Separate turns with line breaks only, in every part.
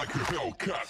like a Hellcat.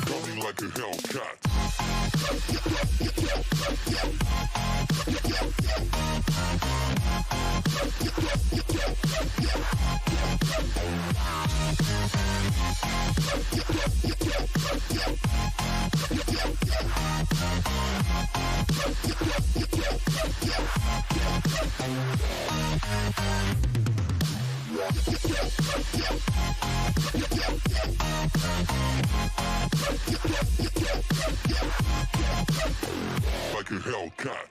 Coming like a Hellcat. Like a Hellcat.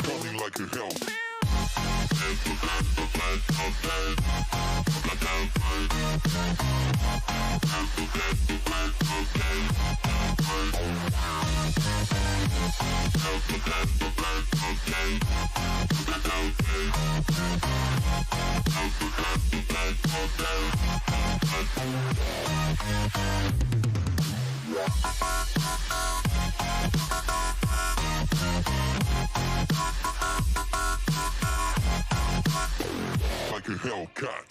Coming like a Hellcat. Like a Hellcat.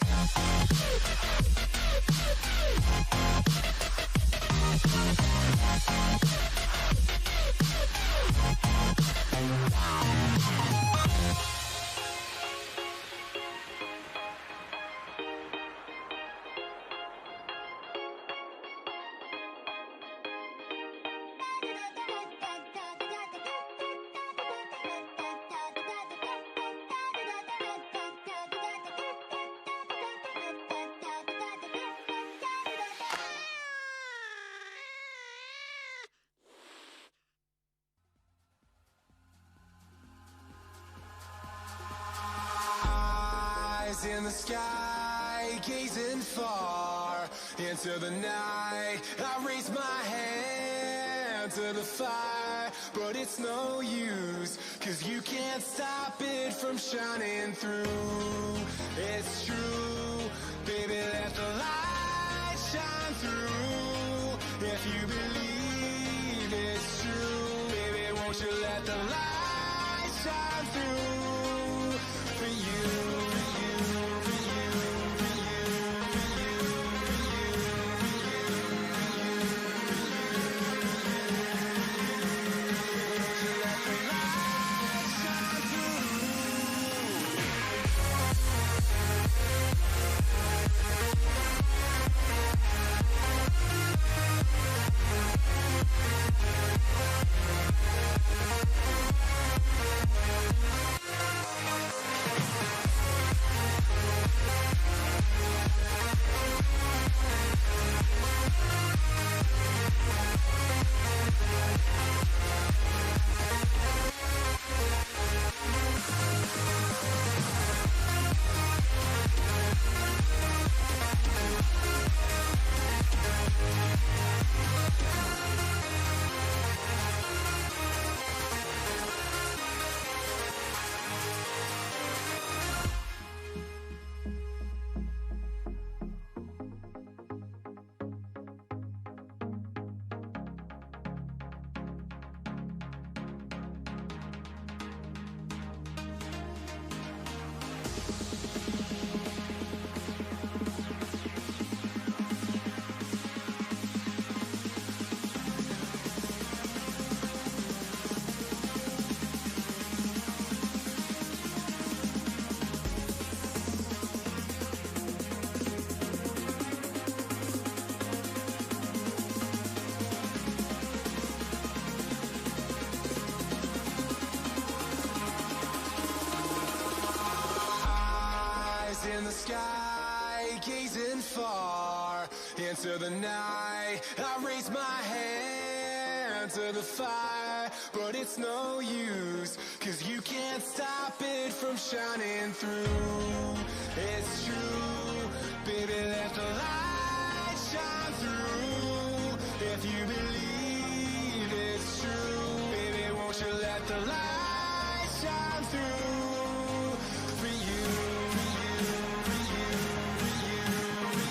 In the sky, gazing far into the night, I raise my hand to the fire, but it's no use, 'cause you can't stop it from shining through. It's true, baby, let the light shine through. If you believe it's true, baby, won't you let the light shine through for you. into the night. I raise my hand to the fire, but it's no use, 'cause you can't stop it from shining through. It's true, baby, let the light shine through. If you believe it's true, baby, won't you let the light shine through for you, for you, for you, for you, for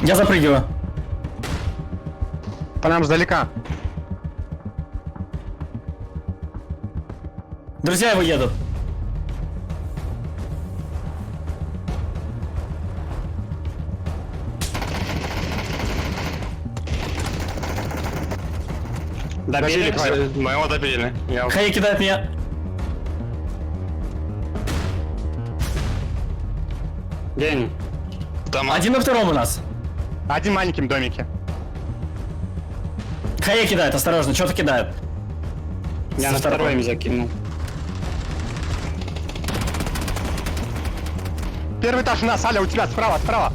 Я запрыгиваю.
По нам сдалека.
Друзья его едут.
Добили,
Добили?
моего добили.
Хай кидает меня.
День. Там
Один на втором у нас.
один в маленьком домике.
Хае кидает, осторожно, что-то кидает.
Я на второй им закинул. Первый этаж у нас, Аля, у тебя справа, справа.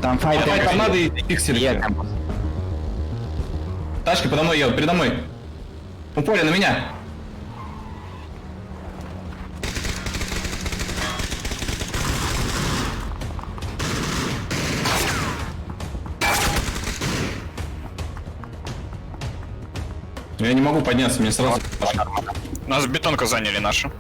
Там файт.
Давай, там надо и пиксели. Тачка подо мной едут, передо мной. Упали на меня. Я не могу подняться, мне сразу...
Нас бетонку заняли нашу.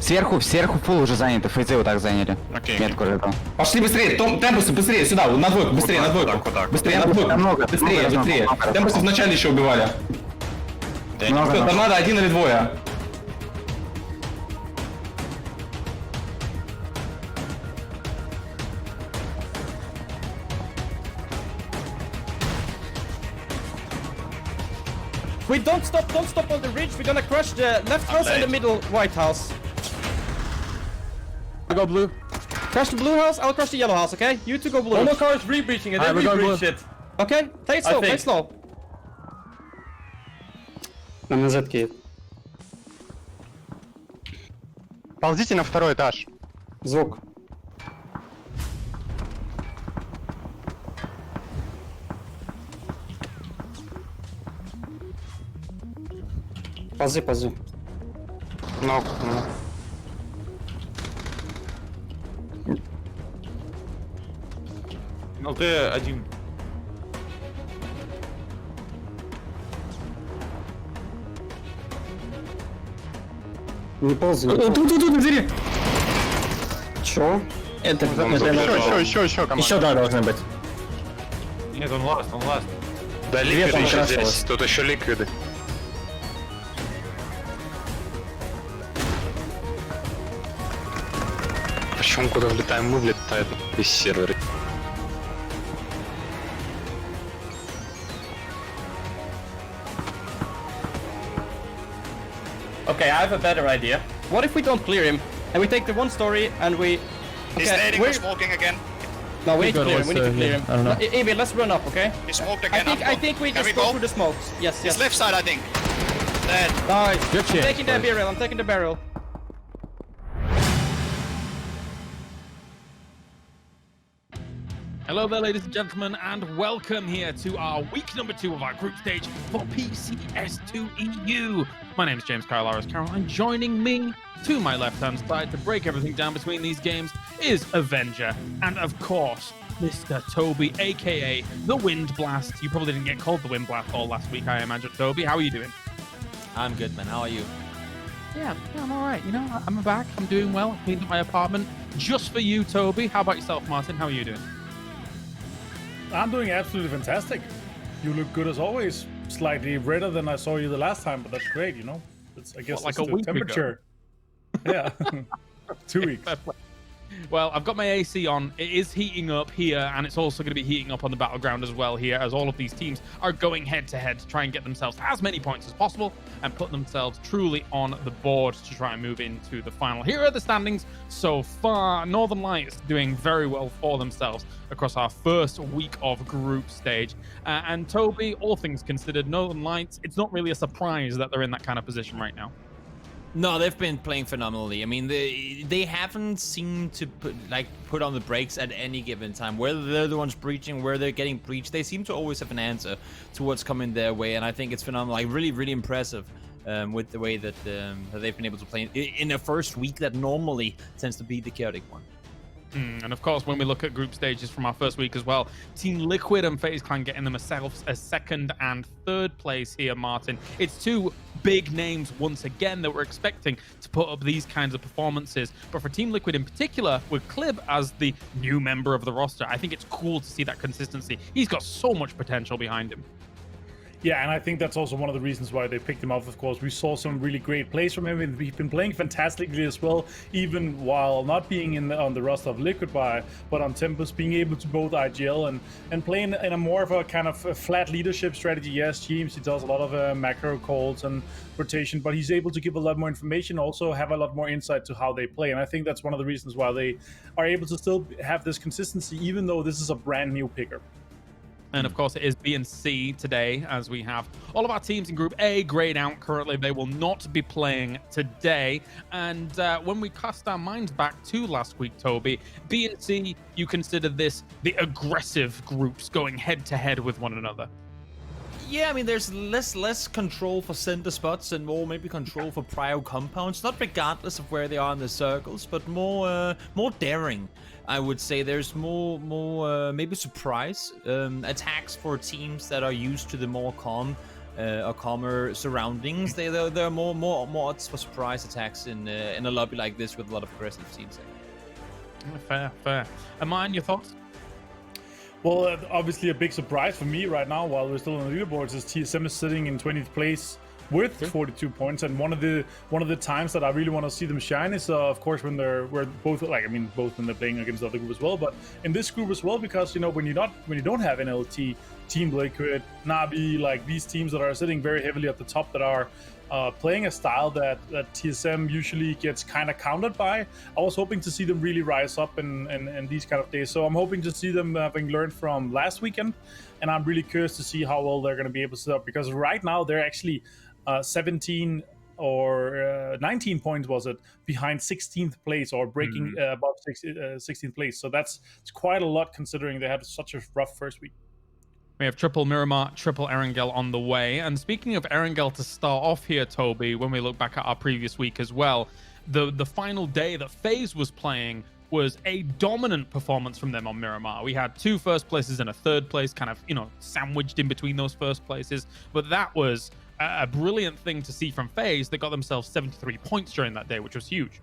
Сверху фул уже заняты, фейзы вот так заняли.
Окей.
Метку же там.
Пошли быстрее, темпусы, быстрее, сюда, на двойку, быстрее, на двойку.
куда?
Быстрее, на двойку,
Много,
быстрее,
много,
быстрее.
много.
Темпусы вначале еще убивали.
Да я не
Много.
Там надо один или двое.
Wait, don't stop on the ridge. We're gonna crush the left house and the middle white house. I go blue. Crush the blue house, I'll crush the yellow house, okay? You two go blue.
One more car is re-breaching and then re-breach it.
Okay, play it slow, play it slow.
На назад едет. Ползите на второй этаж.
Звук.
Ползи. Ног.
Ну ты один.
Не ползи.
Тут, двери.
Чё?
Это
Еще, команда.
еще два должны быть.
Нет, он ласт.
Да,
Две
ликвиды
там
еще
красилось.
здесь. Тут еще ликвиды.
Почему куда влетаем мы, влетает весь сервер?
Okay, I have a better idea.
What if we don't clear him? And we take the one story and we...
He's nading or smoking again.
No, we need to clear him, we need to clear him.
I don't know.
Emil, let's run up, okay?
He smoked again.
I think we
Can
just
we
go
go?
through the smokes. Yes.
His left side, I think. Dead.
Nice.
Good shit.
I'm taking the barrel.
Hello there, ladies and gentlemen, and welcome here to our week number 2 of our group stage for PCS2 EU. My name is James Kyle Carroll, and joining me to my left-hand side to break everything down between these games is Avenger, and of course, Mr. Toby, aka the Wind Blast. You probably didn't get called the Wind Blast all last week, I imagine. Toby, how are you doing?
I'm good, man. How are you?
Yeah, I'm all right. You know, I'm back. I'm doing well. I cleaned up my apartment just for you, Toby. How about yourself, Martin? How are you doing?
I'm doing absolutely fantastic. You look good as always. Slightly redder than I saw you the last time, but that's great, you know? It's, I guess,
Like
it's
a
the
week ago?
temperature. Yeah. 2 weeks.
Well, I've got my AC on. It is heating up here, and it's also going to be heating up on the battleground as well here, as all of these teams are going head-to-head to try and get themselves as many points as possible and put themselves truly on the board to try and move into the final. Here are the standings so far. Northern Lights doing very well for themselves across our first week of group stage. And Toby, all things considered, Northern Lights, it's not really a surprise that they're in that kind of position right now.
No, they've been playing phenomenally. I mean, they haven't seemed to put on the brakes at any given time. Whether they're the ones breaching, where they're getting breached, they seem to always have an answer to what's coming their way, and I think it's phenomenal. Like, really, really impressive with the way that they've been able to play in a first week that normally tends to be the chaotic one.
And of course, when we look at group stages from our first week as well, Team Liquid and FaZe Clan getting themselves a second and third place here, Martin. It's two big names once again that we're expecting to put up these kinds of performances. But for Team Liquid in particular, with Clib as the new member of the roster, I think it's cool to see that consistency. He's got so much potential behind him.
Yeah, and I think that's also one of the reasons why they picked him up, of course. We saw some really great plays from him, and he's been playing fantastically as well, even while not being on the roster of Liquid but on Tempest, being able to both IGL and play in a more of a kind of a flat leadership strategy. Yes, James, he does a lot of macro calls and rotation, but he's able to give a lot more information, also have a lot more insight to how they play. And I think that's one of the reasons why they are able to still have this consistency, even though this is a brand new picker.
And of course, it is B and C today, as we have all of our teams in Group A grayed out currently. They will not be playing today. And when we cast our minds back to last week, Toby, B and C, you consider this the aggressive groups going head to head with one another?
Yeah, I mean, there's less control for center spots and more maybe control for prio compounds. Not regardless of where they are in the circles, but more daring. I would say there's more maybe surprise attacks for teams that are used to the more calm or calmer surroundings. There are more odds for surprise attacks in a lobby like this with a lot of aggressive teams.
Fair. Aman, your thoughts?
Well, obviously a big surprise for me right now, while we're still on the leaderboards, is TSM is sitting in 20th place with 42 points. And one of the times that I really want to see them shine is, of course, when we're both both when they're playing against the other group as well, but in this group as well, because when you don't have NLT, Team Liquid, Navi, like these teams that are sitting very heavily at the top that are playing a style that TSM usually gets kind of countered by. I was hoping to see them really rise up in these kind of days. So I'm hoping to see them having learned from last weekend, and I'm really curious to see how well they're going to be able to set up, because right now they're actually 17 or 19 points, was it, behind 16th place, or breaking above 16th place. So it's quite a lot considering they had such a rough first week.
We have triple Miramar, triple Erangel on the way. And speaking of Erangel, to start off here, Toby, when we look back at our previous week as well, the final day that FaZe was playing was a dominant performance from them on Miramar. We had 2 first places and a 3rd place, kind of, sandwiched in between those first places. But that was a brilliant thing to see from FaZe. They got themselves 73 points during that day, which was huge.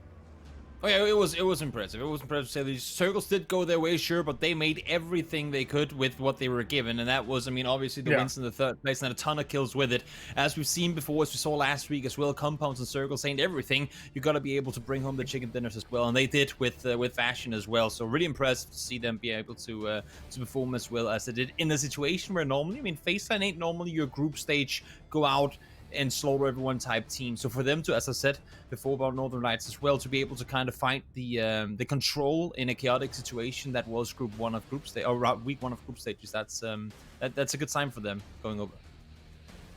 Oh yeah, it was impressive. It was impressive to say these circles did go their way, sure, but they made everything they could with what they were given, and that was, obviously the wins in the 3rd place and a ton of kills with it. As we've seen before, as we saw last week as well, compounds and circles ain't everything. You got to be able to bring home the chicken dinners as well, and they did with fashion as well. So really impressive to see them be able to perform as well as they did in a situation where normally, FaZe ain't normally your group stage go out and slaughter everyone type team. So for them to, as I said before about Northern Lights as well, to be able to kind of find the control in a chaotic situation that was Group 1 of Group Stage, or Week 1 of Group Stages, that's a good sign for them going over.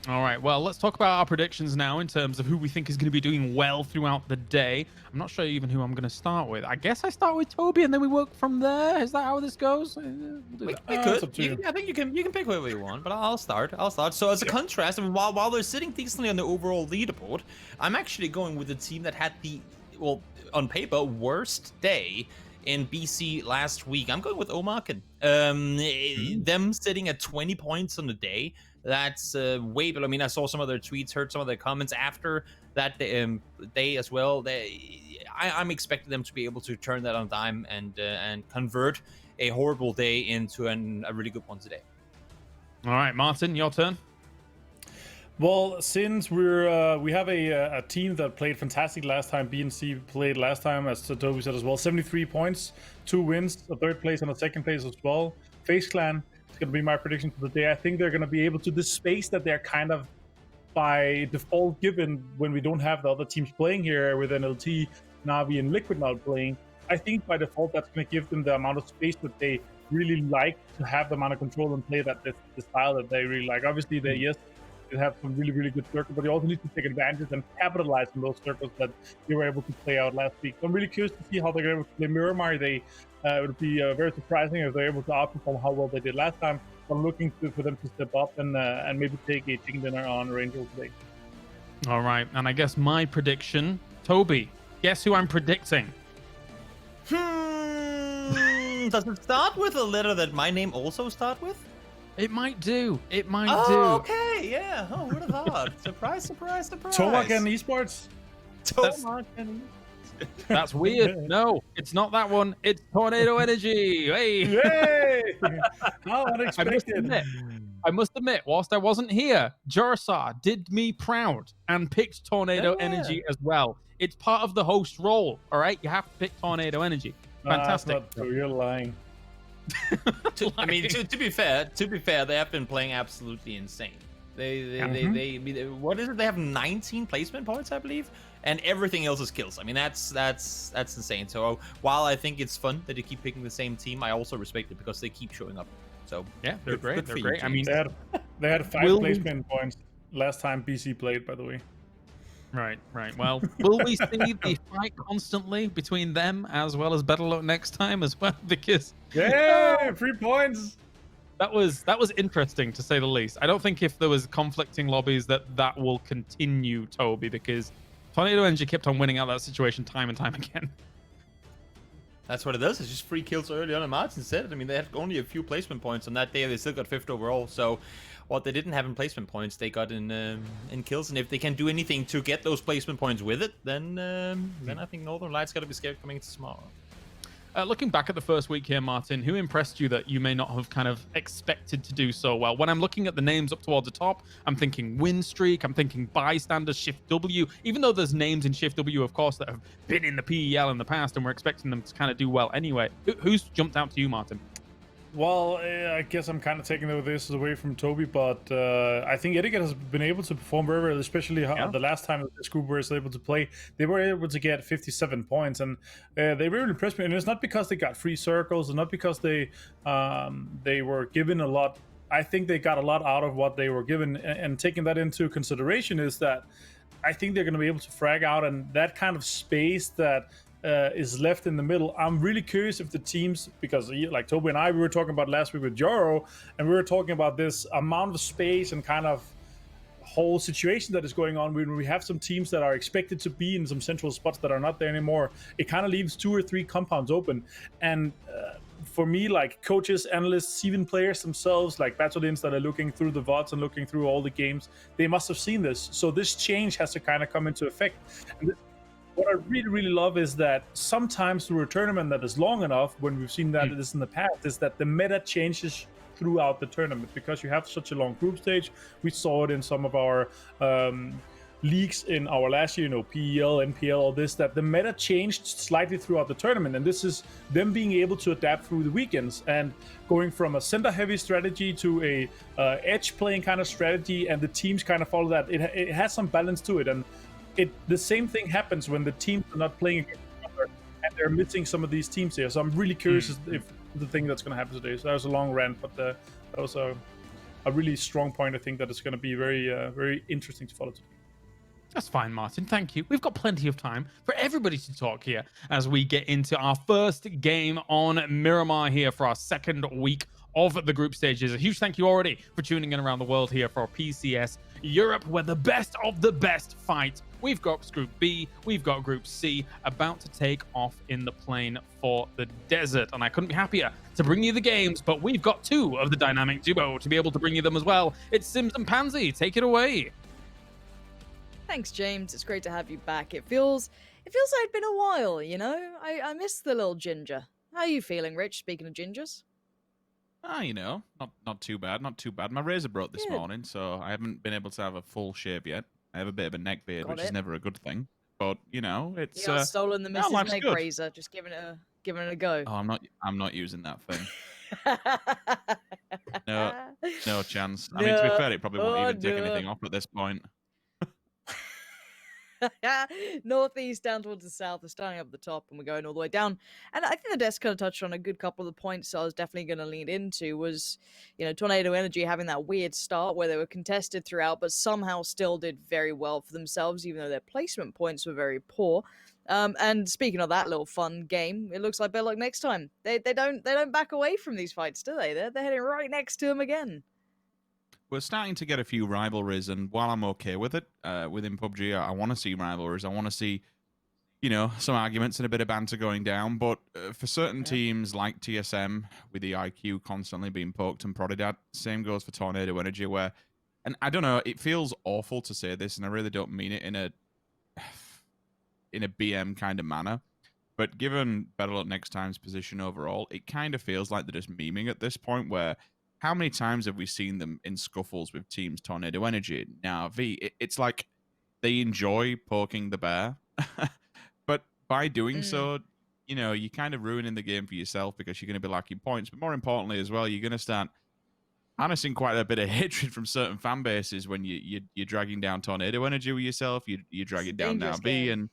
All right, well, let's talk about our predictions now in terms of who we think is going to be doing well throughout the day. I'm not sure even who I'm going to start with. I guess I start with Toby and then we work from there. Is that how this goes?
We could. I think you can pick whoever you want, but I'll start. So as a contrast, while they're sitting decently on the overall leaderboard, I'm actually going with the team that had the, on paper, worst day in BC last week. I'm going with Omarken. Them sitting at 20 points on the day. That's way below. I saw some of their tweets, heard some of their comments after that day as well. I'm expecting them to be able to turn that on a dime and convert a horrible day into a really good one today.
All right, Martin, your turn.
Well, since we have a team that played fantastic last time, BNC played last time, as Toby said as well, 73 points, 2 wins, a 3rd place and a 2nd place as well. FaZe Clan is going to be my prediction for the day. I think they're going to be able to, the space that they're kind of by default given when we don't have the other teams playing here with NLT, Navi and Liquid now playing, I think by default that's going to give them the amount of space that they really like to have, the amount of control and play the style that they really like. Obviously, they have some really, really good circles, but they also need to take advantage and capitalize on those circles that they were able to play out last week. So I'm really curious to see how they're able to play Miramar. It would be very surprising if they're able to outperform how well they did last time. So I'm looking for them to step up and maybe take a chicken dinner on Erangel today.
All right, and I guess my prediction, Toby, guess who I'm predicting?
Does it start with a letter that my name also start with?
It might do. It might
do.
do.
Okay, yeah. Oh, who would have thought? Surprise, surprise, surprise.
Tomaken Esports.
That's weird. No, it's not that one. It's Tornado Energy. Hey.
Yay! How unexpected.
I must admit, whilst I wasn't here, Jursar did me proud and picked Tornado Energy as well. It's part of the host role, all right? You have to pick Tornado Energy.
That's
Fantastic.
not true. You're lying.
I mean, to be fair, they have been playing absolutely insane. They what is it? They have 19 placement points, I believe, and everything else is kills. I mean, that's insane. So while I think it's fun that you keep picking the same team, I also respect it because they keep showing up. So
yeah, they're great. They're great.
You,
I mean,
they had 5 placement points last time BC played, by the way.
Right. Well, will we see the fight constantly between them as well as Better Luck next time as well? Because
3 points.
That was interesting to say the least. I don't think if there was conflicting lobbies that will continue, Toby, because Tornado Energy kept on winning out that situation time and time again.
That's what it does. It's just 3 kills early on, and Martin said it. I mean, they had only a few placement points on that day. They still got 5th overall. So what they didn't have in placement points, they got in kills. And if they can do anything to get those placement points with it, then I think Northern Lights got to be scared coming into tomorrow.
Looking back at the first week here, Martin, who impressed you that you may not have kind of expected to do so well? When I'm looking at the names up towards the top, I'm thinking Win Streak, I'm thinking Bystander, Shift W, even though there's names in Shift W, of course, that have been in the PEL in the past, and we're expecting them to kind of do well anyway. Who's jumped out to you, Martin?
Well, I guess I'm kind of taking this away from Toby, but I think Etiquette has been able to perform very well, especially the last time that this group was able to play. They were able to get 57 points, and they really impressed me. And it's not because they got free circles, and not because they were given a lot. I think they got a lot out of what they were given, and taking that into consideration is that I think they're going to be able to frag out, and that kind of space that is left in the middle. I'm really curious if the teams, because like Toby and I, we were talking about last week with Joro, and we were talking about this amount of space and kind of whole situation that is going on when we have some teams that are expected to be in some central spots that are not there anymore. It kind of leaves 2 or 3 compounds open. And for me, like coaches, analysts, even players themselves, like Battlins that are looking through the VODs and looking through all the games, they must have seen this. So this change has to kind of come into effect. And what I really, really love is that sometimes through a tournament that is long enough, when we've seen that this in the past, is that the meta changes throughout the tournament because you have such a long group stage. We saw it in some of our leagues in our last year, PEL, NPL, all this, that the meta changed slightly throughout the tournament. And this is them being able to adapt through the weekends and going from a center-heavy strategy to a edge-playing kind of strategy, and the teams kind of follow that. It has some balance to it. And the same thing happens when the teams are not playing against each other and they're missing some of these teams here. So I'm really curious if the thing that's going to happen today. So that was a long rant, but that was a really strong point. I think that it's going to be very, very interesting to follow today.
That's fine, Martin. Thank you. We've got plenty of time for everybody to talk here as we get into our first game on Miramar here for our second week of the group stages. A huge thank you already for tuning in around the world here for PCS Europe, where the best of the best fight. We've got Group B, we've got Group C about to take off in the plane for the desert. And I couldn't be happier to bring you the games, but we've got 2 of the dynamic duo to be able to bring you them as well. It's Sims and Pansy. Take it away.
Thanks, James. It's great to have you back. It feels like it's been a while, I miss the little ginger. How are you feeling, Rich, speaking of gingers?
Not too bad, not too bad. My razor broke this morning, so I haven't been able to have a full shave yet. I have a bit of a neck beard, which is never a good thing. But it's
you got stolen the Mrs. Neck
good.
razor, just giving it a go.
Oh, I'm not using that thing. No chance. I mean, to be fair, it probably won't even take anything off at this point.
Northeast down towards the south. We're starting up at the top and we're going all the way down. And I think the desk kind of touched on a good couple of the points so I was definitely going to lean into was, Tornado Energy having that weird start where they were contested throughout, but somehow still did very well for themselves, even though their placement points were very poor. And speaking of that little fun game, it looks like better luck next time. They don't back away from these fights, do they? They're heading right next to them again.
We're starting to get a few rivalries, and while I'm okay with it, within PUBG, I want to see rivalries. I want to see, some arguments and a bit of banter going down. But for certain teams like TSM, with the IQ constantly being poked and prodded at, same goes for Tornado Energy, where, and I don't know, it feels awful to say this, and I really don't mean it in a BM kind of manner. But given Better Luck Next Time's position overall, it kind of feels like they're just memeing at this point, where how many times have we seen them in scuffles with teams Tornado Energy? Now, it's like they enjoy poking the bear, but by doing so, you know, you're kind of ruining the game for yourself because you're going to be lacking points. But more importantly, as well, you're going to start harnessing quite a bit of hatred from certain fan bases when you're dragging down Tornado Energy with yourself. You're dragging down now B, and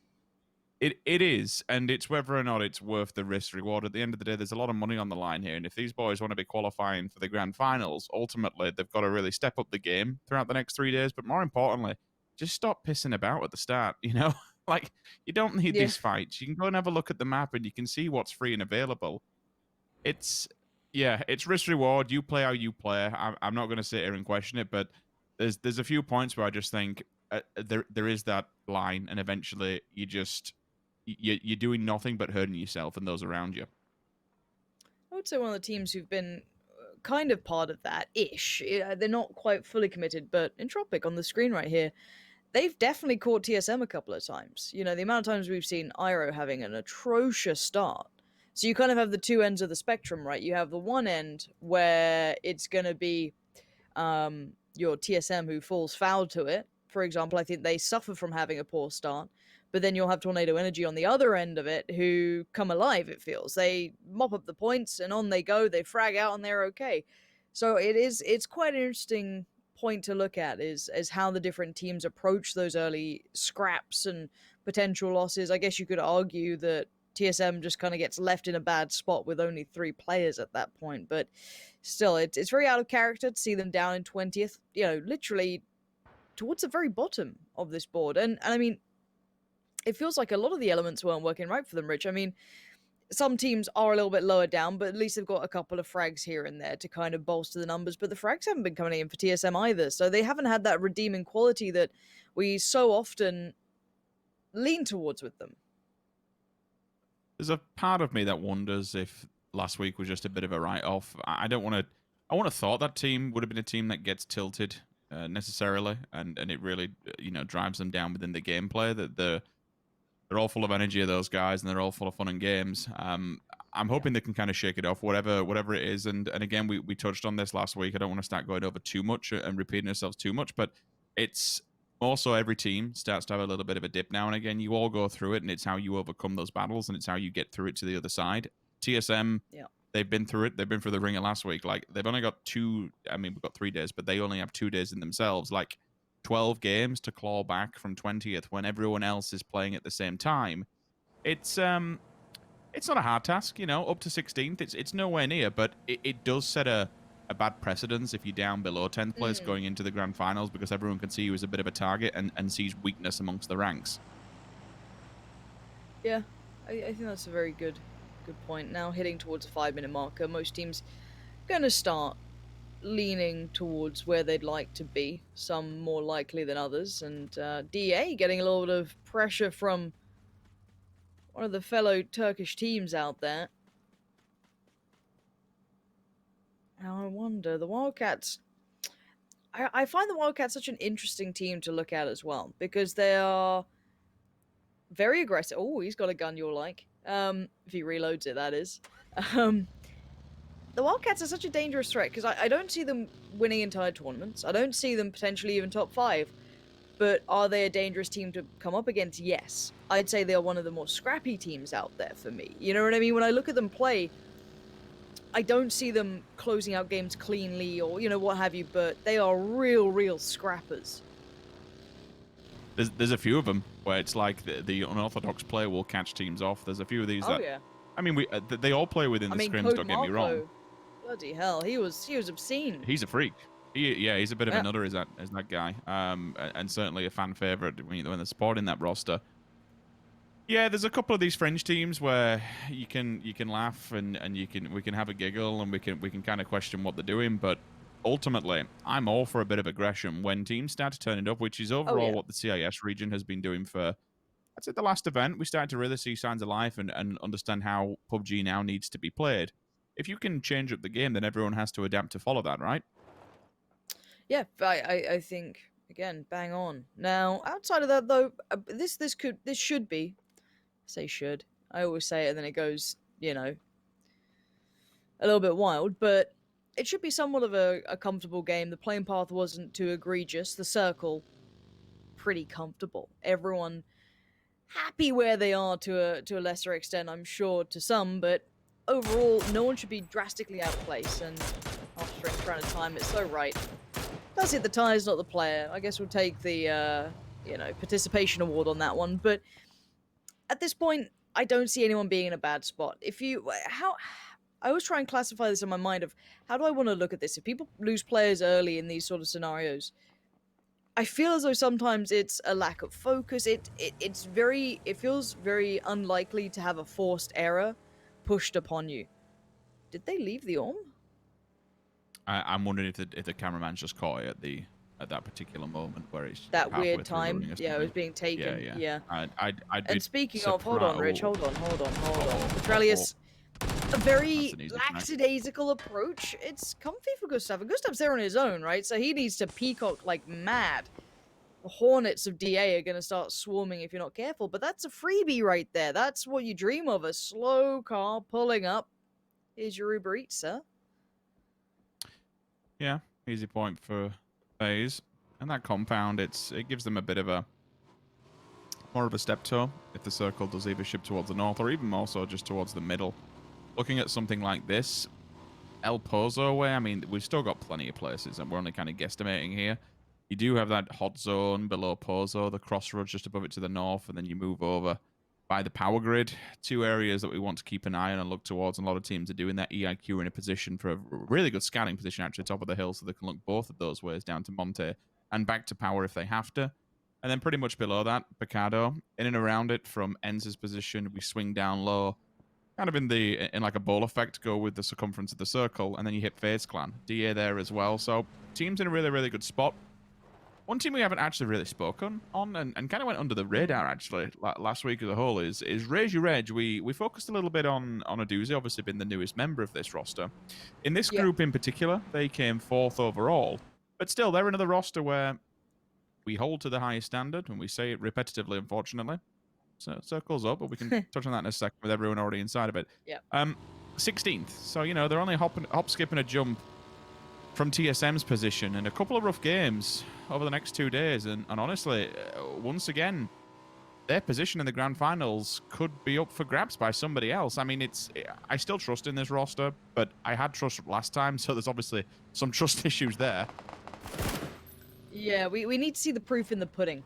it is, and it's whether or not it's worth the risk reward. At the end of the day, there's a lot of money on the line here, and if these boys want to be qualifying for the grand finals, ultimately they've got to really step up the game throughout the next 3 days. But more importantly, just stop pissing about at the start. You know, like you don't need these fights. You can go and have a look at the map, and you can see what's free and available. It's risk reward. You play how you play. I'm not going to sit here and question it, but there's a few points where I just think there is that line, and eventually you're doing nothing but hurting yourself and those around you.
I would say one of the teams who've been kind of part of that ish. They're not quite fully committed, but Entropic on the screen right here, they've definitely caught TSM a couple of times. You know, the amount of times we've seen Iro having an atrocious start. So you kind of have the two ends of the spectrum, right? You have the one end where it's going to be your TSM who falls foul to it. For example, I think they suffer from having a poor start. But then you'll have Tornado Energy on the other end of it who come alive, it feels. They mop up the points and on they go. They frag out and they're okay. So it's quite an interesting point to look at is how the different teams approach those early scraps and potential losses. I guess you could argue that TSM just kind of gets left in a bad spot with only 3 players at that point. But still, it's very out of character to see them down in 20th, you know, literally towards the very bottom of this board. And I mean, it feels like a lot of the elements weren't working right for them, Rich. I mean, some teams are a little bit lower down, but at least they've got a couple of frags here and there to kind of bolster the numbers. But the frags haven't been coming in for TSM either, so they haven't had that redeeming quality that we so often lean towards with them.
There's a part of me that wonders if last week was just a bit of a write-off. I would have thought that team would have been a team that gets tilted necessarily, and it really drives them down within the gameplay. That they're all full of energy of those guys, and they're all full of fun and games. I'm hoping they can kind of shake it off, whatever it is. And again, we touched on this last week. I don't want to start going over too much and repeating ourselves too much, but it's also every team starts to have a little bit of a dip now and again. You all go through it, and it's how you overcome those battles, and it's how you get through it to the other side. TSM, they've been through it. They've been through the ringer last week. Like, they've only got we've got 3 days, but they only have 2 days in themselves. Like, 12 games to claw back from 20th when everyone else is playing at the same time. It's not a hard task, up to 16th. It's nowhere near, but it does set a bad precedence if you're down below 10th place going into the grand finals, because everyone can see you as a bit of a target and sees weakness amongst the ranks.
Yeah, I think that's a very good point. Now hitting towards a 5-minute marker, most teams going to start leaning towards where they'd like to be, some more likely than others, and DA getting a little bit of pressure from one of the fellow Turkish teams out there. Now I wonder, the Wildcats, I find the Wildcats such an interesting team to look at as well, because they are very aggressive. Oh, he's got a gun you'll like, if he reloads it, that is. The Wildcats are such a dangerous threat, because I don't see them winning entire tournaments. I don't see them potentially even top 5. But are they a dangerous team to come up against? Yes. I'd say they are one of the more scrappy teams out there for me. You know what I mean? When I look at them play, I don't see them closing out games cleanly or, what have you, but they are real scrappers.
There's a few of them where it's like the unorthodox player will catch teams off. There's a few of these that...
Yeah.
I mean, they all play within the scrims, don't get me wrong.
Bloody hell, he was obscene.
He's a freak. He's a bit of a nutter as that guy, and certainly a fan favorite when they're supporting that roster. Yeah, there's a couple of these fringe teams where you can laugh and we can have a giggle and we can kind of question what they're doing, but ultimately, I'm all for a bit of aggression when teams start to turn it up, which is overall what the CIS region has been doing for. I'd say the last event, we started to really see signs of life and understand how PUBG now needs to be played. If you can change up the game, then everyone has to adapt to follow that, right?
Yeah, I think, again, bang on. Now, outside of that, though, this should be, I say should, I always say it and then it goes, a little bit wild, but it should be somewhat of a comfortable game. The playing path wasn't too egregious. The circle, pretty comfortable. Everyone happy where they are to a lesser extent, I'm sure, to some, but overall, no one should be drastically out of place, and after trying to time it so right. Does it the tires, not the player? I guess we'll take the, participation award on that one, but at this point, I don't see anyone being in a bad spot. I always try and classify this in my mind of how do I want to look at this? If people lose players early in these sort of scenarios, I feel as though sometimes it's a lack of focus. It feels very unlikely to have a forced error pushed upon you. Did they leave the Orm?
I'm wondering if the cameraman's just caught it at that particular moment where it's
That weird time. Yeah, it was being taken. Yeah.
And
speaking of, hold on, Rich, hold on. Petrelius, a very lackadaisical approach. It's comfy for Gustav, and Gustav's there on his own, right? So he needs to peacock like mad. The hornets of DA are going to start swarming if you're not careful, but that's a freebie right there. That's what you dream of, a slow car pulling up. Here's your Uber Eats, sir.
Yeah, easy point for FaZe. And that compound, it gives them a bit of more of a step toe if the circle does either ship towards the north or even more so just towards the middle. Looking at something like this, El Pozo way, I mean, we've still got plenty of places and we're only kind of guesstimating here. You do have that hot zone below Pozo, the crossroads just above it to the north, and then you move over by the power grid. Two areas that we want to keep an eye on and look towards, and a lot of teams are doing that. EIQ are in a position for a really good scanning position, actually, top of the hill, so they can look both of those ways down to Monte and back to power if they have to. And then pretty much below that, Picado, in and around it from Enz's position, we swing down low, kind of in like a ball effect, go with the circumference of the circle, and then you hit FaZe Clan. DA there as well, so team's in a really, really good spot. One team we haven't actually really spoken on and kind of went under the radar, actually, last week as a whole is Raise Your Edge. We focused a little bit on Aduzi, obviously been the newest member of this roster. In this group in particular, they came 4th overall, but still, they're another roster where we hold to the highest standard, and we say it repetitively, unfortunately. So it circles up, but we can touch on that in a second with everyone already inside of it. 16th, so, they're only a hop, skip, and a jump from TSM's position, and a couple of rough games over the next 2 days, and honestly, once again, their position in the grand finals could be up for grabs by somebody else. I mean, I still trust in this roster, but I had trust last time, so there's obviously some trust issues there.
Yeah, we need to see the proof in the pudding.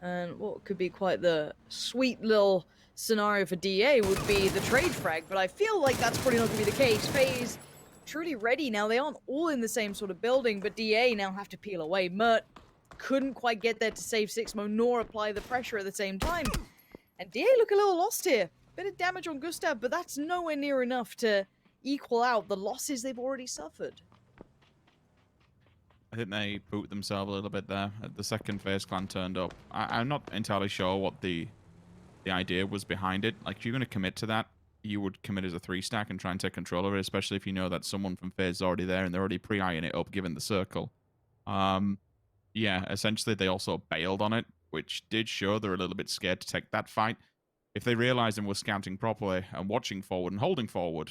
And what could be quite the sweet little scenario for DA would be the trade frag, but I feel like that's probably not going to be the case. FaZe truly ready now. They aren't all in the same sort of building, but DA now have to peel away. Mert couldn't quite get there to save Sixmo nor apply the pressure at the same time. And DA look a little lost here. Bit of damage on Gustav, but that's nowhere near enough to equal out the losses they've already suffered.
I think they boot themselves a little bit there. The second FaZe Clan turned up. I'm not entirely sure what the idea was behind it. Like, if you're going to commit to that, you would commit as a 3-stack and try and take control of it, especially if you know that someone from FaZe is already there and they're already pre-eyeing it up, given the circle. Yeah, essentially they also bailed on it, which did show they're a little bit scared to take that fight. If they realized and were scouting properly and watching forward and holding forward,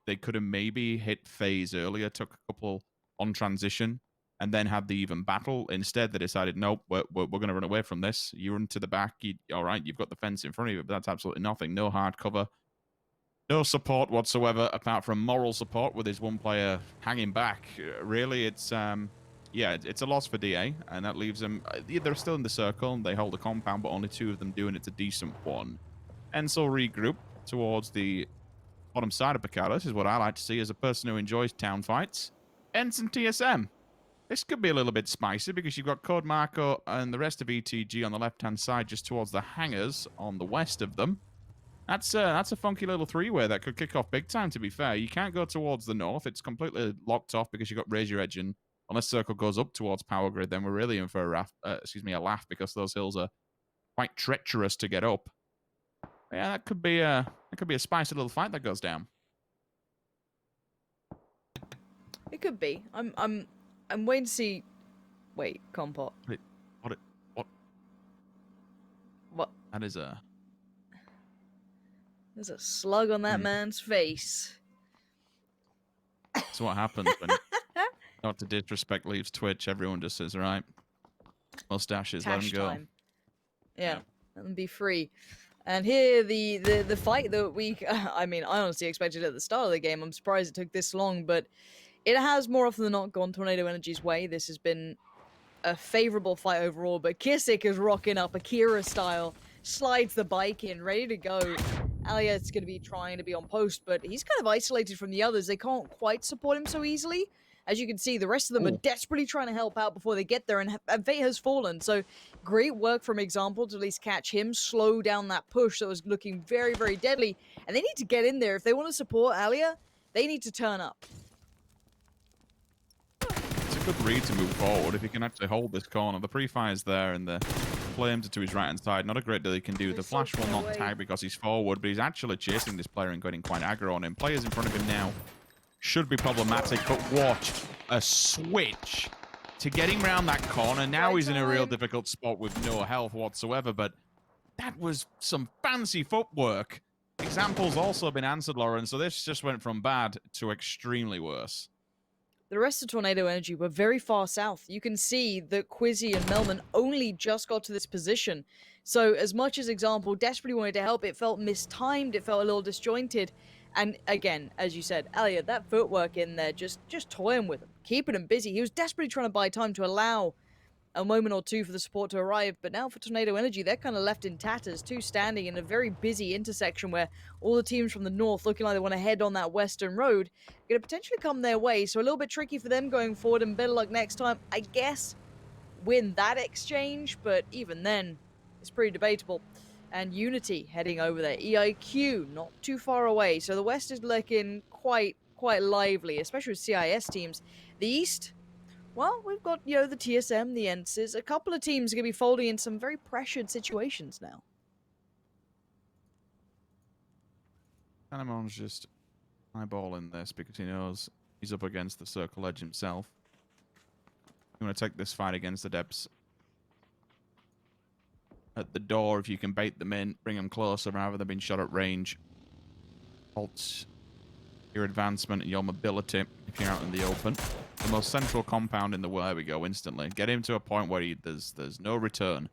they could have maybe hit FaZe earlier, took a couple on transition, and then had the even battle. Instead, they decided, nope, we're going to run away from this. You run to the back. All right, you've got the fence in front of you, but that's absolutely nothing. No hard cover. No support whatsoever, apart from moral support with his one player hanging back. Really, it's it's a loss for DA, and that leaves them. They're still in the circle. They hold a compound, but only 2 of them do, and it's a decent one. And so regroup towards the bottom side of Picado. This is what I like to see as a person who enjoys town fights. Ents and TSM. This could be a little bit spicy because you've got Code Marco and the rest of ETG on the left-hand side, just towards the hangars on the west of them. That's a funky little 3-way that could kick off big time, to be fair. You can't go towards the north. It's completely locked off because you've got Raise Your Edge, and unless Circle goes up towards Power Grid, then we're really in for a laugh, because those hills are quite treacherous to get up. Yeah, that could be a spicy little fight that goes down.
It could be. I'm waiting to see. Wait, Compot.
Wait, what?
What?
That is a.
There's a slug on that man's face.
That's what happens when not to disrespect leaves Twitch. Everyone just says, right, mustaches, let them go.
Time. Yeah, let them be free. And here, the fight that we... I mean, I honestly expected it at the start of the game. I'm surprised it took this long, but it has more often than not gone Tornado Energy's way. This has been a favorable fight overall, but Kissick is rocking up Akira style, slides the bike in, ready to go. Alia's going to be trying to be on post, but he's kind of isolated from the others. They can't quite support him so easily. As you can see, the rest of them are desperately trying to help out before they get there, and Fate has fallen. So great work from Example to at least catch him, slow down that push that was looking very, very deadly. And they need to get in there. If they want to support Alia, they need to turn up.
It's a good read to move forward if he can actually hold this corner. The pre-fire's there, and the flames are to his right-hand side. Not a great deal he can do. The flash will not tag because he's forward, but he's actually chasing this player and getting quite aggro on him. Players in front of him now should be problematic, but watch a switch to getting around that corner. Now he's in a real difficult spot with no health whatsoever, but that was some fancy footwork. Example's also been answered, Lauren, so this just went from bad to extremely worse.
The rest of Tornado Energy were very far south. You can see that Quizzy and Melman only just got to this position. So as much as Example desperately wanted to help, it felt mistimed, it felt a little disjointed. And again, as you said, Alia, that footwork in there, just toying with him, keeping him busy. He was desperately trying to buy time to allow a moment or two for the support to arrive. But now for Tornado Energy, they're kind of left in tatters, two standing in a very busy intersection where all the teams from the north, looking like they want to head on that western road, are going to potentially come their way. So a little bit tricky for them going forward, and better luck next time, I guess, win that exchange. But even then, it's pretty debatable. And Unity heading over there. EIQ not too far away. So the West is looking quite lively, especially with CIS teams. The East, well, we've got, you know, the TSM, the Ences. A couple of teams are going to be folding in some very pressured situations now.
Animon's just eyeballing this because he knows he's up against the Circle Edge himself. You want to take this fight against the Debs at the door if you can bait them in, bring them closer rather than being shot at range. Halts your advancement and your mobility if you're out in the open. The most central compound in the world. There we go, instantly. Get him to a point where there's no return.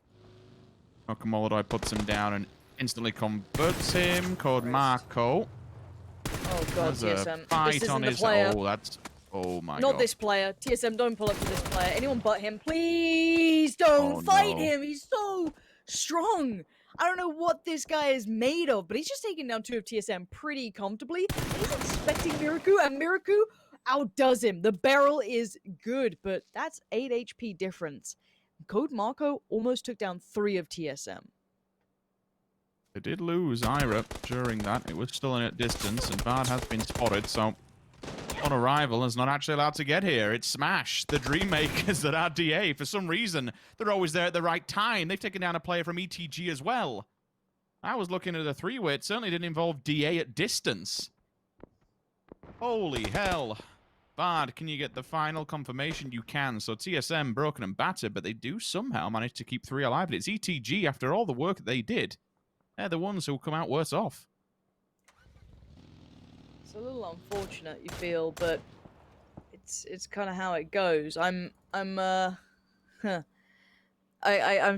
Okamolodoi puts him down and instantly converts him. Code Marco.
Oh god, TSM.
Fight
this isn't
on
the
his...
player.
Oh, that's... Oh my god.
Not this player. TSM, don't pull up for this player. Anyone but him. Please don't fight him. He's so strong. I don't know what this guy is made of, but he's just taking down two of TSM pretty comfortably. He's expecting Miraku, and Miraku outdoes him. The barrel is good, but that's 8 HP difference. Code Marco almost took down 3 of TSM.
They did lose Ira during that. It was still in at distance, and Bard has been spotted, so on arrival is not actually allowed to get here. It's Smash, the Dream Makers that are DA. For some reason, they're always there at the right time. They've taken down a player from ETG as well. I was looking at a 3-way. It certainly didn't involve DA at distance. Holy hell. Bard, can you get the final confirmation? You can. So TSM broken and battered, but they do somehow manage to keep 3 alive. And it's ETG, after all the work that they did. They're the ones who come out worse off.
It's a little unfortunate, you feel, but it's kind of how it goes. I'm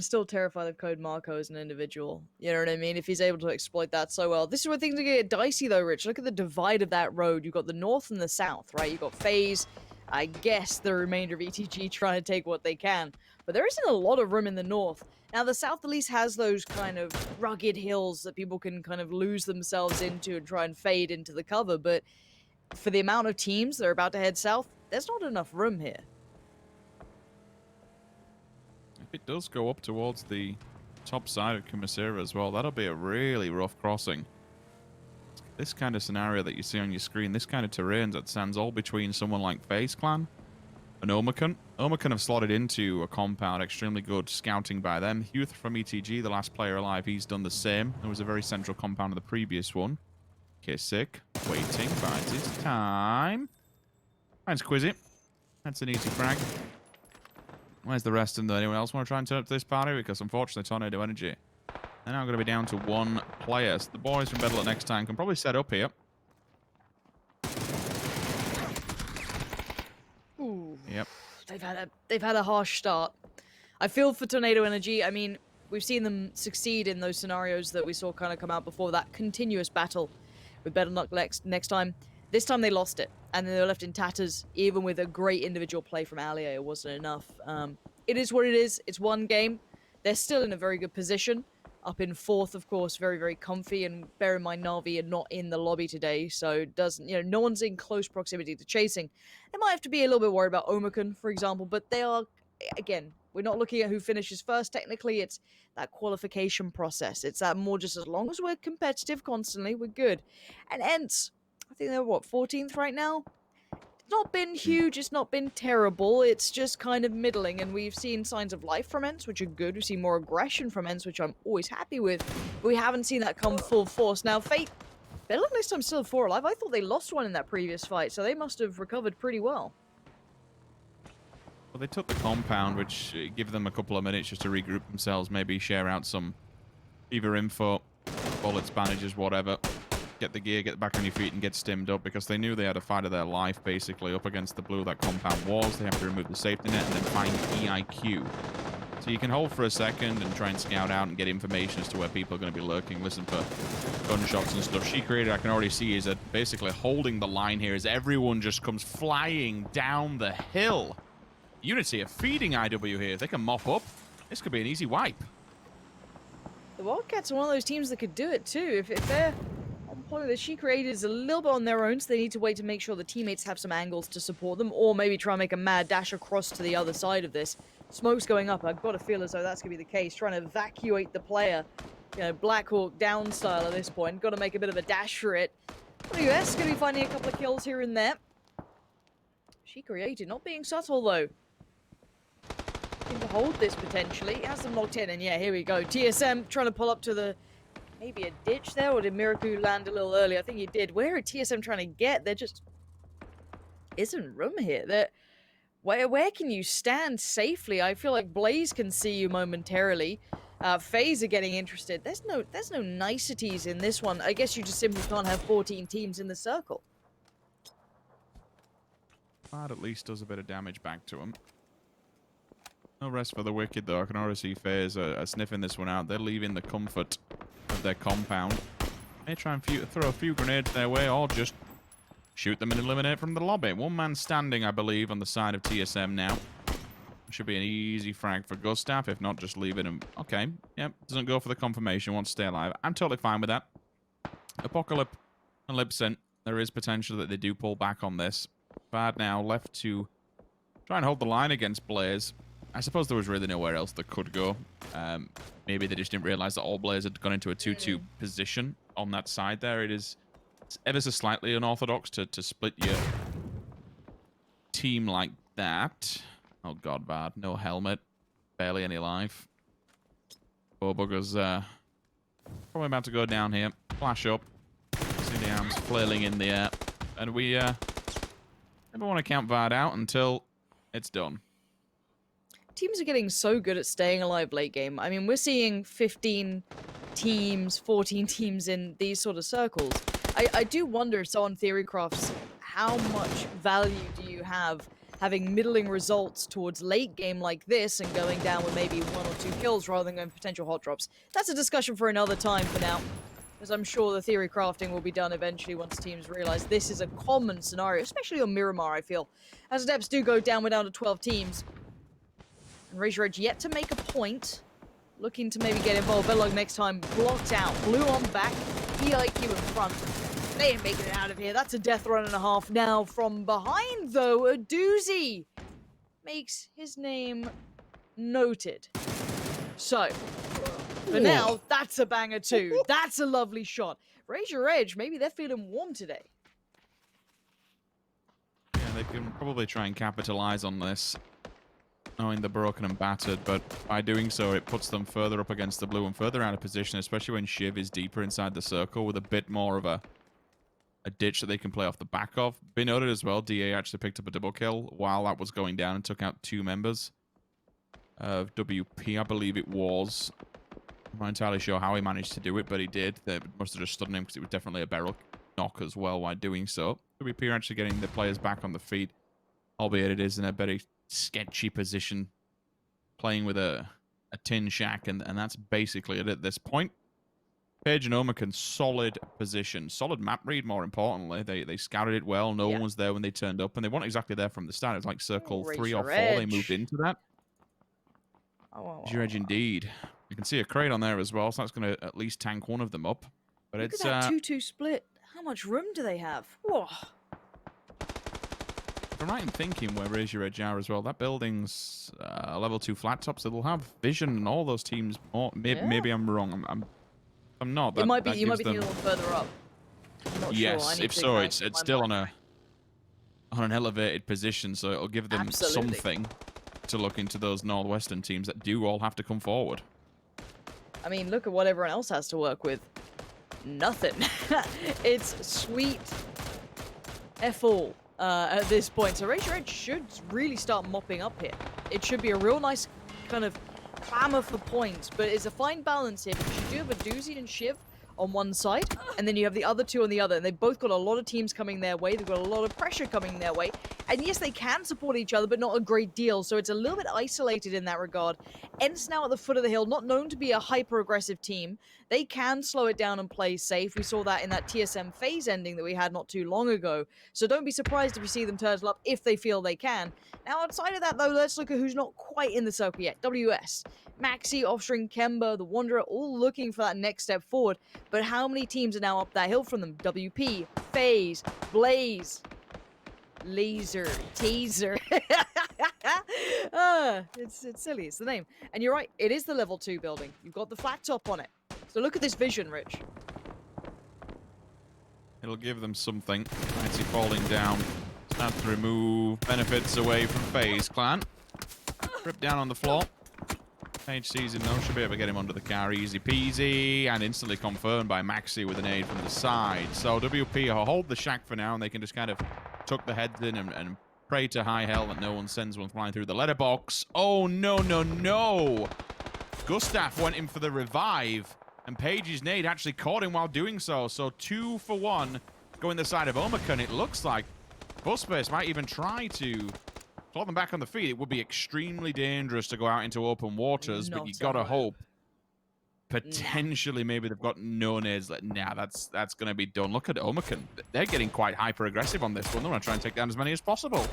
still terrified of Code Marco as an individual. You know what I mean? If he's able to exploit that so well. This is where things are going to get dicey, though, Rich. Look at the divide of that road. You've got the north and the south, right? You've got FaZe, I guess the remainder of ETG trying to take what they can. But there isn't a lot of room in the north. Now, the south at least has those kind of rugged hills that people can kind of lose themselves into and try and fade into the cover. But for the amount of teams that are about to head south, there's not enough room here.
If it does go up towards the top side of Commissera as well, that'll be a really rough crossing. This kind of scenario that you see on your screen, this kind of terrain that stands all between someone like FaZe Clan and Omakun. Omakun have slotted into a compound, extremely good scouting by them. Huth from ETG, the last player alive, he's done the same. There was a very central compound in the previous one. Kissick, waiting, finds his time. Finds Quizzy. That's an easy frag. Where's the rest of them? Anyone else want to try and turn up to this party? Because unfortunately, Tornado Energy, they're now going to be down to 1 player. So the boys from Battle at next time can probably set up here.
they've had a harsh start. I feel for Tornado Energy. I mean, we've seen them succeed in those scenarios that we saw kind of come out before, that continuous battle with better luck next time. This time they lost it, and then they were left in tatters. Even with a great individual play from Alia, it wasn't enough. It is what it is. It's one game. They're still in a very good position. Up in 4th, of course, very, very comfy. And bear in mind, Na'Vi are not in the lobby today, so no one's in close proximity to chasing. They might have to be a little bit worried about Omicron, for example, but they are, again, we're not looking at who finishes first. Technically, it's that qualification process. It's that more just as long as we're competitive constantly, we're good. And ENCE, I think they're, 14th right now? It's not been huge, it's not been terrible, it's just kind of middling, and we've seen signs of life from ENCE, which are good. We've seen more aggression from ENCE, which I'm always happy with, but we haven't seen that come full force. Now, Fate, better luck next time, still 4 alive. I thought they lost one in that previous fight, so they must have recovered pretty well.
Well, they took the compound, which give them a couple of minutes just to regroup themselves, maybe share out some fever info, bullets, bandages, whatever. Get the gear, get back on your feet, and get stimmed up, because they knew they had a fight of their life, basically, up against the blue that compound was. They have to remove the safety net and then find EIQ. So you can hold for a second and try and scout out and get information as to where people are going to be lurking, listen for gunshots and stuff. She created, I can already see, is that basically holding the line here as everyone just comes flying down the hill. Unity are feeding IW here. If they can mop up, this could be an easy wipe.
The Wildcats are one of those teams that could do it too. If they're on point of this, She created is a little bit on their own, so they need to wait to make sure the teammates have some angles to support them, or maybe try and make a mad dash across to the other side of this. Smoke's going up. I've got to feel as though that's going to be the case. Trying to evacuate the player, Black Hawk down style at this point. Got to make a bit of a dash for it. WS going to be finding a couple of kills here and there. She created, not being subtle though. To hold this potentially. Has them locked in, and yeah, here we go. TSM trying to pull up to the maybe a ditch there, or did Miraku land a little early? I think he did. Where are TSM trying to get? There just isn't room here. Where can you stand safely? I feel like Blaze can see you momentarily. FaZe are getting interested. There's no niceties in this one. I guess you just simply can't have 14 teams in the circle.
That at least does a bit of damage back to him. No rest for the wicked, though. I can already see FaZe are sniffing this one out. They're leaving the comfort of their compound. May try and throw a few grenades their way, or just shoot them and eliminate from the lobby. One man standing, I believe, on the side of TSM now. Should be an easy frag for Gustav, if not just leaving him. Okay, yep, doesn't go for the confirmation, wants to stay alive. I'm totally fine with that. Apocalypse and Libsyn, there is potential that they do pull back on this. Bad now, left to try and hold the line against Blaze. I suppose there was really nowhere else that could go. Maybe they just didn't realize that all Blaze had gone into a 2-2 position on that side there. It's ever so slightly unorthodox to split your team like that. Oh god, bad. No helmet. Barely any life. Bugger's probably about to go down here. Flash up. See the arms flailing in the air. And we never want to count Vard out until it's done.
Teams are getting so good at staying alive late game. I mean, we're seeing 15 teams, 14 teams in these sort of circles. I do wonder, so on Theory Crafts, how much value do you have having middling results towards late game like this and going down with maybe 1 or 2 kills rather than going for potential hot drops? That's a discussion for another time for now, because I'm sure the theory crafting will be done eventually once teams realize this is a common scenario, especially on Miramar, I feel. As adepts do go down, we're down to 12 teams. And Razor Edge yet to make a point. Looking to maybe get involved. Belog next time blocked out. Blue on back. EIQ in front. They ain't making it out of here. That's a death run and a half now. From behind, though, a doozy makes his name noted. So, for now, that's a banger too. That's a lovely shot. Razor Edge, maybe they're feeling warm today.
Yeah, they can probably try and capitalize on this, knowing they're broken and battered, but by doing so, it puts them further up against the blue and further out of position, especially when Shiv is deeper inside the circle with a bit more of a ditch that they can play off the back of. Be noted as well, DA actually picked up a double kill while that was going down and took out 2 members of WP, I believe it was. I'm not entirely sure how he managed to do it, but he did. They must have just stunned him because it was definitely a barrel knock as well while doing so. WP are actually getting the players back on the feet, albeit it is in a very sketchy position, playing with a tin shack, and that's basically it at this point. Page and Omakan, solid position. Solid map read, more importantly. They scouted it well. No one was there when they turned up, and they weren't exactly there from the start. It was like circle 3 or 4. They moved into that. Your edge indeed. You can see a crate on there as well, so that's going to at least tank one of them up. But
Look
it's
at that 2-2 split. How much room do they have? Whoa.
If I'm right in thinking where Raise Your Edge are as well, that building's level 2 flat top, so they'll have vision and all those teams. Maybe I'm wrong. I'm not.
You might be thinking a little further up. I'm not
yes,
sure.
if so, it's still on an elevated position, so it'll give them something to look into those northwestern teams that do all have to come forward.
I mean, look at what everyone else has to work with. Nothing. It's sweet F all at this point. So Raise Your Edge should really start mopping up here. It should be a real nice kind of clamor for points, but it's a fine balance here because you do have a Doozy and Shiv on one side, and then you have the other two on the other, and they've both got a lot of teams coming their way. They've got a lot of pressure coming their way, and yes, they can support each other, but not a great deal, so it's a little bit isolated in that regard. Ents now at the foot of the hill, not known to be a hyper-aggressive team. They can slow it down and play safe. We saw that in that TSM phase ending that we had not too long ago, so don't be surprised if you see them turtle up if they feel they can. Now, outside of that, though, let's look at who's not quite in the circle yet. WS, Maxi, Offstring, Kemba, the Wanderer, all looking for that next step forward. But how many teams are now up that hill from them? WP, FaZe, Blaze, Laser, Taser. It's silly, it's the name. And you're right, it is the level 2 building. You've got the flat top on it. So look at this vision, Rich.
It'll give them something. Fancy falling down. Start to remove benefits away from FaZe Clan. Rip down on the floor. Page sees him though, should be able to get him under the car easy peasy, and instantly confirmed by Maxi with an aid from the side. So WP will hold the shack for now, and they can just kind of tuck the heads in and pray to high hell that no one sends one flying through the letterbox. Oh, no, no, no! Gustav went in for the revive, and Page's nade actually caught him while doing so. So 2 for 1 going the side of Omakan. It looks like Buspace might even try to claw them back on the feet. It would be extremely dangerous to go out into open waters, but you gotta hope. Potentially, maybe they've got no nades. Nah, that's going to be done. Look at Omakan. They're getting quite hyper-aggressive on this one. They want to try and take down as many as possible.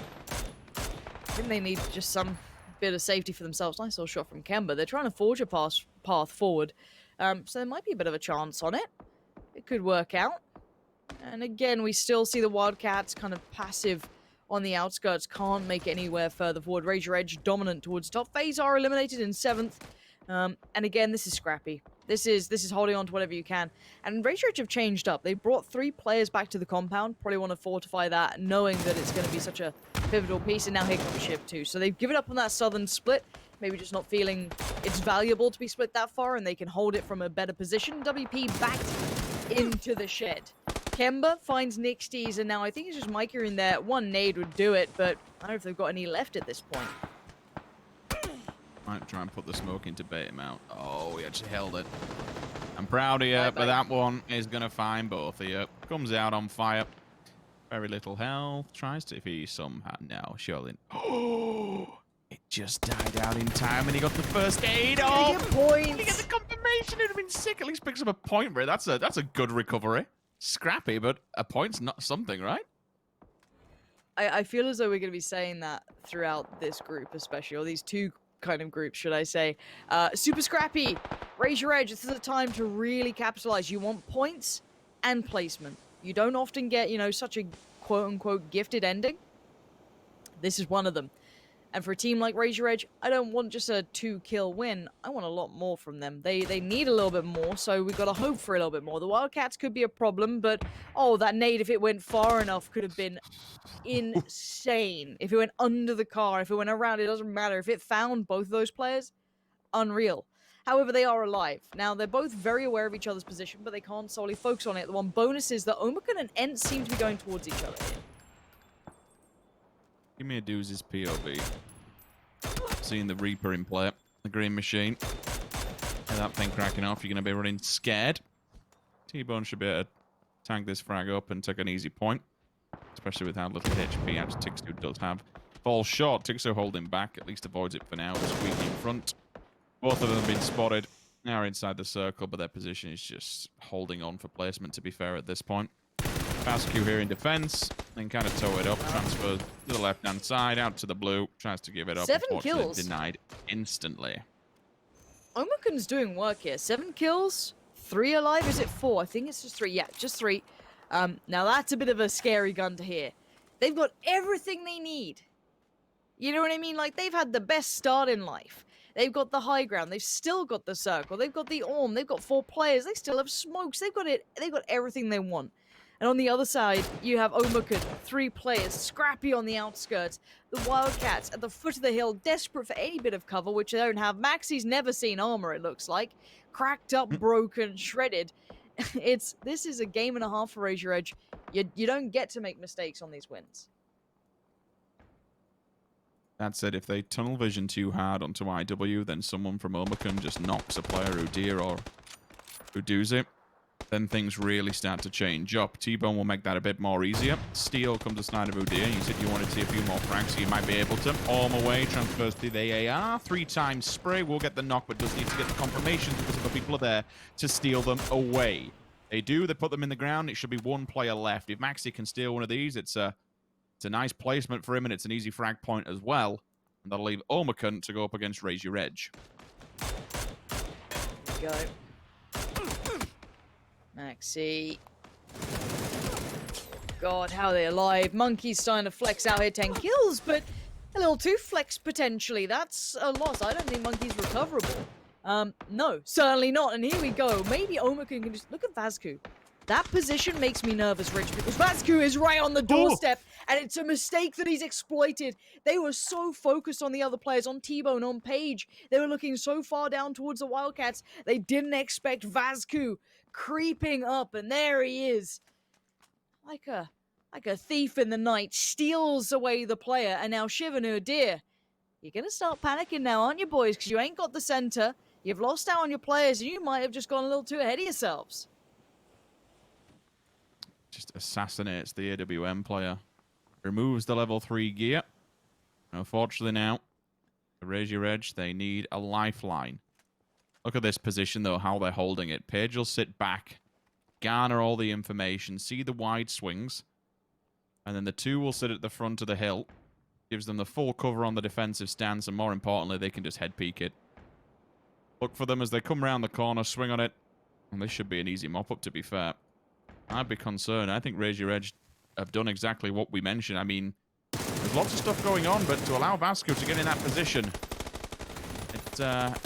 I think they need just some bit of safety for themselves. Nice little shot from Kemba. They're trying to forge a path forward. So there might be a bit of a chance on it. It could work out. And again, we still see the Wildcats kind of passive on the outskirts. Can't make it anywhere further forward. Raise Your Edge dominant towards top. FaZe are eliminated in 7th. And again, this is scrappy. This is holding on to whatever you can. And Raise Your Edge have changed up. They brought 3 players back to the compound. Probably want to fortify that, knowing that it's going to be such a pivotal piece. And now here comes Shiv too. So they've given up on that southern split. Maybe just not feeling it's valuable to be split that far, and they can hold it from a better position. WP backed into the shed. Kemba finds Nixties, and now I think it's just Micah in there. One nade would do it, but I don't know if they've got any left at this point.
Might try and put the smoke in to bait him out. Oh, he actually held it. I'm proud of you, but that one is going to find both of you. Comes out on fire. Very little health. Tries to be somehow. No, surely. Oh, it just died out in time, and he got the first aid. Oh,
point.
He gets the confirmation. It'd have been sick. At least picks up a point, right? That's a good recovery. Scrappy, but a point's not something, right?
I feel as though we're going to be saying that throughout this group, especially, or these two kind of groups, should I say. Super scrappy. Raise Your Edge. This is a time to really capitalize. You want points and placement. You don't often get, you know, such a quote-unquote gifted ending. This is one of them. And for a team like Raise Your Edge, I don't want just a 2-kill win. I want a lot more from them. They need a little bit more, so we've got to hope for a little bit more. The Wildcats could be a problem, but, oh, that nade, if it went far enough, could have been insane. If it went under the car, if it went around, it doesn't matter. If it found both of those players, unreal. However, they are alive. Now, they're both very aware of each other's position, but they can't solely focus on it. The one bonus is that Omakan and Ent seem to be going towards each other here.
Give me a Doozy's POV. Seeing the Reaper in play, the green machine. And that thing cracking off, you're going to be running scared. T-Bone should be able to tank this frag up and take an easy point. Especially with how little HP Ticks2 does have. falls short. Tixo holding back, at least avoids it for now. Squeaky in front. Both of them have been spotted. Now are inside the circle, but their position is just holding on for placement, to be fair, at this point. Vascu here in defense, then kind of tow it up, transfers to the left-hand side, out to the blue, tries to give it up.
7
Unfortunately,
kills.
denied instantly.
Omakun's doing work here. 7 kills, 3 alive. Is it 4? I think it's just 3. Yeah, just 3. Now that's a bit of a scary gun to hear. They've got everything they need. You know what I mean? Like, they've had the best start in life. They've got the high ground. They've still got the circle. They've got the Orm. They've got 4 players. They still have smokes. They've got it. They've got everything they want. And on the other side, you have Omakun, 3 players, scrappy on the outskirts. The Wildcats at the foot of the hill, desperate for any bit of cover, which they don't have. Maxi's never seen armor, it looks like. Cracked up, broken, shredded. This is a game and a half for Raise Your Edge. You don't get to make mistakes on these wins.
That said, if they tunnel vision too hard onto IW, then someone from Omakun just knocks a player Udyr or who does it. Then things really start to change up. T-Bone will make that a bit more easier. Steel comes to side of Udyr. You said you wanted to see a few more frags, so you might be able to. Orm away, transfers to the AR. 3 times spray will get the knock, but does need to get the confirmation because other people are there to steal them away. They do. They put them in the ground. It should be 1 player left. If Maxi can steal one of these, it's a nice placement for him, and it's an easy frag point as well. And that'll leave Omakun to go up against Raise Your Edge.
Go. Maxi. God, how are they alive? Monkey's starting to flex out here. 10 kills, but a little too flex potentially. That's a loss. I don't think Monkey's recoverable. No, certainly not. And here we go. Maybe Omakun can just... Look at Vascu. That position makes me nervous, Rich, because Vascu is right on the doorstep, and it's a mistake that he's exploited. They were so focused on the other players, on T-Bone, on Page. They were looking so far down towards the Wildcats, they didn't expect Vascu creeping up, and there he is. Like a thief in the night, steals away the player, and now Shivan Udyr. You're going to start panicking now, aren't you, boys? Because you ain't got the center, you've lost out on your players, and you might have just gone a little too ahead of yourselves.
Just assassinates the AWM player. Removes the level 3 gear. Unfortunately now, to Raise Your Edge, they need a lifeline. Look at this position, though, how they're holding it. Page will sit back, garner all the information, see the wide swings, and then the 2 will sit at the front of the hill. Gives them the full cover on the defensive stance, and more importantly, they can just head peek it. Look for them as they come around the corner, swing on it, and this should be an easy mop-up, to be fair. I'd be concerned. I think Raise Your Edge have done exactly what we mentioned. I mean, there's lots of stuff going on, but to allow Vascu to get in that position,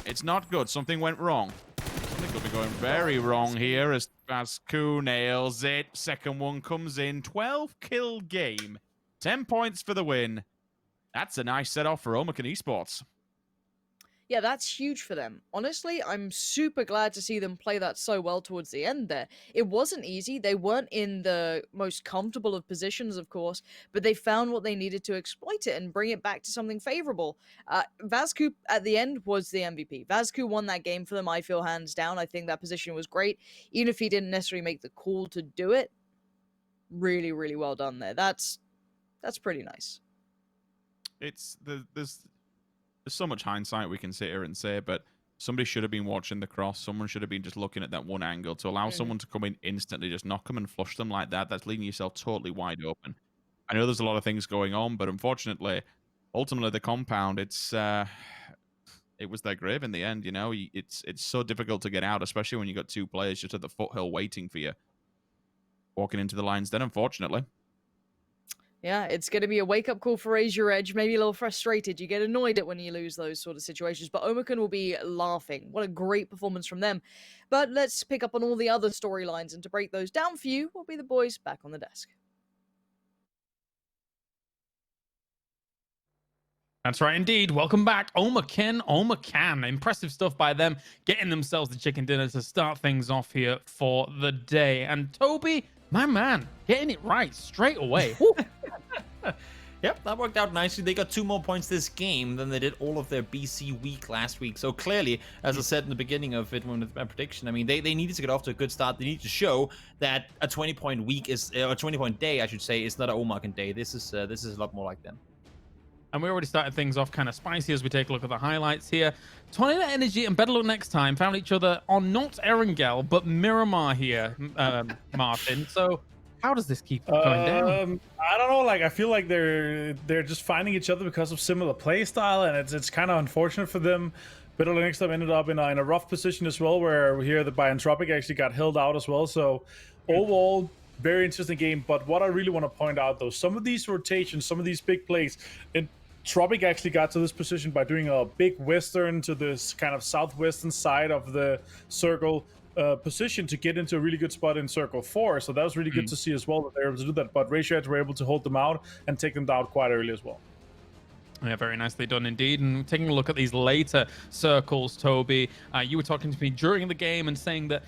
it's not good. Something went wrong. Something could be going very wrong here as Vascu nails it. Second one comes in. 12-kill game. 10 points for the win. That's a nice set-off for Omakun Esports.
Yeah, that's huge for them. Honestly, I'm super glad to see them play that so well towards the end there. It wasn't easy. They weren't in the most comfortable of positions, of course, but they found what they needed to exploit it and bring it back to something favorable. Vascu, at the end, was the MVP. Vascu won that game for them, I feel, hands down. I think that position was great. Even if he didn't necessarily make the call to do it, really, really well done there. That's pretty nice.
There's so much hindsight we can sit here and say, but somebody should have been watching the cross. Someone should have been just looking at that one angle. To allow someone to come in instantly, just knock them and flush them like that, that's leaving yourself totally wide open. I know there's a lot of things going on, but unfortunately, ultimately, the compound, it was their grave in the end, you know? It's so difficult to get out, especially when you got 2 players just at the foothill waiting for you. Walking into the lines then, unfortunately.
Yeah, it's going to be a wake-up call for Raise Your Edge. Maybe a little frustrated. You get annoyed at when you lose those sort of situations. But Omakun will be laughing. What a great performance from them. But let's pick up on all the other storylines. And to break those down for you will be the boys back on the desk.
That's right, indeed. Welcome back. Omakun. Impressive stuff by them, getting themselves the chicken dinner to start things off here for the day. And Toby, my man, getting it right straight away.
Yep, that worked out nicely. They got 2 more points this game than they did all of their BC week last week. So clearly, as I said in the beginning of it, when with my prediction, I mean, they needed to get off to a good start. They need to show that a 20-point week is, a 20-point day, I should say, is not an Omakun day. This is a lot more like them.
And we already started things off kind of spicy as we take a look at the highlights here. Tornado Energy and Better Luck Next Time found each other on not Erangel, but Miramar here, Martin. So how does this keep going down?
I don't know. Like, I feel like they're just finding each other because of similar play style, and it's kind of unfortunate for them. Better Luck Next Time ended up in a rough position as well, where here the Entropic actually got held out as well. So overall, very interesting game. But what I really want to point out, though, some of these rotations, some of these big plays, Tropic actually got to this position by doing a big western to this kind of southwestern side of the circle position to get into a really good spot in circle 4. So that was really good to see as well that they were able to do that. But Ratios were able to hold them out and take them down quite early as well.
Yeah, very nicely done indeed. And taking a look at these later circles, Toby, you were talking to me during the game and saying that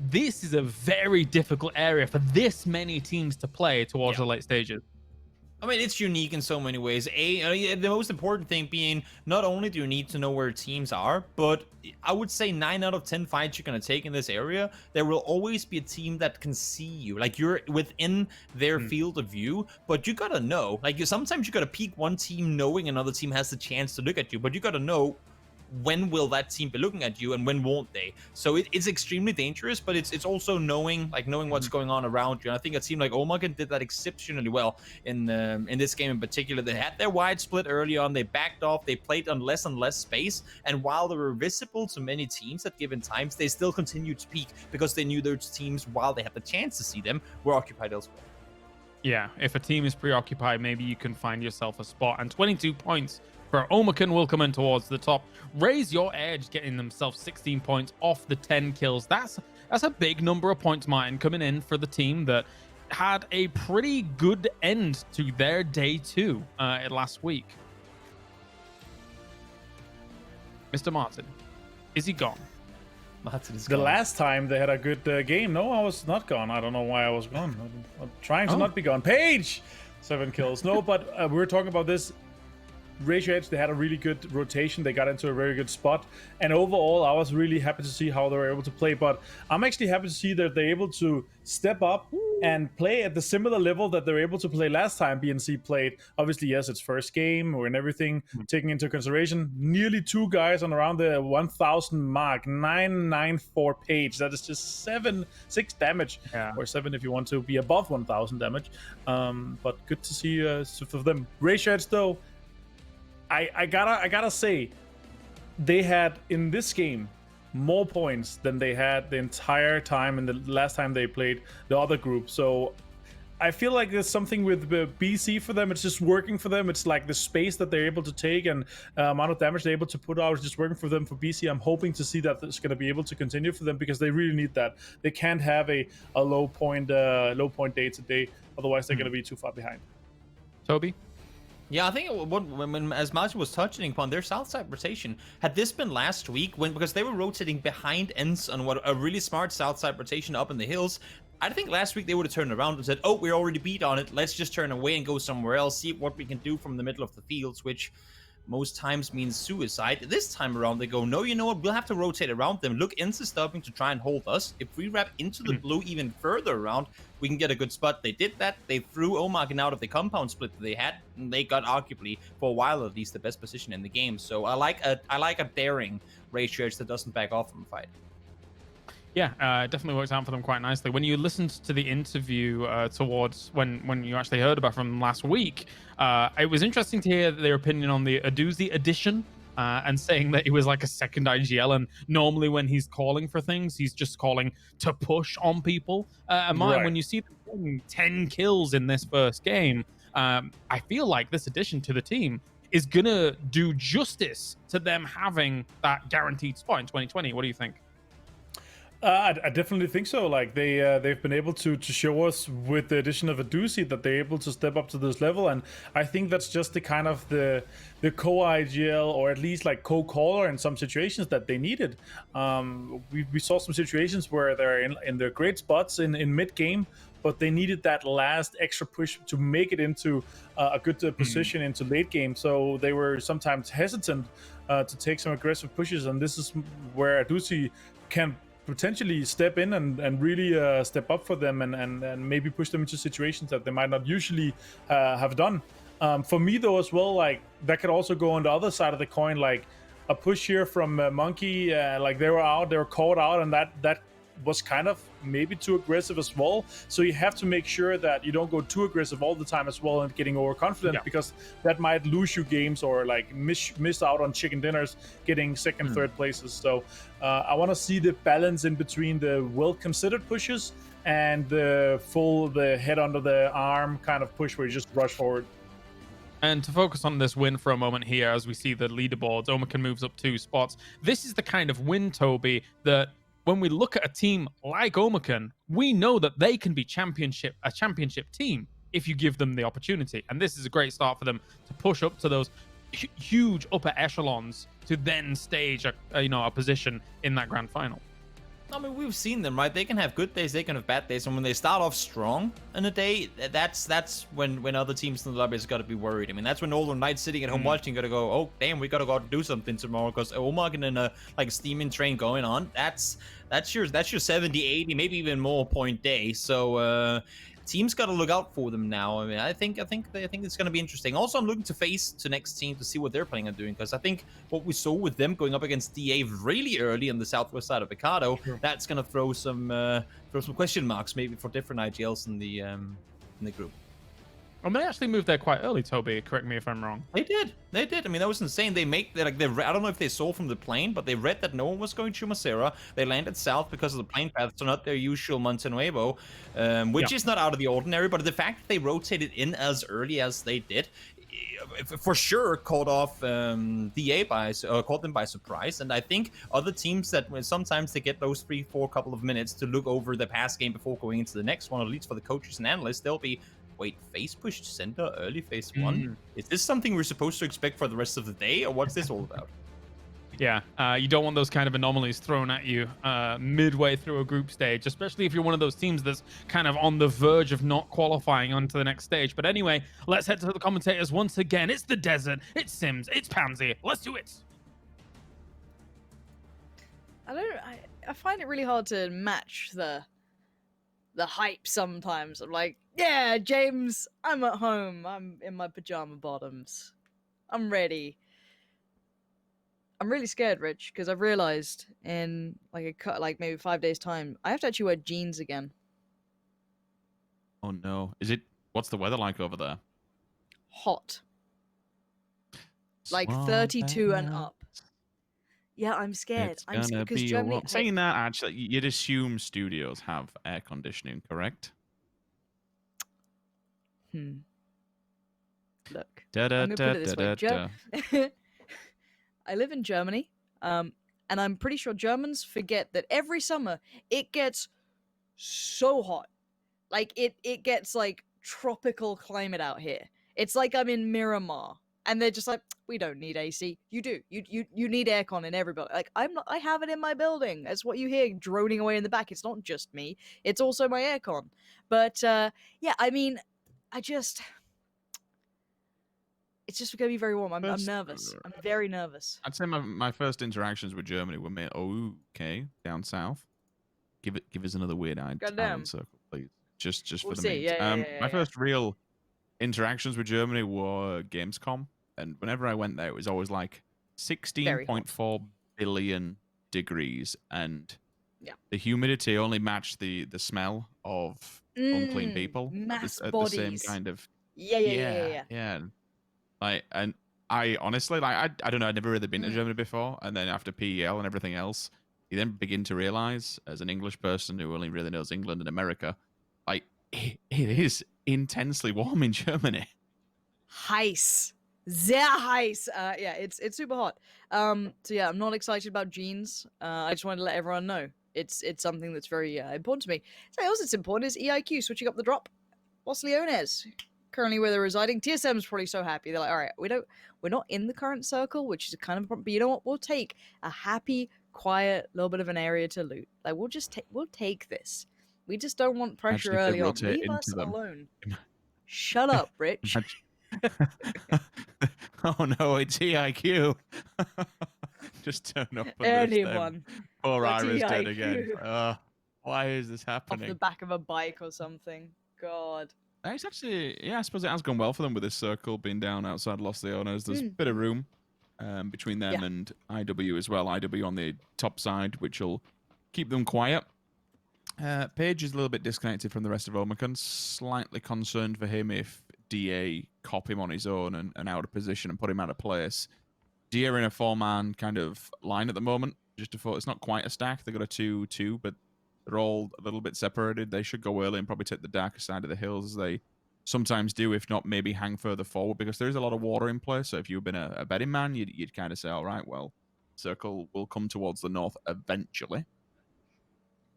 this is a very difficult area for this many teams to play towards the late stages.
I mean, it's unique in so many ways. The most important thing being, not only do you need to know where teams are, but I would say 9 out of 10 fights you're going to take in this area, there will always be a team that can see you. Like, you're within their field of view, but you got to know. Like, sometimes you got to peek one team knowing another team has the chance to look at you, but you got to know when will that team be looking at you and when won't they. So it's extremely dangerous, but it's also knowing what's going on around you. And I think a team like Omagan did that exceptionally well in this game in particular. They had their wide split early on, they backed off, they played on less and less space, and while they were visible to many teams at given times, they still continued to peak because they knew those teams, while they had the chance to see them, were occupied elsewhere.
Yeah, if a team is preoccupied, maybe you can find yourself a spot. And 22 points for Omakan will come in towards the top. Raise Your Edge getting themselves 16 points off the 10 kills. That's a big number of points, Martin, coming in for the team that had a pretty good end to their day 2 last week. Mr. Martin, is he gone?
Martin is
the
gone.
last time they had a good game. No, I was not gone. I don't know why I was gone. I'm trying to not be gone. Paige, 7 kills. No, but we were talking about this. Ratio Edge, they had a really good rotation. They got into a very good spot. And overall, I was really happy to see how they were able to play. But I'm actually happy to see that they're able to step up and play at the similar level that they were able to play last time BNC played. Obviously, yes, it's first game and everything taking into consideration. Nearly 2 guys on around the 1,000 mark. 994 Page. That is just 6 damage.
Yeah.
Or 7 if you want to be above 1,000 damage. But good to see for them. Ratio Edge, though, I gotta say, they had in this game more points than they had the entire time in the last time they played the other group. So I feel like there's something with the BC for them. It's just working for them. It's like the space that they're able to take and amount of damage they're able to put out is just working for them for BC. I'm hoping to see that it's going to be able to continue for them because they really need that. They can't have a low point day to day. Otherwise, they're going to be too far behind.
Toby?
Yeah, I think when as Martin was touching upon their south side rotation, had this been last week, because they were rotating behind ends on what a really smart south side rotation up in the hills, I think last week they would have turned around and said, oh, we're already beat on it, let's just turn away and go somewhere else, see what we can do from the middle of the fields, which most times means suicide. This time around, they go, no, you know what? We'll have to rotate around them. Look into stubbing to try and hold us. If we wrap into the blue even further around, we can get a good spot. They did that. They threw Omagan out of the compound split that they had, and they got arguably, for a while at least, the best position in the game. So I like a daring Ratio Edge that doesn't back off from a fight.
Yeah, definitely worked out for them quite nicely. When you listened to the interview towards when you actually heard about from last week, it was interesting to hear their opinion on the Aduzi edition and saying that it was like a second IGL. And normally when he's calling for things, he's just calling to push on people. When you see them 10 kills in this first game, I feel like this addition to the team is going to do justice to them having that guaranteed spot in 2020. What do you think?
I definitely think so. Like they've been able to show us with the addition of Aduzi that they're able to step up to this level, and I think that's just the kind of the co-IGL or at least like co-caller in some situations that they needed. We saw some situations where they're in their great spots in mid game, but they needed that last extra push to make it into a good position into late game. So they were sometimes hesitant to take some aggressive pushes, and this is where Aduzi can potentially step in and really step up for them and maybe push them into situations that they might not usually have done. For me though as well, like that could also go on the other side of the coin, like a push here from Monkey, like they were caught out, and that was kind of maybe too aggressive as well. So you have to make sure that you don't go too aggressive all the time as well and getting overconfident, because that might lose you games or like miss out on chicken dinners getting second, third places. So I want to see the balance in between the well-considered pushes and the head under the arm kind of push where you just rush forward.
And to focus on this win for a moment here, as we see the leaderboards, Omakan moves up 2 spots. This is the kind of win, Toby, that when we look at a team like Omakan, we know that they can be a championship team if you give them the opportunity. And this is a great start for them to push up to those huge upper echelons to then stage a position in that grand final.
I mean, we've seen them, right? They can have good days, they can have bad days, and when they start off strong in a day, that's when other teams in the lobby has got to be worried. I mean, that's when Northern Knights sitting at home watching got to go, oh damn, we got to go out and do something tomorrow, because Omagan and a steaming train going on. That's your 70, 80, maybe even more point day. So teams got to look out for them now. I mean, I think it's going to be interesting. Also, I'm looking to face the next team to see what they're planning on doing, because I think what we saw with them going up against DA really early on the southwest side of Picado, that's going to throw some question marks maybe for different IGLs in the group.
Well, they actually moved there quite early, Toby. Correct me if I'm wrong.
They did. I mean, that was insane. They I don't know if they saw from the plane, but they read that no one was going to Macera. They landed south because of the plane paths, so not their usual Monte Nuevo, which is not out of the ordinary. But the fact that they rotated in as early as they did, for sure caught them by surprise. And I think other teams that sometimes they get those 3-4 couple of minutes to look over the past game before going into the next one, at least for the coaches and analysts, they'll be, wait, phase pushed center early phase 1? Is this something we're supposed to expect for the rest of the day, or what's this all about?
Yeah, you don't want those kind of anomalies thrown at you midway through a group stage, especially if you're one of those teams that's kind of on the verge of not qualifying onto the next stage. But anyway, let's head to the commentators once again. It's the desert, it's Sims, it's Pansy. Let's do it.
I find it really hard to match the hype sometimes. I'm like, yeah, James, I'm at home. I'm in my pajama bottoms. I'm ready. I'm really scared, Rich, because I've realized in maybe 5 days' time, I have to actually wear jeans again.
Oh no. What's the weather like over there?
Hot. Like 32 and up. Yeah, I'm scared. I'm scared because Germany.
Saying that, actually, you'd assume studios have air conditioning, correct?
Look, I'm gonna put it this way. I live in Germany, and I'm pretty sure Germans forget that every summer it gets so hot. Like it gets like tropical climate out here. It's like I'm in Miramar. And they're just like, we don't need AC. You do. You need aircon in everybody. Like, I have it in my building. That's what you hear droning away in the back. It's not just me. It's also my aircon. But, yeah, I mean, it's just going to be very warm. I'm nervous. I'm very nervous.
I'd say my first interactions with Germany were made, okay, down south. Give us another weird-eyed talent circle, please. Just for the means. My first real interactions with Germany were Gamescom, and whenever I went there, it was always like 16.4 billion degrees, and the humidity only matched the smell of unclean people.
Mass
at
bodies.
The same kind of
Yeah.
Like, and I honestly, like, I don't know, I'd never really been to Germany before, and then after PEL and everything else, you then begin to realize, as an English person who only really knows England and America, like, it is intensely warm in Germany.
Heiß. Sehr heiß. Yeah, it's super hot. So yeah, I'm not excited about jeans. I just wanted to let everyone know. It's something that's very important to me. Something else that's important is EIQ switching up the drop. Los Leones, currently where they're residing. TSM's probably so happy. They're like, all right, we're not in the current circle, which is kind of a problem, but you know what? We'll take a happy, quiet, little bit of an area to loot. Like, we'll take this. We just don't want pressure early on. Leave us alone. Shut up, Rich.
Oh no, it's EIQ. Just turn up.
Anyone.
Poor Ira's dead again. Why is this happening?
Off the back of a bike or something. God.
It's actually, yeah, I suppose it has gone well for them with this circle being down outside Los Leones. There's a bit of room between them and IW as well. IW on the top side, which will keep them quiet. Page is a little bit disconnected from the rest of Omicron. Slightly concerned for him if DA cop him on his own and out of position and put him out of place. DA are in a 4-man kind of line at the moment. Just to it's not quite a stack. They've got a 2-2, but they're all a little bit separated. They should go early and probably take the darker side of the hills as they sometimes do, if not maybe hang further forward, because there is a lot of water in play. So if you've been a betting man, you'd kind of say, all right, well, circle will come towards the north eventually.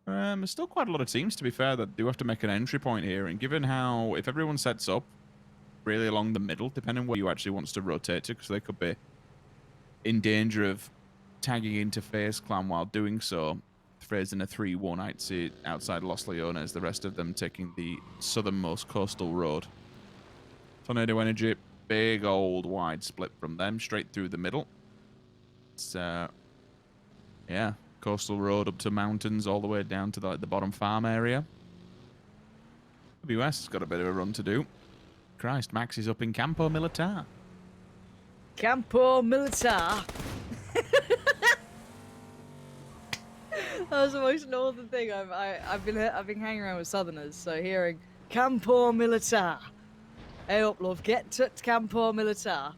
There's still quite a lot of teams, to be fair, that do have to make an entry point here. And given how, if everyone sets up really along the middle, depending on where you actually wants to rotate to, because they could be in danger of tagging into FaZe Clan while doing so. FaZe in a 3-1, I'd see outside Los Leones, the rest of them taking the southernmost coastal road. Tornado Energy, big old wide split from them, straight through the middle. It's, yeah, coastal road up to mountains, all the way down to the bottom farm area. WS has got a bit of a run to do. Christ, Max is up in Campo Militar.
Campo Militar. That was the most northern thing I've been hanging around with Southerners, so hearing Campo Militar. Hey up, love, get to Campo Militar.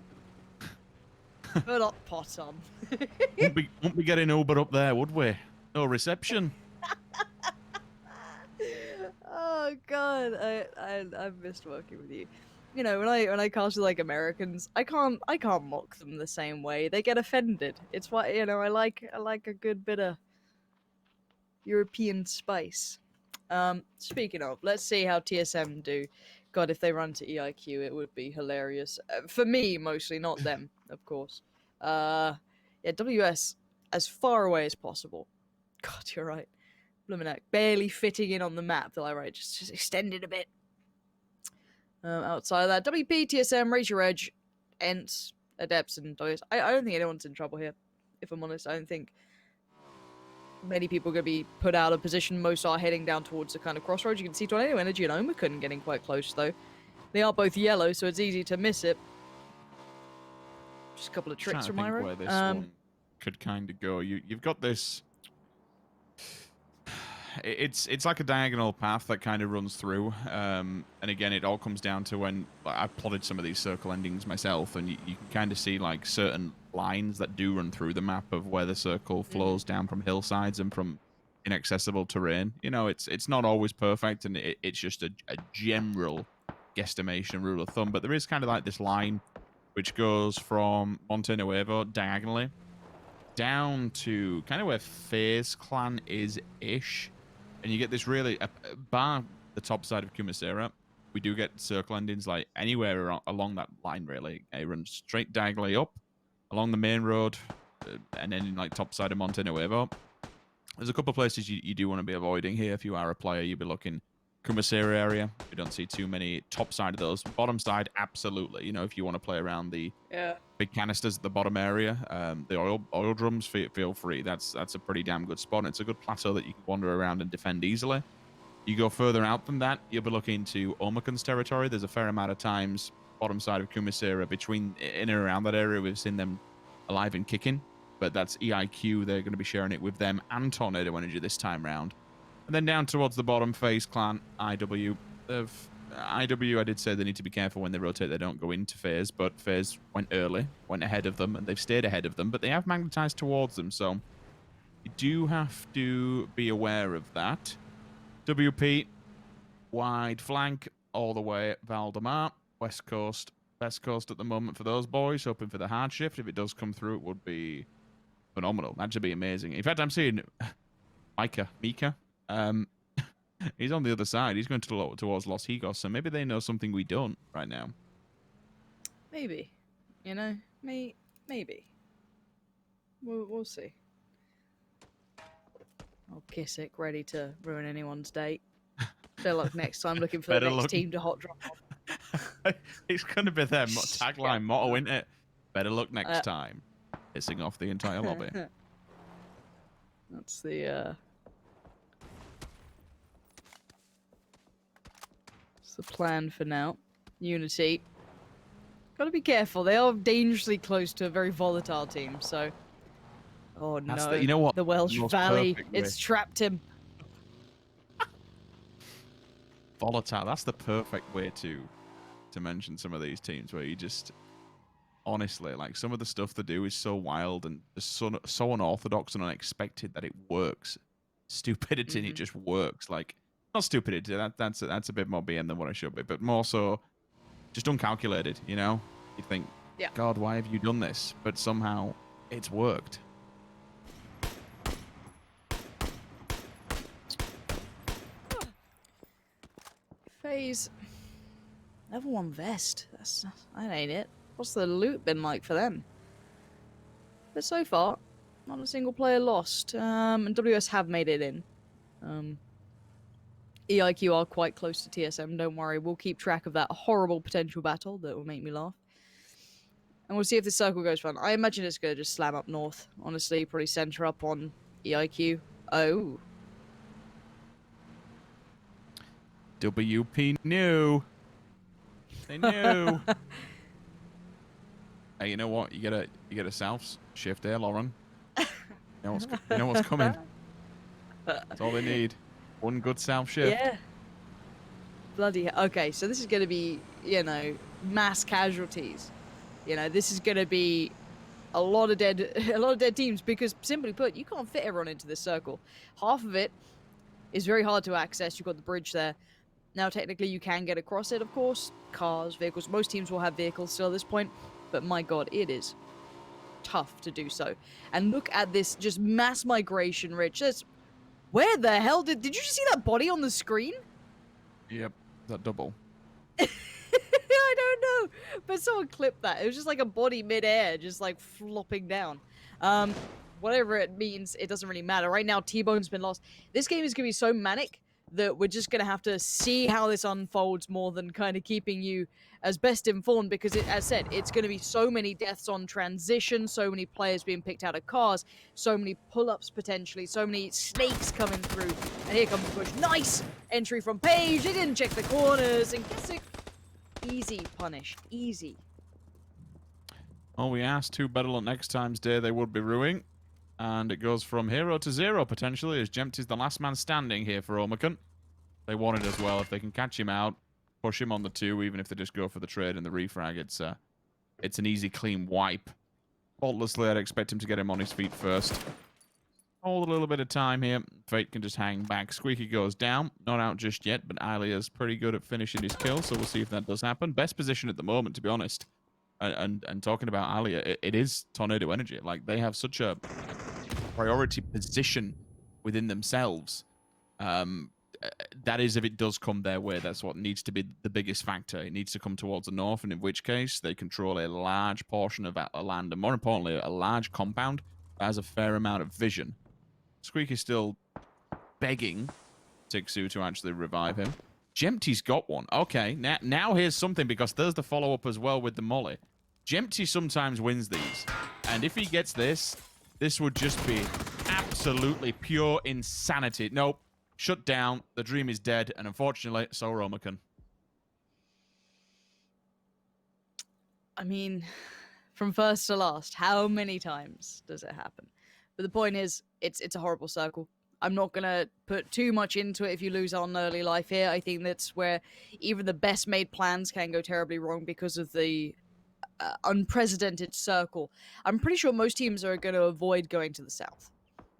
But not pot on.
won't be getting Uber up there, would we? No reception.
Oh God, I've missed working with you. You know, when I cast with like Americans, I can't mock them the same way. They get offended. It's why, you know, I like a good bit of European spice. Speaking of, let's see how TSM do. God, if they run to EIQ, it would be hilarious. For me, mostly, not them, of course. Yeah, WS as far away as possible. God, you're right. Bluminac, barely fitting in on the map. They're like, right, just extend it a bit. Outside of that, WP, TSM, Raise Your Edge, Ents, Adepts, and WS. I don't think anyone's in trouble here, if I'm honest. I don't think many people are going to be put out of position. Most are heading down towards the kind of crossroads. You can see Tornado Energy and Omicron getting quite close, though. They are both yellow, so it's easy to miss it. Just a couple of tricks from Myra.
Where this one could kind of go. You've got this. It's like a diagonal path that kind of runs through, and again, it all comes down to when I've plotted some of these circle endings myself, and you can kind of see like certain lines that do run through the map of where the circle flows down from hillsides and from inaccessible terrain. You know, it's not always perfect, and it's just a general guesstimation rule of thumb, but there is kind of like this line which goes from Monte Nuevo diagonally down to kind of where FaZe Clan is-ish. And you get this really, bar the top side of Kumasera, we do get circle endings like anywhere along that line, really. It runs straight diagonally up along the main road and then in like top side of Monte Nuevo. There's a couple of places you do want to be avoiding here. If you are a player, you'll be looking Kumasera area. We don't see too many top side of those. Bottom side, absolutely. You know, if you want to play around the big canisters at the bottom area, the oil drums, feel free. That's a pretty damn good spot. And it's a good plateau that you can wander around and defend easily. You go further out than that, you'll be looking to Omicron's territory. There's a fair amount of times bottom side of Kumasera between in and around that area we've seen them alive and kicking. But that's EIQ. They're going to be sharing it with them and Tornado Energy this time round. And then down towards the bottom, FaZe Clan, IW. IW, I did say they need to be careful when they rotate. They don't go into FaZe, but FaZe went early, went ahead of them, and they've stayed ahead of them, but they have magnetized towards them, so you do have to be aware of that. WP, wide flank, all the way Valdemar, West Coast, West Coast at the moment for those boys, hoping for the hard shift. If it does come through, it would be phenomenal. That should be amazing. In fact, I'm seeing Mika. He's on the other side. He's going towards Los Higos, so maybe they know something we don't right now.
Maybe. You know? Maybe. We'll see. Oh, Kissick, ready to ruin anyone's date. Better luck next time looking for the next team to hot drop off.
It's going to be their tagline motto, isn't it? Better luck next time. Pissing off the entire lobby.
That's the the plan for now. Unity. Gotta be careful. They are dangerously close to a very volatile team, so... Oh no.
You know what?
The Welsh
Most
Valley.
perfect way.
It's trapped him.
Volatile. That's the perfect way to mention some of these teams where you just... Honestly, like, some of the stuff they do is so wild and so unorthodox and unexpected that it works. Stupidity, and it just works. Like, not stupidity, that's a bit more BM than what I should be, but more so just uncalculated, you know? You think,
yeah.
God, why have you done this? But somehow it's worked.
FaZe. Level 1 vest. That ain't it. What's the loot been like for them? But so far, not a single player lost. And WS have made it in. EIQ are quite close to TSM, don't worry. We'll keep track of that horrible potential battle that will make me laugh. And we'll see if this circle goes fun. I imagine it's going to just slam up north. Honestly, probably center up on EIQ. Oh.
WP knew. They knew. Hey, you know what? You get a south shift there, Lauren. You know what's coming. That's all they need. One good south shift.
Yeah. Bloody hell. Okay, so this is going to be, you know, mass casualties. You know, this is going to be a lot of dead teams because, simply put, you can't fit everyone into this circle. Half of it is very hard to access. You've got the bridge there. Now, technically, you can get across it, of course. Cars, vehicles. Most teams will have vehicles still at this point. But my god, it is tough to do so. And look at this just mass migration, Rich. Where the hell did you just see that body on the screen?
Yep, that double.
I don't know, but someone clipped that. It was just like a body mid-air, just like flopping down. Whatever it means, it doesn't really matter. Right now, T-Bone's been lost. This game is going to be so manic that we're just going to have to see how this unfolds more than kind of keeping you as best informed because, as said, it's going to be so many deaths on transition, so many players being picked out of cars, so many pull-ups potentially, so many snakes coming through. And here comes the push. Nice entry from Page. They didn't check the corners. And Kessick, easy punish. Easy.
Oh, we asked who better luck next time's day they would be ruining. And it goes from hero to zero, potentially, as Jempty's the last man standing here for Omicron. They want it as well. If they can catch him out, push him on the 2, even if they just go for the trade and the refrag, it's an easy, clean wipe. Faultlessly, I'd expect him to get him on his feet first. Hold a little bit of time here. Fate can just hang back. Squeaky goes down. Not out just yet, but Alia's pretty good at finishing his kill, so we'll see if that does happen. Best position at the moment, to be honest. And talking about Alia, it is Tornado Energy. Like, they have such a priority position within themselves. That is, if it does come their way, that's what needs to be the biggest factor. It needs to come towards the north, and in which case they control a large portion of that land, and more importantly, a large compound that has a fair amount of vision. Squeak is still begging Tixu to actually revive him. Jempty's got one. Okay, now here's something, because there's the follow-up as well with the molly. Jempty sometimes wins these, and if he gets this, this would just be absolutely pure insanity. Nope. Shut down. The dream is dead, and unfortunately, so Romacan.
I mean, from first to last, how many times does it happen? But the point is, it's a horrible circle. I'm not going to put too much into it if you lose on early life here. I think that's where even the best made plans can go terribly wrong because of the unprecedented circle. I'm pretty sure most teams are going to avoid going to the south.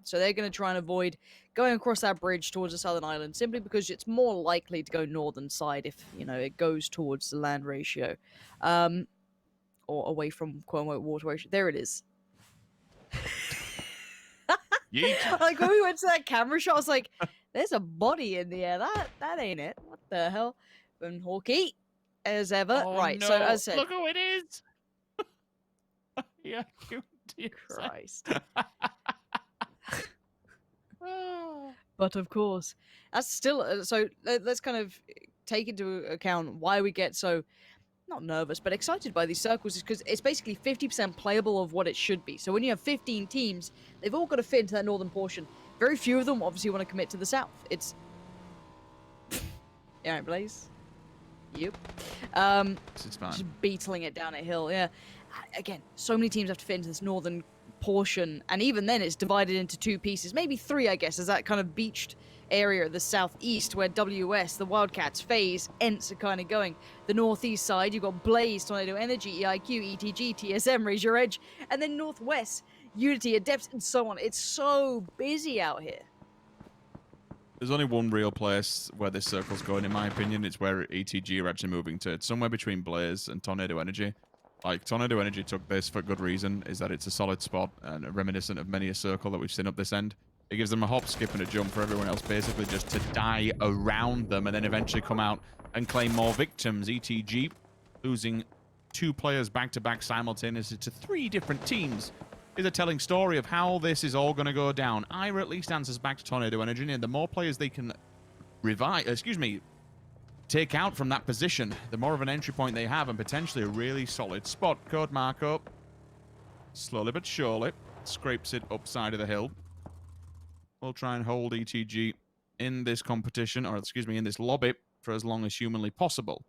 So they're going to try and avoid going across that bridge towards the southern island simply because it's more likely to go northern side if, you know, it goes towards the land ratio. Or away from quote-unquote water ratio. There it is. Like when we went to that camera shot, I was like, there's a body in the air. That ain't it. What the hell? And Hawkeye, as ever.
Oh,
right,
no.
so as I said.
Look who it is! Yeah,
Christ. But of course, that's still... so let's kind of take into account why we get so... not nervous, but excited by these circles is because it's basically 50% playable of what it should be. So when you have 15 teams, they've all got to fit into that northern portion. Very few of them obviously want to commit to the south. It's... yeah, Blaze? Yep.
It's fine.
Just beetling it down a hill, yeah. Again, so many teams have to fit into this northern portion, and even then it's divided into 2 pieces, maybe 3, I guess, as that kind of beached area, the southeast, where WS, the Wildcats, FaZe, ENTS are kind of going. The northeast side, you've got Blaze, Tornado Energy, EIQ, ETG, TSM, Raise Your Edge, and then northwest, Unity, Adepts, and so on. It's so busy out here.
There's only one real place where this circle's going, in my opinion. It's where ETG are actually moving to. It's somewhere between Blaze and Tornado Energy. Like, Tornado Energy took this for good reason, is that it's a solid spot and reminiscent of many a circle that we've seen up this end. It gives them a hop, skip, and a jump for everyone else, basically just to die around them and then eventually come out and claim more victims. ETG losing 2 players back-to-back simultaneously to 3 different teams is a telling story of how this is all going to go down. Ira at least answers back to Tornado Energy, and the more players they can take out from that position, the more of an entry point they have and potentially a really solid spot. Code markup, slowly but surely, scrapes it upside of the hill. We'll try and hold ETG in this competition, or excuse me, in this lobby for as long as humanly possible.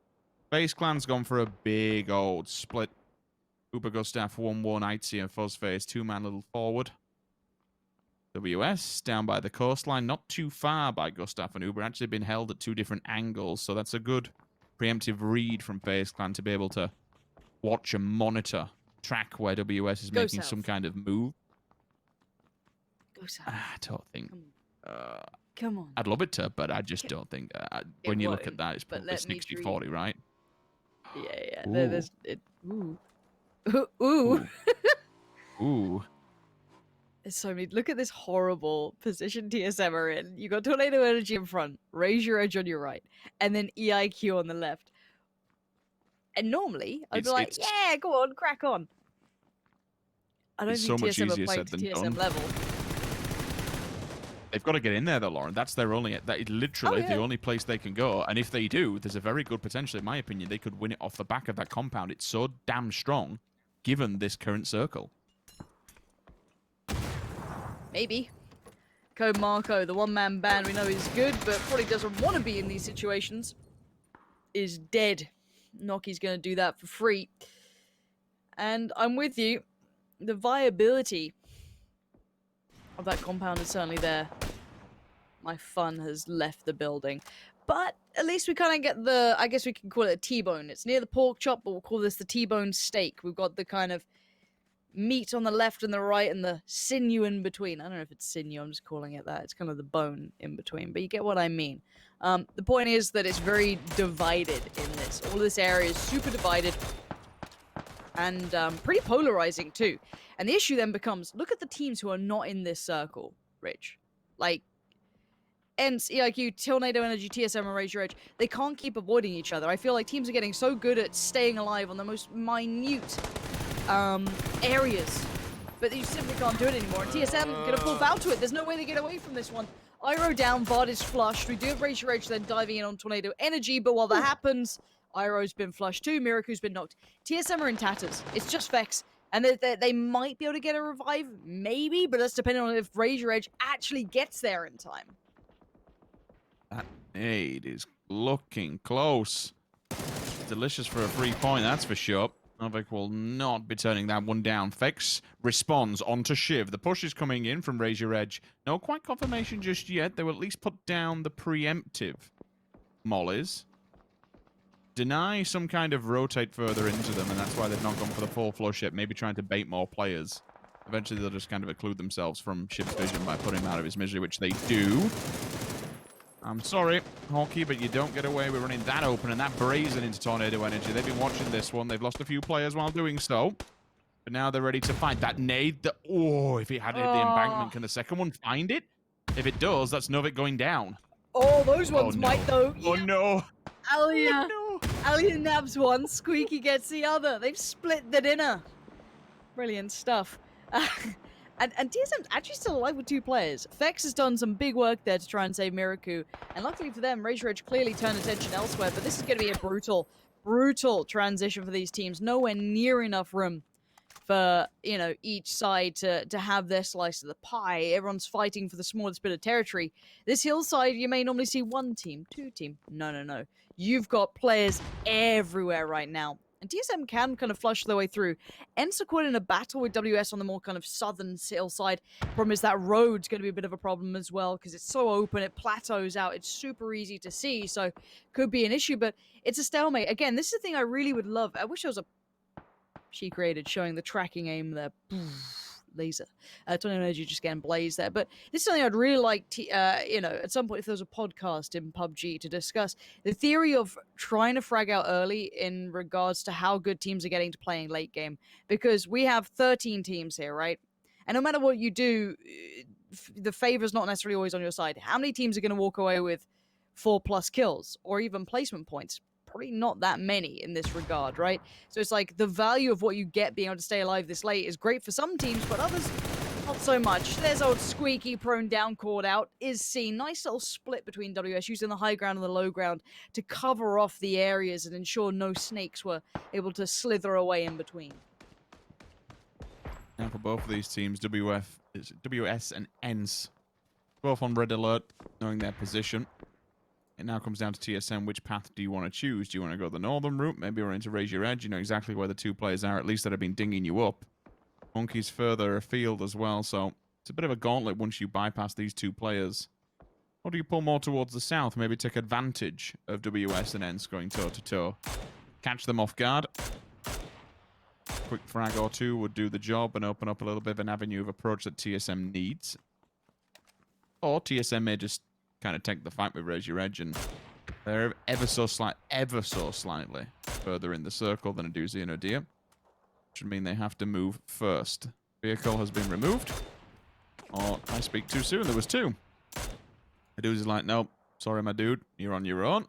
FaZe Clan's gone for a big old split. Uber Gustav 1-1, Itzy and Fuzzface, 2-man little forward. WS down by the coastline, not too far by Gustav and Uber, actually been held at 2 different angles, so that's a good preemptive read from FaZe Clan to be able to watch and monitor, track where WS is making some kind of move.
Go south.
I don't think.
Come on.
I'd love it to, but I just don't think. When you look at that, it's probably 60-40, right?
Yeah.
Ooh.
There's it. Ooh. Ooh.
Ooh.
There's so many. Look at this horrible position TSM are in. You got Tornado Energy in front, Raise Your Edge on your right, and then EIQ on the left. And normally, I'd be like, yeah, go on, crack on. I don't think TSM are playing to TSM level.
They've got to get in there, though, Lauren. That's their only. That is literally the only place they can go. And if they do, there's a very good potential, in my opinion, they could win it off the back of that compound. It's so damn strong, given this current circle.
Maybe. Code Marco, the one-man band we know is good, but probably doesn't want to be in these situations, is dead. Noki's going to do that for free. And I'm with you. The viability of that compound is certainly there. My fun has left the building. But at least we kind of get the, I guess we can call it a T-bone. It's near the pork chop, but we'll call this the T-bone steak. We've got the kind of meat on the left and the right and the sinew in between. I don't know if it's sinew, I'm just calling it that. It's kind of the bone in between, but you get what I mean. The point is that it's very divided in this. All this area is super divided and pretty polarizing too. And the issue then becomes, look at the teams who are not in this circle, Rich. Like, ENTS, EIQ, Tornado Energy, TSM, and Raise Your Edge. They can't keep avoiding each other. I feel like teams are getting so good at staying alive on the most minute areas, but you simply can't do it anymore. And TSM gonna fall foul to it. There's no way they get away from this one. Iro down, Vard is flushed. We do have Raise Your Edge then diving in on Tornado Energy, but while that happens, Iro's been flushed too. Miriku's been knocked. TSM are in tatters. It's just Vex. And they might be able to get a revive, maybe, but that's depending on if Raise Your Edge actually gets there in time.
That nade is looking close. Delicious for a 3-point, that's for sure. Novik will not be turning that one down. Vex responds onto Shiv. The push is coming in from Raise Your Edge. No quite confirmation just yet. They will at least put down the preemptive mollies. Deny some kind of rotate further into them, and that's why they've not gone for the full flush yet. Maybe trying to bait more players. Eventually, they'll just kind of occlude themselves from Shiv's vision by putting him out of his misery, which they do. I'm sorry, Hockey, but you don't get away with running that open and that brazen into Tornado Energy. They've been watching this one. They've lost a few players while doing so. But now they're ready to fight that nade. If it had hit the embankment, can the second one find it? If it does, that's Novik going down.
Oh, those ones might, though.
Oh, no.
Alia.
Oh, no.
Alia nabs one, Squeaky gets the other. They've split the dinner. Brilliant stuff. And TSM's actually still alive with 2 players. Vex has done some big work there to try and save Miraku. And luckily for them, Raise Your Edge clearly turned attention elsewhere. But this is going to be a brutal, brutal transition for these teams. Nowhere near enough room for, you know, each side to have their slice of the pie. Everyone's fighting for the smallest bit of territory. This hillside, you may normally see one team, two team. No. You've got players everywhere right now. And TSM can kind of flush their way through. ENCE are caught in a battle with WS on the more kind of southern hillside. Problem is that road's going to be a bit of a problem as well because it's so open, it plateaus out, it's super easy to see, so could be an issue, but it's a stalemate. Again, this is the thing I really would love. I wish there was a she created showing the tracking aim there. Laser. Tornado Energy just getting blazed there. But this is something I'd really like to, you know, at some point if there was a podcast in PUBG to discuss the theory of trying to frag out early in regards to how good teams are getting to playing late game. Because we have 13 teams here, right? And no matter what you do, the favor's not necessarily always on your side. How many teams are going to walk away with 4+ kills or even placement points? Probably not that many in this regard, right? So it's like the value of what you get being able to stay alive this late is great for some teams, but others, not so much. There's old Squeaky prone down called out is seen. Nice little split between WS using the high ground and the low ground to cover off the areas and ensure no snakes were able to slither away in between.
Now for both of these teams, WS and ENCE, both on red alert, knowing their position. It now comes down to TSM. Which path do you want to choose? Do you want to go the northern route? Maybe we're into Raise Your Edge. You know exactly where the two players are, at least that have been dinging you up. Monkey's further afield as well, so it's a bit of a gauntlet once you bypass these two players. Or do you pull more towards the south? Maybe take advantage of WS and ENCE going toe-to-toe. Catch them off guard. Quick frag or two would do the job and open up a little bit of an avenue of approach that TSM needs. Or TSM may just kind of take the fight with Raise Your Edge, and they're ever so slightly further in the circle than Aduzi and Odia, which would mean they have to move first. Vehicle has been removed. Oh, I speak too soon. There was two. Aduzi's like, nope, sorry, my dude, you're on your own.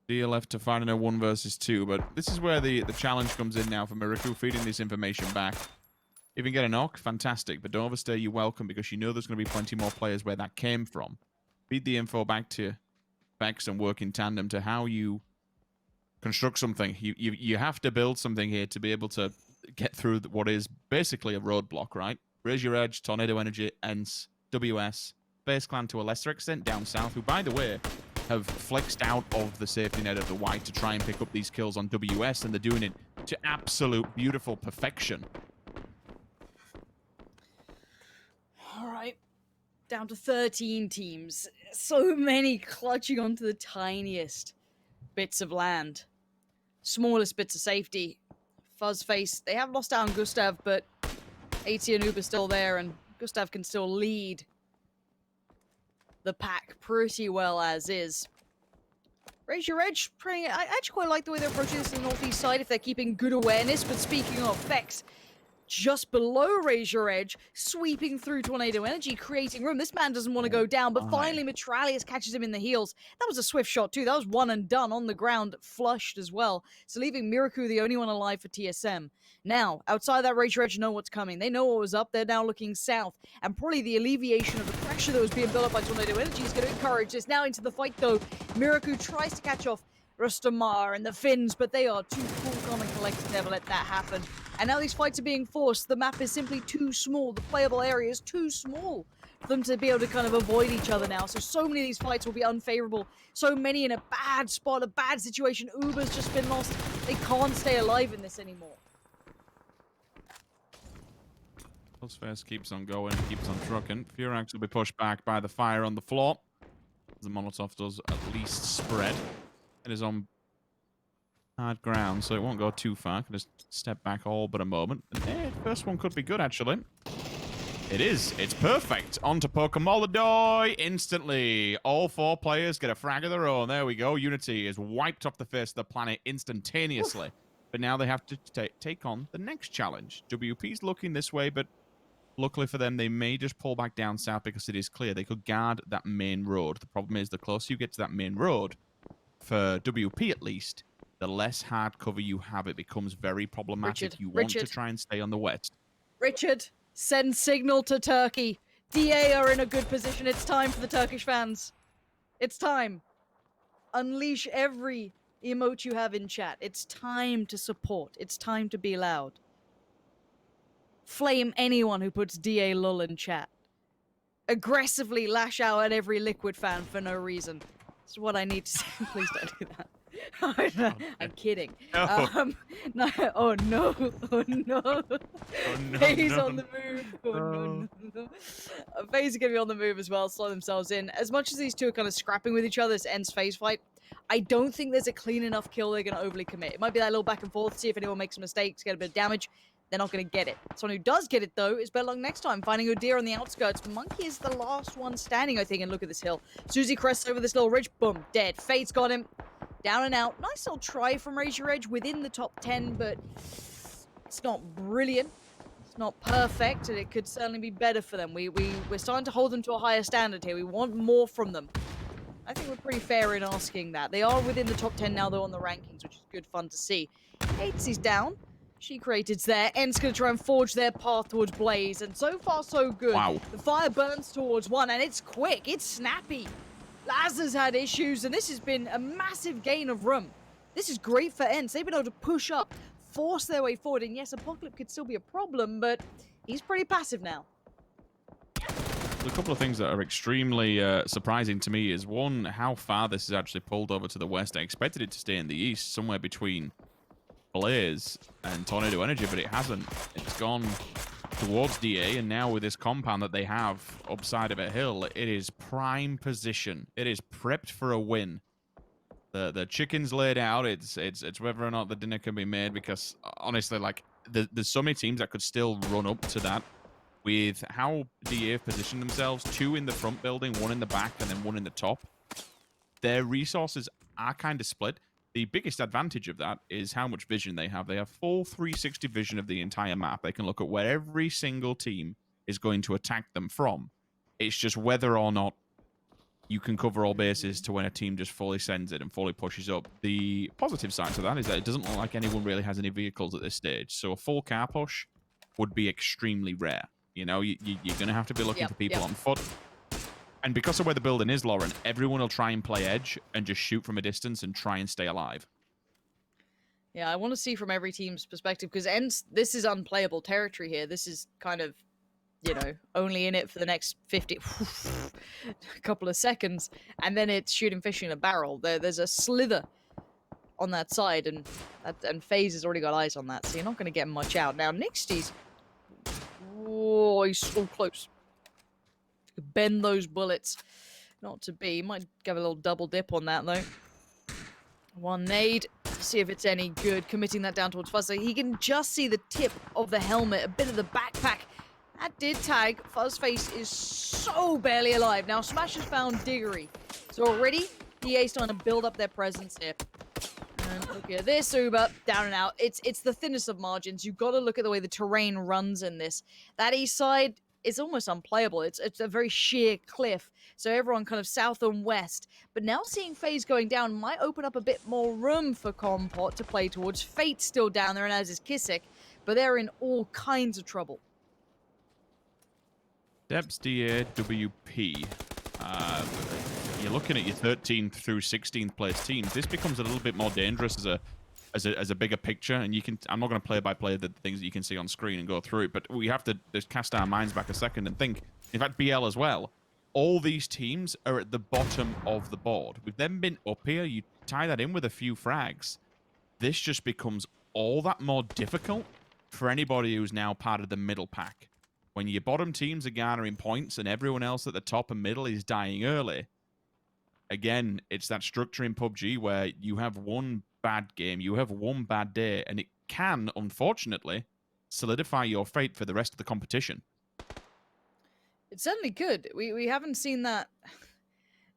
Dia left to fight in a 1 versus 2, but this is where the challenge comes in now for Miraku, feeding this information back. If you can get a knock, fantastic, but don't overstay your welcome because you know there's going to be plenty more players where that came from. Feed the info back to Vex and work in tandem to how you construct something. You have to build something here to be able to get through what is basically a roadblock, right? Raise Your Edge, Tornado Energy, ENCE, WS, Base Clan to a lesser extent down south, who, by the way, have flexed out of the safety net of the white to try and pick up these kills on WS, and they're doing it to absolute beautiful perfection.
All right. Down to 13 teams. So many clutching onto the tiniest bits of land. Smallest bits of safety. Fuzzface, they have lost out on Gustav, but AT and Uber still there, and Gustav can still lead the pack pretty well as is. Raise Your Edge, I actually quite like the way they're approaching this in the northeast side if they're keeping good awareness, but speaking of Vex, just below Raise Your Edge, sweeping through Tornado Energy, creating room. This man doesn't want to go down, but finally Metralius catches him in the heels. That was a swift shot too. That was one and done on the ground, flushed as well. So leaving Miraku the only one alive for TSM. Now, outside that Raise Your Edge know what's coming. They know what was up. They're now looking south. And probably the alleviation of the pressure that was being built up by Tornado Energy is going to encourage this. Now into the fight though. Miraku tries to catch off Rustamar and the Finns, but they are too cool, calm and collected to never let that happen. And now these fights are being forced. The map is simply too small. The playable area is too small for them to be able to kind of avoid each other now. So many of these fights will be unfavorable. So many in a bad spot, a bad situation. Uber's just been lost. They can't stay alive in this anymore.
Pulseface keeps on going, keeps on trucking. Furax will be pushed back by the fire on the floor. The Molotov does at least spread. It is on hard ground, so it won't go too far. I can just step back all but a moment. And first one could be good, actually. It is. It's perfect. On to Pokemolodoy instantly. All 4 players get a frag of their own. There we go. Unity is wiped off the face of the planet instantaneously. Oof. But now they have to take on the next challenge. WP's looking this way, but luckily for them, they may just pull back down south because it is clear they could guard that main road. The problem is the closer you get to that main road, for WP at least, the less hard cover you have, it becomes very problematic. You want to try and stay on the west.
Richard, send signal to Turkey. DA are in a good position. It's time for the Turkish fans. It's time. Unleash every emote you have in chat. It's time to support. It's time to be loud. flame anyone who puts DA lol in chat. Aggressively lash out at every Liquid fan for no reason. That's what I need to say. Please don't do that. I'm kidding.
No.
No. Oh no! Oh no!
Oh, no,
FaZe
no.
on the move. Oh no! FaZe are gonna be on the move as well, slow themselves in. As much as these two are kind of scrapping with each other, this ends FaZe fight. I don't think there's a clean enough kill they're gonna overly commit. It might be that little back and forth, see if anyone makes mistakes, get a bit of damage. They're not going to get it. Someone who does get it, though, is better luck next time, finding Udyr on the outskirts. Monkey is the last one standing, I think, and look at this hill. Susie crests over this little ridge. Boom. Dead. Fate's got him. Down and out. Nice little try from Razor Edge within the top 10, but it's not brilliant. It's not perfect, and it could certainly be better for them. We're starting to hold them to a higher standard here. We want more from them. I think we're pretty fair in asking that. They are within the top 10 now, though, on the rankings, which is good fun to see. Hates is down. She created's there. End's going to try and forge their path towards Blaze, and so far so good.
Wow.
The fire burns towards one, and it's quick. It's snappy. Laz has had issues, and this has been a massive gain of room. This is great for Ents. They've been able to push up, force their way forward, and yes, Apocalypse could still be a problem, but he's pretty passive now.
A couple of things that are extremely surprising to me is, one, how far this is actually pulled over to the west. I expected it to stay in the east, somewhere between Blaze and Tornado Energy, but it hasn't. It's gone towards DA, and now with this compound that they have upside of a hill, it is prime position. It is prepped for a win. The chicken's laid out. It's whether or not the dinner can be made, because honestly, like, there's so many teams that could still run up to that. With how DA have positioned themselves, 2 in the front building, 1 in the back, and then 1 in the top, their resources are kind of split. The biggest advantage of that is how much vision they have. They have full 360 vision of the entire map. They can look at where every single team is going to attack them from. It's just whether or not you can cover all bases to when a team just fully sends it and fully pushes up. The positive side to that is that it doesn't look like anyone really has any vehicles at this stage. So a full car push would be extremely rare. You know, you're going to have to be looking for people on foot. And because of where the building is, Lauren, everyone will try and play edge and just shoot from a distance and try and stay alive.
Yeah, I want to see from every team's perspective, because this is unplayable territory here. This is kind of, you know, only in it for the next 50, a couple of seconds, and then it's shooting fish in a barrel. There's a slither on that side, and FaZe has already got eyes on that, so you're not going to get much out. Now, Nixty's, oh, he's so close. Bend those bullets. Not to be. Might give a little double dip on that, though. One nade. See if it's any good. Committing that down towards Fuzz. So he can just see the tip of the helmet, a bit of the backpack. That did tag. Fuzzface is so barely alive. Now, Smash has found Diggory. So already, DA starting to build up their presence here. And look at this, Uber, down and out. It's the thinnest of margins. You've got to look at the way the terrain runs in this. That east side is almost unplayable. It's a very sheer cliff. So everyone kind of south and west. But now seeing FaZe going down might open up a bit more room for Compot to play towards. Fate's still down there, and as is Kissick. But they're in all kinds of trouble.
Debs, DA, WP. You're looking at your 13th through 16th place teams. This becomes a little bit more dangerous as a bigger picture, and you can. I'm not going to play by play the things that you can see on screen and go through it, but we have to just cast our minds back a second and think. In fact, BL as well. All these teams are at the bottom of the board. We've then been up here. You tie that in with a few frags. This just becomes all that more difficult for anybody who's now part of the middle pack. When your bottom teams are garnering points and everyone else at the top and middle is dying early. Again, it's that structure in PUBG where you have one bad game, you have one bad day, and it can, unfortunately, solidify your fate for the rest of the competition.
It's certainly good. We haven't seen that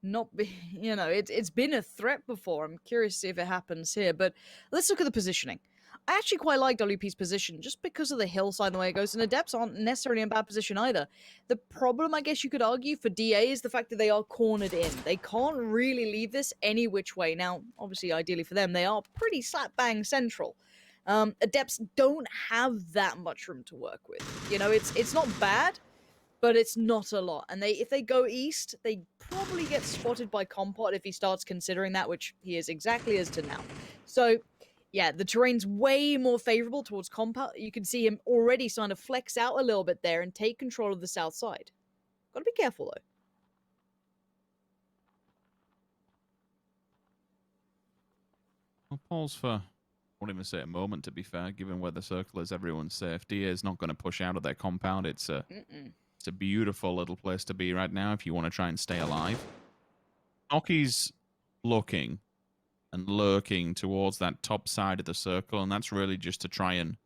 not be, you know, it's been a threat before. I'm curious to see if it happens here, but let's look at the positioning. I actually quite like WP's position just because of the hillside and the way it goes, and the depths aren't necessarily in bad position either. The problem, I guess you could argue, for DA is the fact that they are cornered in. They can't really leave this any which way. Now, obviously, ideally for them, they are pretty slap-bang central. Adepts don't have that much room to work with. You know, it's not bad, but it's not a lot. And if they go east, they probably get spotted by Compot if he starts considering that, which he is exactly as to now. So yeah, the terrain's way more favorable towards Compound. You can see him already starting to flex out a little bit there and take control of the south side. Gotta be careful, though.
I'll pause for, I won't even say a moment, to be fair, given where the circle is, everyone's safe. DA is not going to push out of their compound. It's a beautiful little place to be right now if you want to try and stay alive. Noki's looking and lurking towards that top side of the circle, and that's really just to try and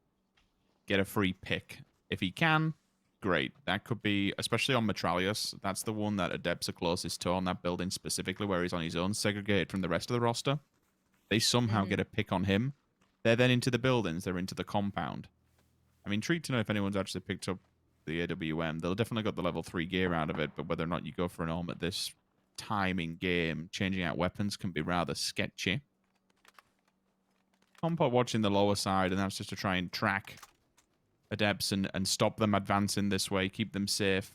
get a free pick. If he can, great. That could be, especially on Metralius, that's the one that Adepts are closest to on that building specifically, where he's on his own, segregated from the rest of the roster. They somehow get a pick on him. They're then into the buildings, they're into the compound. I'm intrigued to know if anyone's actually picked up the AWM. They'll definitely got the level 3 gear out of it, but whether or not you go for an arm at this time in game, changing out weapons can be rather sketchy. Compot watching the lower side, and that's just to try and track Adepts and stop them advancing this way, keep them safe,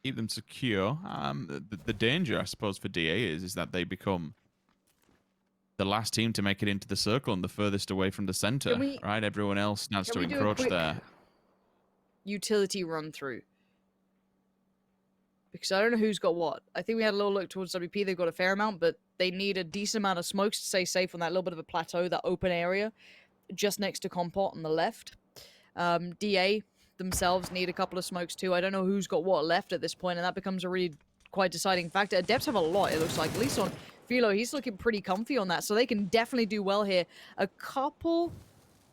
keep them secure. The danger, I suppose, for DA is that they become the last team to make it into the circle and the furthest away from the center, right? Everyone else starts to encroach there.
Utility run through. Because I don't know who's got what. I think we had a little look towards WP. They've got a fair amount, but they need a decent amount of smokes to stay safe on that little bit of a plateau, that open area, just next to Compot on the left. DA themselves need a couple of smokes too. I don't know who's got what left at this point, and that becomes a really quite deciding factor. Adepts have a lot, it looks like. At least on Philo, he's looking pretty comfy on that, so they can definitely do well here. A couple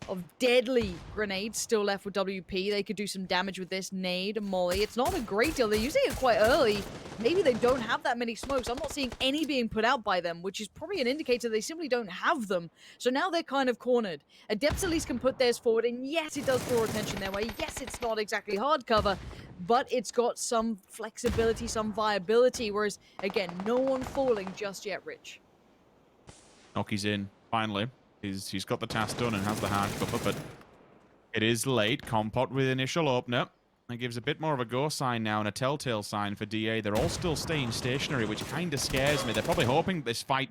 of deadly grenades still left with WP. They could do some damage with this. Nade, Molly. It's not a great deal. They're using it quite early. Maybe they don't have that many smokes. I'm not seeing any being put out by them, which is probably an indicator they simply don't have them. So now they're kind of cornered. Adepts at least can put theirs forward, and yes, it does draw attention their way. Yes, it's not exactly hard cover, but it's got some flexibility, some viability, whereas, again, no one falling just yet, Rich.
Noki's in, finally. He's got the task done and has the hard cover, but it is late. Compot with initial opener. That gives a bit more of a go sign now and a telltale sign for DA. They're all still staying stationary, which kind of scares me. They're probably hoping this fight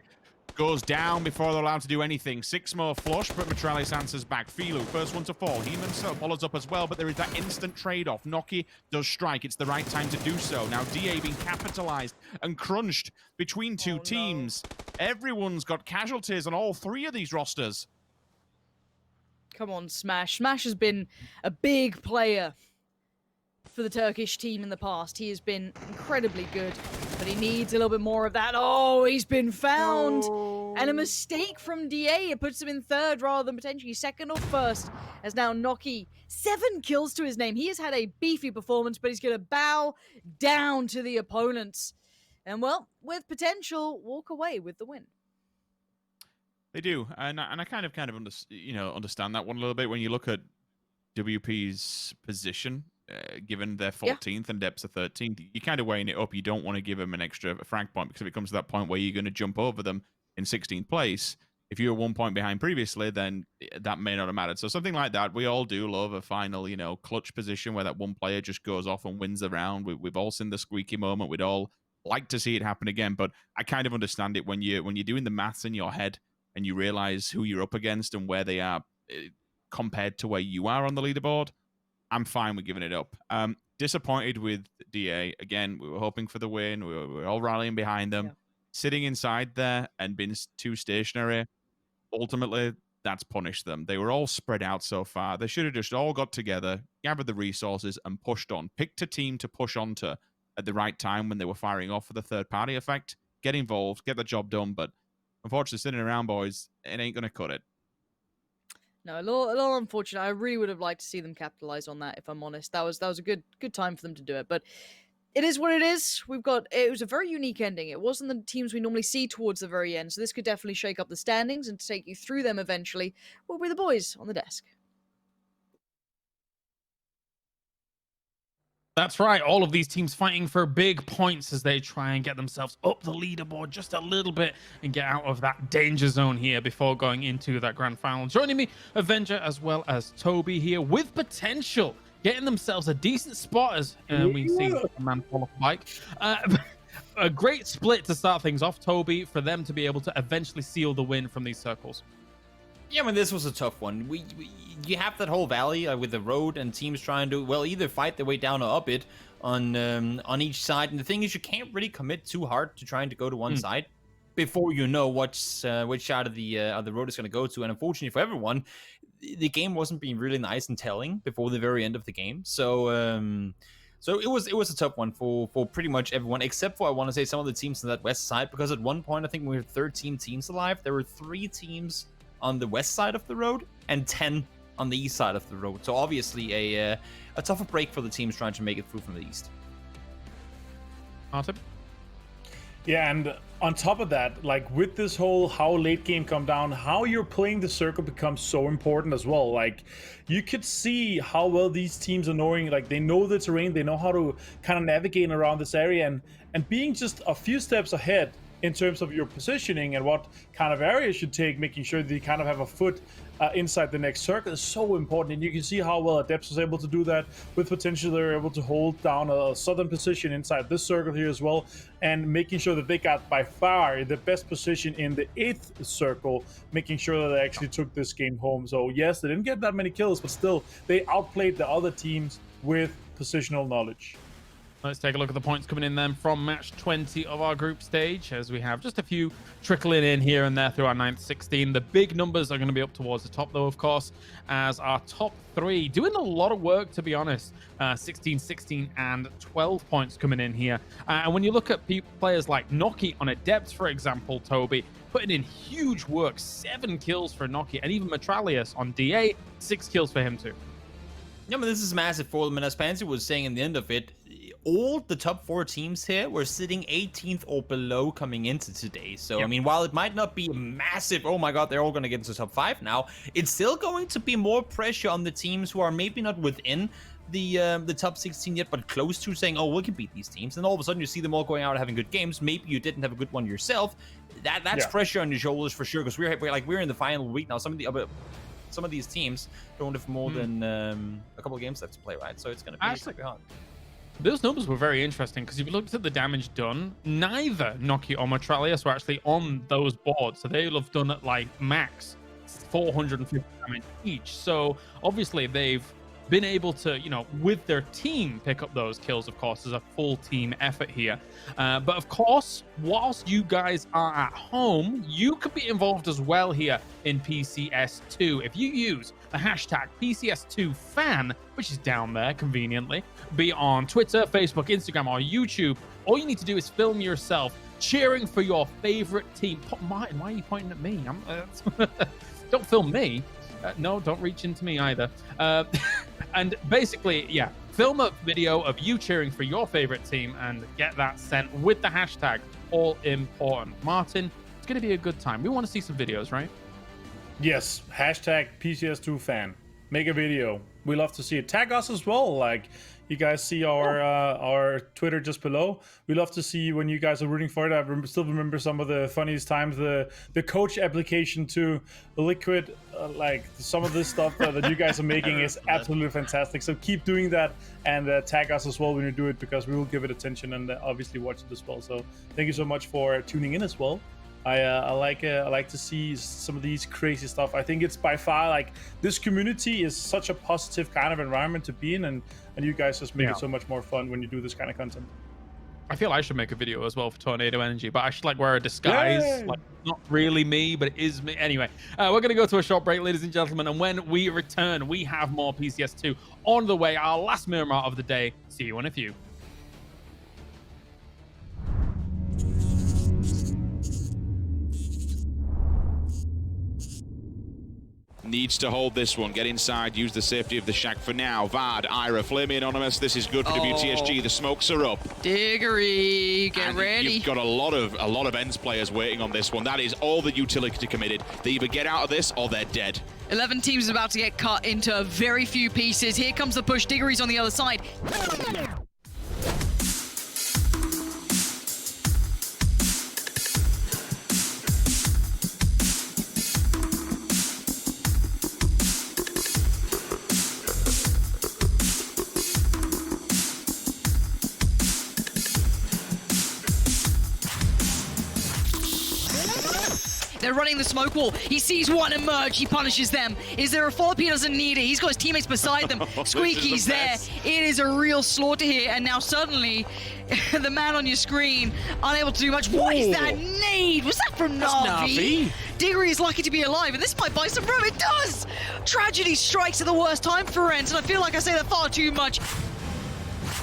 goes down before they're allowed to do anything. 6 more flush, but Metralis answers back. Filu, first one to fall. He himself follows up as well, but there is that instant trade-off. Noki does strike. It's the right time to do so. Now DA being capitalized and crunched between two teams. Everyone's got casualties on all 3 of these rosters.
Come on, Smash. Smash has been a big player for the Turkish team in the past. He has been incredibly good, but he needs a little bit more of that. Oh, he's been found! Oh. And a mistake from DA. It puts him in 3rd rather than potentially 2nd or 1st, as now Noki, 7 kills to his name. He has had a beefy performance, but he's going to bow down to the opponents. And, well, with potential, walk away with the win.
They do, and I kind of understand that one a little bit when you look at WP's position. Given they're 14th and Depths are 13th, you're kind of weighing it up. You don't want to give them an extra frag point, because if it comes to that point where you're going to jump over them in 16th place, if you were 1 point behind previously, then that may not have mattered. So something like that, we all do love a final, clutch position where that one player just goes off and wins the round. We've all seen the squeaky moment. We'd all like to see it happen again, but I kind of understand it when you're doing the maths in your head and you realize who you're up against and where they are compared to where you are on the leaderboard. I'm fine with giving it up. Disappointed with DA. Again, we were hoping for the win. We were all rallying behind them. Yeah. Sitting inside there and being too stationary, ultimately, that's punished them. They were all spread out so far. They should have just all got together, gathered the resources, and pushed on. Picked a team to push onto at the right time when they were firing off for the third-party effect. Get involved, get the job done. But unfortunately, sitting around, boys, it ain't going to cut it.
No, a little unfortunate. I really would have liked to see them capitalize on that, if I'm honest. That was a good time for them to do it. But it is what it is. It was a very unique ending. It wasn't the teams we normally see towards the very end. So this could definitely shake up the standings, and to take you through them eventually will be the boys on the desk.
That's right. All of these teams fighting for big points as they try and get themselves up the leaderboard just a little bit and get out of that danger zone here before going into that grand final. Joining me, Avenger, as well as Toby here with potential, getting themselves a decent spot as we see a man fall off a bike. A great split to start things off, Toby, for them to be able to eventually seal the win from these circles.
Yeah, I mean, this was a tough one. You have that whole valley with the road and teams trying to, well, either fight their way down or up it on each side. And the thing is, you can't really commit too hard to trying to go to one side before you know which side of the road is going to go to. And unfortunately for everyone, the game wasn't being really nice and telling before the very end of the game. So it was a tough one for pretty much everyone, except for, I want to say, some of the teams on that west side, because at one point I think we had 13 teams alive. There were 3 teams on the west side of the road and 10 on the east side of the road. So obviously a tougher break for the teams trying to make it through from the east.
Martin?
Yeah, and on top of that, like with this whole how late game come down, how you're playing the circle becomes so important as well. Like you could see how well these teams are knowing, like they know the terrain, they know how to kind of navigate around this area, and being just a few steps ahead in terms of your positioning and what kind of area you should take, making sure that you kind of have a foot inside the next circle is so important. And you can see how well Adepts was able to do that, with potential they're able to hold down a southern position inside this circle here as well, and making sure that they got by far the best position in the 8th circle, making sure that they actually took this game home. So yes, they didn't get that many kills, but still they outplayed the other teams with positional knowledge.
Let's take a look at the points coming in then from match 20 of our group stage, as we have just a few trickling in here and there through our 9th 16. The big numbers are going to be up towards the top, though, of course, as our top 3 doing a lot of work, to be honest. 16, 16, and 12 points coming in here. And when you look at players like Noki on Adept, for example, Toby, putting in huge work, 7 kills for Noki, and even Metralius on DA, 6 kills for him too.
Yeah, but this is massive for them, and as Pansy was saying in the end of it, all the top 4 teams here were sitting 18th or below coming into today. So, I mean, while it might not be massive, oh my god, they're all going to get into top 5 now, it's still going to be more pressure on the teams who are maybe not within the top 16 yet, but close to, saying, oh, we can beat these teams. And all of a sudden you see them all going out and having good games. Maybe you didn't have a good one yourself. That's pressure on your shoulders for sure, because we're in the final week now. Some of these teams don't have more than a couple of games left to play, right? So it's going to be pretty hard.
Those numbers were very interesting, because if you looked at the damage done, neither Noki or Metralius were actually on those boards. So they'll have done at like max 450 damage each. So obviously they've been able to, you know, with their team, pick up those kills. Of course, there's a full team effort here. But of course, whilst you guys are at home, you could be involved as well here in PCS2. If you use the hashtag PCS2fan, which is down there conveniently, be on Twitter, Facebook, Instagram, or YouTube, all you need to do is film yourself cheering for your favorite team. Martin, why are you pointing at me? Don't film me. No, don't reach into me either. And basically, yeah, film a video of you cheering for your favorite team and get that sent with the hashtag all important. Martin, it's going to be a good time. We want to see some videos, right?
Yes, hashtag PCS2fan. Make a video. We love to see it. Tag us as well. Like, you guys see our Twitter just below. We love to see when you guys are rooting for it. I still remember some of the funniest times. The coach application to Liquid, like some of this stuff that you guys are making is absolutely fantastic. So keep doing that, and tag us as well when you do it, because we will give it attention and obviously watch it as well. So thank you so much for tuning in as well. I like to see some of these crazy stuff. I think it's by far, like, this community is such a positive kind of environment to be in, and you guys just make it so much more fun when you do this kind of content.
I feel I should make a video as well for Tornado Energy, but I should like wear a disguise.
Yay!
Like, not really me, but it is me. Anyway, we're going to go to a short break, ladies and gentlemen, and when we return, we have more PCS2 on the way. Our last Miramar of the day. See you in a few.
Needs to hold this one, get inside, use the safety of the shack for now. Vard, Ira, Flamey Anonymous, this is good for WTSG, the smokes are up.
Diggory, get ready.
You've got a lot of ends players waiting on this one. That is all the utility committed. They either get out of this or they're dead.
11 teams about to get cut into very few pieces. Here comes the push, Diggory's on the other side. They're running the smoke wall. He sees one emerge. He punishes them. Is there a follow-up? He doesn't need it. He's got his teammates beside them. Squeaky's there. It is a real slaughter here. And now suddenly, the man on your screen, unable to do much. What is that nade? Was that from Na'Vi? Diggory is lucky to be alive, and this might buy some room. It does! Tragedy strikes at the worst time for Rent, and I feel like I say that far too much.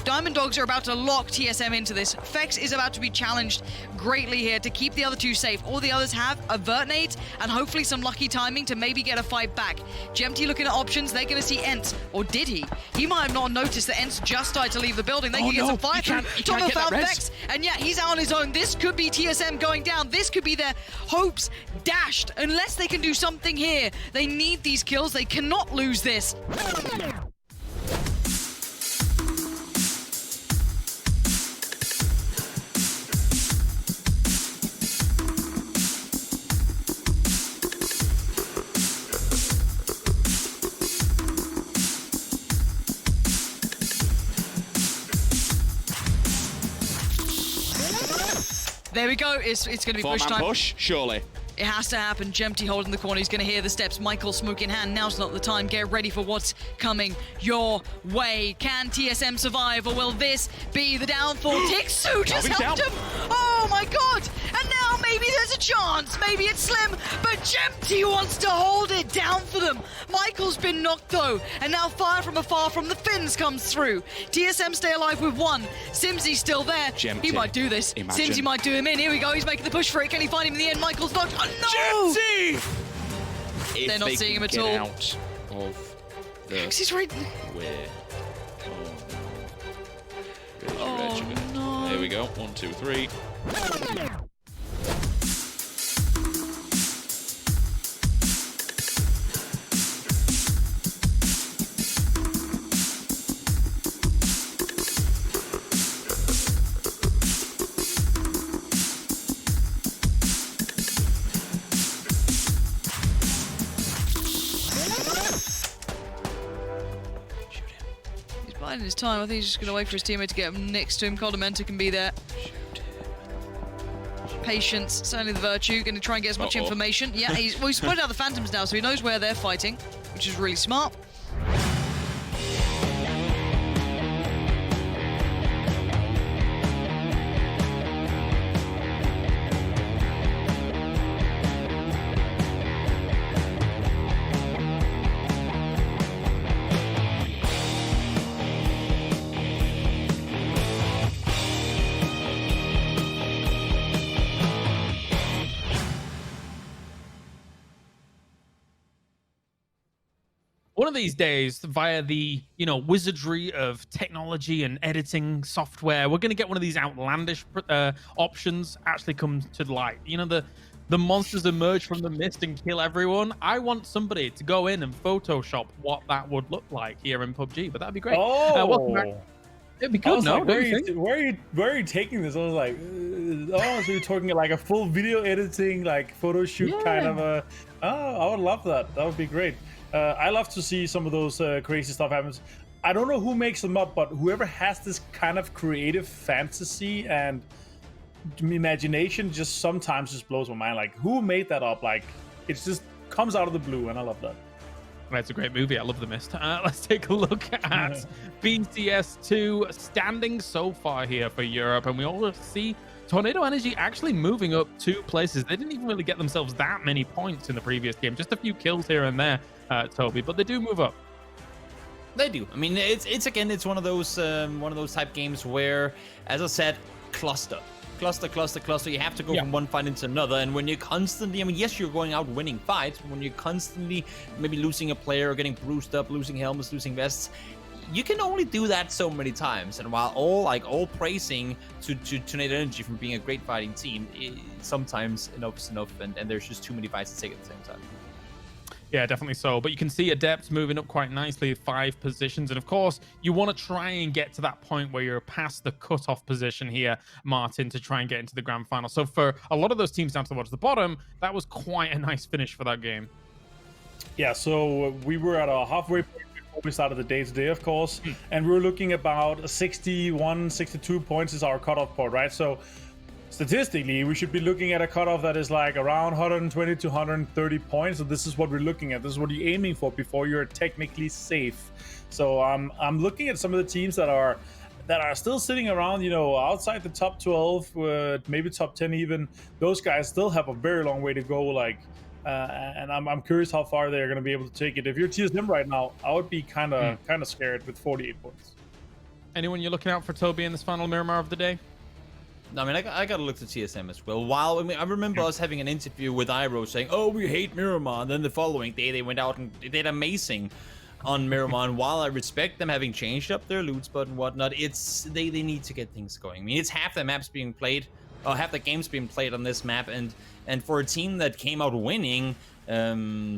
Diamond Dogs are about to lock TSM into this. Fex is about to be challenged greatly here to keep the other two safe. All the others have a vert nade and hopefully some lucky timing to maybe get a fight back. Gemty looking at options. They're going to see Ent. Or did he? He might have not noticed that Ent's just started to leave the building. They can get some fire through. Tomo found Fex. And yeah, he's out on his own. This could be TSM going down. This could be their hopes dashed. Unless they can do something here. They need these kills. They cannot lose this. There we go. It's going to be push time.
Push, surely.
It has to happen. Gemty holding the corner. He's going to hear the steps. Michael smoke in hand. Now's not the time. Get ready for what's coming your way. Can TSM survive, or will this be the downfall? Tixu just helped him. Oh my god! And now maybe there's a chance. Maybe it's slim, but Gemty wants to hold it down for them. Michael's been knocked though, and now fire from afar from the Finns comes through. TSM stay alive with one. Simsy's still there.
Gemty.
He might do this.
Imagine.
Simsy might do him in. Here we go. He's making the push for it. Can he find him in the end? Michael's knocked. Oh no!
Gemty!
They're not seeing him at all.
Out of the
He's right.
way.
Oh no!
Here we go. 1, 2, 3.
Biding his time. I think he's just going to wait for his teammate to get him next to him. Condimenta can be there. Patience, certainly the virtue. Going to try and get as much information. Yeah, he's split out the Phantoms now, so he knows where they're fighting, which is really smart.
One of these days, via the wizardry of technology and editing software, we're going to get one of these outlandish options actually come to light. The monsters emerge from the mist and kill everyone. I want somebody to go in and Photoshop what that would look like here in PUBG, but that'd be great. Welcome back. It'd be good, no?
Like, where are you taking this? I was like, so you're talking like a full video editing, like photo shoot kind of a... Oh, I would love that. That would be great. I love to see some of those crazy stuff happens. I don't know who makes them up, but whoever has this kind of creative fantasy and imagination just sometimes just blows my mind. Like, who made that up? Like, it just comes out of the blue, and I love that.
That's a great movie. I love The Mist. Let's take a look at PCS2 standing so far here for Europe, and we all see Tornado Energy actually moving up 2 places. They didn't even really get themselves that many points in the previous game, just a few kills here and there, Toby, but they do move up.
They do. I mean, it's one of those type games where, as I said, cluster. You have to go from one fight into another, and when you're constantly, I mean, yes, you're going out winning fights, but when you're constantly maybe losing a player, or getting bruised up, losing helmets, losing vests, you can only do that so many times. And while all praising to Tornado Energy from being a great fighting team, sometimes enough's enough, and there's just too many fights to take at the same time.
Yeah, definitely so. But you can see Adepts moving up quite nicely, 5 positions. And of course, you want to try and get to that point where you're past the cutoff position here, Martin, to try and get into the grand final. So for a lot of those teams down towards the bottom, that was quite a nice finish for that game.
Yeah, so we were at a halfway point before we started the day-to-day, of course. And we were looking about 61, 62 points is our cutoff point, right? So statistically, we should be looking at a cutoff that is like around 120 to 130 points. So this is what we're looking at. This is what you're aiming for before you're technically safe. So I'm looking at some of the teams that are still sitting around, outside the top 12, maybe top 10 even. Those guys still have a very long way to go. Like, and I'm curious how far they're going to be able to take it. If you're TSM right now, I would be kind of scared with 48 points.
Anyone you're looking out for, Toby, in this final Miramar of the day?
I mean, I gotta look to TSM as well. I remember us having an interview with Iro saying, "Oh, we hate Miramar," and then the following day they went out and did amazing on Miramar. And while I respect them having changed up their loot spot and whatnot, they need to get things going. I mean, it's half the maps being played, or half the games being played on this map, and for a team that came out winning,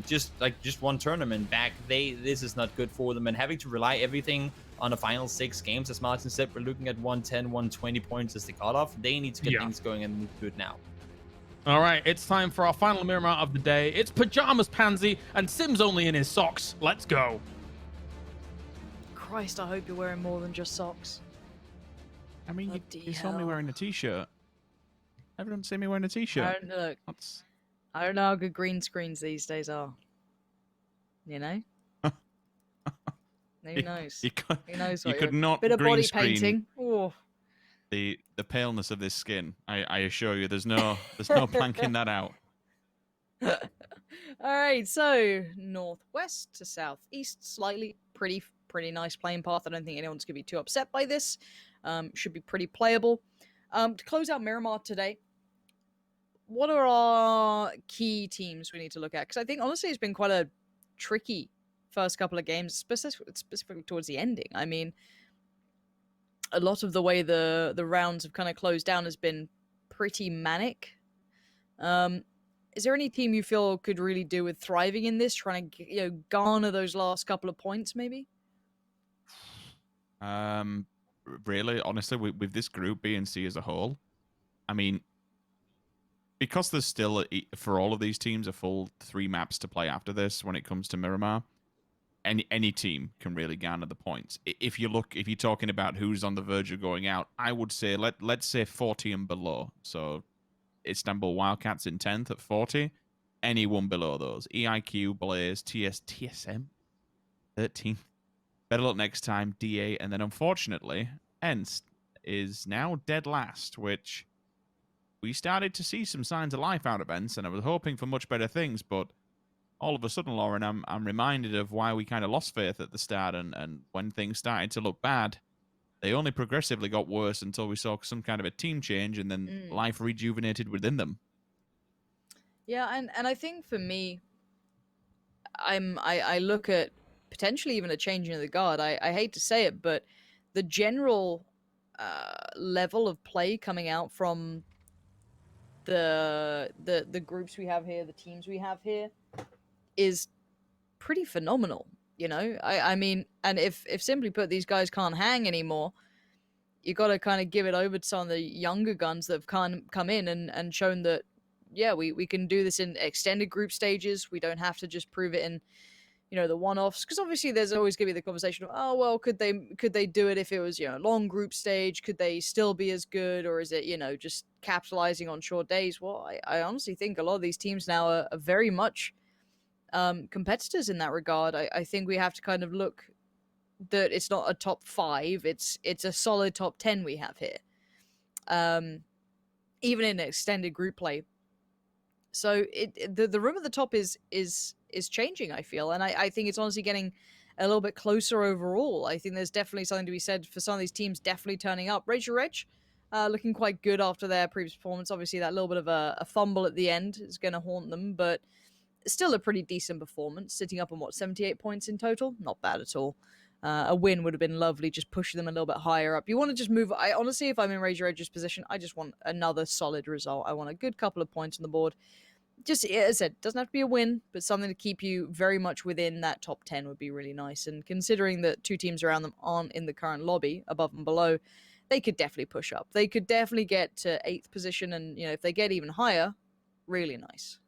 just one tournament back, this is not good for them, and having to rely everything on the final 6 games, as Martin said, we're looking at 110, 120 points as the cutoff. They need to get things going and need to do it now.
All right, it's time for our final Miramar of the day. It's Pajamas Pansy and Sims only in his socks. Let's go.
Christ, I hope you're wearing more than just socks.
I mean, you saw me wearing a t-shirt. Everyone see me wearing a t-shirt.
I don't know how good green screens these days are. You know? Who knows? Who knows what
you could not
bit of
green
body
screen
painting. Oh.
the paleness of this skin. I assure you, there's no blanking that out.
All right, so northwest to southeast, slightly pretty nice playing path. I don't think anyone's gonna be too upset by this. Should be pretty playable. To close out Miramar today, what are our key teams we need to look at? Because I think honestly it's been quite a tricky first couple of games, specifically towards the ending. I mean, a lot of the way the rounds have kind of closed down has been pretty manic. Is there any team you feel could really do with thriving in this, trying to garner those last couple of points, maybe?
Really, honestly, with this group B and C as a whole, I mean, because there's still for all of these teams a full 3 maps to play after this when it comes to Miramar. Any team can really garner the points. If you're talking about who's on the verge of going out, I would say let's say 40 and below. So Istanbul Wildcats in 10th at 40. Anyone below those, EIQ, Blaze, TSM 13th. Better luck next time, DA, and then unfortunately, Enst is now dead last, which we started to see some signs of life out of Enst, and I was hoping for much better things, but all of a sudden, Lauren, I'm reminded of why we kind of lost faith at the start, and when things started to look bad, they only progressively got worse until we saw some kind of a team change, and then life rejuvenated within them.
Yeah, and I think for me, I look at potentially even a changing of the guard. I hate to say it, but the general level of play coming out from the groups we have here, the teams we have here, is pretty phenomenal. I mean, and if simply put, these guys can't hang anymore, you got to kind of give it over to some of the younger guns that have come in and shown that, yeah, we can do this in extended group stages. We don't have to just prove it in, the one-offs, because obviously there's always going to be the conversation of, oh, well, could they do it if it was, a long group stage? Could they still be as good? Or is it, just capitalizing on short days? Well, I honestly think a lot of these teams now are very much competitors in that regard. I think we have to kind of look that it's not a top 5, it's a solid top 10 we have here, even in extended group play. So the room at the top is changing, I feel, and I think it's honestly getting a little bit closer overall. I think there's definitely something to be said for some of these teams definitely turning up. Rage looking quite good after their previous performance. Obviously that little bit of a fumble at the end is going to haunt them, but still a pretty decent performance, sitting up on 78 points in total. Not bad at all. A win would have been lovely, just pushing them a little bit higher up. You want to just move. I honestly, if I'm in Rage Edge's position, I just want another solid result. I want a good couple of points on the board. Just, as I said, doesn't have to be a win, but something to keep you very much within that top 10 would be really nice. And considering that 2 teams around them aren't in the current lobby, above and below, they could definitely push up. They could definitely get to 8th position, and if they get even higher, really nice.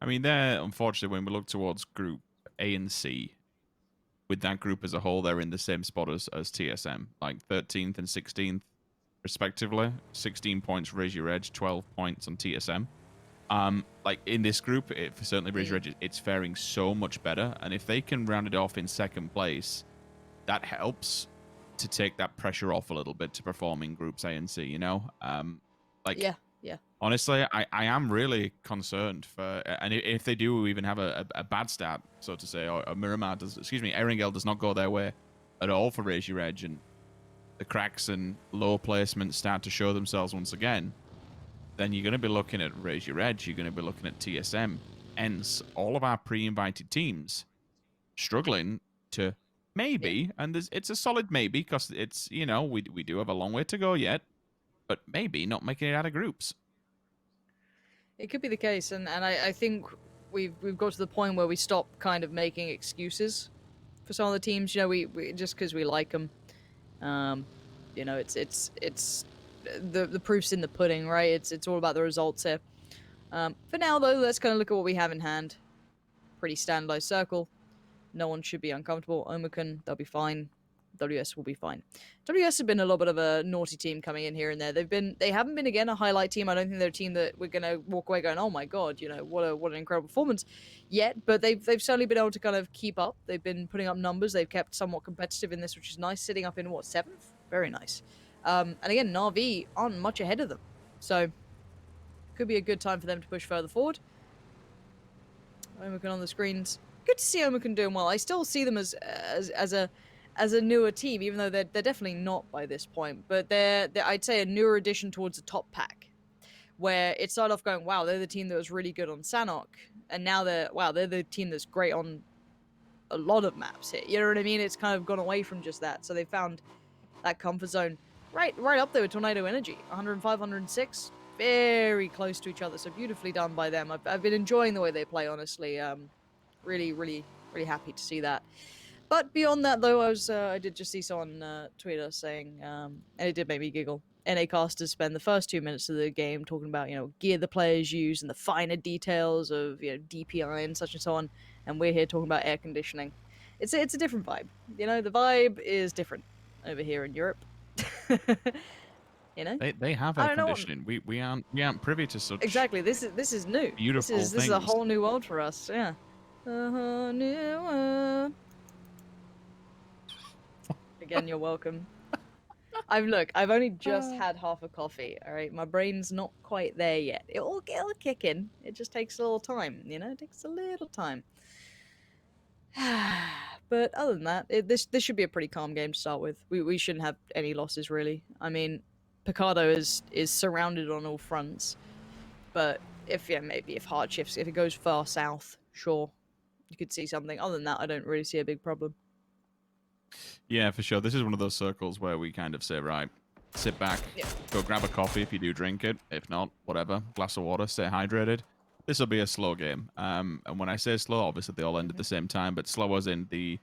I mean, they're, unfortunately, when we look towards Group A and C, with that group as a whole, they're in the same spot as TSM, like 13th and 16th. respectively. 16 points Raise Your Edge, 12 points on TSM. Like in this group, for certainly Raise Your Edge, it's faring so much better. And if they can round it off in second place, that helps to take that pressure off a little bit to perform in groups A and C, you know? Like,
yeah.
honestly, I am really concerned for, and if they do even have a bad start, so to say, or Miramar does, Erangel does not go their way at all for Raise Your Edge, and the cracks and low placements start to show themselves once again, then you're going to be looking at Raise Your Edge, you're going to be looking at TSM, hence all of our pre-invited teams struggling to maybe, and it's a solid maybe, because it's, you know, we do have a long way to go yet, but maybe not making it out of groups.
It could be the case, and I think we've got to the point where we stop kind of making excuses for some of the teams. You know, we just because we like them. You know, it's the proof's in the pudding, right? It's all about the results here. For now, though, let's kind of look at what we have in hand. Pretty standardized circle. No one should be uncomfortable. Omicron, they'll be fine. WS will be fine. WS have been a little bit of a naughty team coming in here and there. They haven't been again a highlight team. I don't think they're a team that we're gonna walk away going, oh my god, you know, what an incredible performance yet. But they've certainly been able to kind of keep up. They've been putting up numbers. They've kept somewhat competitive in this, which is nice. Sitting up in what, 7th? Very nice. And again, Na'Vi aren't much ahead of them, so could be a good time for them to push further forward. Omicron on the screens. Good to see Omicron doing well. I still see them as a newer team, even though they're definitely not by this point. But they're I'd say a newer addition towards the top pack, where it started off going, wow, they're the team that was really good on Sanhok, and now they're the team that's great on a lot of maps here. You know what I mean? It's kind of gone away from just that. So they found that comfort zone right up there with Tornado Energy, 105, 106, very close to each other. So beautifully done by them. I've been enjoying the way they play, honestly. Really happy to see that. But beyond that, though, I did just see someone tweet us saying, and it did make me giggle. NA casters spend the first 2 minutes of the game talking about, you know, gear the players use and the finer details of, you know, DPI and such and so on, and we're here talking about air conditioning. It's a different vibe. You know, the vibe is different over here in Europe. You know,
they have air conditioning. We aren't privy to such.
Exactly. This is new.
Beautiful
this is a whole new world for us. Yeah. A whole new world. Again, you're welcome. I've only just had half a coffee, all right? My brain's not quite there yet. It'll kick in. It just takes a little time, you know? It takes a little time. But other than that, this should be a pretty calm game to start with. We shouldn't have any losses, really. I mean, Picardo is surrounded on all fronts. But maybe if hard shifts, if it goes far south, sure, you could see something. Other than that, I don't really see a big problem.
Yeah, for sure. This is one of those circles where we kind of say, right, sit back, go grab a coffee if you do drink it. If not, whatever, glass of water, stay hydrated. This will be a slow game. And when I say slow, obviously they all end at the same time, but slow as in the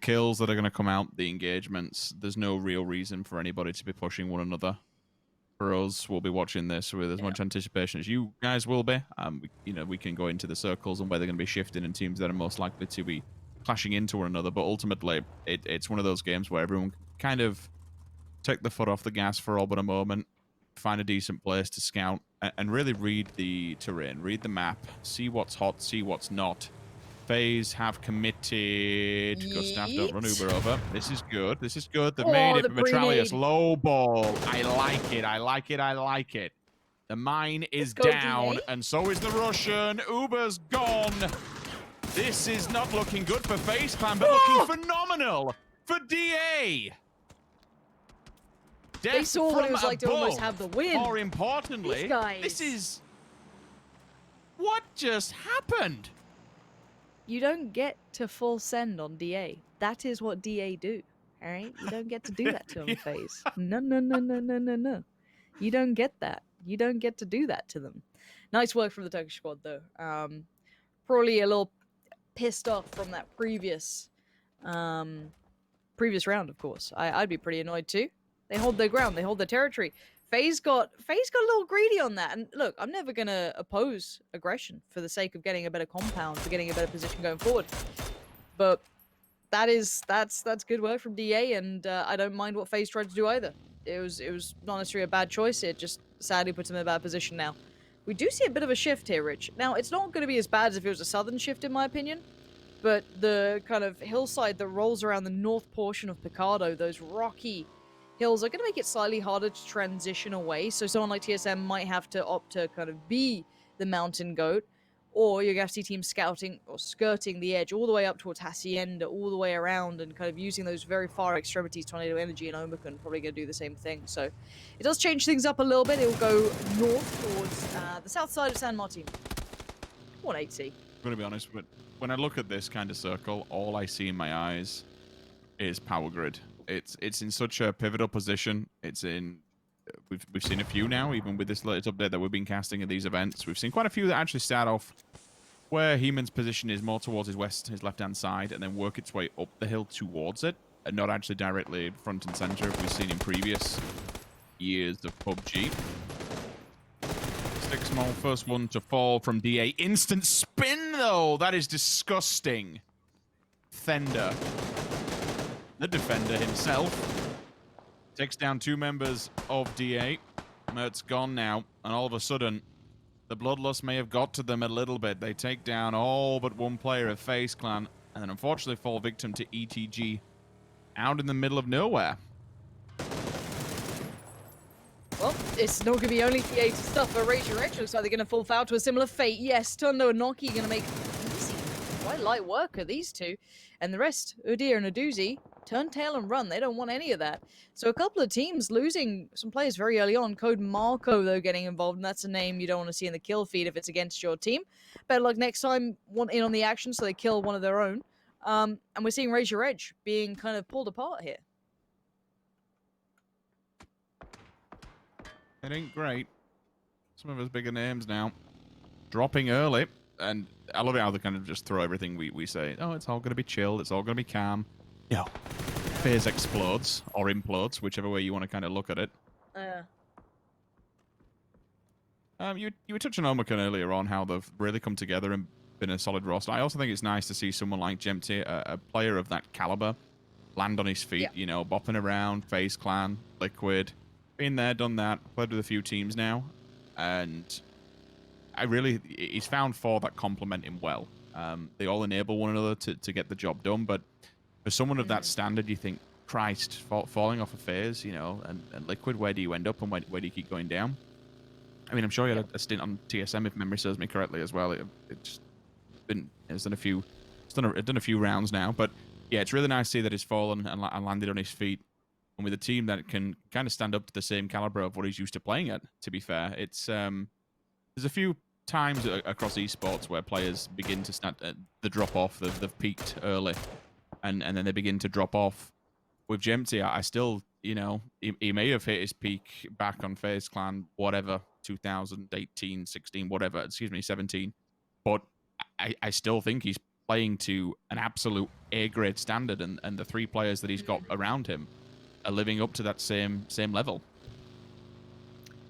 kills that are going to come out, the engagements. There's no real reason for anybody to be pushing one another. For us, we'll be watching this with as much anticipation as you guys will be. We can go into the circles and where they're going to be shifting and teams that are most likely to be clashing into one another, but ultimately it's one of those games where everyone kind of take the foot off the gas for all but a moment, find a decent place to scout, and really read the terrain, read the map, see what's hot, see what's not. FaZe have committed. Good staff, don't run Uber over. This is good. They've made it. Metralius, low ball. I like it. The mine is down, and so is the Russian. Uber's gone. This is not looking good for Facepalm, but looking phenomenal for DA.
They saw what it was like to almost have the win.
More importantly, this is... What just happened?
You don't get to full send on DA. That is what DA do, all right? You don't get to do that to them, FaZe. No. You don't get that. You don't get to do that to them. Nice work from the Turkish squad, though. Probably a little pissed off from that previous round, of course. I'd be pretty annoyed too. They hold their ground, they hold their territory. FaZe got a little greedy on that. And look, I'm never gonna oppose aggression for the sake of getting a better compound, for getting a better position going forward. But that's good work from DA, and I don't mind what FaZe tried to do either. it was not necessarily a bad choice. It just sadly puts him in a bad position now. We do see a bit of a shift here, Rich. Now, it's not going to be as bad as if it was a southern shift, in my opinion, but the kind of hillside that rolls around the north portion of Picardo, those rocky hills, are going to make it slightly harder to transition away. So someone like TSM might have to opt to kind of be the mountain goat, or you're going to have to see teams scouting or skirting the edge all the way up towards Hacienda, all the way around, and kind of using those very far extremities. Tornado Energy and Omicron probably going to do the same thing. So it does change things up a little bit. It will go north towards the south side of San Martin. 180.
I'm going to be honest, but when I look at this kind of circle, all I see in my eyes is Power Grid. It's in such a pivotal position. It's in... We've seen a few now, even with this latest update that we've been casting at these events. We've seen quite a few that actually start off where Heman's position is more towards his left-hand side, and then work its way up the hill towards it, and not actually directly front and center, as we've seen in previous years of PUBG. Stick small, first one to fall from DA. Instant spin, though! That is disgusting. Fender, the defender himself, takes down 2 members of DA. Mert's gone now, and all of a sudden, the bloodlust may have got to them a little bit. They take down all but 1 player of FaZe Clan, and then unfortunately fall victim to ETG out in the middle of nowhere.
Well, it's not going to be only DA to stuff for Razor Edge. Looks like they're going to fall foul to a similar fate. Yes, Tundo and Noki going to make easy, quite light work of these two. And the rest, Udir and Aduzi, turn tail and run. They don't want any of that. So a couple of teams losing some players very early on. Code Marco, though, getting involved, and that's a name you don't want to see in the kill feed if it's against your team. Better luck next time, want in on the action so they kill one of their own. And we're seeing Raise Your Edge being kind of pulled apart here.
It ain't great. Some of his bigger names now dropping early, and I love how they kind of just throw everything we say. Oh, it's all going to be chill. It's all going to be calm. No. FaZe explodes or implodes, whichever way you want to kind of look at it. You were touching on Omicron earlier on how they've really come together and been a solid roster. I also think it's nice to see someone like Jempty, a player of that caliber, land on his feet. You know, bopping around, FaZe Clan, Liquid, been there, done that, played with a few teams now, and he's found 4 that complement him well. They all enable one another to get the job done, but for someone of that standard, you think, Christ, falling off a phase, you know, and Liquid, where do you end up and where do you keep going down? I mean, I'm sure he had a stint on TSM, if memory serves me correctly, as well. It's done a few rounds now, but yeah, it's really nice to see that he's fallen and landed on his feet, and with a team that can kind of stand up to the same caliber of what he's used to playing at. To be fair, it's there's a few times across esports where players begin to start the drop off. They've peaked early, and then they begin to drop off. With Jempty, I still, you know, he may have hit his peak back on FaZe Clan, whatever, 2018, 16, whatever, 17. But I still think he's playing to an absolute A-grade standard, and the 3 players that he's got around him are living up to that same level.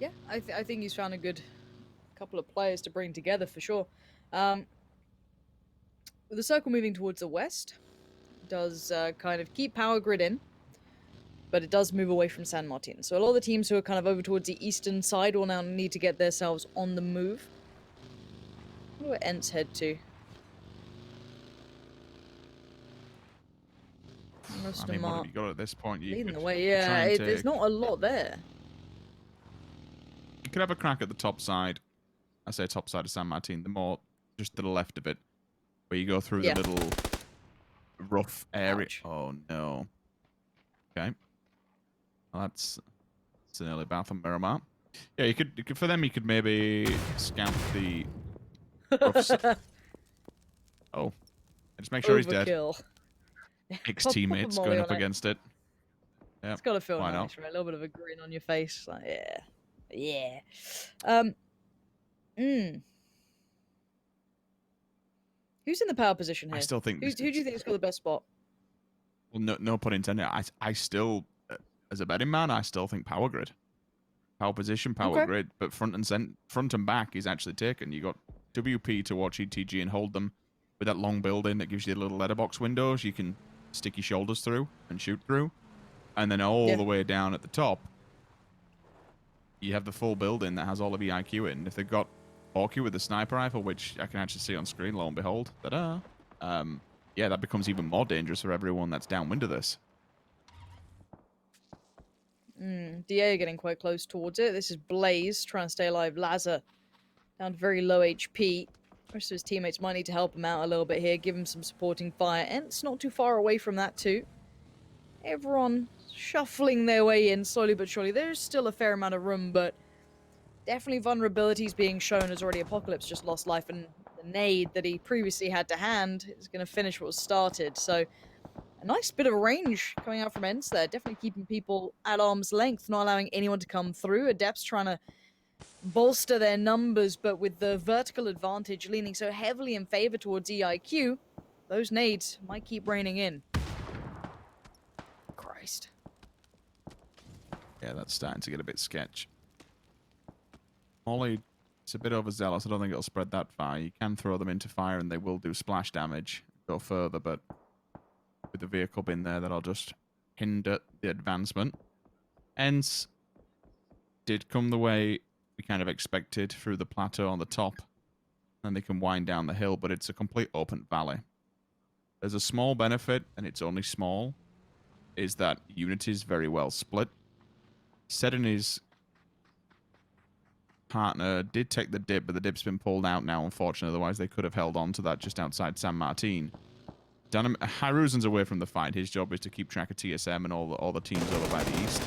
Yeah, I think he's found a good couple of players to bring together for sure. With the circle moving towards the west, does kind of keep Power Grid in, but it does move away from San Martin. So a lot of the teams who are kind of over towards the eastern side will now need to get themselves on the move. Where do Ents head to?
I mean, what have you got at this point?
Leading the way, yeah. There's not a lot there.
You could have a crack at the top side. I say top side of San Martin, the more just to the left of it, where you go through the little rough area.
Ouch.
Oh no. Okay. Well, that's an early bath on Miramar. Yeah, you could for them. You could maybe scout the. Oh, just make sure he's dead. Ex-teammates going up against it. Yeah,
it's gotta feel nice, right? A little bit of a grin on your face, like yeah. Who's in the power position here?
I still think.
Who do you think has got the best spot?
Well, no pun intended. I still, as a betting man, I still think Power Grid, power position, power grid, but front and back is actually taken. You got WP to watch ETG and hold them with that long building that gives you the little letterbox windows you can stick your shoulders through and shoot through, and then all the way down at the top, you have the full building that has all of EIQ in. If they've got Orky with the sniper rifle, which I can actually see on screen, lo and behold, ta-da, yeah, that becomes even more dangerous for everyone that's downwind of this.
DA are getting quite close towards it. This is Blaze trying to stay alive. Lazar down to very low HP. Most of his teammates might need to help him out a little bit here, give him some supporting fire. Ent's not too far away from that too. Everyone shuffling their way in slowly but surely. There's still a fair amount of room, but definitely vulnerabilities being shown as already. Apocalypse just lost life, and the nade that he previously had to hand is going to finish what was started. So a nice bit of range coming out from Ents there. Definitely keeping people at arm's length, not allowing anyone to come through. Adepts trying to bolster their numbers, but with the vertical advantage leaning so heavily in favor towards EIQ, those nades might keep raining in. Christ.
Yeah, that's starting to get a bit sketch. Molly, it's a bit overzealous. I don't think it'll spread that far. You can throw them into fire and they will do splash damage, go further, but with the vehicle being there, that'll just hinder the advancement. Ents did come the way we kind of expected through the plateau on the top. And they can wind down the hill, but it's a complete open valley. There's a small benefit, and it's only small, is that Unity is very well split. Sed and his partner did take the dip, but the dip's been pulled out now, unfortunately. Otherwise, they could have held on to that just outside San Martin. Hiruzen's away from the fight. His job is to keep track of TSM and all the teams over by the east.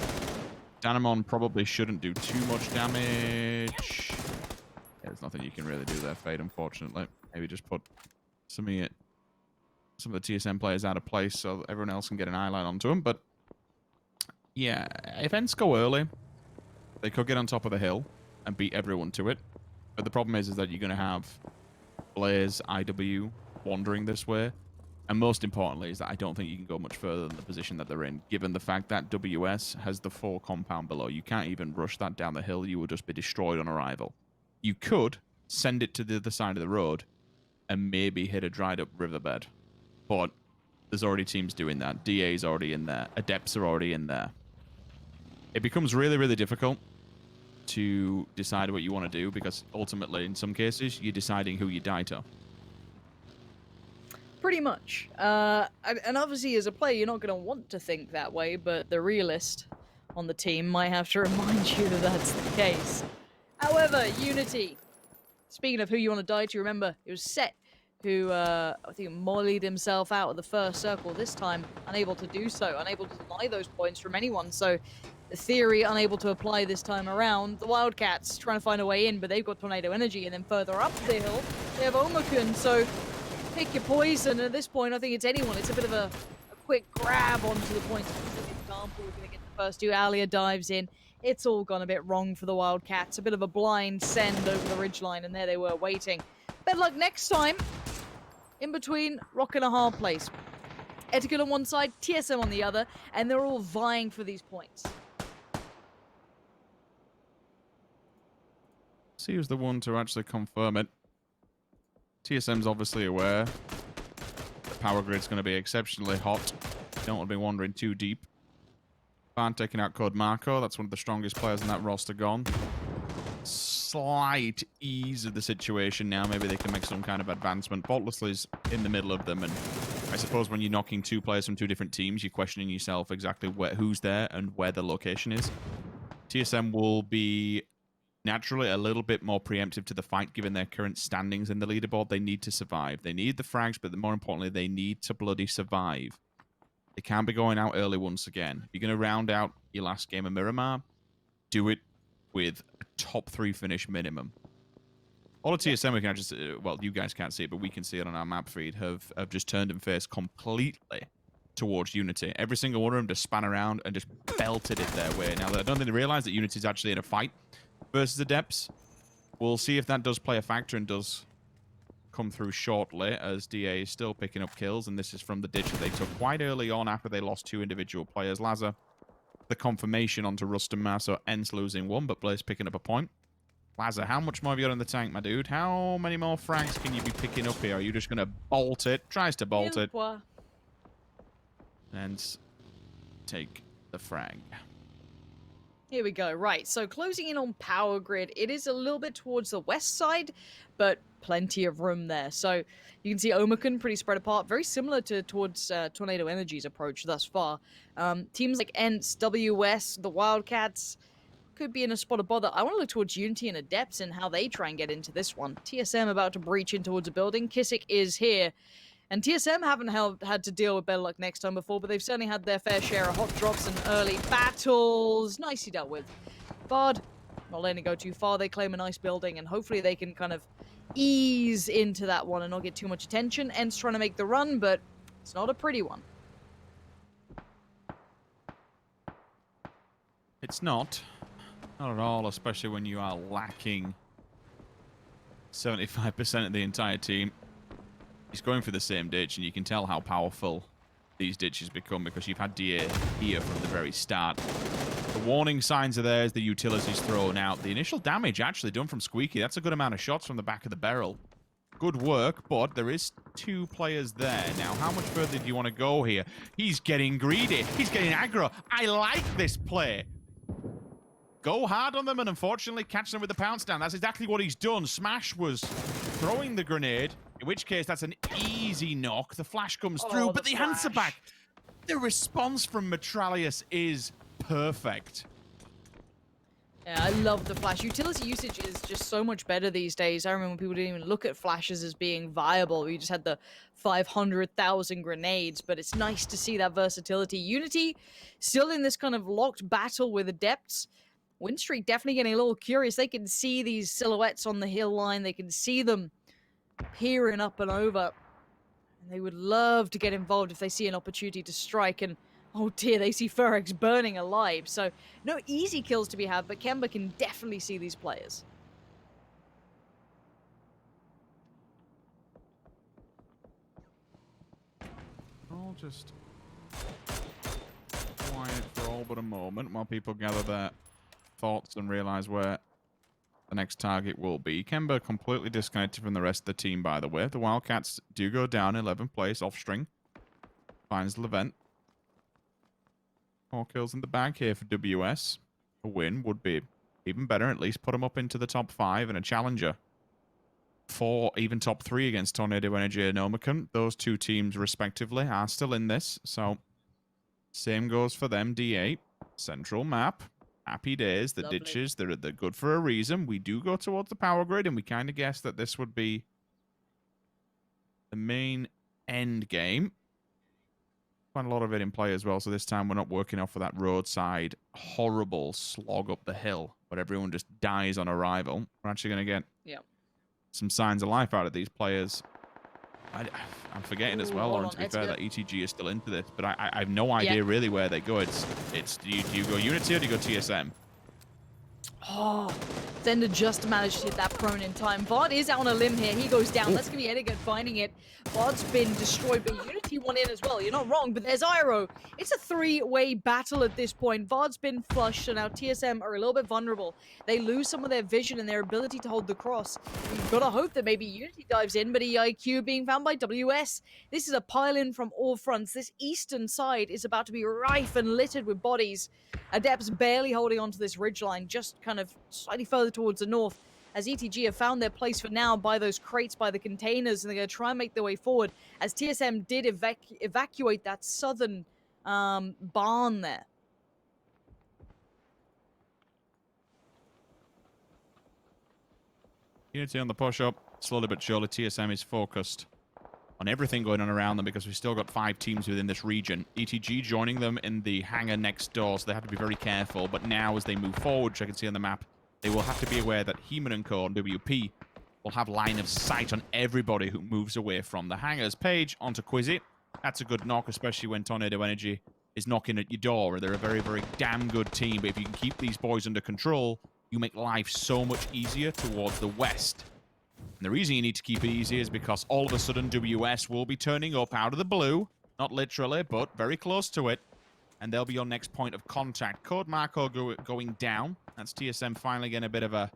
Danamon probably shouldn't do too much damage. Yeah, there's nothing you can really do there, Fade, unfortunately. Maybe just put some of the TSM players out of place so everyone else can get an eyeline onto them. But yeah, if Ents go early, they could get on top of the hill and beat everyone to it. But the problem is that you're going to have Blaze, IW wandering this way. And most importantly is that I don't think you can go much further than the position that they're in, given the fact that WS has the 4 compound below. You can't even rush that down the hill. You will just be destroyed on arrival. You could send it to the other side of the road and maybe hit a dried up riverbed. But there's already teams doing that. DA's already in there. Adepts are already in there. It becomes really, really difficult to decide what you want to do because ultimately, in some cases, you're deciding who you die to.
Pretty much. And obviously, as a player, you're not going to want to think that way, but the realist on the team might have to remind you that that's the case. However, Unity. Speaking of who you want to die to, remember, it was Set who, I think, mollied himself out of the first circle. This time, unable to do so, unable to deny those points from anyone. So, the theory unable to apply this time around. The Wildcats trying to find a way in, but they've got Tornado Energy, and then further up the hill, they have Omokun. So, pick your poison. At this point, I think it's anyone. It's a bit of a quick grab onto the points. For example, we're going to get the first 2. Alia dives in. It's all gone a bit wrong for the Wildcats. A bit of a blind send over the ridgeline, and there they were waiting. Better luck next time. In between, rock and a hard place. Etiquette on one side, TSM on the other, and they're all vying for these points.
See who's the one to actually confirm it. TSM's obviously aware. The power grid's going to be exceptionally hot. Don't want to be wandering too deep. Van taking out Code Marco. That's one of the strongest players in that roster gone. Slight ease of the situation now. Maybe they can make some kind of advancement. Faultlessly's in the middle of them, and I suppose when you're knocking 2 players from 2 different teams, you're questioning yourself exactly who's there and where the location is. TSM will be naturally a little bit more preemptive to the fight given their current standings in the leaderboard. They need to survive. They need the frags, but more importantly, they need to bloody survive. They can't be going out early once again. If you're going to round out your last game of Miramar, do it with a top 3 finish minimum. All of TSM, we can just, well, you guys can't see it, but we can see it on our map feed, have just turned and faced completely towards Unity. Every single one of them just span around and just belted it their way. Now, I don't think they realize that Unity's actually in a fight versus Adepts. We'll see if that does play a factor and does come through shortly, as DA is still picking up kills, and this is from the ditch that they took quite early on after they lost 2 individual players. Lazar, the confirmation onto Rustamar, so Ents losing 1, but Blaze picking up a point. Lazar, how much more have you got in the tank, my dude? How many more frags can you be picking up here? Are you just going to bolt it? Tries to bolt it. And take the frag.
Here we go. Right, so closing in on power grid. It is a little bit towards the west side, but plenty of room there. So you can see Omicron pretty spread apart, very similar towards Tornado Energy's approach thus far. Teams like ENTS, WS, the Wildcats could be in a spot of bother. I want to look towards Unity and Adepts and how they try and get into this one. TSM about to breach in towards a building. Kissick is here. And TSM haven't had to deal with better luck next time before, but they've certainly had their fair share of hot drops and early battles. Nicely dealt with. Bard, not letting it go too far. They claim a nice building, and hopefully they can kind of ease into that one and not get too much attention. Ent's trying to make the run, but it's not a pretty one.
It's not. Not at all, especially when you are lacking 75% of the entire team. He's going for the same ditch, and you can tell how powerful these ditches become because you've had DA here from the very start. The warning signs are there as the utility's thrown out. The initial damage actually done from Squeaky. That's a good amount of shots from the back of the barrel. Good work, but there is 2 players there. Now, how much further do you want to go here? He's getting greedy. He's getting aggro. I like this play. Go hard on them and unfortunately catch them with the pounce down. That's exactly what he's done. Smash was throwing the grenade, in which case that's an easy knock. The flash comes through, but the answer back. The response from Metralius is perfect.
Yeah, I love the flash. Utility usage is just so much better these days. I remember when people didn't even look at flashes as being viable. You just had the 500,000 grenades, but it's nice to see that versatility. Unity still in this kind of locked battle with Adepts. Win Streak definitely getting a little curious. They can see these silhouettes on the hill line. They can see them peering up and over. And they would love to get involved if they see an opportunity to strike. And oh dear, they see Furex burning alive. So no easy kills to be had, but Kemba can definitely see these players.
I'll just quiet for all but a moment while people gather their thoughts and realize where the next target will be. Kemba completely disconnected from the rest of the team, by the way. The Wildcats do go down 11th place off string. Finds Levent. 4 kills in the bag here for WS. A win would be even better, at least put them up into the top 5 and a challenger. 4, even top 3 against Tornado Energy and Omicron. Those 2 teams, respectively, are still in this. So, same goes for them. D8. Central map. Happy days. The ditches, they're good for a reason. We do go towards the power grid, and we kind of guessed that this would be the main end game. Quite a lot of it in play as well, so this time we're not working off of that roadside horrible slog up the hill, but everyone just dies on arrival. We're actually going to get some signs of life out of these players. I'm forgetting as well, Lauren, to be fair, that ETG is still into this, but I have no idea really where they go. Do you go Unity or do you go TSM?
Oh, Zender just managed to hit that prone in time. Vard is out on a limb here. He goes down. That's going to be Edgar finding it. Vard's been destroyed, but Unity won in as well. You're not wrong, but there's Iroh. It's a 3-way battle at this point. Vard's been flushed, so now TSM are a little bit vulnerable. They lose some of their vision and their ability to hold the cross. You've got to hope that maybe Unity dives in, but EIQ being found by WS. This is a pile-in from all fronts. This eastern side is about to be rife and littered with bodies. Adepts barely holding onto this ridgeline, just kind of slightly further towards the north, as ETG have found their place for now by those crates, by the containers, and they're going to try and make their way forward, as TSM did evacuate that southern barn there.
Unity on the push-up. Slowly but surely, TSM is focused on everything going on around them because we've still got 5 teams within this region. ETG joining them in the hangar next door, so they have to be very careful. But now, as they move forward, which I can see on the map, they will have to be aware that Heman & Co. and WP will have line of sight on everybody who moves away from the hangars. Page onto Quizzy. That's a good knock, especially when Tornado Energy is knocking at your door. They're a very, very damn good team, but if you can keep these boys under control, you make life so much easier towards the west. And the reason you need to keep it easy is because all of a sudden WS will be turning up out of the blue. Not literally, but very close to it. And they'll be your next point of contact. Code Marco going down. That's TSM finally getting a bit of a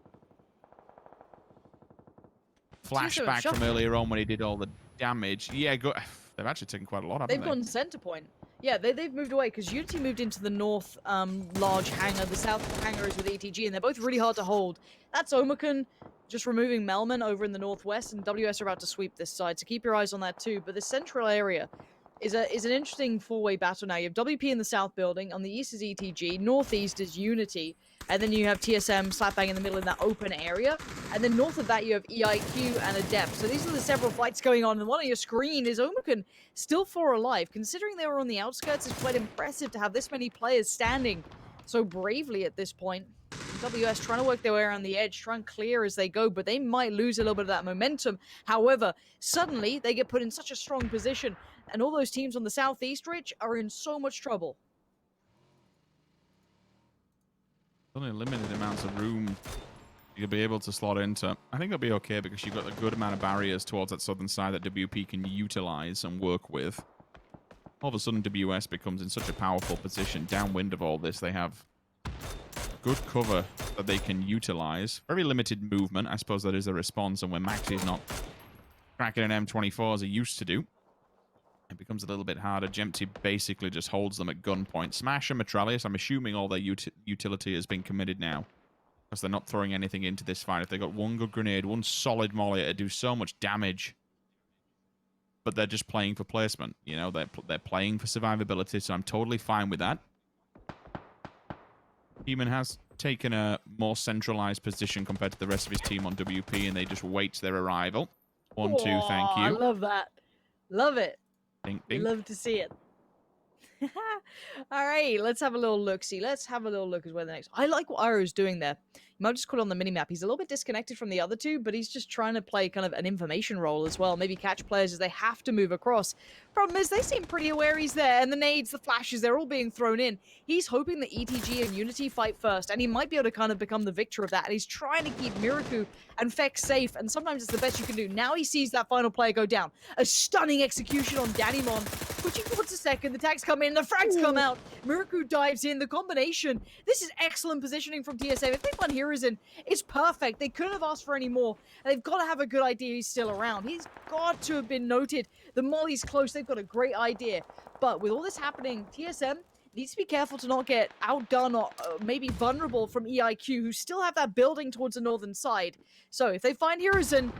flashback from earlier on when he did all the damage. Yeah, they've actually taken quite a lot, haven't they?
They've gone center point. Yeah, they've moved away because Unity moved into the north large hangar. The south hangar is with ETG, and they're both really hard to hold. That's Omicron just removing Melman over in the northwest, and WS are about to sweep this side, so keep your eyes on that too. But the central area is an interesting four-way battle now. You have WP in the south building, on the east is ETG, northeast is Unity, and then you have TSM slap bang in the middle in that open area, and then north of that you have EIQ and Adept. So these are the several fights going on, and one on your screen is Omicron still 4 alive. Considering they were on the outskirts, it's quite impressive to have this many players standing so bravely at this point. WS trying to work their way around the edge, try and clear as they go, but they might lose a little bit of that momentum. However, suddenly they get put in such a strong position, and all those teams on the southeast ridge are in so much trouble.
Only limited amounts of room you'll be able to slot into. I think it'll be okay because you've got a good amount of barriers towards that southern side that WP can utilize and work with. All of a sudden, WS becomes in such a powerful position. Downwind of all this, they have good cover that they can utilize. Very limited movement. I suppose that is a response, and when Maxi's not cracking an M24 as he used to do, it becomes a little bit harder. Jempty basically just holds them at gunpoint. Smash and Metralius, I'm assuming all their utility has been committed now, because they're not throwing anything into this fight. If they got one good grenade, one solid molly, it'd do so much damage. But they're just playing for placement. You know, they're playing for survivability, so I'm totally fine with that. Heeman has taken a more centralized position compared to the rest of his team on WP, and they just wait their arrival. 1, 2, thank you.
I love that. Love it.
Ding, ding.
Love to see it. All right, let's have a little look-see. Let's have a little look at where the next... I like what Iroh's doing there. You might just call it on the minimap. He's a little bit disconnected from the other two, but he's just trying to play kind of an information role as well. Maybe catch players as they have to move across. Problem is, they seem pretty aware he's there, and the nades, the flashes, they're all being thrown in. He's hoping that ETG and Unity fight first, and he might be able to kind of become the victor of that, and he's trying to keep Miraku and Fex safe, and sometimes it's the best you can do. Now he sees that final player go down. A stunning execution on Danimon. Twitching towards a second, the tags come in, the frags come out. Miraku dives in, the combination. This is excellent positioning from TSM. If they find Hiruzen, it's perfect. They couldn't have asked for any more. And they've got to have a good idea he's still around. He's got to have been noted. The molly's close. They've got a great idea. But with all this happening, TSM needs to be careful to not get outdone or maybe vulnerable from EIQ, who still have that building towards the northern side. So if they find Hiruzen,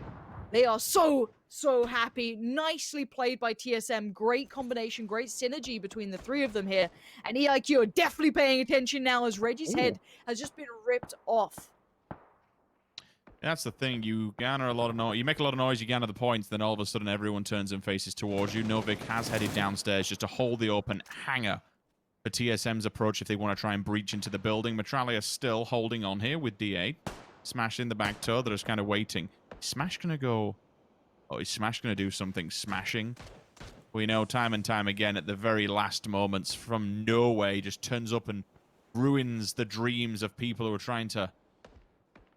they are so happy. Nicely played by TSM. Great combination, great synergy between the three of them here. And EIQ are definitely paying attention now as Reggie's head has just been ripped off.
That's the thing. You garner a lot of noise. You make a lot of noise, you garner the points, then all of a sudden everyone turns and faces towards you. Novik has headed downstairs just to hold the open hangar for TSM's approach if they want to try and breach into the building. Metralia still holding on here with D8. Smash in the back toe. They're just kind of waiting. Smash going to go... Oh, is Smash going to do something smashing? We know time and time again at the very last moments from nowhere, he just turns up and ruins the dreams of people who are trying to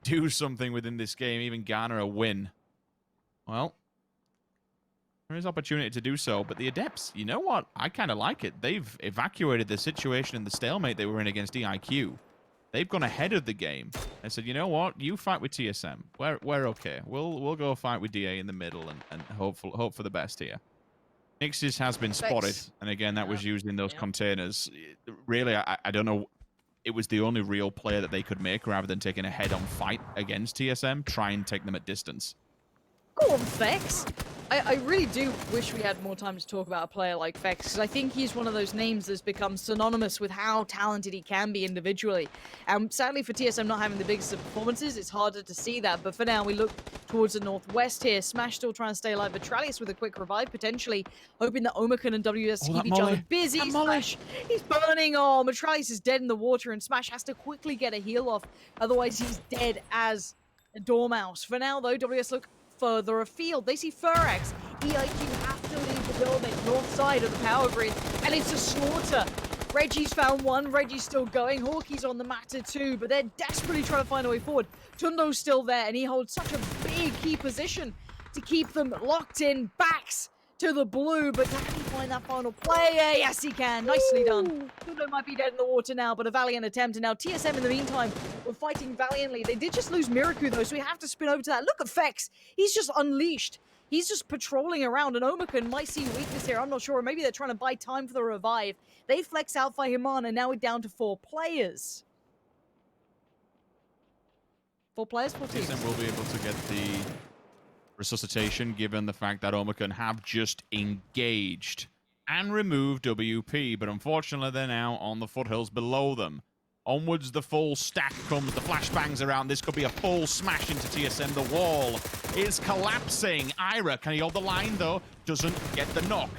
do something within this game, even garner a win. Well, there is opportunity to do so, but the Adepts, you know what? I kind of like it. They've evacuated the situation in the stalemate they were in against EIQ. They've gone ahead of the game and said, you know what? You fight with TSM. We're okay. We'll go fight with DA in the middle and hope for the best here. Nixis has been spotted, and again, that was used in those containers. Really, I don't know. It was the only real play that they could make rather than taking a head-on fight against TSM. Try and take them at distance.
Go on, Fex. I really do wish we had more time to talk about a player like Fex, because I think he's one of those names that's become synonymous with how talented he can be individually. Sadly for TSM not having the biggest of performances, it's harder to see that, but for now we look towards the northwest here. Smash still trying to stay alive, but Trallius with a quick revive, potentially hoping that Omicron and WS keep each other busy. Smash, he's burning. Oh, Metralius is dead in the water, and Smash has to quickly get a heal off, otherwise he's dead as a dormouse. For now, though, WS look further afield. They see Furax. EIQ have to leave the building, north side of the power grid, and it's a slaughter. Reggie's found one. Reggie's still going. Hawkey's on the matter too, but they're desperately trying to find a way forward. Tundo's still there, and he holds such a big key position to keep them locked in. Backs to the blue, but can he find that final player? Yes, he can. Nicely done. Tundo might be dead in the water now, but a valiant attempt. And now TSM, in the meantime, were fighting valiantly. They did just lose Miraku, though, so we have to spin over to that. Look at Fex. He's just unleashed He's just patrolling around, and Omicron might see weakness here. I'm not sure. Maybe they're trying to buy time for the revive. They flex out for Himan, and now we're down to 4 players. 4 players, 4 teams.
TSM will be able to get the resuscitation, given the fact that Omicron have just engaged and removed WP, but unfortunately they're now on the foothills below them. Onwards, the full stack comes. The flashbangs around. This could be a full smash into TSM. The wall is collapsing. Ira, can he hold the line, though? Doesn't get the knock.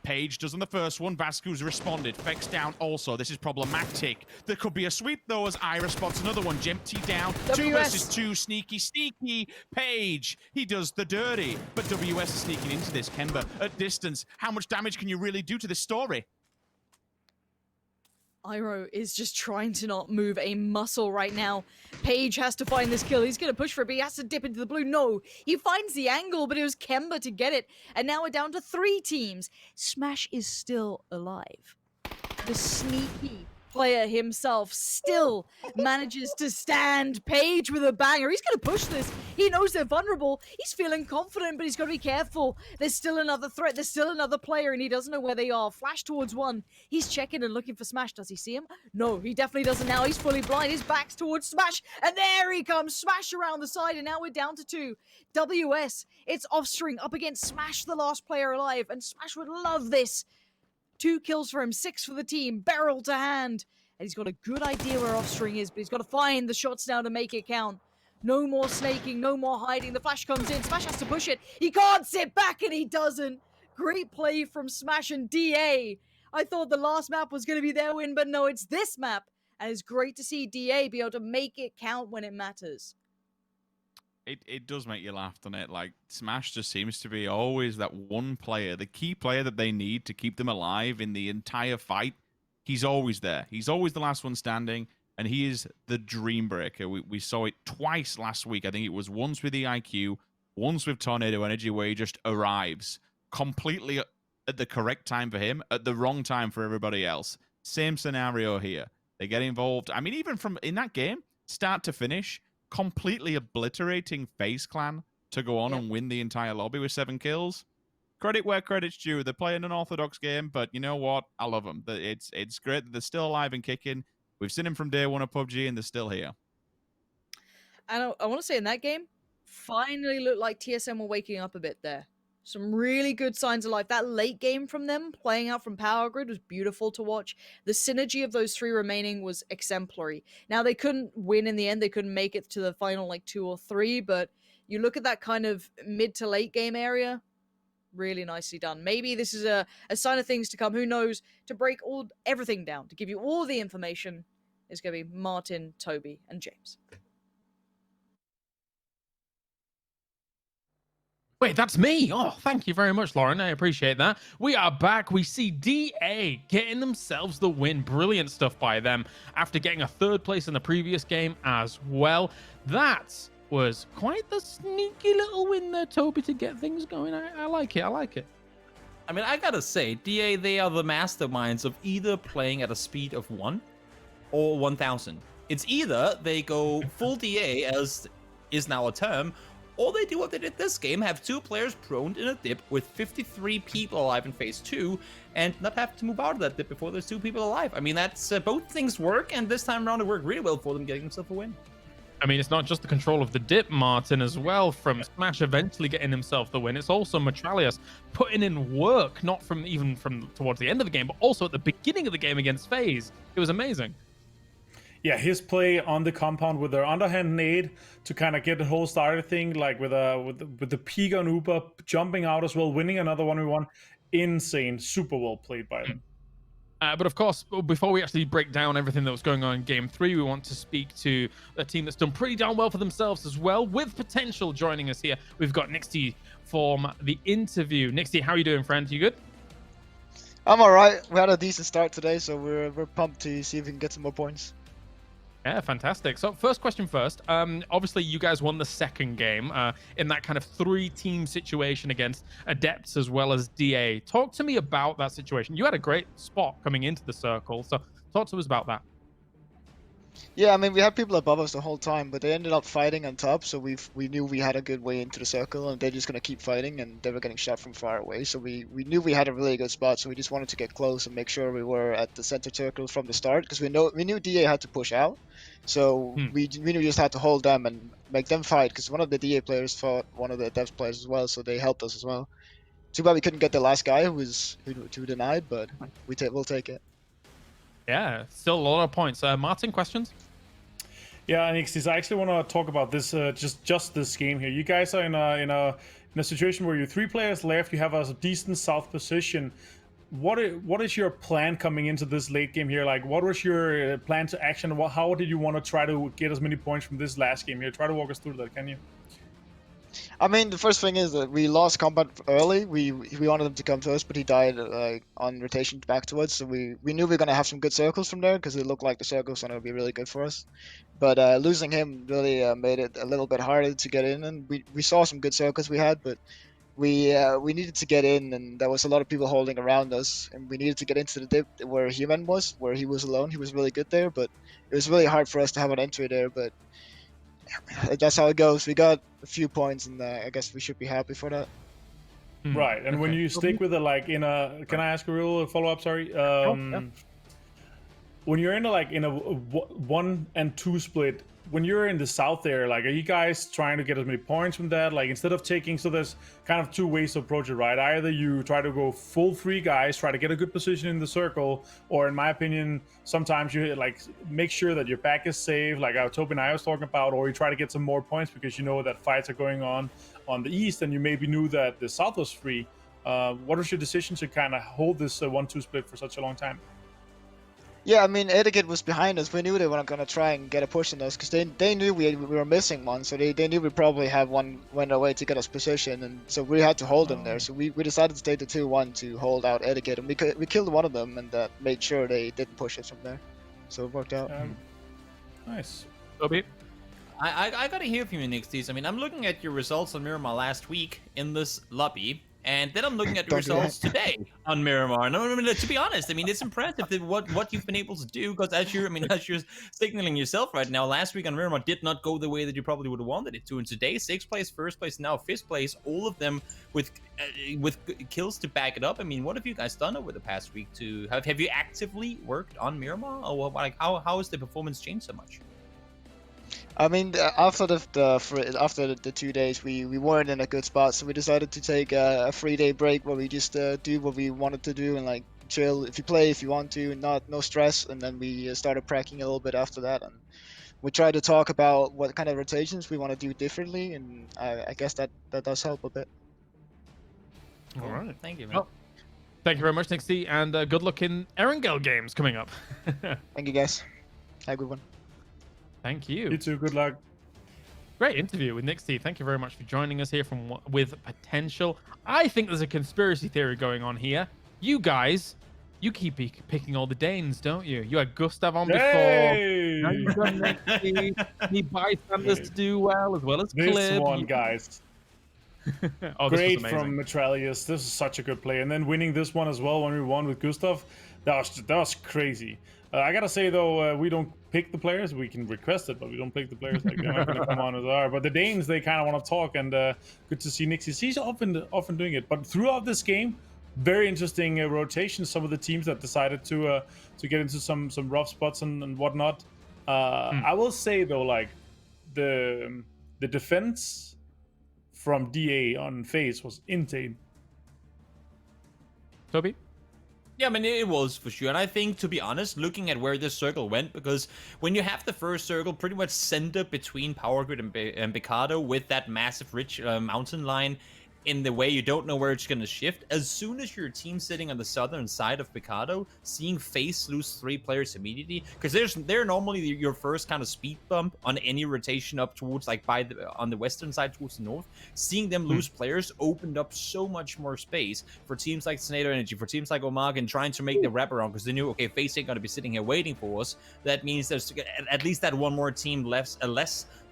Page does on the first one. Vasquez responded. Fex down also. This is problematic. There could be a sweep, though, as Ira spots another one. Jempty down.
WS.
2 versus 2. Sneaky. Page, he does the dirty. But WS is sneaking into this. Kemba at distance. How much damage can you really do to this story?
Iroh is just trying to not move a muscle right now. Page has to find this kill. He's going to push for it, but he has to dip into the blue. No, he finds the angle, but it was Kemba to get it. And now we're down to 3 teams. Smash is still alive. The sneaky player himself still manages to stand Page with a banger. He's going to push this. He knows they're vulnerable. He's feeling confident, but he's got to be careful. There's still another threat. There's still another player, and he doesn't know where they are. Flash towards one. He's checking and looking for Smash. Does he see him? No, he definitely doesn't now. He's fully blind. His back's towards Smash, and there he comes. Smash around the side, and now we're down to 2. WS, it's Offstring up against Smash, the last player alive, and Smash would love this. 2 kills for him, 6 for the team, barrel to hand. And he's got a good idea where Offstring is, but he's got to find the shots now to make it count. No more snaking, no more hiding. The flash comes in. Smash has to push it. He can't sit back, and he doesn't. Great play from Smash and DA. I thought the last map was going to be their win, but no, it's this map. And it's great to see DA be able to make it count when it matters.
It does make you laugh, doesn't it? Like, Smash just seems to be always that one player, the key player that they need to keep them alive in the entire fight. He's always there. He's always the last one standing, and he is the dream breaker. We saw it twice last week. I think it was once with the IQ, once with Tornado Energy, where he just arrives completely at the correct time for him, at the wrong time for everybody else. Same scenario here. They get involved. I mean, even from in that game, start to finish, completely obliterating FaZe Clan to go on and win the entire lobby with 7 kills. Credit where credit's due. They're playing an orthodox game, but you know what? I love them. It's great that they're still alive and kicking. We've seen them from day one of PUBG, and they're still here.
And I want to say in that game, finally looked like TSM were waking up a bit there. Some really good signs of life. That late game from them, playing out from Power Grid, was beautiful to watch. The synergy of those 3 remaining was exemplary. Now, they couldn't win in the end. They couldn't make it to the final, like, 2 or 3, but you look at that kind of mid to late game area, really nicely done. Maybe this is a sign of things to come. Who knows? To break everything down, to give you all the information, is going to be Martin, Toby, and James.
Wait, that's me. Oh, thank you very much, Lauren. I appreciate that. We are back. We see DA getting themselves the win. Brilliant stuff by them after getting a 3rd place in the previous game as well. That was quite the sneaky little win there, Toby, to get things going. I like it. I like it.
I mean, I gotta say, DA, they are the masterminds of either playing at a speed of 1 or 1,000. It's either they go full DA, as is now a term, or they do what they did this game, have 2 players prone in a dip with 53 people alive in phase 2, and not have to move out of that dip before there's 2 people alive. I mean, that's both things work, and this time around it worked really well for them, getting themselves a win.
I mean, it's not just the control of the dip, Martin, as well, from Smash eventually getting himself the win. It's also Metralius putting in work, not from towards the end of the game, but also at the beginning of the game against FaZe. It was amazing.
Yeah, his play on the compound with their underhand nade to kind of get the whole starter thing, like with the peek on Uber, jumping out as well, winning another 1v1. Insane. Super well played by them.
But of course, before we actually break down everything that was going on in Game 3, we want to speak to a team that's done pretty darn well for themselves as well, with potential joining us here. We've got Nixty from the interview. Nixty, how are you doing, friend? You good?
I'm alright. We had a decent start today, so we're pumped to see if we can get some more points.
Yeah, fantastic. So first question first. Obviously, you guys won the 2nd game in that kind of 3-team situation against Adepts as well as DA. Talk to me about that situation. You had a great spot coming into the circle, so talk to us about that.
Yeah, I mean, we had people above us the whole time, but they ended up fighting on top, so we knew we had a good way into the circle, and they're just gonna keep fighting, and they were getting shot from far away, so we knew we had a really good spot, so we just wanted to get close and make sure we were at the center circle from the start, because we knew DA had to push out, so we knew we just had to hold them and make them fight, because one of the DA players fought one of the Devs players as well, so they helped us as well. Too bad we couldn't get the last guy who denied, but we'll take it.
Yeah, still a lot of points. Martin, questions?
Yeah, Nixties, I actually want to talk about this just this game here. You guys are in a situation where you're 3 players left. You have a decent south position. What is your plan coming into this late game here? Like, what was your plan to action? How did you want to try to get as many points from this last game here? Try to walk us through that, can you?
I mean, the first thing is that we lost combat early. We wanted him to come first, but he died on rotation back to us. So we knew we were gonna have some good circles from there because it looked like the circles were gonna be really good for us. But losing him really made it a little bit harder to get in. And we saw some good circles we had, but we needed to get in, and there was a lot of people holding around us, and we needed to get into the dip where Human was, where he was alone. He was really good there, but it was really hard for us to have an entry there. But that's how it goes. We got a few points, and I guess we should be happy for that.
Right, and when you stick with it, like in a, can I ask a real follow-up? Sorry. When you're in a 1 and 2 split, when you're in the south there, like, are you guys trying to get as many points from that? Like, instead of taking, so there's kind of 2 ways to approach it, right? Either you try to go full 3 guys, try to get a good position in the circle, or in my opinion, sometimes you like make sure that your back is safe, like Toby and I was talking about, or you try to get some more points because you know that fights are going on the east, and you maybe knew that the south was free. What was your decision to kind of hold this 1-2 split for such a long time?
Yeah, I mean, Etiquette was behind us. We knew they weren't going to try and get a push on us because they knew we were missing one, so they knew we probably had one went away to get us position, and so we had to hold them there. So we decided to take the 2-1 to hold out Etiquette, and we killed one of them, and that made sure they didn't push us from there. So it worked out.
Nice.
Toby?
I gotta hear from you, Nixties. I mean, I'm looking at your results on Miramar last week in this lobby, and then I'm looking at your results today on Miramar. And I mean, to be honest, I mean, it's impressive that what you've been able to do. Because as you're signaling yourself right now, last week on Miramar did not go the way that you probably would have wanted it to. And today, 6th place, 1st place, now 5th place, all of them with kills to back it up. I mean, what have you guys done over the past week? Have you actively worked on Miramar, or like how has the performance changed so much?
I mean, after the 2 days, we weren't in a good spot, so we decided to take a 3-day break where we just do what we wanted to do and like chill. If you play, if you want to, no stress. And then we started practicing a little bit after that, and we tried to talk about what kind of rotations we want to do differently, and I guess that does help a bit.
All right.
Thank you, man.
Well, thank you very much, Nixie, and good luck in Erangel games coming up.
Thank you, guys. Have a good one.
Thank you.
You too. Good luck.
Great interview with Nixie. Thank you very much for joining us here with Potential. I think there's a conspiracy theory going on here. You guys, you keep picking all the Danes, don't you? You had Gustav on before. Now you've got Nixie. Need bystanders to do well as Clib.
This one, guys.
Great
from Metralius. This is such a good play. And then winning this one as well when we won with Gustav, that was crazy. I gotta say though, we don't pick the players. We can request it, but we don't pick the players. Like, they're not gonna come on as are. But the Danes, they kind of want to talk, and good to see Nixie. He's often doing it. But throughout this game, very interesting rotations. Some of the teams that decided to get into some rough spots and whatnot. I will say though, like the defense from DA on FaZe was insane.
Toby?
Yeah, I mean, it was for sure. And I think, to be honest, looking at where this circle went, because when you have the first circle pretty much centered between Power Grid and Picado with that massive rich mountain line in the way you don't know where it's going to shift, as soon as your team sitting on the southern side of Picado, seeing FaZe lose 3 players immediately, because they're normally your first kind of speed bump on any rotation up towards, like, on the western side towards the north, seeing them lose players opened up so much more space for teams like Tornado Energy, for teams like Omagan, trying to make the wraparound, because they knew, okay, FaZe ain't going to be sitting here waiting for us. That means there's at least that one more team less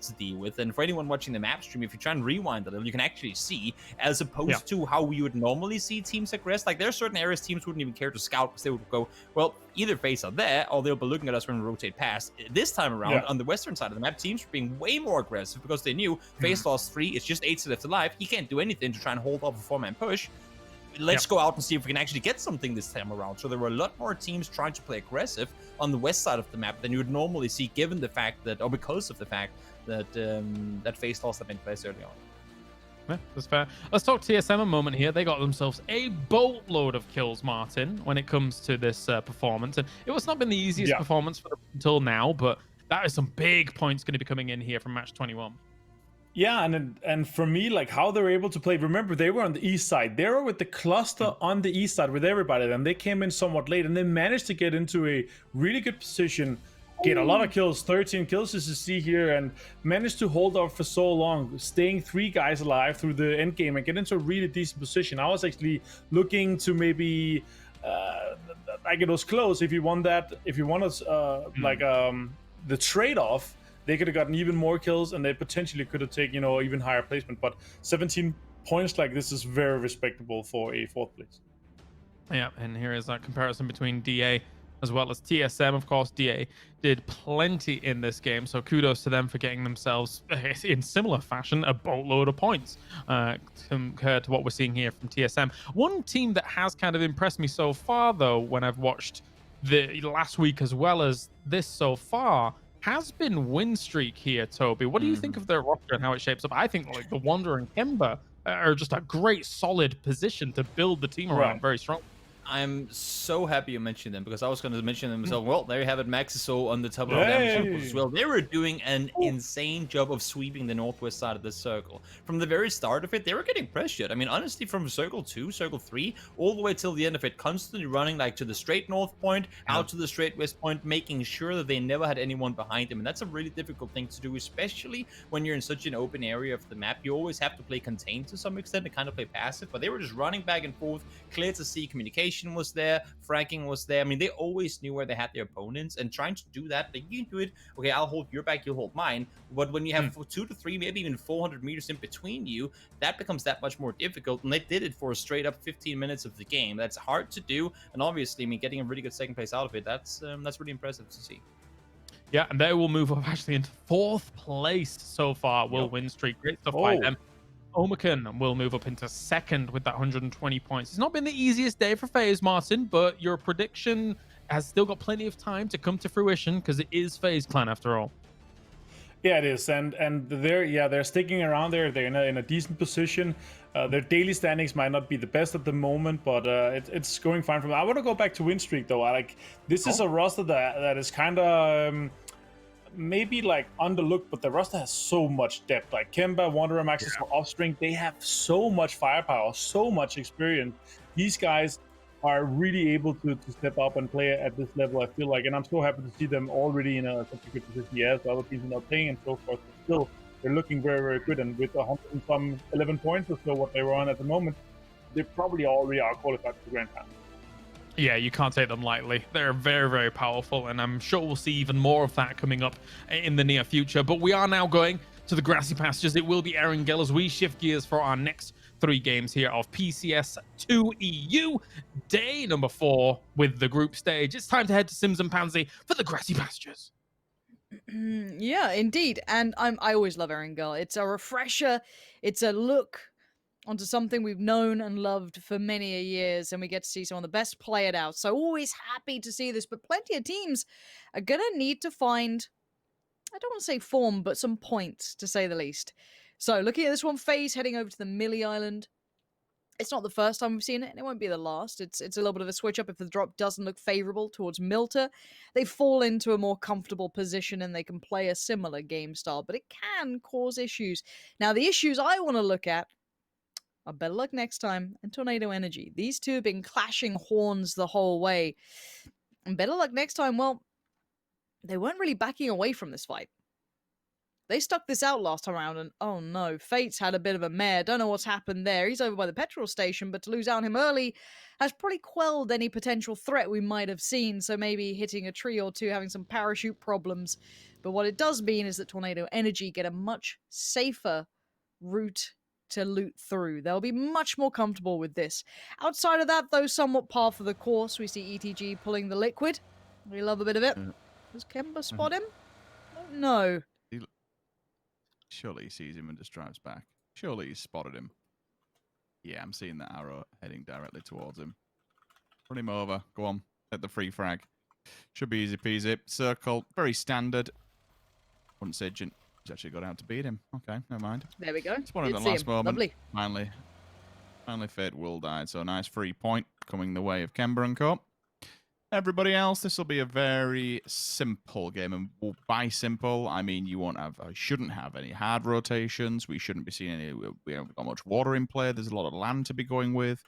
to deal with. And for anyone watching the map stream, if you try and rewind a little, you can actually see, as opposed to how we would normally see teams aggress, like there are certain areas teams wouldn't even care to scout because they would go, well, either FaZe are there or they'll be looking at us when we rotate past. This time around, on the western side of the map, teams were being way more aggressive because they knew FaZe lost 3, it's just 8 left alive, he can't do anything to try and hold off a 4-man push. Let's go out and see if we can actually get something this time around. So there were a lot more teams trying to play aggressive on the west side of the map than you would normally see, given the fact that, or because of the fact that that FaZe lost them in place early on.
Yeah, that's fair. Let's talk TSM a moment here. They got themselves a boatload of kills, Martin, when it comes to this performance. And it was not been the easiest performance for them until now, but that is some big points going to be coming in here from match 21.
Yeah, and for me, like how they were able to play. Remember, they were on the east side. They were with the cluster on the east side with everybody. Then they came in somewhat late, and they managed to get into a really good position, get a lot of kills, 13 kills as you see here, and managed to hold off for so long, staying 3 guys alive through the end game and get into a really decent position. I was actually looking to maybe, like it was close. If you want that, if you want us, the trade-off. They could have gotten even more kills, and they potentially could have taken, even higher placement. But 17 points like this is very respectable for a 4th place.
Yeah, and here is that comparison between DA as well as TSM. Of course, DA did plenty in this game, so kudos to them for getting themselves, in similar fashion, a boatload of points compared to what we're seeing here from TSM. One team that has kind of impressed me so far, though, when I've watched the last week as well as this so far, has been win streak here, Toby. What do you think of their roster and how it shapes up? I think like the Wander and Kemba are just a great solid position to build the team around very strong.
I'm so happy you mentioned them, because I was going to mention them as well. Well, there you have it, Maxisol on the top of the damage circles as well. They were doing an insane job of sweeping the northwest side of the circle. From the very start of it, they were getting pressured. I mean, honestly, from circle 2, circle 3, all the way till the end of it, constantly running like to the straight north point, out to the straight west point, making sure that they never had anyone behind them. And that's a really difficult thing to do, especially when you're in such an open area of the map. You always have to play contained to some extent and kind of play passive, but they were just running back and forth, clear to see, communication was there, fracking was there. I mean, they always knew where they had their opponents, and trying to do that, like, you can do it, okay, I'll hold your back, you'll hold mine, but when you have 2 to 3, maybe even 400 meters in between you, that becomes that much more difficult, and they did it for a straight up 15 minutes of the game. That's hard to do, and obviously, I mean, getting a really good second place out of it, that's really impressive to see.
Yeah, and they will move up actually into 4th place so far. Will win streak. Great stuff by them. Omicron will move up into 2nd with that 120 points. It's not been the easiest day for FaZe, Martin, but your prediction has still got plenty of time to come to fruition, because it is FaZe Clan after all.
Yeah, it is, and they're sticking around there. They're in a decent position. Their daily standings might not be the best at the moment, but it's going fine for them. I want to go back to win streak though. This is a roster that is kind of maybe like underlooked, but the roster has so much depth. Like Kemba, Wanderer, Maxis, Offspring, they have so much firepower, so much experience. These guys are really able to step up and play at this level, I feel like, and I'm so happy to see them already in such a good position. Yes, other teams are not playing and so forth, but still they're looking very, very good, and with 11 points or so what they were on at the moment, they probably already are qualified for the Grand Final.
Yeah, you can't take them lightly. They're very, very powerful, and I'm sure we'll see even more of that coming up in the near future. But we are now going to the grassy pastures. It will be Erangel as we shift gears for our next 3 games here of PCS2 EU, day number 4 with the group stage. It's time to head to Sims and Pansy for the grassy pastures.
Yeah, indeed. And I always love Erangel. It's a refresher. It's a look onto something we've known and loved for many a years, and we get to see some of the best play it out. So always happy to see this, but plenty of teams are going to need to find, I don't want to say form, but some points, to say the least. So looking at this one, FaZe heading over to the Millie Island. It's not the first time we've seen it, and it won't be the last. It's a little bit of a switch up if the drop doesn't look favorable towards Milta. They fall into a more comfortable position, and they can play a similar game style, but it can cause issues. Now, the issues I want to look at are Better Luck Next Time and Tornado Energy. These two have been clashing horns the whole way. And Better Luck Next Time, well, they weren't really backing away from this fight. They stuck this out last time around, and oh no, Fate's had a bit of a mare. Don't know what's happened there. He's over by the petrol station, but to lose out on him early has probably quelled any potential threat we might have seen. So maybe hitting a tree or two, having some parachute problems But what it does mean is that Tornado Energy get a much safer route to loot through. They'll be much more comfortable with this. Outside of that, though, somewhat par for the course. We see ETG pulling the liquid. We love a bit of it. Does Kemba spot him? No.
Surely he sees him and just drives back. Surely he's spotted him. Yeah, I'm seeing that arrow heading directly towards him. Run him over. Go on. Hit the free frag. Should be easy peasy. Circle. Very standard. Wouldn't say he's actually got out to beat him. Okay, never mind.
There we go.
Spotted at the last moment. Lovely. Finally Fate will die. So nice free point coming the way of Kemba and Co. Everybody else, this will be a very simple game. And by simple, I mean you shouldn't have any hard rotations. We shouldn't be seeing any. We haven't got much water in play. There's a lot of land to be going with.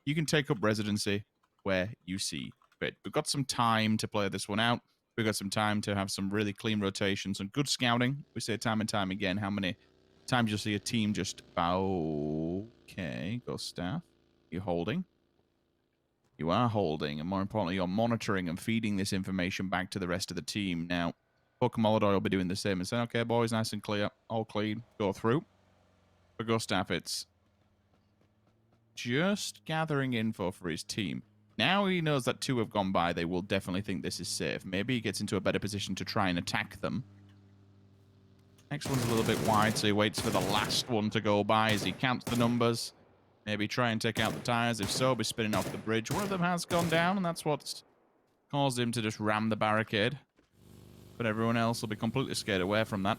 You can take up residency where you see fit. We've got some time to play this one out. We've got some time to have some really clean rotations and good scouting. We say time and time again how many times you'll see a team just bow. Okay, go staff. You're holding. You are holding, and more importantly, you're monitoring and feeding this information back to the rest of the team. Now, Pokemon will be doing the same and saying, okay, boys, nice and clear, all clean, go through. For Gustav, it's just gathering info for his team. Now he knows that 2 have gone by, they will definitely think this is safe. Maybe he gets into a better position to try and attack them. Next one's a little bit wide, so he waits for the last one to go by as he counts the numbers. Maybe try and take out the tires. If so, be spinning off the bridge. One of them has gone down, and that's what's caused him to just ram the barricade. But everyone else will be completely scared away from that.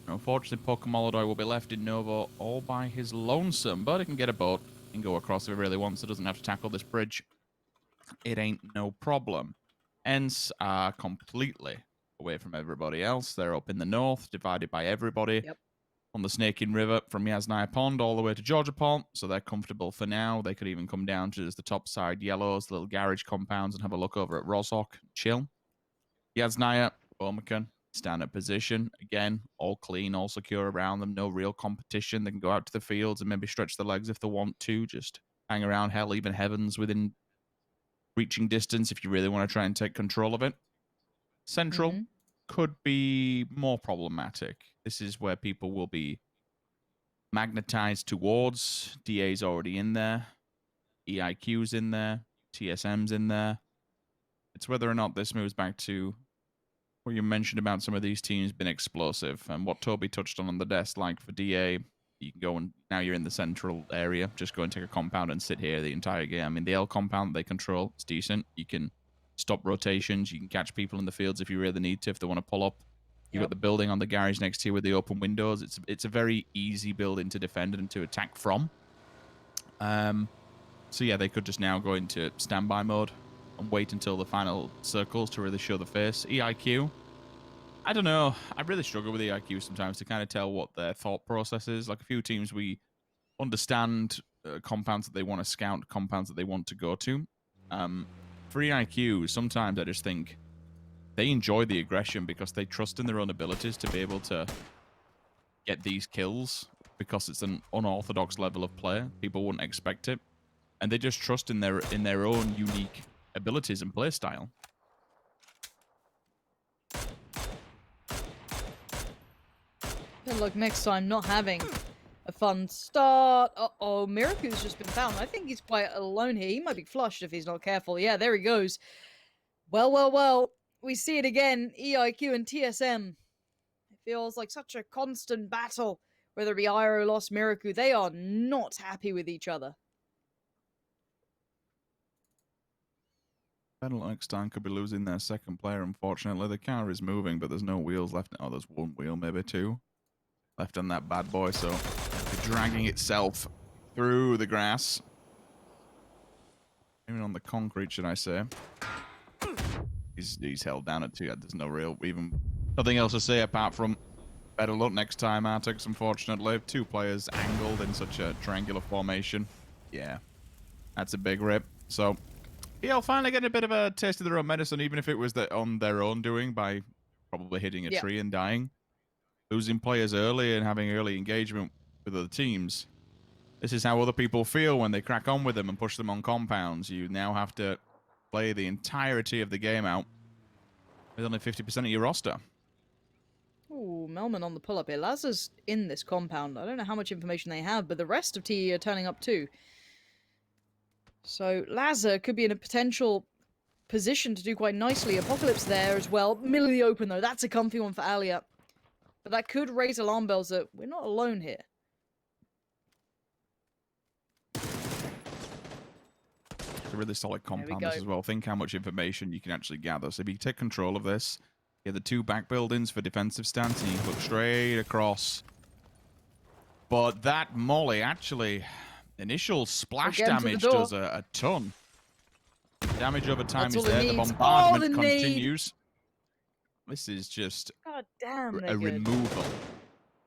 Unfortunately, Pokemon will be left in Novo all by his lonesome, but he can get a boat and go across if he really wants. He doesn't have to tackle this bridge. It ain't no problem. Ents are completely away from everybody else. They're up in the north, divided by everybody.
Yep.
On the Snaking River from Yasnaya Pond all the way to Georgia Pond, so they're comfortable for now. They could even come down to just the top side yellows, little garage compounds, and have a look over at Rozhok, chill. Yasnaya, Omikan, stand-up position. Again, all clean, all secure around them, no real competition. They can go out to the fields and maybe stretch the legs if they want to, just hang around, hell, even Heavens within reaching distance if you really want to try and take control of it. Central could be more problematic. This is where people will be magnetized towards. DA's already in there. EIQ's in there. TSM's in there. It's whether or not this moves back to what you mentioned about some of these teams being explosive. And what Toby touched on the desk, like for DA, you can go and now you're in the central area. Just go and take a compound and sit here the entire game. I mean, the L compound they control, it's decent. You can stop rotations. You can catch people in the fields if you really need to, if they want to pull up. You've got the building on the garage next to you with the open windows. It's a very easy building to defend and to attack from. So yeah, they could just now go into standby mode and wait until the final circles to really show the face. EIQ, I don't know. I really struggle with EIQ sometimes to kind of tell what their thought process is. Like a few teams, we understand compounds that they want to scout, compounds that they want to go to. For EIQ, sometimes I just think they enjoy the aggression because they trust in their own abilities to be able to get these kills because it's an unorthodox level of play. People wouldn't expect it. And they just trust in their own unique abilities and play style.
Good luck next time not having a fun start. Uh-oh, Miraku's just been found. I think he's quite alone here. He might be flushed if he's not careful. Yeah, there he goes. Well. We see it again. EIQ and TSM. It feels like such a constant battle. Whether it be Iroh, Lost, Miraku, they are not happy with each other.
Battle Eckstein could be losing their second player, unfortunately. The car is moving, but there's no wheels left. Oh, there's one wheel, maybe two. Left on that bad boy, so it's dragging itself through the grass. Even on the concrete, should I say. He's held down at 2. There's nothing else to say apart from better luck next time, Artix, unfortunately. 2 players angled in such a triangular formation. Yeah, that's a big rip. So, yeah, finally getting a bit of a taste of their own medicine, even if it was on their own doing by probably hitting a tree and dying. Losing players early and having early engagement with other teams. This is how other people feel when they crack on with them and push them on compounds. You now have to play the entirety of the game out with only 50% of your roster.
Ooh, Melman on the pull-up here. Lazar's in this compound. I don't know how much information they have, but the rest of TE are turning up too. So Lazar could be in a potential position to do quite nicely. Apocalypse there as well. Middle of the open though. That's a comfy one for Alia. But that could raise alarm bells that we're not alone here.
It's a really solid compound this as well. Think how much information you can actually gather. So if you take control of this, you have the 2 back buildings for defensive stance, and you can look straight across. But that molly, actually, initial splash damage does a ton. Damage over time is there. The bombardment continues. This is just
God damn,
a removal.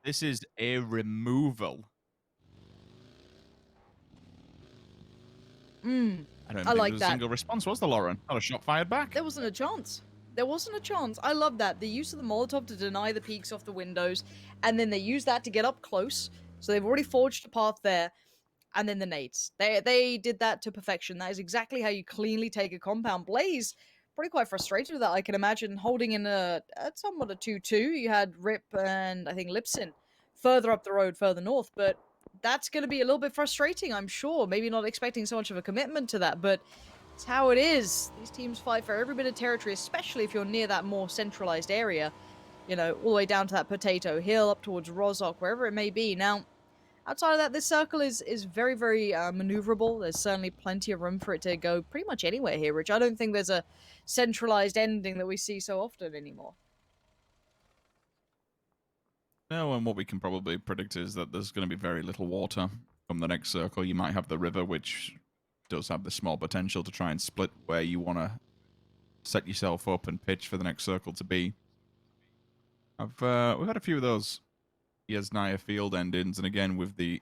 This is a removal.
I
don't think
like
there was a
that.
single response, was there, Lauren? Not a shot fired back.
There wasn't a chance. There wasn't a chance. I love that. The use of the Molotov to deny the peeks off the windows, and then they use that to get up close. So they've already forged a path there, and then the nades. They did that to perfection. That is exactly how you cleanly take a compound. Blaze, pretty quite frustrated with that, I can imagine, holding in a somewhat a 2-2. You had Rip and, I think, Lipson further up the road, further north, but that's going to be a little bit frustrating, I'm sure. Maybe not expecting so much of a commitment to that, but it's how it is. These teams fight for every bit of territory, especially if you're near that more centralized area. You know, all the way down to that Potato Hill, up towards Rozhok, wherever it may be. Now, outside of that, this circle is very, very maneuverable. There's certainly plenty of room for it to go pretty much anywhere here, Rich. I don't think there's a centralized ending that we see so often anymore.
No, and what we can probably predict is that there's going to be very little water from the next circle. You might have the river, which does have the small potential to try and split where you want to set yourself up and pitch for the next circle to be. We've had a few of those Yasnaya field endings, and again, with the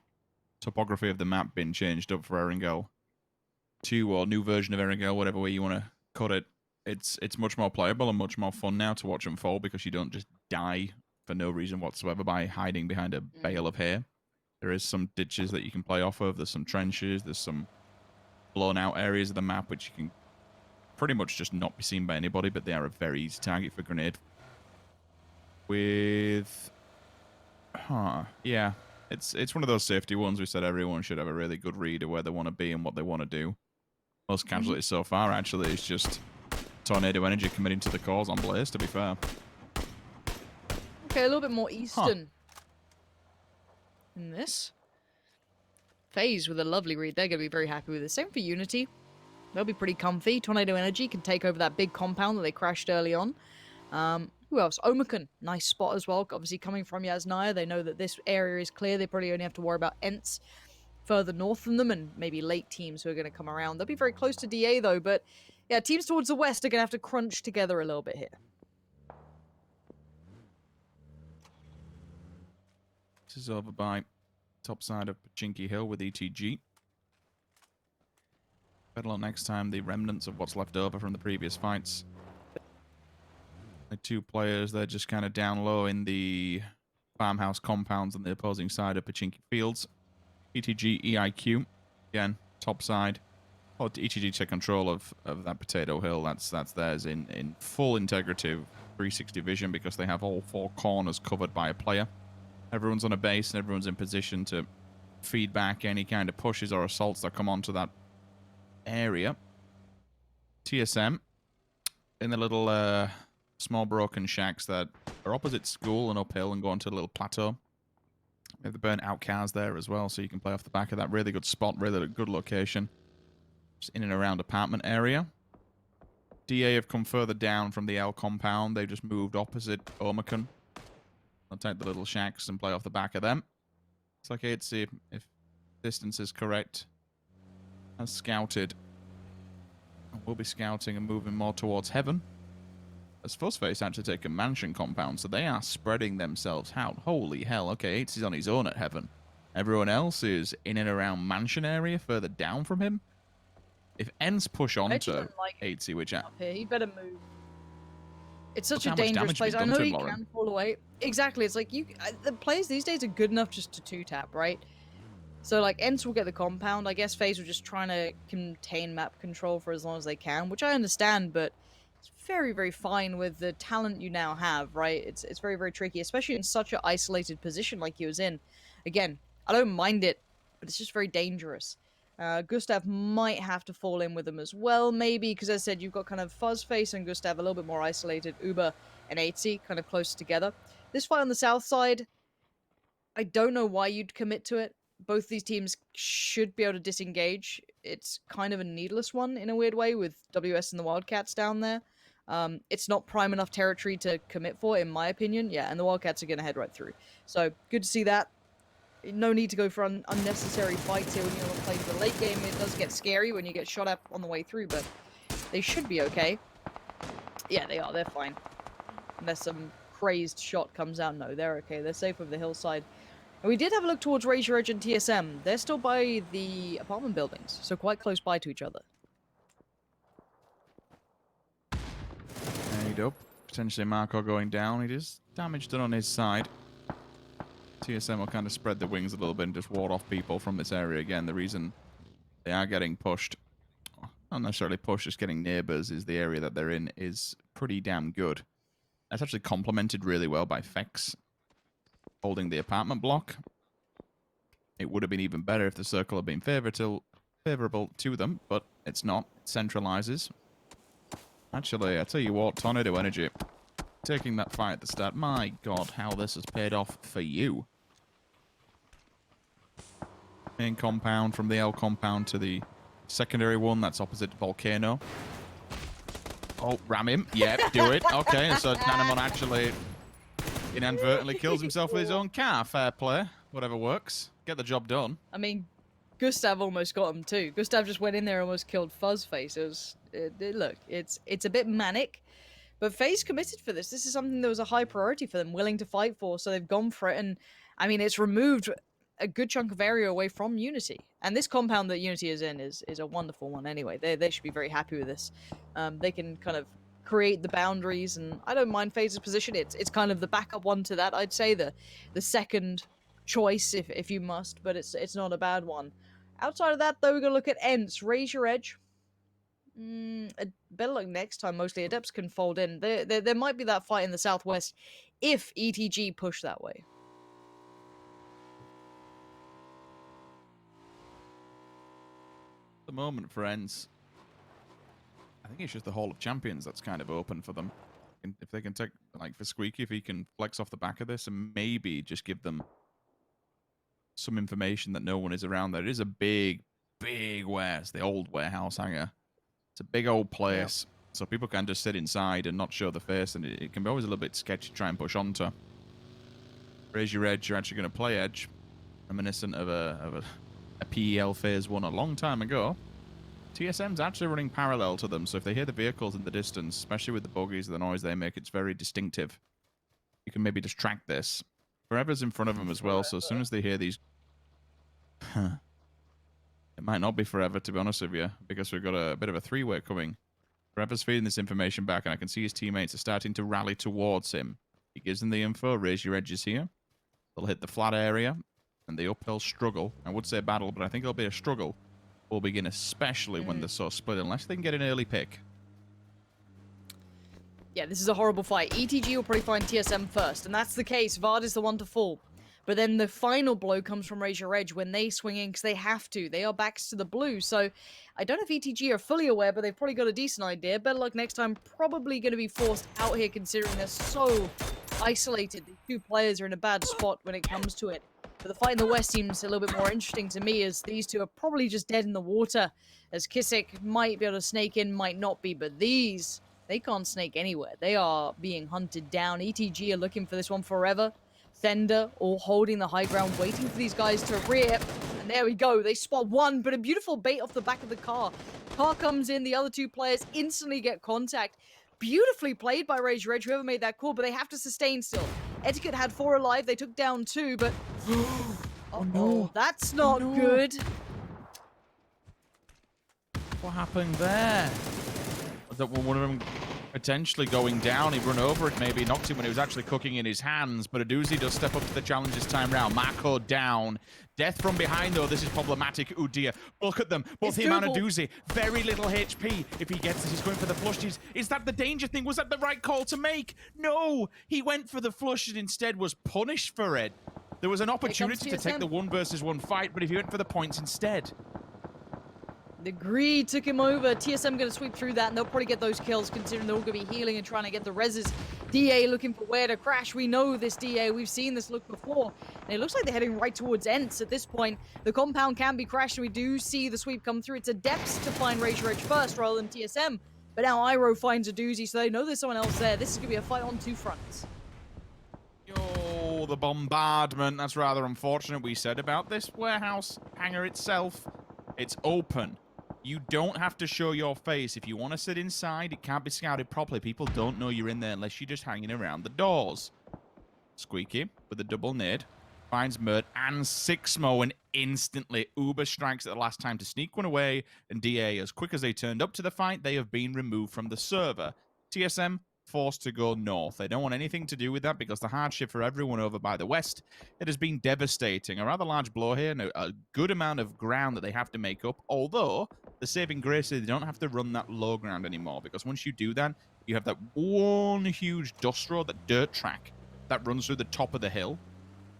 topography of the map being changed up for Erangel 2 or new version of Erangel, whatever way you want to cut it, it's much more playable and much more fun now to watch them fall because you don't just die for no reason whatsoever by hiding behind a bale of hay. There is some ditches that you can play off of. There's some trenches. There's some blown out areas of the map which you can pretty much just not be seen by anybody, but they are a very easy target for grenade. With yeah, it's one of those safety ones. We said everyone should have a really good read of where they want to be and what they want to do. Most casualties so far actually is just Tornado Energy committing to the cause on Blaze, to be fair.
Okay, a little bit more eastern in this. FaZe with a lovely read. They're going to be very happy with this. Same for Unity. They'll be pretty comfy. Tornado Energy can take over that big compound that they crashed early on. Who else? Omicron. Nice spot as well. Obviously coming from Yasnaya, they know that this area is clear. They probably only have to worry about Ents further north from them and maybe late teams who are going to come around. They'll be very close to DA though, but yeah, teams towards the west are going to have to crunch together a little bit here.
This is over by top side of Pachinki Hill with ETG. Battle on next time the remnants of what's left over from the previous fights. The 2 players, they're just kind of down low in the farmhouse compounds on the opposing side of Pachinki Fields. ETG, EIQ, again, top side. Oh, ETG take control of that Potato Hill. That's theirs in full integrity, 360 vision, because they have all 4 corners covered by a player. Everyone's on a base and everyone's in position to feed back any kind of pushes or assaults that come onto that area. TSM in the little small broken shacks that are opposite school and uphill and go onto a little plateau. We have the burnt out cars there as well, so you can play off the back of that. Really good spot, really good location. Just in and around apartment area. DA have come further down from the L compound. They've just moved opposite Omicron. I'll take the little shacks and play off the back of them. It's okay to see if distance is correct. As scouted. We'll be scouting and moving more towards heaven. As Fuzzface actually take a mansion compound, so they are spreading themselves out. Holy hell, okay, 8's on his own at heaven. Everyone else is in and around mansion area further down from him. If Ents push on to 8's, which
up here, he better move. It's such
Look
a
how much
dangerous
damage
place.
has
I
been
know
done to
you
him, Lauren.
can fall away. Exactly. It's like the players these days are good enough just to 2-tap, right? So like Ents will get the compound. I guess FaZe were just trying to contain map control for as long as they can, which I understand. But it's very, very fine with the talent you now have, right? It's very, very tricky, especially in such an isolated position like he was in. Again, I don't mind it, but it's just very dangerous. Gustav might have to fall in with them as well, maybe, because as I said, you've got kind of Fuzzface and Gustav a little bit more isolated, Uber and 8 kind of close together. This fight on the south side, I don't know why you'd commit to it. Both these teams should be able to disengage. It's kind of a needless one in a weird way with WS and the Wildcats down there. It's not prime enough territory to commit for, in my opinion. Yeah, and the Wildcats are going to head right through. So, good to see that. No need to go for unnecessary fights here when you're playing the late game. It does get scary when you get shot at on the way through, but they should be okay. Yeah, they are. They're fine. Unless some crazed shot comes out. No, they're okay. They're safe over the hillside. And we did have a look towards Razor Edge and TSM. They're still by the apartment buildings, so quite close by to each other.
Made up. Potentially Marco going down. It is damage done on his side. TSM will kind of spread the wings a little bit and just ward off people from this area again. The reason they are getting pushed, not necessarily pushed, just getting neighbors, is the area that they're in is pretty damn good. That's actually complemented really well by Fex holding the apartment block. It would have been even better if the circle had been favorable to them, but it's not. It centralizes. Actually, I tell you what, Tornado Energy, taking that fight at the start, my god, how this has paid off for you. Main compound from the L compound to the secondary one, that's opposite Volcano. Oh, ram him. Yep, do it. Okay, so Nanamon actually inadvertently kills himself with his own car. Fair play. Whatever works. Get the job done.
I mean, Gustav almost got him too. Gustav just went in there and almost killed Fuzzface. Look, it's a bit manic, but FaZe committed for this. This is something that was a high priority for them, willing to fight for, so they've gone for it. And, I mean, it's removed a good chunk of area away from Unity. And this compound that Unity is in is a wonderful one anyway. They should be very happy with this. They can kind of create the boundaries, and I don't mind FaZe's position. It's kind of the backup one to that. I'd say the second choice if you must, but it's not a bad one. Outside of that, though, we're going to look at Ents. Raise your edge. Better luck next time. Mostly Adepts can fold in. There might be that fight in the southwest if ETG push that way.
At the moment, friends, I think it's just the Hall of Champions that's kind of open for them. If they can take, like for Squeaky, if he can flex off the back of this and maybe just give them some information that no one is around there. It is a big warehouse, the old warehouse hangar. It's a big old place, so people can just sit inside and not show the face, and it can be always a little bit sketchy to try and push onto. Raise your edge, you're actually going to play edge, reminiscent of a PEL Phase 1 a long time ago. TSM's actually running parallel to them, so if they hear the vehicles in the distance, especially with the buggies and the noise they make, it's very distinctive. You can maybe just track this. Forever's in front of them as well, so as soon as they hear these... It might not be Forever, to be honest with you, because we've got a bit of a three-way coming. Forever's feeding this information back, and I can see his teammates are starting to rally towards him. He gives them the info, raise your edges here. They'll hit the flat area, and the uphill struggle. I would say battle, but I think it'll be a struggle. Will begin especially when they're so split, unless they can get an early pick.
Yeah, this is a horrible fight. ETG will probably find TSM first, and that's the case. Vard is the one to fall. But then the final blow comes from Raise Your Edge when they swing in, because they have to. They are backs to the blue, so I don't know if ETG are fully aware, but they've probably got a decent idea. Better luck next time. Probably going to be forced out here, considering they're so isolated. The two players are in a bad spot when it comes to it. But the fight in the west seems a little bit more interesting to me, as these two are probably just dead in the water, as Kissick might be able to snake in, might not be, but these... They can't snake anywhere. They are being hunted down. ETG are looking for this one forever. Fender all holding the high ground, waiting for these guys to rear. And there we go. They spot one, but a beautiful bait off the back of the car. Car comes in. The other two players instantly get contact. Beautifully played by Raise Your Edge, whoever made that call, but they have to sustain still. Etiquette had 4 alive. They took down 2, but... oh no, that's not good.
What happened there? Was that one of them potentially going down? He'd run over it, maybe knocked him when he was actually cooking in his hands, but Aduzi does step up to the challenge this time round. Marco down Death from behind, though. This is problematic. Oh, dear. Look at them. Both
It's
him and
doable.
Aduzi. Very little HP. If he gets this, he's going for the flush. Is that the danger thing? Was that the right call to make? No. He went for the flush and instead was punished for it. There was an opportunity to take the 1 versus 1 fight, but if he went for the points instead.
The greed took him over. TSM going to sweep through that, and they'll probably get those kills, considering they're all going to be healing and trying to get the reses. DA looking for where to crash. We know this DA. We've seen this look before. And it looks like they're heading right towards Ents at this point. The compound can be crashed, and we do see the sweep come through. It's Adepts to find Razor Edge first rather than TSM. But now Iroh finds a doozy, so they know there's someone else there. This is going to be a fight on 2 fronts.
Yo, the bombardment. That's rather unfortunate. We said about this warehouse hangar itself. It's open. You don't have to show your face. If you want to sit inside, it can't be scouted properly. People don't know you're in there unless you're just hanging around the doors. Squeaky with a double nade. Finds Mert and 6mo, and instantly Uber strikes at the last time to sneak one away, and DA, as quick as they turned up to the fight, they have been removed from the server. TSM forced to go north. They don't want anything to do with that because the hardship for everyone over by the west, it has been devastating. A rather large blow here, and a good amount of ground that they have to make up, although the saving grace is they don't have to run that low ground anymore, because once you do that, you have that one huge dust road, that dirt track that runs through the top of the hill.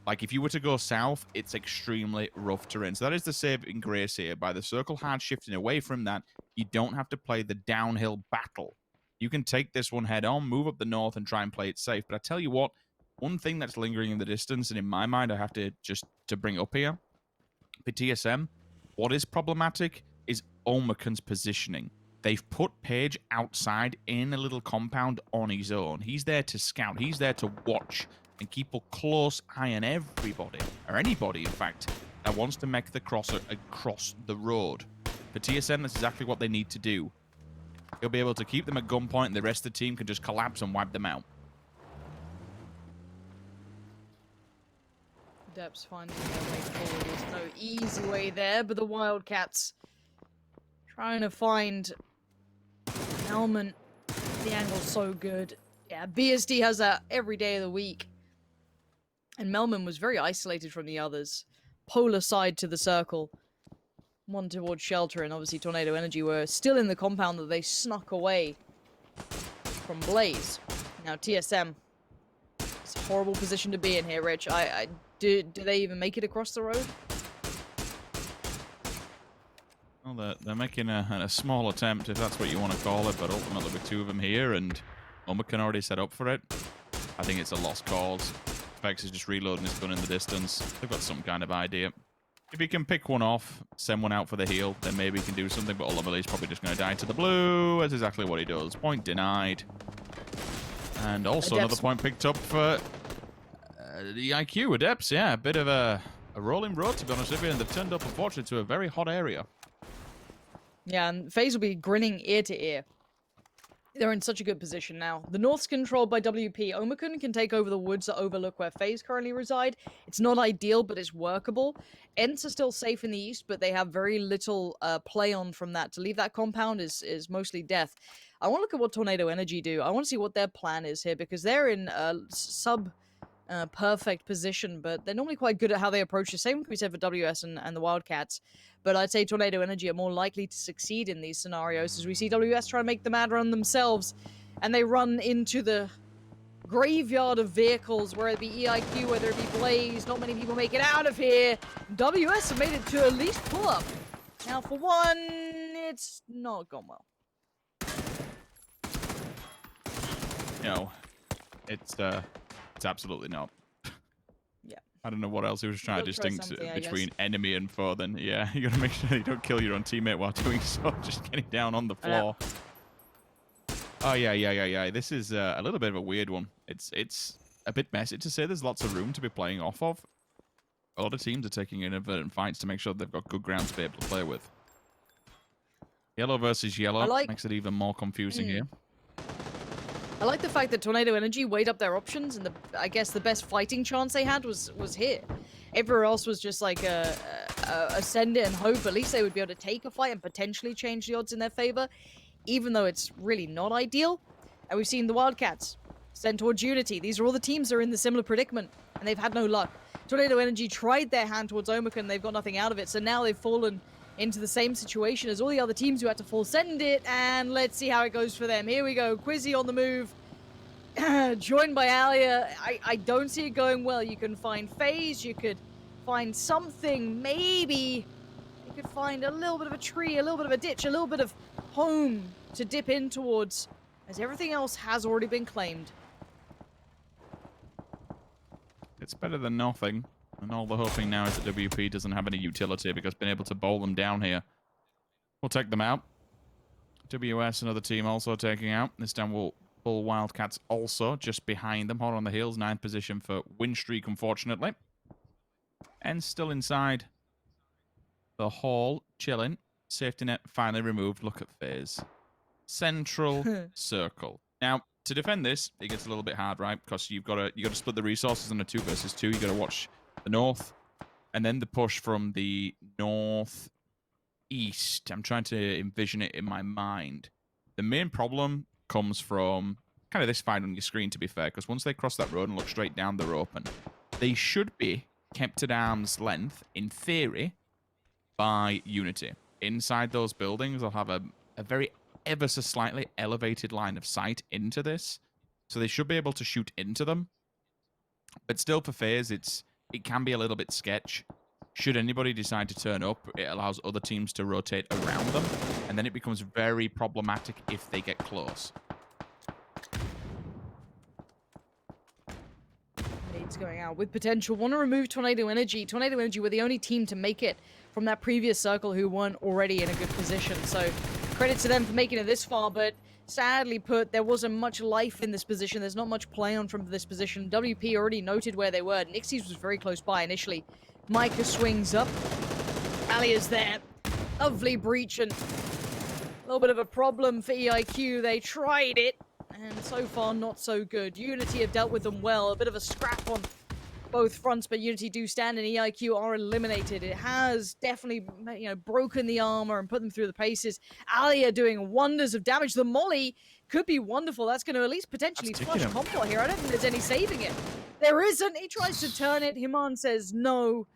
Like, if you were to go south, it's extremely rough terrain. So that is the saving grace here. By the circle hard shifting away from that, you don't have to play the downhill battle. You can take this one head on, move up the north, and try and play it safe. But I tell you what, one thing that's lingering in the distance, and in my mind I have to just to bring up here, for TSM, what is problematic is Olmekan's positioning. They've put Page outside in a little compound on his own. He's there to scout. He's there to watch and keep a close eye on everybody, or anybody, in fact, that wants to make the crosser across the road. For TSM, that's exactly what they need to do. He'll be able to keep them at gunpoint, and the rest of the team can just collapse and wipe them out.
Depths finding their way forward. There's no easy way there, but the Wildcats trying to find Melman. The angle's so good. Yeah, BSD has that every day of the week. And Melman was very isolated from the others. Polar side to the circle. One towards shelter, and obviously Tornado Energy were still in the compound that they snuck away from Blaze. Now TSM, it's a horrible position to be in here, Rich. Do they even make it across the road?
Well, they're making a small attempt, if that's what you want to call it, but ultimately with 2 of them here, and Olmekan already set up for it, I think it's a lost cause. Vex is just reloading his gun in the distance. They've got some kind of idea. If he can pick one off, send one out for the heal, then maybe he can do something, but ultimately he's probably just going to die to the blue. That's exactly what he does. Point denied. And also another point picked up for the IQ Adepts. Yeah, a bit of a rolling road, to be honest with you, and they've turned up, unfortunately, to a very hot area.
Yeah, and FaZe will be grinning ear to ear. They're in such a good position now. The north's controlled by WP. Olmekan can take over the woods that overlook where FaZe currently reside. It's not ideal, but it's workable. Ents are still safe in the east, but they have very little play on from that. To leave that compound is mostly death. I want to look at what Tornado Energy do. I want to see what their plan is here, because they're in perfect position, but they're normally quite good at how they approach the same can be said for WS and the Wildcats. But I'd say Tornado Energy are more likely to succeed in these scenarios, as we see WS try to make the mad run themselves, and they run into the graveyard of vehicles, whether it be EIQ, whether it be Blaze. Not many people make it out of here. WS have made it to at least pull up. Now, for one, it's not gone well.
No, it's absolutely not.
Yeah.
I don't know what else he was trying to distinguish between
guess.
enemy and foe. Then, yeah, you gotta make sure you don't kill your own teammate while doing so. Just getting down on the floor. Oh yeah. This is a little bit of a weird one. It's a bit messy to say. There's lots of room to be playing off of. A lot of teams are taking inadvertent fights to make sure they've got good ground to be able to play with. Yellow versus yellow makes it even more confusing here.
I like the fact that Tornado Energy weighed up their options, and I guess the best fighting chance they had was here. Everywhere else was just like a send it and hope. At least they would be able to take a fight and potentially change the odds in their favor, even though it's really not ideal. And we've seen the Wildcats sent towards Unity. These are all the teams that are in the similar predicament, and they've had no luck. Tornado Energy tried their hand towards Omicron, they've got nothing out of it, so now they've fallen into the same situation as all the other teams who had to full send it, and let's see how it goes for them. Here we go, Quizzy on the move, joined by Alia. I don't see it going well. You can find FaZe, you could find something, maybe you could find a little bit of a tree, a little bit of a ditch, a little bit of home to dip in towards, as everything else has already been claimed.
It's better than nothing. And all the hoping now is that WP doesn't have any utility, because being able to bowl them down here will take them out. WS, another team, also taking out. This time we'll pull Wildcats also just behind them. Hot on the heels. 9th position for win streak, unfortunately. And still inside the hall, chilling. Safety net finally removed. Look at FaZe. Central circle. Now, to defend this, it gets a little bit hard, right? Because you got to split the resources on a 2 versus 2. You got to watch the north, and then the push from the northeast. I'm trying to envision it in my mind. The main problem comes from kind of this fight on your screen, to be fair, because once they cross that road and look straight down, they're open. They should be kept at arm's length, in theory, by Unity. Inside those buildings, they'll have a very ever so slightly elevated line of sight into this, so they should be able to shoot into them. But still, for FaZe, it can be a little bit sketch. Should anybody decide to turn up, it allows other teams to rotate around them, and then it becomes very problematic if they get close.
Nades going out with potential. Want to remove Tornado Energy. Tornado Energy were the only team to make it from that previous circle who weren't already in a good position. So credit to them for making it this far, but sadly put, there wasn't much life in this position. There's not much play on from this position. WP already noted where they were. Nixies was very close by initially. Micah swings up. Alia's there. Lovely breach, and a little bit of a problem for EIQ. They tried it, and so far not so good. Unity have dealt with them well. A bit of a scrap on both fronts, but Unity do stand, and EIQ are eliminated. It has definitely, broken the armor and put them through the paces. Alia doing wonders of damage. The molly could be wonderful. That's going to at least potentially flush combo here. I don't think there's any saving it. There isn't. He tries to turn it. Himan says no.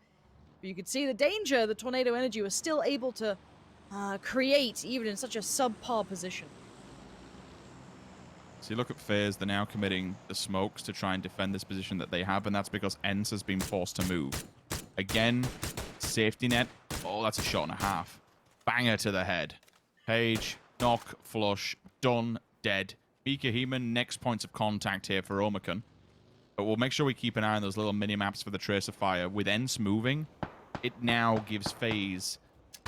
But you can see the danger the Tornado Energy was still able to create, even in such a subpar position.
So you look at FaZe, they're now committing the smokes to try and defend this position that they have, and that's because ENCE has been forced to move. Again, safety net. Oh, that's a shot and a half. Banger to the head. Page, knock, flush, done, dead. Mika Heeman, next points of contact here for Omicron. But we'll make sure we keep an eye on those little mini-maps for the Tracer Fire. With ENCE moving, it now gives FaZe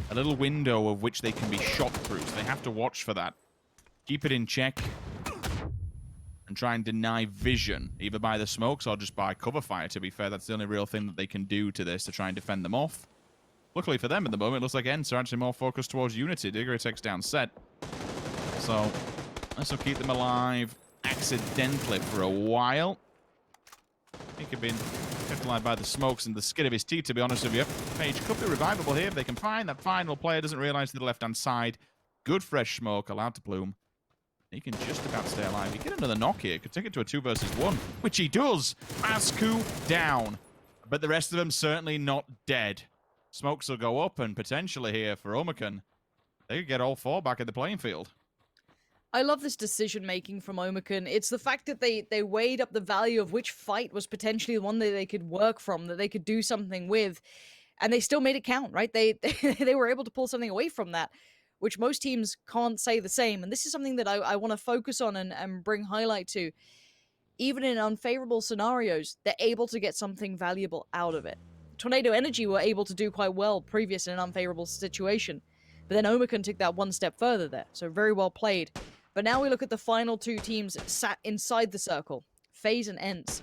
a little window of which they can be shot through, so they have to watch for that. Keep it in check, and try and deny vision, either by the smokes or just by cover fire, to be fair. That's the only real thing that they can do to this to try and defend them off. Luckily for them at the moment, it looks like ENCE are actually more focused towards Unity. Digger-Attack's down set. So, this will keep them alive accidentally for a while. He could be kept alive by the smokes and the skin of his teeth, to be honest with you. Page could be revivable here if they can find that final player. Doesn't realize to the left-hand side. Good fresh smoke, allowed to plume. He can just about stay alive. He get another knock here. Could take it to a 2 versus 1, which he does. Asku down. But the rest of them certainly not dead. Smokes will go up, and potentially here for Omicron, they could get all 4 back in the playing field.
I love this decision-making from Omicron. It's the fact that they weighed up the value of which fight was potentially the one that they could work from, that they could do something with, and they still made it count, right? They were able to pull something away from that, which most teams can't say the same. And this is something that I want to focus on and bring highlight to. Even in unfavorable scenarios, they're able to get something valuable out of it. Tornado Energy were able to do quite well previous in an unfavorable situation. But then Omicron took that one step further there. So very well played. But now we look at the final 2 teams sat inside the circle. FaZe and ENCE.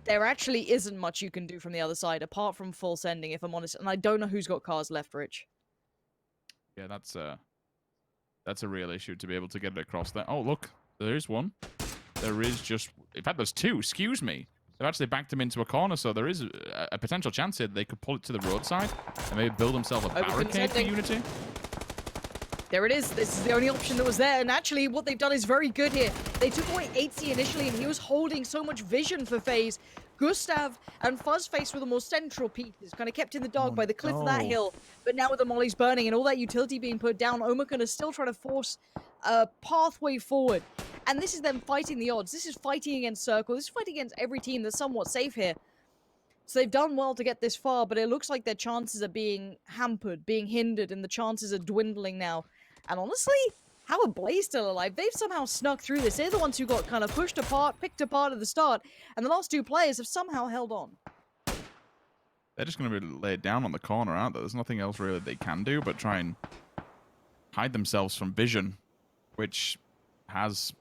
There actually isn't much you can do from the other side, apart from full sending, if I'm honest. And I don't know who's got cars left, Rich.
Yeah, that's a real issue to be able to get it across there. Oh, look, there is one. There is just... In fact, there's 2. Excuse me. They've actually backed him into a corner, so there is a potential chance here that they could pull it to the roadside and maybe build themselves a barricade for Unity.
There it is. This is the only option that was there. And actually, what they've done is very good here. They took away 8C initially, and he was holding so much vision for FaZe. Gustav and Fuzzface were the more central pieces, kind of kept in the dark by the cliff of that
no.
hill. But now with the mollies burning and all that utility being put down, Omicron is still trying to force a pathway forward. And this is them fighting the odds. This is fighting against Circle. This is fighting against every team that's somewhat safe here. So they've done well to get this far, but it looks like their chances are being hampered, being hindered, and the chances are dwindling now. And honestly, how are Blaze still alive? They've somehow snuck through this. They're the ones who got kind of pushed apart, picked apart at the start, and the last two players have somehow held on.
They're just going to be laid down on the corner, aren't they? There's nothing else really they can do but try and hide themselves from vision, which has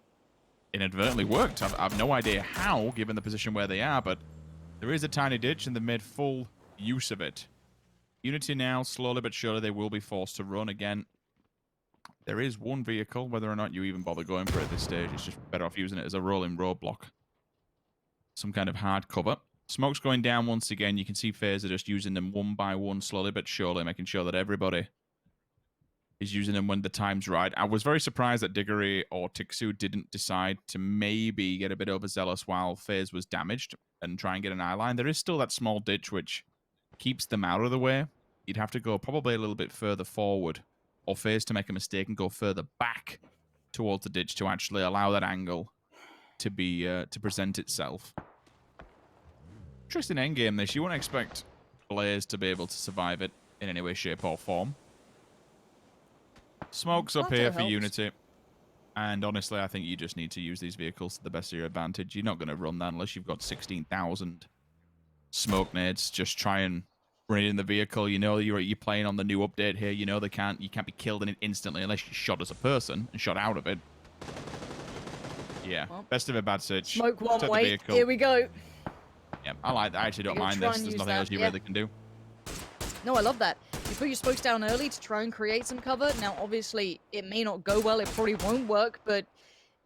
inadvertently worked. I've no idea how, given the position where they are, but there is a tiny ditch, and they've made full use of it. Unity now, slowly but surely, they will be forced to run again. There is one vehicle, whether or not you even bother going for it at this stage, it's just better off using it as a rolling roadblock. Some kind of hard cover. Smoke's going down once again. You can see FaZe are just using them one by one, slowly but surely, making sure that everybody is using them when the time's right. I was very surprised that Diggory or Tixu didn't decide to maybe get a bit overzealous while FaZe was damaged and try and get an eye line. There is still that small ditch which keeps them out of the way. You'd have to go probably a little bit further forward, or FaZe to make a mistake and go further back towards the ditch to actually allow that angle to be to present itself. Interesting endgame this. You wouldn't expect Blaze to be able to survive it in any way, shape, or form. Smoke's up here for Unity. And honestly, I think you just need to use these vehicles to the best of your advantage. You're not going to run that unless you've got 16,000 smoke nades. Just try and run it in the vehicle. You know you're playing on the new update here. You know you can't be killed in it instantly unless you're shot as a person and shot out of it. Yeah, well, best of a bad sitch.
Smoke one way. Here we go.
Yeah, I like that. I actually don't mind this. There's nothing else you really can do.
No, I love that. You put your smokes down early to try and create some cover. Now, obviously, it may not go well. It probably won't work, but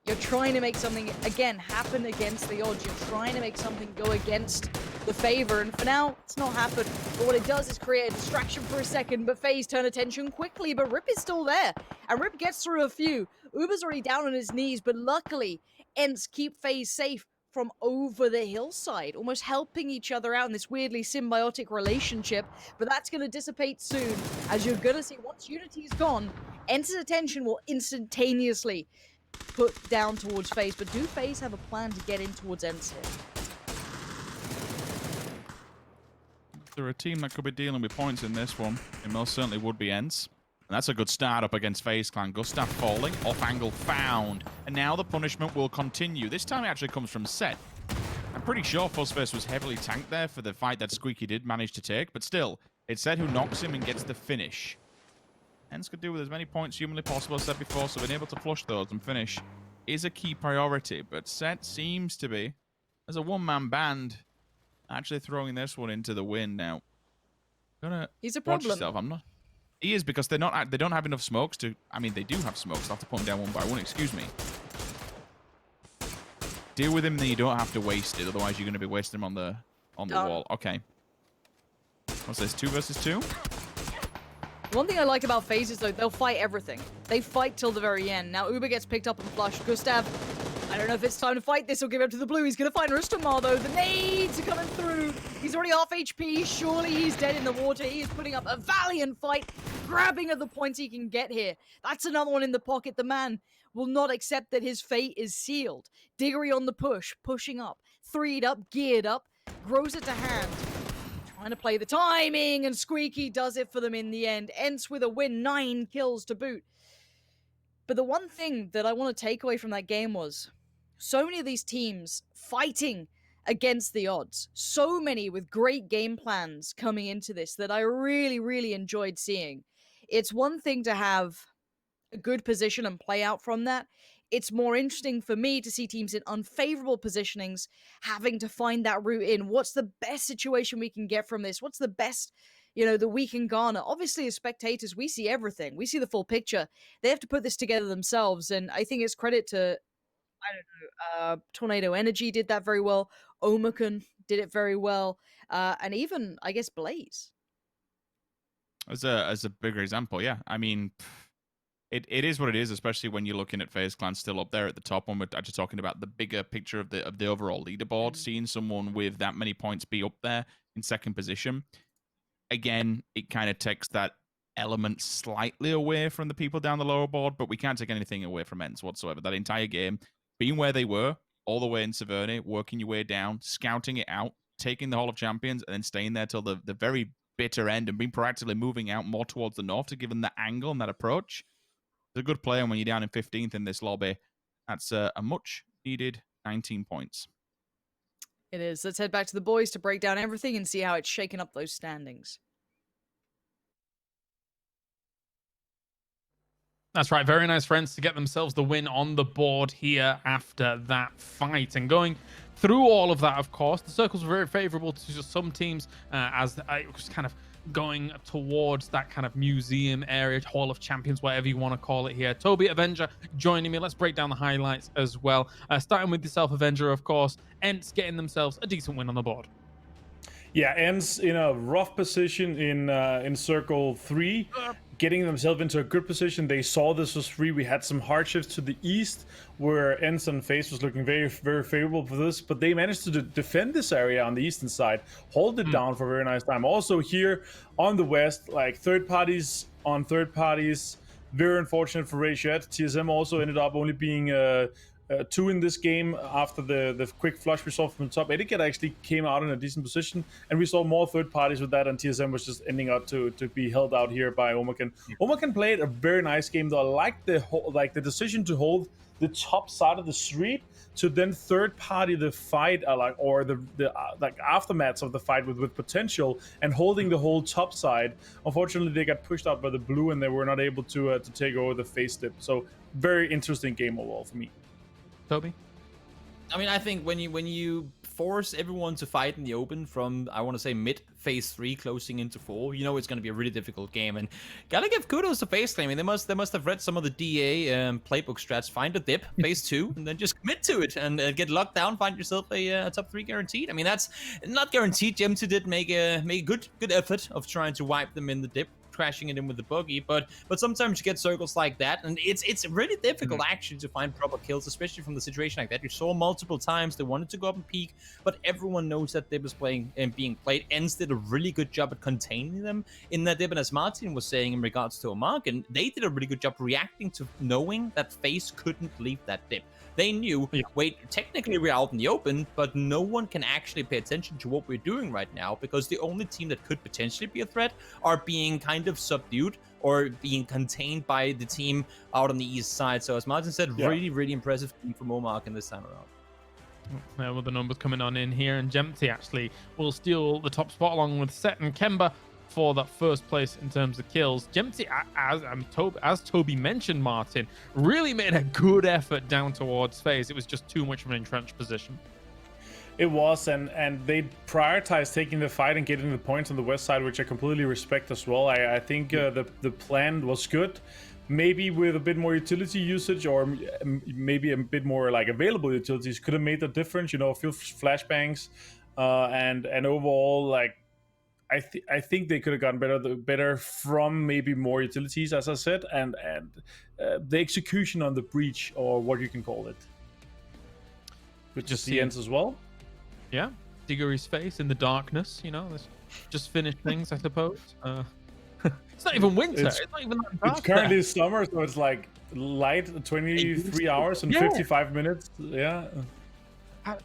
you're trying to make something, again, happen against the odds. You're trying to make something go against the favor, and for now, it's not happened. But what it does is create a distraction for a second, but FaZe turn attention quickly, but Rip is still there, and Rip gets through a few. Uber's already down on his knees, but luckily, Ents keep FaZe safe from over the hillside, almost helping each other out in this weirdly symbiotic relationship, but that's going to dissipate soon, as you're going to see once Unity is gone, Ents' attention will instantaneously put down towards FaZe, but do FaZe have a plan to get in towards Ents here?
If they're a team that could be dealing with points in this one, it most certainly would be Ents. And that's a good start up against FaZe Clan. Gustav falling, off angle found. And now the punishment will continue. This time it actually comes from Set. I'm pretty sure Fuzzface was heavily tanked there for the fight that Squeaky did manage to take, but still, it's Set who knocks him and gets the finish. Ents could do with as many points humanly possible as said before, so being able to flush those and finish is a key priority. But Set seems to be, as a one-man band, actually throwing this one into the wind now.
He's a
watch
problem.
yourself. I'm not. He is, because they don't have enough smokes to. I mean, they do have smokes. They'll have to put them down one by one. Excuse me. Deal with him, then you don't have to waste it. Otherwise, you're going to be wasting him on the wall. Okay. What's this? 2 versus 2.
One thing I like about FaZe is, though, they'll fight everything. They fight till the very end. Now, Uber gets picked up and flushed. Gustav, I don't know if it's time to fight this or give it up to the blue. He's going to find Rustamar, though. The nades are coming through. He's already off HP. Surely he's dead in the water. He is putting up a valiant fight, grabbing at the points he can get here. That's another one in the pocket. The man will not accept that his fate is sealed. Diggory on the push, pushing up, 3'd up, geared up, grows it to hand. Trying to play the timing, and Squeaky does it for them in the end. Ents with a win, 9 kills to boot. But the one thing that I want to take away from that game was so many of these teams fighting against the odds. So many with great game plans coming into this that I really, really enjoyed seeing. It's one thing to have a good position and play out from that. It's more interesting for me to see teams in unfavorable positionings having to find that route in. What's the best situation we can get from this? What's the best, that we can garner? Obviously, as spectators, we see everything. We see the full picture. They have to put this together themselves, and I think it's credit to, Tornado Energy did that very well. Omicron did it very well. And even, I guess, Blaze.
As a bigger example, yeah. I mean, it is what it is, especially when you're looking at FaZe Clan still up there at the top. When we're actually talking about the bigger picture of the overall leaderboard, seeing someone with that many points be up there in second position, again, it kind of takes that element slightly away from the people down the lower board, but we can't take anything away from ENCE whatsoever. That entire game, being where they were, all the way in Severny, working your way down, scouting it out, taking the Hall of Champions, and then staying there till the very bitter end and being proactively moving out more towards the north to give them that angle and that approach. It's a good play, and when you're down in 15th in this lobby, that's a much-needed 19 points.
It is. Let's head back to the boys to break down everything and see how it's shaken up those standings.
That's right. Very nice, friends, to get themselves the win on the board here after that fight. And going through all of that, of course, the circles were very favorable to some teams as it was kind of going towards that kind of museum area, Hall of Champions, whatever you want to call it here. Toby, Avenger, joining me. Let's break down the highlights as well. Starting with yourself, Avenger, of course. ENCE getting themselves a decent win on the board.
Yeah, ENCE in a rough position in Circle 3, getting themselves into a good position. They saw this was free. We had some hardships to the east where ENCE and FaZe was looking very, very favorable for this, but they managed to defend this area on the eastern side, hold it down for a very nice time. Also here on the west, like third parties on third parties, very unfortunate for Rayshad. TSM also ended up only being 2 in this game after the quick flush we saw from the top. Etiquette actually came out in a decent position, and we saw more third parties with that, and TSM was just ending up to be held out here by Omakan. Omakan played a very nice game though. I like the decision to hold the top side of the street to then third party the fight, the aftermaths of the fight with potential and holding the whole top side. Unfortunately, they got pushed out by the blue and they were not able to take over the face dip. So very interesting game overall for me.
Toby?
I mean, I think when you force everyone to fight in the open from, I want to say, mid phase 3 closing into 4, you know it's going to be a really difficult game. And gotta give kudos to FaZe Clan. I mean, they must have read some of the DA playbook strats. Find a dip, phase 2, and then just commit to it and get locked down. Find yourself a top 3 guaranteed. I mean, that's not guaranteed. Gemty did make a good effort of trying to wipe them in the dip, crashing it in with the buggy, but sometimes you get circles like that, and it's really difficult actually to find proper kills, especially from the situation like that. You saw multiple times they wanted to go up and peek, but everyone knows that dip is playing and being played. ENCE did a really good job at containing them in that dip, and as Martin was saying in regards to Omark, and they did a really good job reacting to knowing that FaZe couldn't leave that dip. They knew, wait, technically we're out in the open, but no one can actually pay attention to what we're doing right now because the only team that could potentially be a threat are being kind of subdued or being contained by the team out on the east side. So as Martin said, really impressive from Omark in this time around.
There were the numbers coming on in here, and Gemty actually will steal the top spot along with Set and Kemba for that first place in terms of kills. Gemty, as Toby mentioned, Martin, really made a good effort down towards FaZe. It was just too much of an entrenched position.
It was, and they prioritized taking the fight and getting the points on the west side, which I completely respect as well. I think the plan was good. Maybe with a bit more utility usage or maybe a bit more like available utilities could have made the difference. You know, a few flashbangs and overall, like, I think they could have gotten better from maybe more utilities, as I said, and the execution on the breach, or what you can call it, which is the ENCE as well.
Yeah, Diggory's face in the darkness. You know, let's just finish things, I suppose. It's not even winter. It's not even that dark.
It's currently summer, so it's like light, 23 hours and 55 minutes. Yeah.
How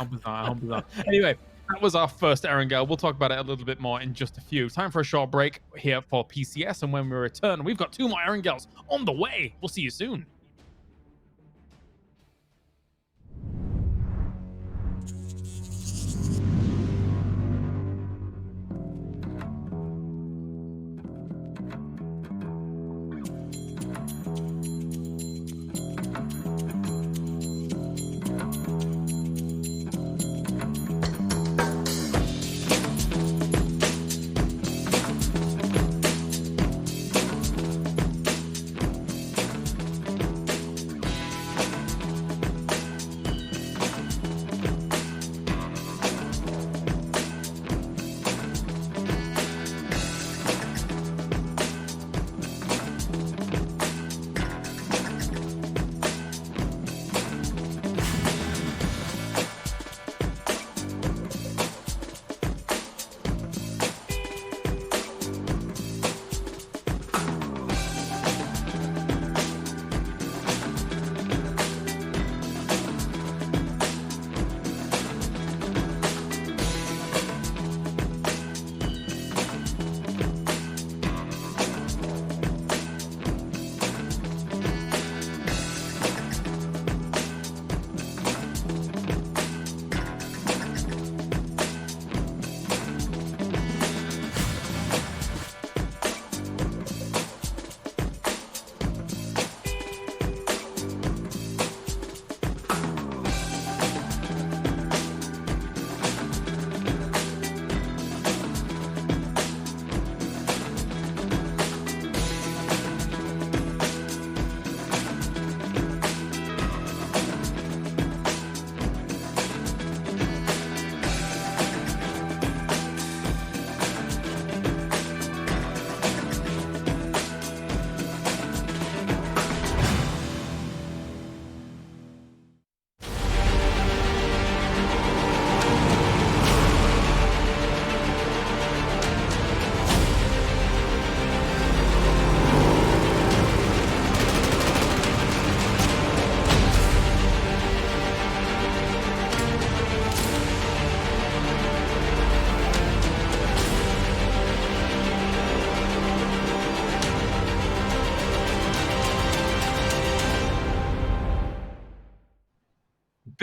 bizarre! How bizarre. Anyway. That was our first Erangel. We'll talk about it a little bit more in just a few. Time for a short break here for PCS, and when we return, we've got 2 more Erangels on the way. We'll see you soon.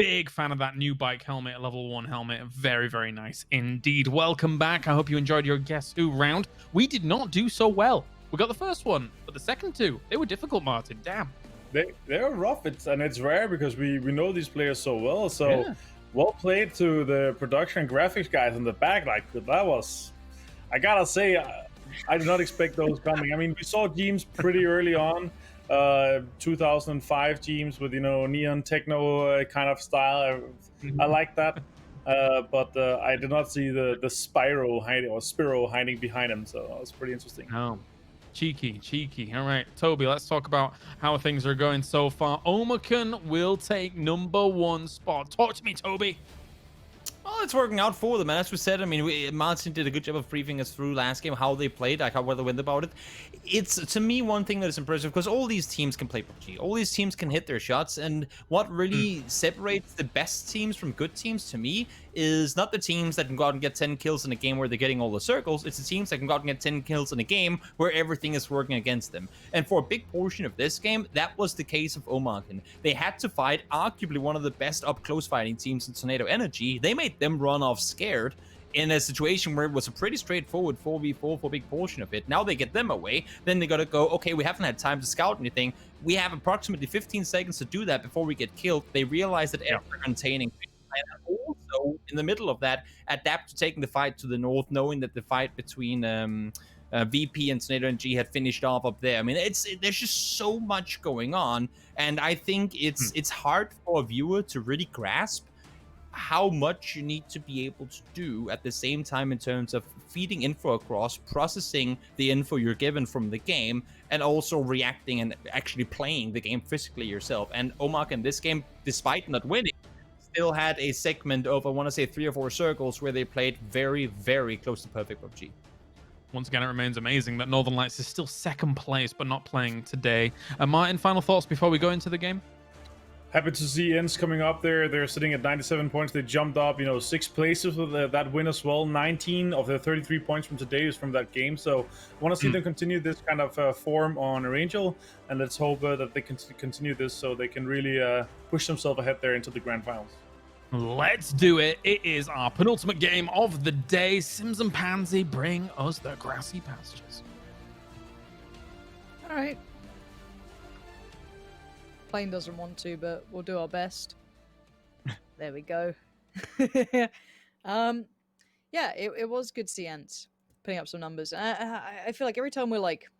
big fan of that new bike helmet, level 1 helmet. Very, very nice indeed. Welcome back. I hope you enjoyed your Guess Who round. We did not do so well. We got the first one, but the second two, they were difficult, Martin. Damn.
They're rough. It's rare because we know these players so well. So well played to the production and graphics guys in the back. Like that was, I gotta say, I did not expect those coming. I mean, we saw teams pretty early on. 2005 teams with neon techno kind of style. I like that, but I did not see the Spyro hiding behind him. So that was pretty interesting.
Oh, cheeky. All right, Toby, let's talk about how things are going so far. Omakan will take #1 spot. Talk to me, Toby.
Well, it's working out for them, and as we said, I mean, Martin did a good job of briefing us through last game, how they played, like how well they went about it. It's, to me, one thing that is impressive, because all these teams can play PUBG. All these teams can hit their shots, and what really separates the best teams from good teams, to me, is not the teams that can go out and get 10 kills in a game where they're getting all the circles. It's the teams that can go out and get 10 kills in a game where everything is working against them. And for a big portion of this game, that was the case of Omakan. They had to fight arguably one of the best up-close fighting teams in Tornado Energy. They made them run off scared in a situation where it was a pretty straightforward 4v4 for a big portion of it. Now they get them away, then they gotta go, okay, we haven't had time to scout anything. We have approximately 15 seconds to do that before we get killed. They realize that they're containing, and also in the middle of that, adapt to taking the fight to the north, knowing that the fight between VP and Tornado NG had finished off up there. I mean, there's just so much going on, and I think it's hard for a viewer to really grasp how much you need to be able to do at the same time in terms of feeding info across, processing the info you're given from the game, and also reacting and actually playing the game physically yourself. And Omak in this game, despite not winning, still had a segment of, I want to say, 3 or 4 circles where they played very, very close to perfect PUBG.
Once again, it remains amazing that Northern Lights is still second place, but not playing today. Martin, final thoughts before we go into the game?
Happy to see Ents coming up there. They're sitting at 97 points. They jumped up, 6 places with that win as well. 19 of their 33 points from today is from that game. So I want to see them continue this kind of form on Erangel, and let's hope that they can continue this so they can really push themselves ahead there into the grand finals.
Let's do it. It is our penultimate game of the day. Sims and Pansy bring us the grassy pastures.
All right. Plane doesn't want to, but we'll do our best. There we go. Yeah, it was good to see Ents putting up some numbers. I feel like every time we're like,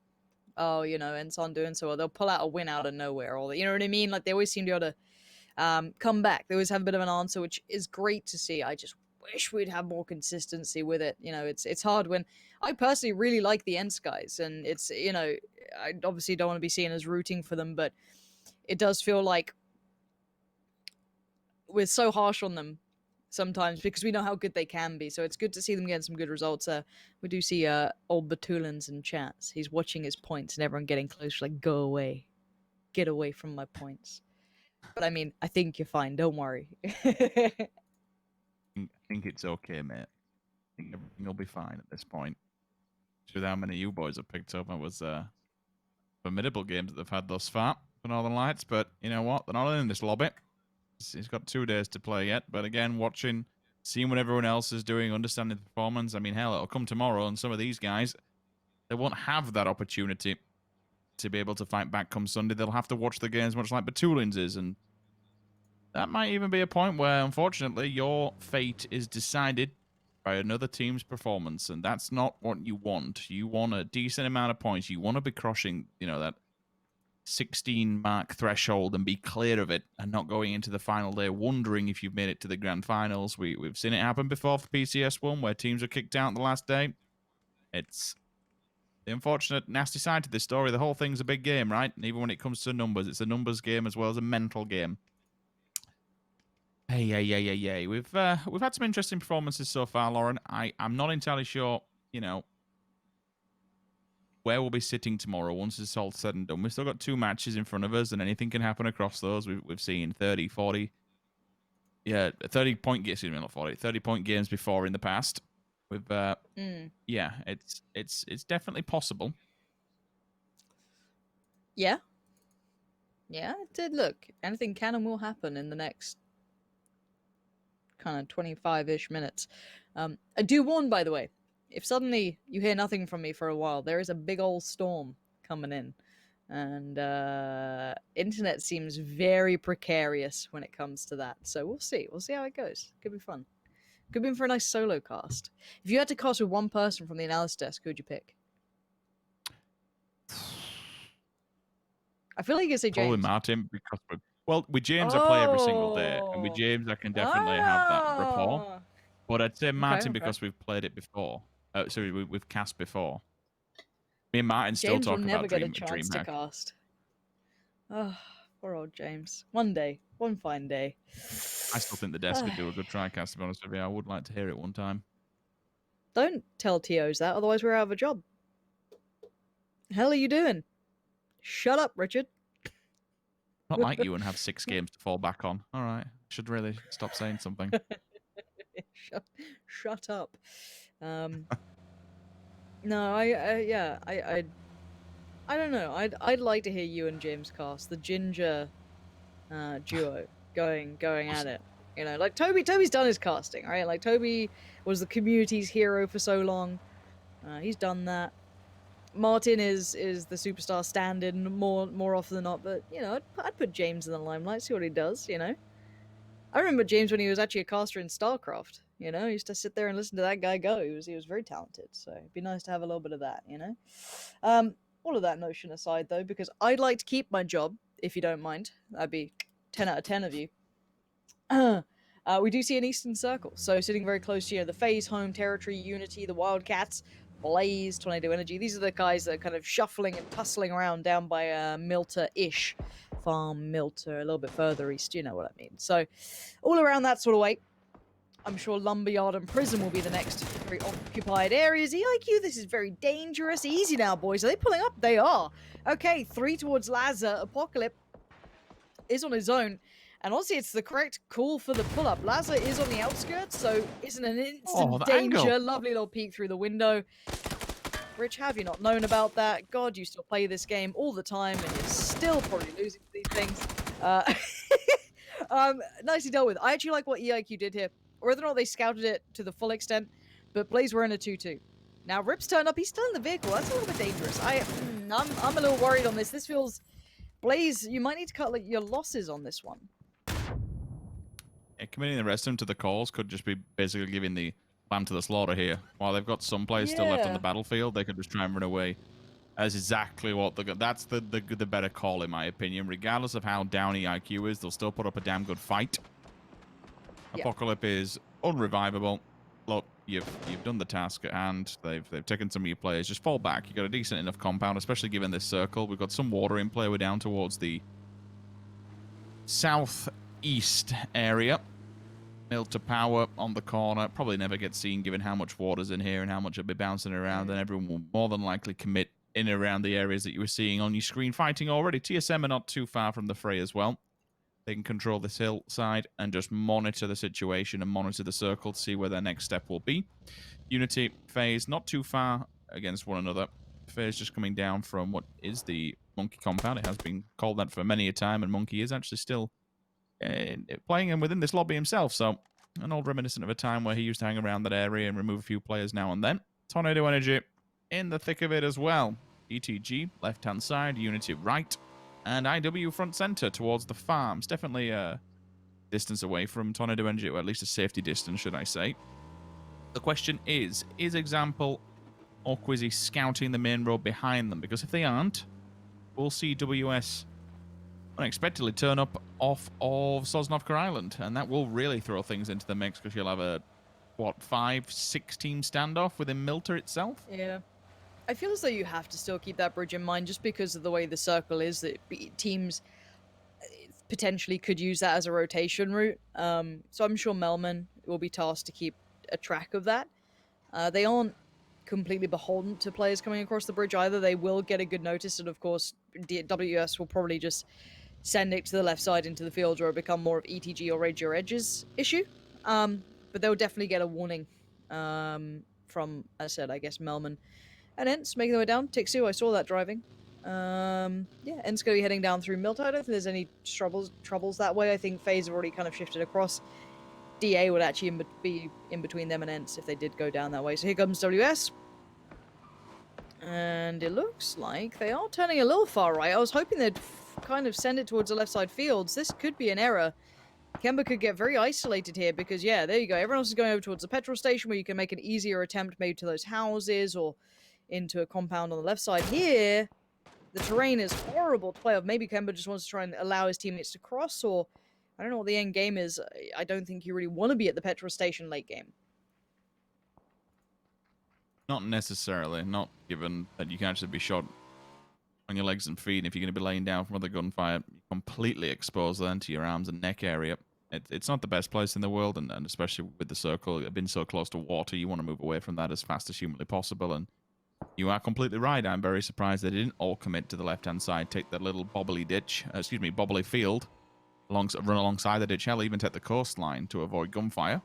oh, Ents aren't doing so well, they'll pull out a win out of nowhere, or you know what I mean? Like they always seem to be able to come back. They always have a bit of an answer, which is great to see. I just wish we'd have more consistency with it. It's hard when I personally really like the Ents guys, and it's I obviously don't want to be seen as rooting for them, but it does feel like we're so harsh on them sometimes because we know how good they can be. So it's good to see them getting some good results. We do see old Batulins in chats. He's watching his points and everyone getting close, like, go away. Get away from my points. But I mean, I think you're fine. Don't worry.
I think it's okay, mate. I think everything will be fine at this point. With how many you boys have picked up, it was formidable games that they've had thus far for Northern Lights. But you know what? They're not in this lobby. He's got 2 days to play yet. But again, watching, seeing what everyone else is doing, understanding the performance. I mean, hell, it'll come tomorrow, and some of these guys, they won't have that opportunity to be able to fight back come Sunday. They'll have to watch the games much like Batulins is, and that might even be a point where, unfortunately, your fate is decided by another team's performance, and that's not what you want. You want a decent amount of points. You want to be crushing, that 16 mark threshold and be clear of it, and not going into the final day wondering if you've made it to the grand finals. We've seen it happen before for PCS1, where teams are kicked out the last day. It's the unfortunate, nasty side to this story. The whole thing's a big game, right? And even when it comes to numbers, it's a numbers game as well as a mental game. Hey. We've had some interesting performances so far, Lauren. I'm not entirely sure, where we'll be sitting tomorrow once it's all said and done. We've still got 2 matches in front of us, and anything can happen across those. We've seen 30, 40, 30-point games, 30-point games before in the past. Yeah, it's definitely possible.
Yeah, it did. Look, anything can and will happen in the next kind of 25-ish minutes. I do warn, by the way, if suddenly you hear nothing from me for a while, there is a big old storm coming in. And internet seems very precarious when it comes to that. So we'll see. We'll see how it goes. Could be fun. Could be for a nice solo cast. If you had to cast with one person from the analysis desk, who'd you pick? I feel like you say James.
Probably Martin, because with James I play every single day, and with James I can definitely have that rapport. But I'd say Martin because we've played it before. Sorry, we've cast before. Me and Martin still
James
talk
will never
about
get a chance to
DreamHack.
cast. Oh, poor old James. One day, one fine day.
I still think the desk could do a good trycast, to be honest with you. I would like to hear it one time.
Don't tell TOs that, otherwise we're out of a job. Hell are you doing? Shut up, Richard.
Not like you and have 6 games to fall back on. All right, should really stop saying something.
Shut up. No, I don't know. I'd like to hear you and James cast the ginger duo going at it. You know, like Toby's done his casting, right? Like Toby was the community's hero for so long. He's done that. Martin is the superstar stand-in more often than not, but you know, I'd put James in the limelight, see what he does. You know, I remember James when he was actually a caster in StarCraft. You know, I used to sit there and listen to that guy go. He was very talented, so it'd be nice to have a little bit of that. You know, all of that notion aside, though, because I'd like to keep my job, if you don't mind. That'd be 10 out of 10 of you. We do see an Eastern Circle, so sitting very close to, you know, the FaZe home territory, Unity, the Wildcats, Blaze, Tornado Energy. These are the guys that are kind of shuffling and tussling around down by Milter-ish. Farm, Milter, a little bit further east, you know what I mean. So, all around that sort of way. I'm sure Lumberyard and Prison will be the next very occupied areas. EIQ, this is very dangerous. Easy now, boys. Are they pulling up? They are. Okay, 3 towards Lazar. Apocalypse is on his own. And honestly, it's the correct call for the pull-up. Lazar is on the outskirts, so isn't an instant danger.
Angle.
Lovely little peek through the window. Rich, have you not known about that? God, you still play this game all the time, and you're still probably losing to these things. Nicely dealt with. I actually like what EIQ did here. Whether or not they scouted it to the full extent, but Blaze were in a 2-2. Now, Rip's turned up. He's still in the vehicle. That's a little bit dangerous. I'm a little worried on this. This feels... Blaze, you might need to cut like your losses on this one.
Yeah, committing the rest of them to the calls could just be basically giving the lamb to the slaughter here. While they've got some players still left on the battlefield, they could just try and run away. That's exactly what that's the better call, in my opinion. Regardless of how down EIQ is, they'll still put up a damn good fight. Apocalypse is unrevivable. Look, you've done the task at hand. They've taken some of your players. Just fall back. You've got a decent enough compound, especially given this circle. We've got some water in play. We're down towards the southeast area. Milter Power on the corner. Probably never gets seen given how much water's in here and how much it'll be bouncing around, and everyone will more than likely commit in and around the areas that you were seeing on your screen fighting already. TSM are not too far from the fray as well. They can control this hillside and just monitor the situation and monitor the circle to see where their next step will be. Unity, FaZe, not too far against one another. FaZe just coming down from what is the Monkey compound. It has been called that for many a time, and Monkey is actually still playing within this lobby himself. So, an old reminiscent of a time where he used to hang around that area and remove a few players now and then. Tornado Energy in the thick of it as well. ETG, left-hand side, Unity right. And IW front center towards the farms. Definitely a distance away from Tornado Energy, or at least a safety distance, should I say. The question is Example or Quizzy scouting the main road behind them? Because if they aren't, we'll see WS unexpectedly turn up off of Sosnovka Island. And that will really throw things into the mix, because you'll have a, 5-6 team standoff within Milter itself?
Yeah. I feel as though you have to still keep that bridge in mind, just because of the way the circle is, that teams potentially could use that as a rotation route. So I'm sure Melman will be tasked to keep a track of that. They aren't completely beholden to players coming across the bridge either. They will get a good notice, and of course WS will probably just send it to the left side into the field, or become more of ETG or Rage Your Edges issue. But they'll definitely get a warning from, as I said, I guess Melman. And Ents making their way down. Tixu, I saw that driving. Yeah, Ents going to be heading down through Milter. I don't think there's any troubles that way. I think FaZe have already kind of shifted across. DA would actually be in between them and Ents if they did go down that way. So here comes WS. And it looks like they are turning a little far right. I was hoping they'd kind of send it towards the left side fields. This could be an error. Kemba could get very isolated here because, yeah, there you go. Everyone else is going over towards the petrol station where you can make an easier attempt maybe to those houses or into a compound on the left side. Here, the terrain is horrible to play off. Maybe Kemba just wants to try and allow his teammates to cross, or I don't know what the end game is. I don't think you really want to be at the petrol station late game.
Not necessarily. Not given that you can actually be shot on your legs and feet. If you're going to be laying down from other gunfire, you're completely exposed then to your arms and neck area. It's not the best place in the world, and especially with the circle being so close to water, you want to move away from that as fast as humanly possible. And you are completely right. I'm very surprised they didn't all commit to the left-hand side, take that little bobbly ditch, bobbly field, run alongside the ditch. Hell, even take the coastline to avoid gunfire.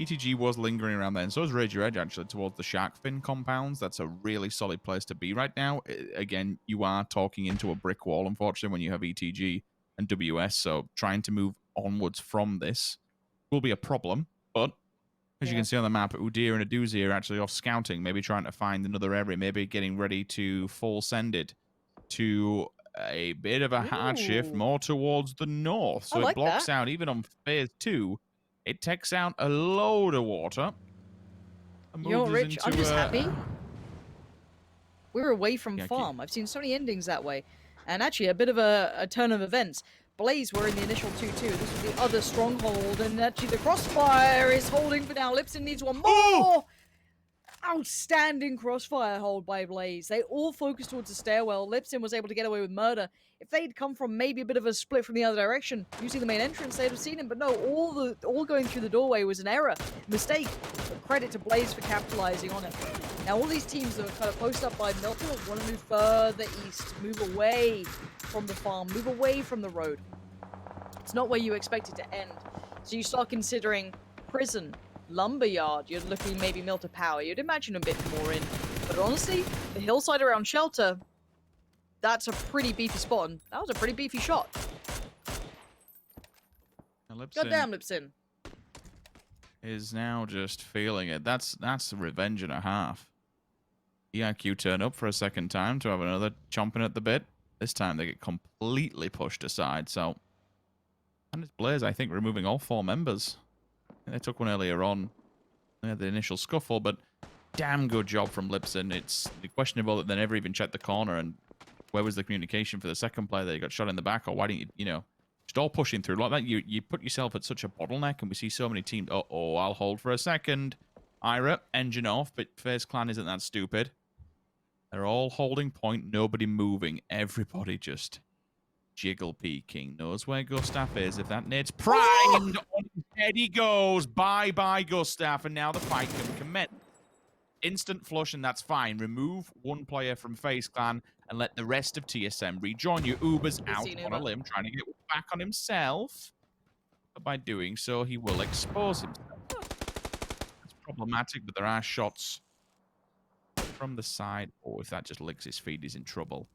ETG was lingering around there, and so is Rage Your Edge, actually, towards the shark fin compounds. That's a really solid place to be right now. Again, you are talking into a brick wall, unfortunately, when you have ETG and WS, so trying to move onwards from this will be a problem. But as you can see on the map, Udir and Aduzi are actually off scouting, maybe trying to find another area, maybe getting ready to full send it to a bit of a hard shift more towards the north. So it blocks out, even on phase 2, it takes out a load of water.
You know what, Rich? I'm just happy we're away from farm. I've seen so many endings that way. And actually, a bit of a turn of events. Blaze were in the initial 2-2. This was the other stronghold, and actually the crossfire is holding for now. Lipson needs one more! Oh! Outstanding crossfire hold by Blaze. They all focused towards the stairwell. Lipson was able to get away with murder. If they'd come from maybe a bit of a split from the other direction, using the main entrance, they'd have seen him. But no, all going through the doorway was an error, mistake. But credit to Blaze for capitalizing on it. Now all these teams that are kind of posted up by Milton want to move further east, move away from the farm, move away from the road. It's not where you expect it to end. So you start considering prison, lumberyard, you're looking maybe mill to power. You'd imagine a bit more in. But honestly, the hillside around shelter, that's a pretty beefy spot. And that was a pretty beefy shot. Goddamn, Lipson
is now just feeling it. That's revenge and a half. EIQ turn up for a second time to have another chomping at the bit. This time they get completely pushed aside. So, and it's Blaze, I think, removing all 4 members. They took one earlier on. They had the initial scuffle, but damn good job from Lipson. It's questionable that they never even checked the corner, and where was the communication for the second player that got shot in the back, or why didn't you, just all pushing through like that? You put yourself at such a bottleneck, and we see so many teams. Uh-oh, I'll hold for a second. Ira, engine off, but FaZe Clan isn't that stupid. They're all holding point, nobody moving. Everybody just jiggle peeking. Knows where Gustav is. If that nade's primed, on his head he goes. Bye-bye, Gustav. And now the fight can commence. Instant flush, and that's fine. Remove one player from FaZe Clan and let the rest of TSM rejoin you. Uber's out on a limb, trying to get back on himself. But by doing so, he will expose himself. It's problematic, but there are shots from the side. Oh, if that just licks his feet, he's in trouble.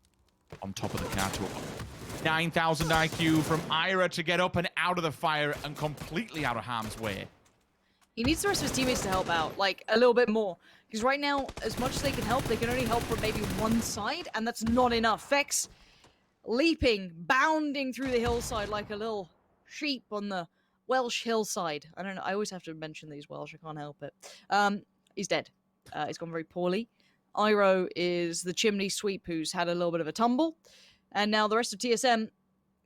On top of the car to 9,000 IQ from Ira to get up and out of the fire and completely out of harm's way.
He needs the rest of his teammates to help out, like, a little bit more. Because right now, as much as they can help, they can only help from maybe one side, and that's not enough. Vex leaping, bounding through the hillside like a little sheep on the Welsh hillside. I don't know, I always have to mention these Welsh, I can't help it. He's dead. It's gone very poorly. Iro is the chimney sweep who's had a little bit of a tumble. And now the rest of TSM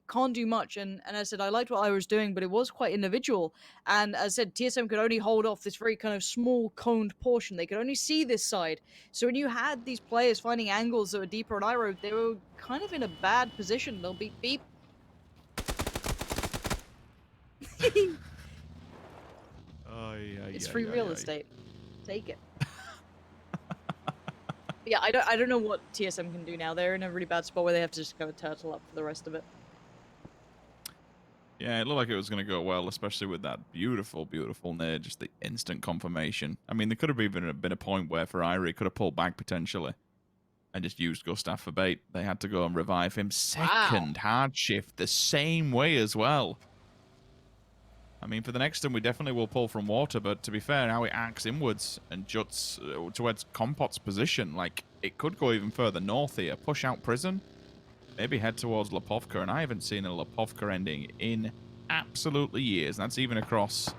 can't do much. And as I said, I liked what I was doing, but it was quite individual. And as I said, TSM could only hold off this very kind of small coned portion. They could only see this side. So when you had these players finding angles that were deeper on Iro, they were kind of in a bad position. They'll beep beep. It's free real estate. Take it. Yeah, I don't know what TSM can do now. They're in a really bad spot where they have to just kind of turtle up for the rest of it.
Yeah, it looked like it was going to go well, especially with that beautiful, beautiful nade, just the instant confirmation. I mean, there could have even been a point where for Irie could have pulled back potentially and just used Gustav for bait. They had to go and revive him. Second hard shift the same way as well. I mean, for the next one, we definitely will pull from water, but to be fair, now it arcs inwards and juts towards Compot's position. Like, it could go even further north here. Push out Prison. Maybe head towards Lipovka, and I haven't seen a Lipovka ending in absolutely years. And that's even across,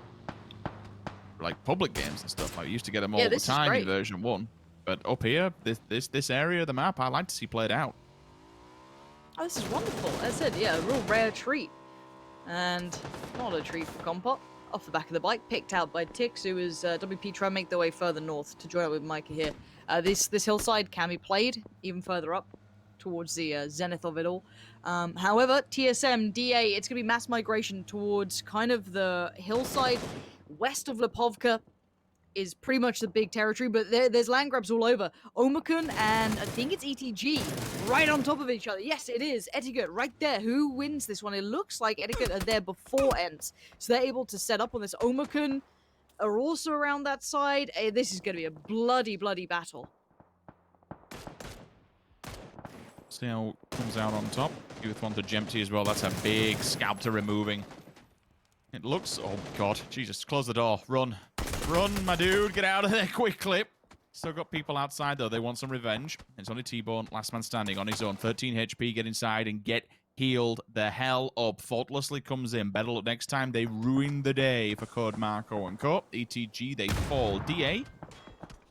like, public games and stuff. I used to get them all the time in version 1. But up here, this area of the map, I like to see played out.
Oh, this is wonderful. As I said, yeah, a real rare treat. And not a treat for Compot. Off the back of the bike, picked out by Tix, who is WP trying to make their way further north to join up with Micah here. This hillside can be played even further up towards the zenith of it all. However, TSM, DA, it's going to be mass migration towards kind of the hillside west of Lipovka. Is pretty much the big territory, but there's land grabs all over. Omikun and I think it's ETG right on top of each other. Yes, it is. Etiquette right there. Who wins this one? It looks like Etiquette are there before Ents, so they're able to set up on this. Omikun are also around that side. This is going to be a bloody, bloody battle.
See how it comes out on top. Youth want to Gempty as well. That's a big scalp to removing. It looks... Oh, God. Jesus. Close the door. Run. Run, my dude. Get out of there quickly. Still got people outside, though. They want some revenge. It's only T-Bone, last man standing on his own. 13 HP. Get inside and get healed the hell up. Faultlessly comes in. Better luck next time. They ruin the day for Code Marco and Co. ETG, they fall. DA.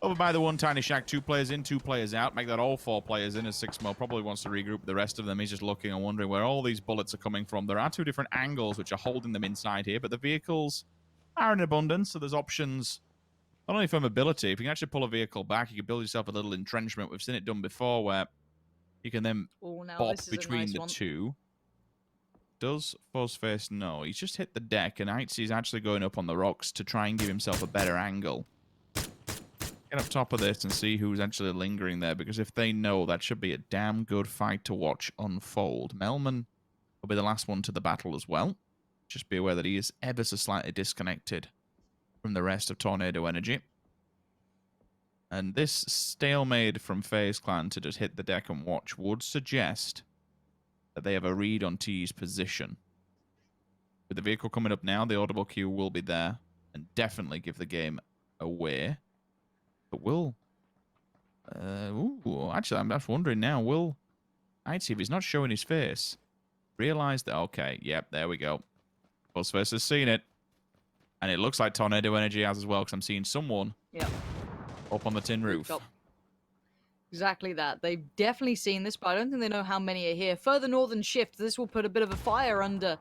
Over by the one tiny shack. 2 players in, 2 players out. Make that all 4 players in as 6mo. Probably wants to regroup the rest of them. He's just looking and wondering where all these bullets are coming from. There are 2 different angles which are holding them inside here, but the vehicles are in abundance, so there's options not only for mobility. If you can actually pull a vehicle back, you can build yourself a little entrenchment. We've seen it done before where you can then bop between the 2. Does Fuzzface? No. He's just hit the deck, and He's actually going up on the rocks to try and give himself a better angle. Get up top of this and see who's actually lingering there, because if they know, that should be a damn good fight to watch unfold. Melman will be the last one to the battle as well. Just be aware that he is ever so slightly disconnected from the rest of Tornado Energy. And this stalemate from FaZe Clan to just hit the deck and watch would suggest that they have a read on T's position. With the vehicle coming up now, the audible cue will be there and definitely give the game away. But will... actually, I'm just wondering now, will... I'd see if he's not showing his face. Realize that... Okay, yep, there we go. Fuzzface has seen it. And it looks like Tornado Energy has as well, because I'm seeing someone up on the tin roof.
Exactly that. They've definitely seen this, but I don't think they know how many are here. Further northern shift, this will put a bit of a fire under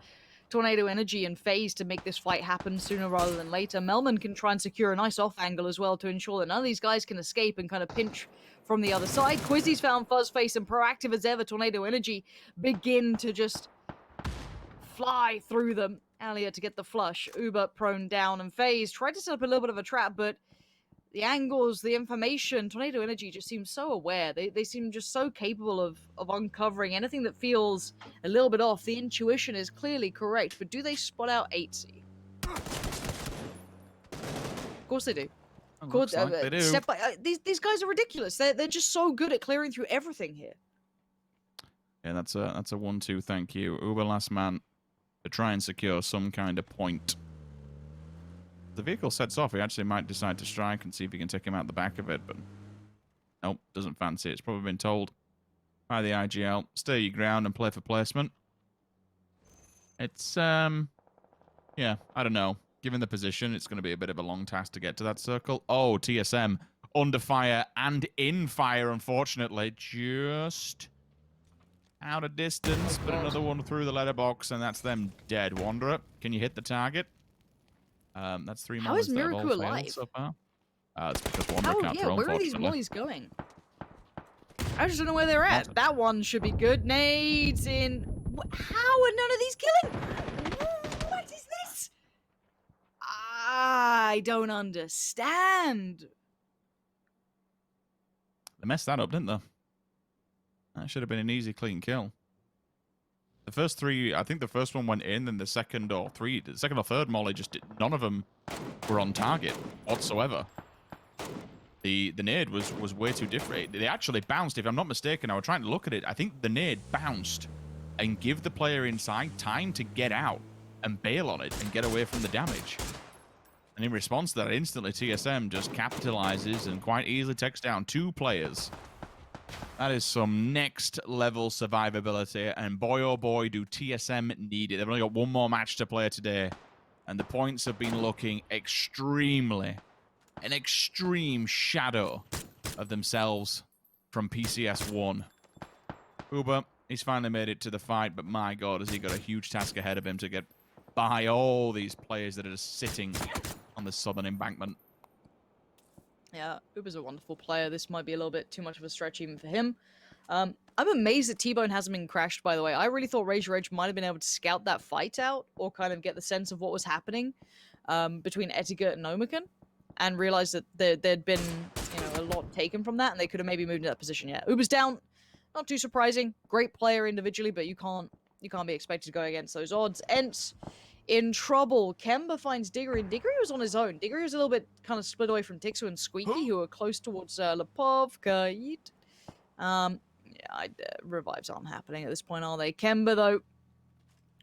Tornado Energy and FaZe to make this fight happen sooner rather than later. Melman can try and secure a nice off angle as well to ensure that none of these guys can escape and kind of pinch from the other side. Quizzy's found Fuzzface, and proactive as ever, Tornado Energy begin to just fly through them. Alia to get the flush. Uber prone down, and FaZe tried to set up a little bit of a trap, but the angles, the information, Tornado Energy just seems so aware. They seem just so capable of uncovering anything that feels a little bit off. The intuition is clearly correct, but do they spot out 8C? Of course they do. Of course,
like they do.
These guys are ridiculous. They're just so good at clearing through everything here.
Yeah, that's a 1-2, thank you. Uber last man to try and secure some kind of point. The vehicle sets off, he actually might decide to strike and see if he can take him out the back of it, but nope, doesn't fancy it. It's probably been told by the IGL, stay your ground and play for placement. It's, yeah, I don't know. Given the position, it's going to be a bit of a long task to get to that circle. Oh, TSM under fire and in fire, unfortunately. Just out of distance, but another one through the letterbox, and that's them dead. Wanderer, can you hit the target? That's 3
How is
mollies that have all
Miracle
failed
alive?
so far. It's because Wanderer can't throw,
where are these
unfortunately.
mollies going? I just don't know where they're at. That one should be good. Nades in. How are none of these killing? What is this? I don't understand.
They messed that up, didn't they? That should have been an easy, clean kill. The first 3, I think the first one went in, then the second or third molly just did, none of them were on target whatsoever. The nade was way too different. They actually bounced, if I'm not mistaken. I was trying to look at it. I think the nade bounced and give the player inside time to get out. and bail on it and get away from the damage. And in response to that, instantly TSM just capitalizes and quite easily takes down 2 players. That is some next level survivability, and boy oh boy do TSM need it. They've only got 1 more match to play today, and the points have been looking an extreme shadow of themselves from PCS1. Uber, he's finally made it to the fight, but my god, has he got a huge task ahead of him to get by all these players that are just sitting on the southern embankment.
Yeah, Uber's a wonderful player. This might be a little bit too much of a stretch even for him. I'm amazed that T-Bone hasn't been crashed, by the way. I really thought Razor Edge might have been able to scout that fight out or kind of get the sense of what was happening between Etiquette and Omican and realize that there'd been, a lot taken from that and they could have maybe moved into that position. Yeah, Uber's down. Not too surprising. Great player individually, but you can't be expected to go against those odds. Ents in trouble. Kemba finds Diggory, and Diggory was on his own. Diggory was a little bit kind of split away from Tixu and Squeaky, who are close towards Lepovka. Revives aren't happening at this point, are they? Kemba, though,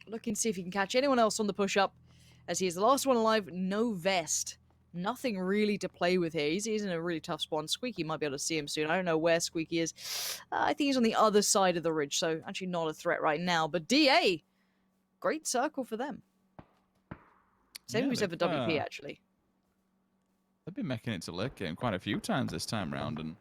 looking to see if he can catch anyone else on the push-up, as he is the last one alive. No vest. Nothing really to play with here. He's in a really tough spot. Squeaky might be able to see him soon. I don't know where Squeaky is. I think he's on the other side of the ridge, so actually not a threat right now. But DA, great circle for them. Same as for WP, actually.
They've been making it to late game quite a few times this time round, and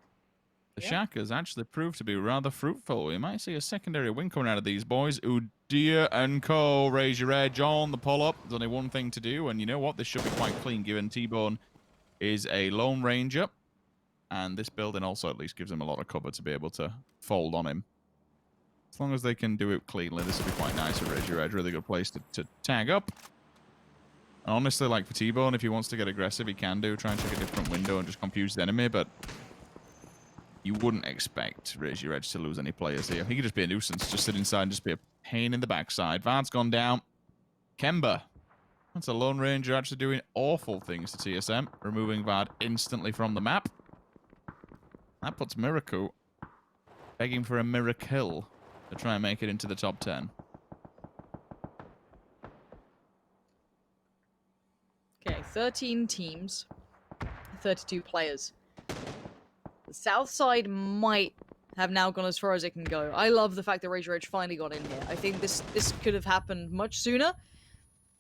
the Shack has actually proved to be rather fruitful. We might see a secondary win coming out of these boys. Udia and Co. Raise your edge on the pull-up. There's only one thing to do, and you know what? This should be quite clean, given T-Bone is a Lone Ranger, and this building also at least gives him a lot of cover to be able to fold on him. As long as they can do it cleanly, this will be quite nice for Raise your edge. Really good place to tag up. And honestly, like for T-Bone, if he wants to get aggressive, he can do. Try and check a different window and just confuse the enemy, but you wouldn't expect Raise Your Edge to lose any players here. He could just be a nuisance, just sit inside and just be a pain in the backside. Vard's gone down. Kemba. That's a Lone Ranger actually doing awful things to TSM, removing Vard instantly from the map. That puts Miracle begging for a miracle to try and make it into the top 10.
Okay, 13 teams, 32 players. The South side might have now gone as far as it can go. I love the fact that Razor Edge finally got in here. I think this could have happened much sooner,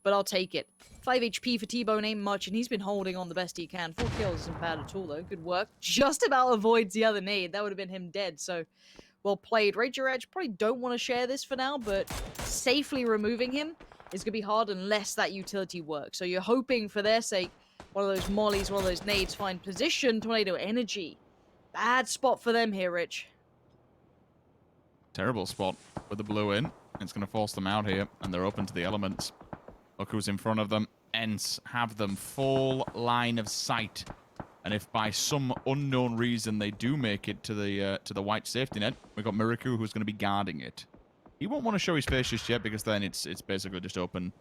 but I'll take it. 5 HP for T-Bone ain't much, and he's been holding on the best he can. 4 kills isn't bad at all, though. Good work. Just about avoids the other nade. That would have been him dead, so well played. Razor Edge probably don't want to share this for now, but safely removing him is going to be hard unless that utility works. So you're hoping for their sake, one of those mollies, one of those nades find position. Tornado Energy. Bad spot for them here, Rich.
Terrible spot with the blue in. It's going to force them out here, and they're open to the elements. Look who's in front of them. Ents have them full line of sight. And if by some unknown reason they do make it to the white safety net, we've got Miraku who's going to be guarding it. He won't want to show his face just yet, because then it's basically just open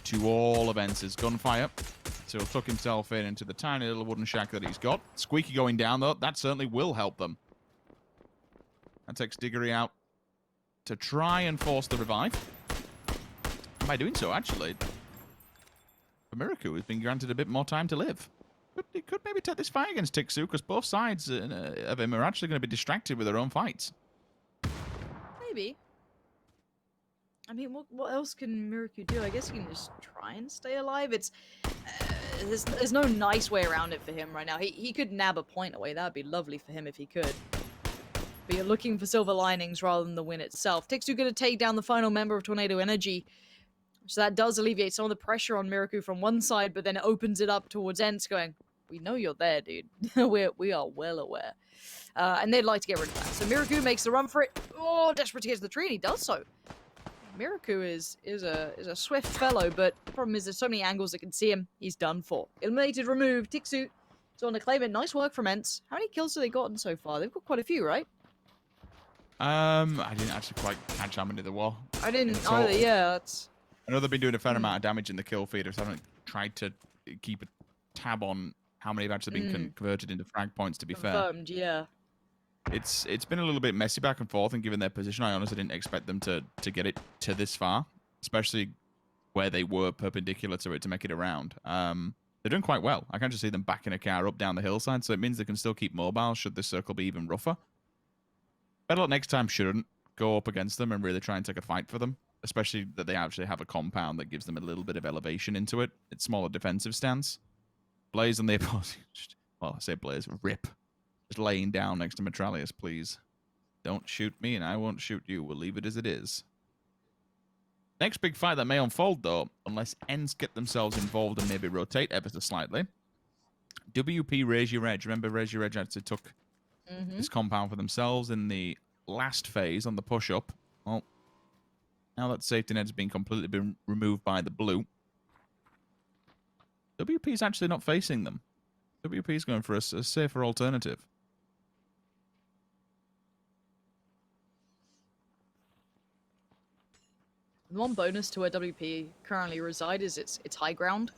to all of Ents' gunfire. So he'll tuck himself into the tiny little wooden shack that he's got. Squeaky going down, though. That certainly will help them. That takes Diggory out to try and force the revive. And by doing so, actually, for Miraku, he's been granted a bit more time to live. But he could maybe take this fight against Tixu, because both sides of him are actually going to be distracted with their own fights.
Maybe. I mean, what else can Miraku do? I guess he can just try and stay alive. It's there's no nice way around it for him right now. He could nab a point away. That would be lovely for him if he could. But you're looking for silver linings rather than the win itself. Tixu going to take down the final member of Tornado Energy. So that does alleviate some of the pressure on Miraku from one side, but then it opens it up towards Ents going, we know you're there, dude. we are well aware. And they'd like to get rid of that. So Miraku makes the run for it. Oh, desperate to get to the tree, and he does so. Miraku is a swift fellow, but the problem is there's so many angles that can see him. He's done for. Eliminated, removed. Tixu is on to claim it. Nice work from Ents. How many kills have they gotten so far? They've got quite a few, right?
I didn't actually quite catch how many there were.
I didn't either, yeah. That's...
I know they've been doing a fair amount of damage in the kill feeders. I haven't tried to keep a tab on how many have actually been converted into frag points, to be fair.
Confirmed, yeah.
It's been a little bit messy back and forth, and given their position, I honestly didn't expect them to get it to this far. Especially where they were perpendicular to it to make it around. They're doing quite well. I can just see them backing a car up down the hillside, so it means they can still keep mobile should this circle be even rougher. Better luck next time shouldn't go up against them and really try and take a fight for them, especially that they actually have a compound that gives them a little bit of elevation into it. It's smaller defensive stance. Blaze on the opposing. Well, I say Blaze. Rip. Just laying down next to Metralius, please. Don't shoot me and I won't shoot you. We'll leave it as it is. Next big fight that may unfold, though, unless Ents get themselves involved and maybe rotate ever so slightly. WP Raise Your Edge. Remember, Raise Your Edge actually took this compound for themselves in the last phase on the push-up. Well, now that safety net's been completely removed by the blue, WP's actually not facing them. WP's going for a safer alternative.
The one bonus to where WP currently reside is it's high ground,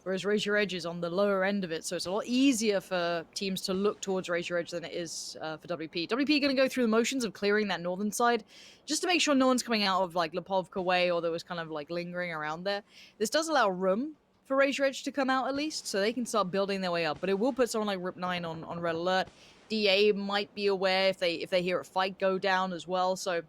whereas Raise Your Edge is on the lower end of it, so it's a lot easier for teams to look towards Raise Your Edge than it is for WP. WP going to go through the motions of clearing that northern side, just to make sure no one's coming out of like Lipovka way or there was kind of like lingering around there. This does allow room for Raise Your Edge to come out at least, so they can start building their way up, but it will put someone like Rip9 on red alert. DA might be aware if they hear a fight go down as well, so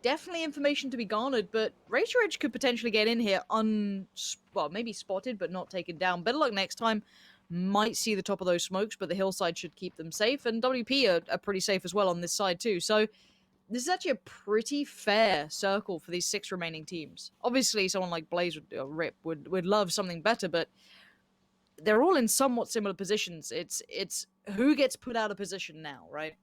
definitely information to be garnered, but Raise Your Edge could potentially get in here well, maybe spotted, but not taken down. Better luck next time. Might see the top of those smokes, but the hillside should keep them safe, and WP are pretty safe as well on this side too. So this is actually a pretty fair circle for these 6 remaining teams. Obviously, someone like Blaze or Rip would love something better, but they're all in somewhat similar positions. It's who gets put out of position now, right?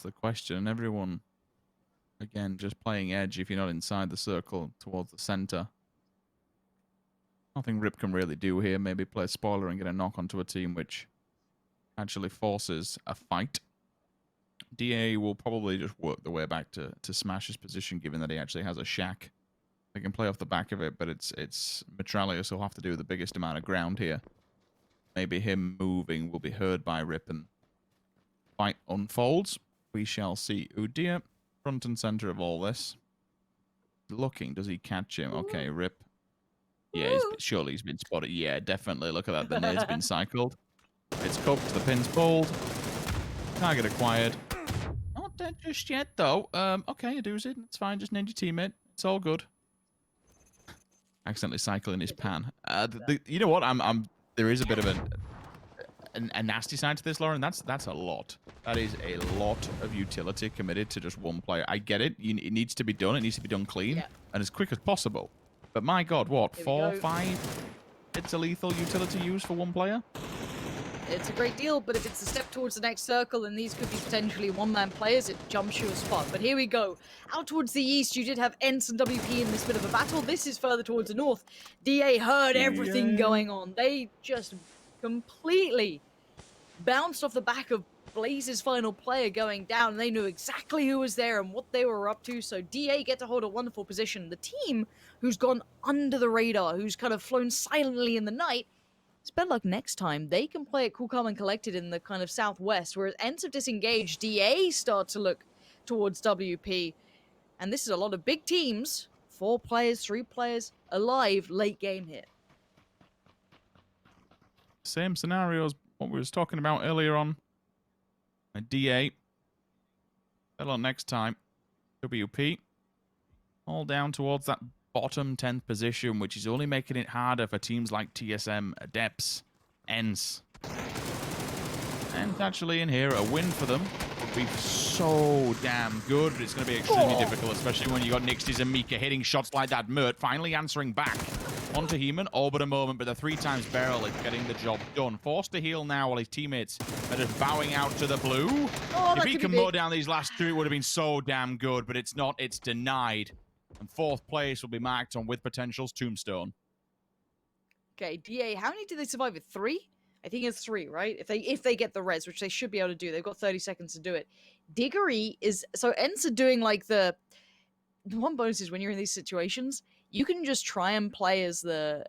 The question. Everyone, again, just playing edge if you're not inside the circle towards the center. Nothing Rip can really do here. Maybe play a spoiler and get a knock onto a team which actually forces a fight. DA will probably just work the way back to smash his position, given that he actually has a shack. They can play off the back of it, but it's Metralius who'll have to do the biggest amount of ground here. Maybe him moving will be heard by Rip and fight unfolds. We shall see. Udyr, front and center of all this. Looking, does he catch him? Okay, Rip. Yeah, surely he's been spotted. Yeah, definitely. Look at that. The nade's been cycled. It's cooked. The pin's pulled. Target acquired. Not dead just yet, though. Okay, Aduzi. It's fine. Just need your teammate. It's all good. Accidentally cycling his pan. You know what? There is a bit of a nasty side to this, Lauren. That's a lot. That is a lot of utility committed to just one player. I get it. It needs to be done. It needs to be done clean and as quick as possible. But my God, what? 4, 5? It's a lethal utility used for one player?
It's a great deal, but if it's a step towards the next circle, and these could be potentially one-man players, it jumps you a spot. But here we go. Out towards the east, you did have Ents and WP in this bit of a battle. This is further towards the north. DA heard everything going on. They just completely bounced off the back of Blaze's final player going down, and they knew exactly who was there and what they were up to, so DA get to hold a wonderful position. The team who's gone under the radar, who's kind of flown silently in the night, it's better luck next time. They can play it cool, calm, and collected in the kind of southwest, whereas Ents have disengaged. DA start to look towards WP, and this is a lot of big teams, 4 players, 3 players, alive late game here.
Same scenario as what we was talking about earlier on. A DA. Better next time. WP. All down towards that bottom 10th position, which is only making it harder for teams like TSM, Adepts, Ents. And actually in here, a win for them would be so damn good, but it's going to be extremely difficult, especially when you got Nixties and Mika hitting shots like that. Mert finally answering back onto Heeman, all but a moment, but the 3 times barrel is getting the job done. Forced to heal now while his teammates are just bowing out to the blue. If he can mow down these last 2, it would have been so damn good, but it's not. It's denied. And 4th place will be marked on With Potential's tombstone.
Okay, DA, how many did they survive with? 3? I think it's 3, right? If they get the res, which they should be able to do. They've got 30 seconds to do it. Diggory is... So Ents are doing like the one bonus is when you're in these situations, you can just try and play as the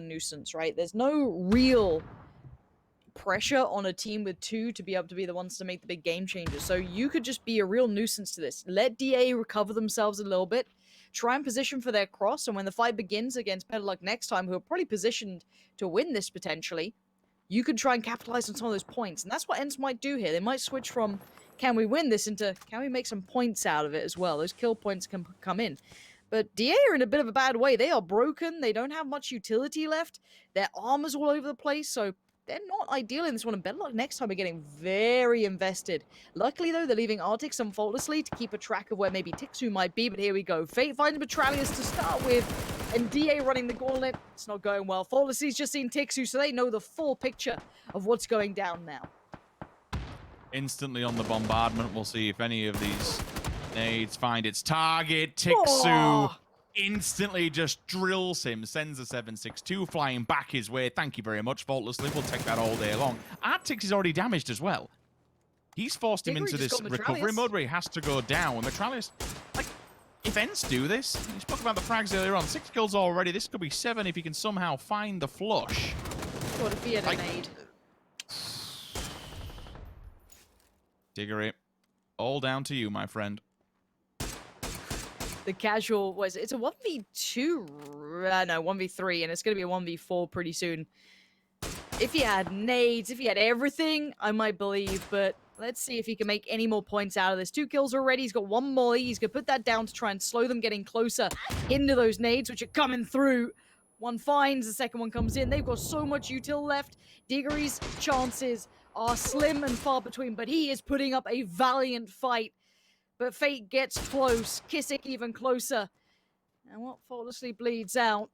nuisance, right? There's no real pressure on a team with 2 to be able to be the ones to make the big game changers. So you could just be a real nuisance to this. Let DA recover themselves a little bit, try and position for their cross, and when the fight begins against Better Luck Next Time, who are probably positioned to win this potentially, you could try and capitalize on some of those points. And that's what ENCE might do here. They might switch from, can we win this, into, can we make some points out of it as well? Those kill points can come in. But DA are in a bit of a bad way. They are broken. They don't have much utility left. Their armor's all over the place, so they're not ideal in this one. And Better Luck Next Time are getting very invested. Luckily, though, they're leaving Artix and Faultlessly to keep a track of where maybe Tixu might be. But here we go. Fate finds Betralius to start with. And DA running the gauntlet. It's not going well. Faultlessly's just seen Tixu, so they know the full picture of what's going down now.
Instantly on the bombardment. We'll see if any of these nades find its target. Tixu instantly just drills him, sends a 7.62 flying back his way. Thank you very much, Faultlessly. We'll take that all day long. Artix is already damaged as well. He's forced him into this recovery mode where he has to go down. And Metralius, like, if ENCE do this, you spoke about the frags earlier on, 6 kills already. This could be 7 if he can somehow find the flush.
What if he had a nade?
Diggory, all down to you, my friend.
The casual was, it's a 1v2, no, 1v3, and it's going to be a 1v4 pretty soon. If he had nades, if he had everything, I might believe, but let's see if he can make any more points out of this. 2 kills already, he's got 1 molly, he's going to put that down to try and slow them getting closer into those nades, which are coming through. One finds, the second one comes in. They've got so much util left. Diggory's chances are slim and far between, but he is putting up a valiant fight. But Fate gets close, Kissick even closer. And what Faultlessly bleeds out,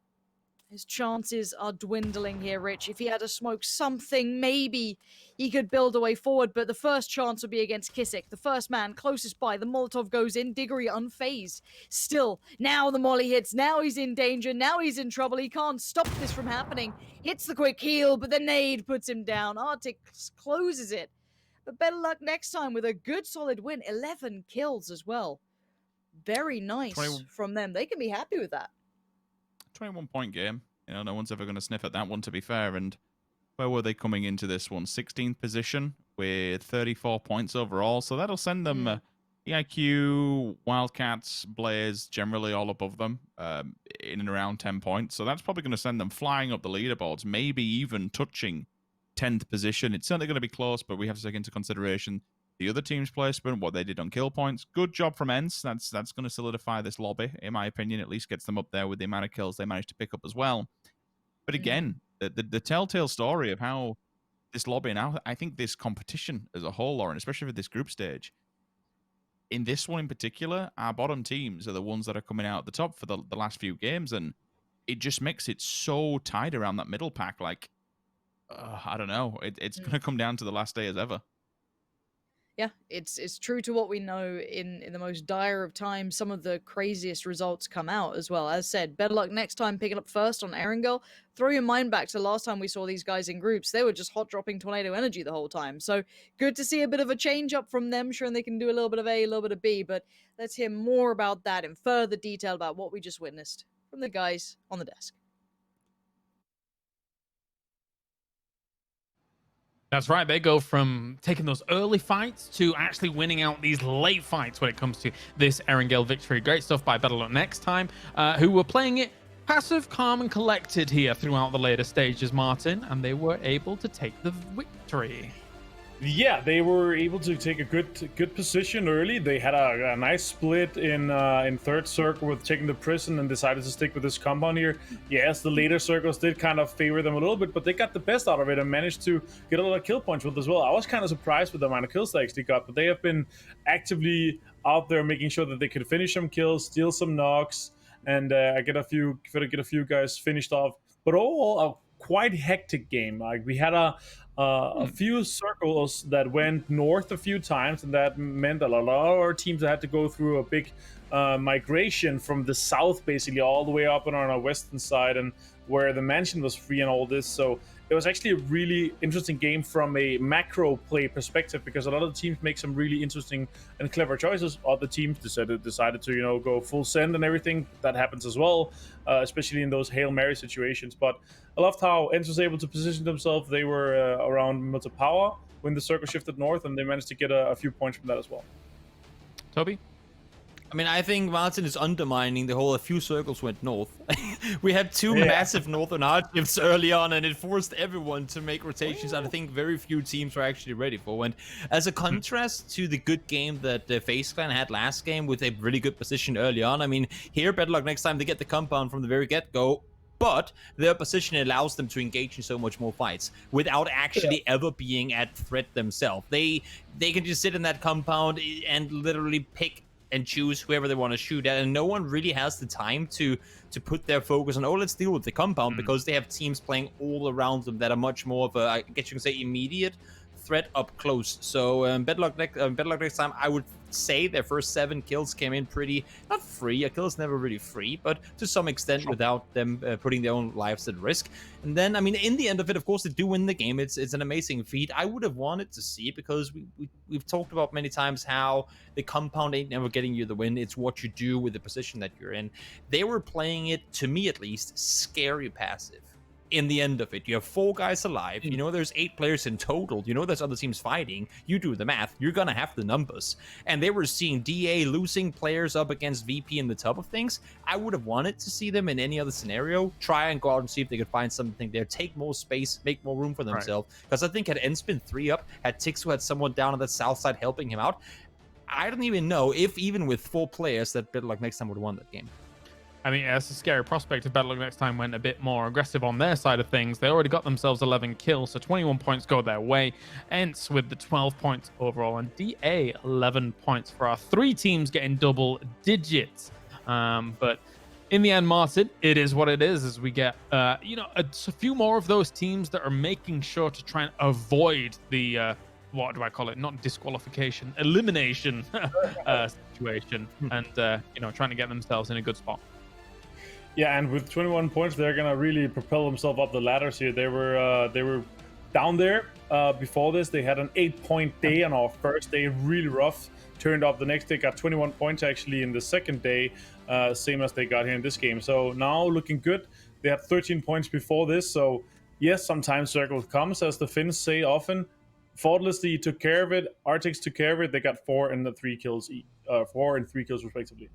his chances are dwindling here, Rich. If he had to smoke something, maybe he could build a way forward, but the first chance would be against Kissick. The first man closest by, the Molotov goes in, Diggory unfazed. Still, now the molly hits, now he's in danger, now he's in trouble, he can't stop this from happening. Hits the quick heal, but the nade puts him down. Artix closes it. But Better Luck Next Time with a good solid win. 11 kills as well. Very nice from them. They can be happy with that.
21-point game. You know, no one's ever going to sniff at that one, to be fair. And where were they coming into this one? 16th position with 34 points overall. So that'll send them EIQ, Wildcats, Blaze, generally all above them in and around 10 points. So that's probably going to send them flying up the leaderboards, maybe even touching 10th position. It's certainly going to be close, but we have to take into consideration the other team's placement, what they did on kill points. Good job from ENCE. That's going to solidify this lobby, in my opinion. At least gets them up there with the amount of kills they managed to pick up as well. But again, the telltale story of how this lobby, and I think this competition as a whole, Lauren, especially for this group stage, in this one in particular, our bottom teams are the ones that are coming out at the top for the last few games, and it just makes it so tight around that middle pack. Like, I don't know. It's going to come down to the last day as ever.
Yeah, it's true to what we know in the most dire of times. Some of the craziest results come out as well. As said, Better Luck Next Time picking up first on Erangel. Throw your mind back to the last time we saw these guys in groups. They were just hot dropping Tornado Energy the whole time. So good to see a bit of a change up from them. Sure, and they can do a little bit of A, a little bit of B. But let's hear more about that in further detail about what we just witnessed from the guys on the desk.
That's right. They go from taking those early fights to actually winning out these late fights when it comes to this Erangel victory. Great stuff by Better Luck Next Time, who were playing it passive, calm, and collected here throughout the later stages, Martin, and they were able to take the victory.
Yeah, they were able to take a good position early. They had a nice split in third circle with taking the prison and decided to stick with this compound here. Yes, the later circles did kind of favor them a little bit, but they got the best out of it and managed to get a lot of kill points with as well. I was kind of surprised with the amount of kills they actually got, but they have been actively out there making sure that they could finish some kills, steal some knocks, and get a few guys finished off. But overall, a quite hectic game. Like, we had a few circles that went north a few times, and that meant a lot of our teams had to go through a big migration from the south, basically all the way up and on our western side, and where the mansion was free and all this. So it was actually a really interesting game from a macro play perspective because a lot of the teams make some really interesting and clever choices. Other teams decided to go full send and everything. That happens as well, especially in those Hail Mary situations. But I loved how ENCE was able to position themselves. They were around Milta Power when the circle shifted north, and they managed to get a few points from that as well.
Toby?
I mean, I think Martin is undermining the whole a few circles went north. We had two massive northern hard shifts early on, and it forced everyone to make rotations that I think very few teams were actually ready for. And as a contrast to the good game that FaZe Clan had last game with a really good position early on, I mean, here, better luck next time they get the compound from the very get-go, but their position allows them to engage in so much more fights without actually ever being at threat themselves. They can just sit in that compound and literally pick and choose whoever they want to shoot at, and no one really has the time to put their focus on, oh, let's deal with the compound, because they have teams playing all around them that are much more of a, I guess you can say, immediate threat up close. So better luck next time. I would say their first 7 kills came in pretty, not free, a kill is never really free, but to some extent without them putting their own lives at risk. And then, I mean, in the end of it, of course, they do win the game. It's an amazing feat. I would have wanted to see, because we've talked about many times how the compound ain't never getting you the win. It's what you do with the position that you're in. They were playing it, to me at least, scary passive. In the end of it, you have 4 guys alive, you know there's 8 players in total, you know there's other teams fighting, you do the math, you're gonna have the numbers. And they were seeing DA losing players up against VP in the top of things. I would have wanted to see them in any other scenario try and go out and see if they could find something there, take more space, make more room for themselves. Because I think had ENCE been 3 up, had Tixu had someone down on the south side helping him out, I don't even know if even with 4 players that better luck next time would have won that game.
I mean, it's a scary prospect if Better Luck Next Time went a bit more aggressive on their side of things. They already got themselves 11 kills, so 21 points go their way. ENCE with the 12 points overall, and DA 11 points for our 3 teams getting double digits. But in the end, Martin, it is what it is as we get, a few more of those teams that are making sure to try and avoid the, what do I call it? Not disqualification, elimination situation, and, trying to get themselves in a good spot.
Yeah, and with 21 points, they're gonna really propel themselves up the ladders here. They were down there before this. They had an 8-point day on our first day, really rough. Turned up the next day, got 21 points actually in the second day, same as they got here in this game. So now looking good. They had 13 points before this. So yes, sometimes circle comes, as the Finns say often. Faultlessly took care of it. Arctics took care of it. They got 4 and 3 kills, 4 and 3 kills respectively.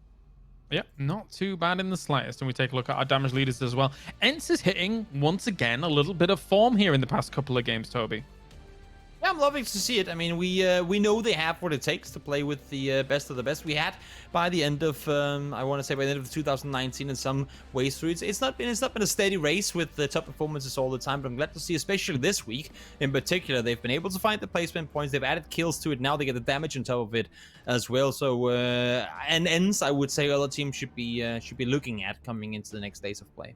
Yep, not too bad in the slightest. And we take a look at our damage leaders as well. ENCE is hitting, once again, a little bit of form here in the past couple of games, Toby.
Yeah, I'm loving to see it. I mean, we know they have what it takes to play with the best of the best. We had by the end of I want to say by the end of 2019 in some ways through. It's not been a steady race with the top performances all the time, but I'm glad to see, especially this week in particular, they've been able to find the placement points. They've added kills to it. Now they get the damage on top of it as well. So and ENCE, I would say other teams should be looking at coming into the next days of play.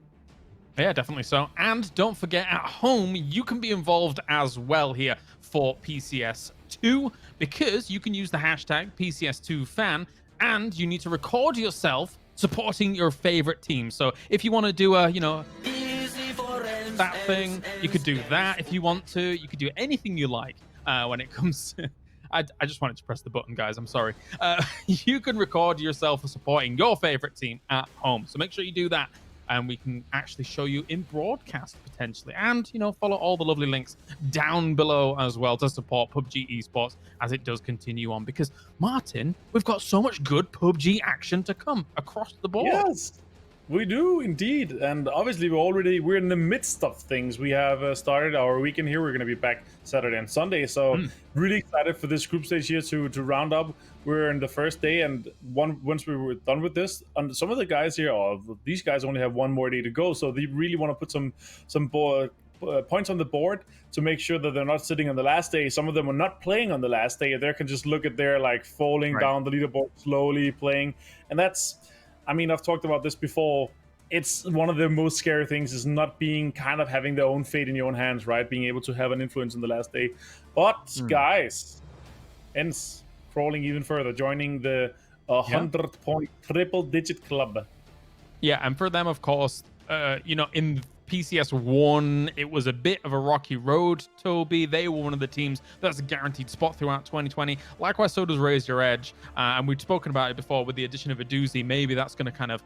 Yeah, definitely so. And don't forget, at home, you can be involved as well here for PCS2, because you can use the hashtag PCS2fan, and you need to record yourself supporting your favorite team. So if you want to do a, that thing, you could do that if you want to. You could do anything you like when it comes to... I just wanted to press the button, guys. I'm sorry. You can record yourself for supporting your favorite team at home. So make sure you do that, and we can actually show you in broadcast potentially, and follow all the lovely links down below as well to support PUBG Esports as it does continue on, because Martin, we've got so much good PUBG action to come across the board.
Yes, we do indeed, and obviously we're in the midst of things. We have started our weekend here. We're going to be back Saturday and Sunday, so really excited for this group stage here to round up. We're in the first day, and once we were done with this, and some of the guys here, these guys only have 1 more day to go, so they really want to put some points on the board to make sure that they're not sitting on the last day. Some of them are not playing on the last day. They can just look at their falling down the leaderboard, slowly playing, and that's, I mean, I've talked about this before. It's one of the most scary things is not having their own fate in your own hands, right? Being able to have an influence in the last day. But guys, ENCE crawling even further, joining the 100-point triple-digit club.
Yeah, and for them, of course, in PCS1, it was a bit of a rocky road, Toby. They were one of the teams that's a guaranteed spot throughout 2020. Likewise, so does Raise Your Edge. And we've spoken about it before with the addition of a doozy. Maybe that's going to kind of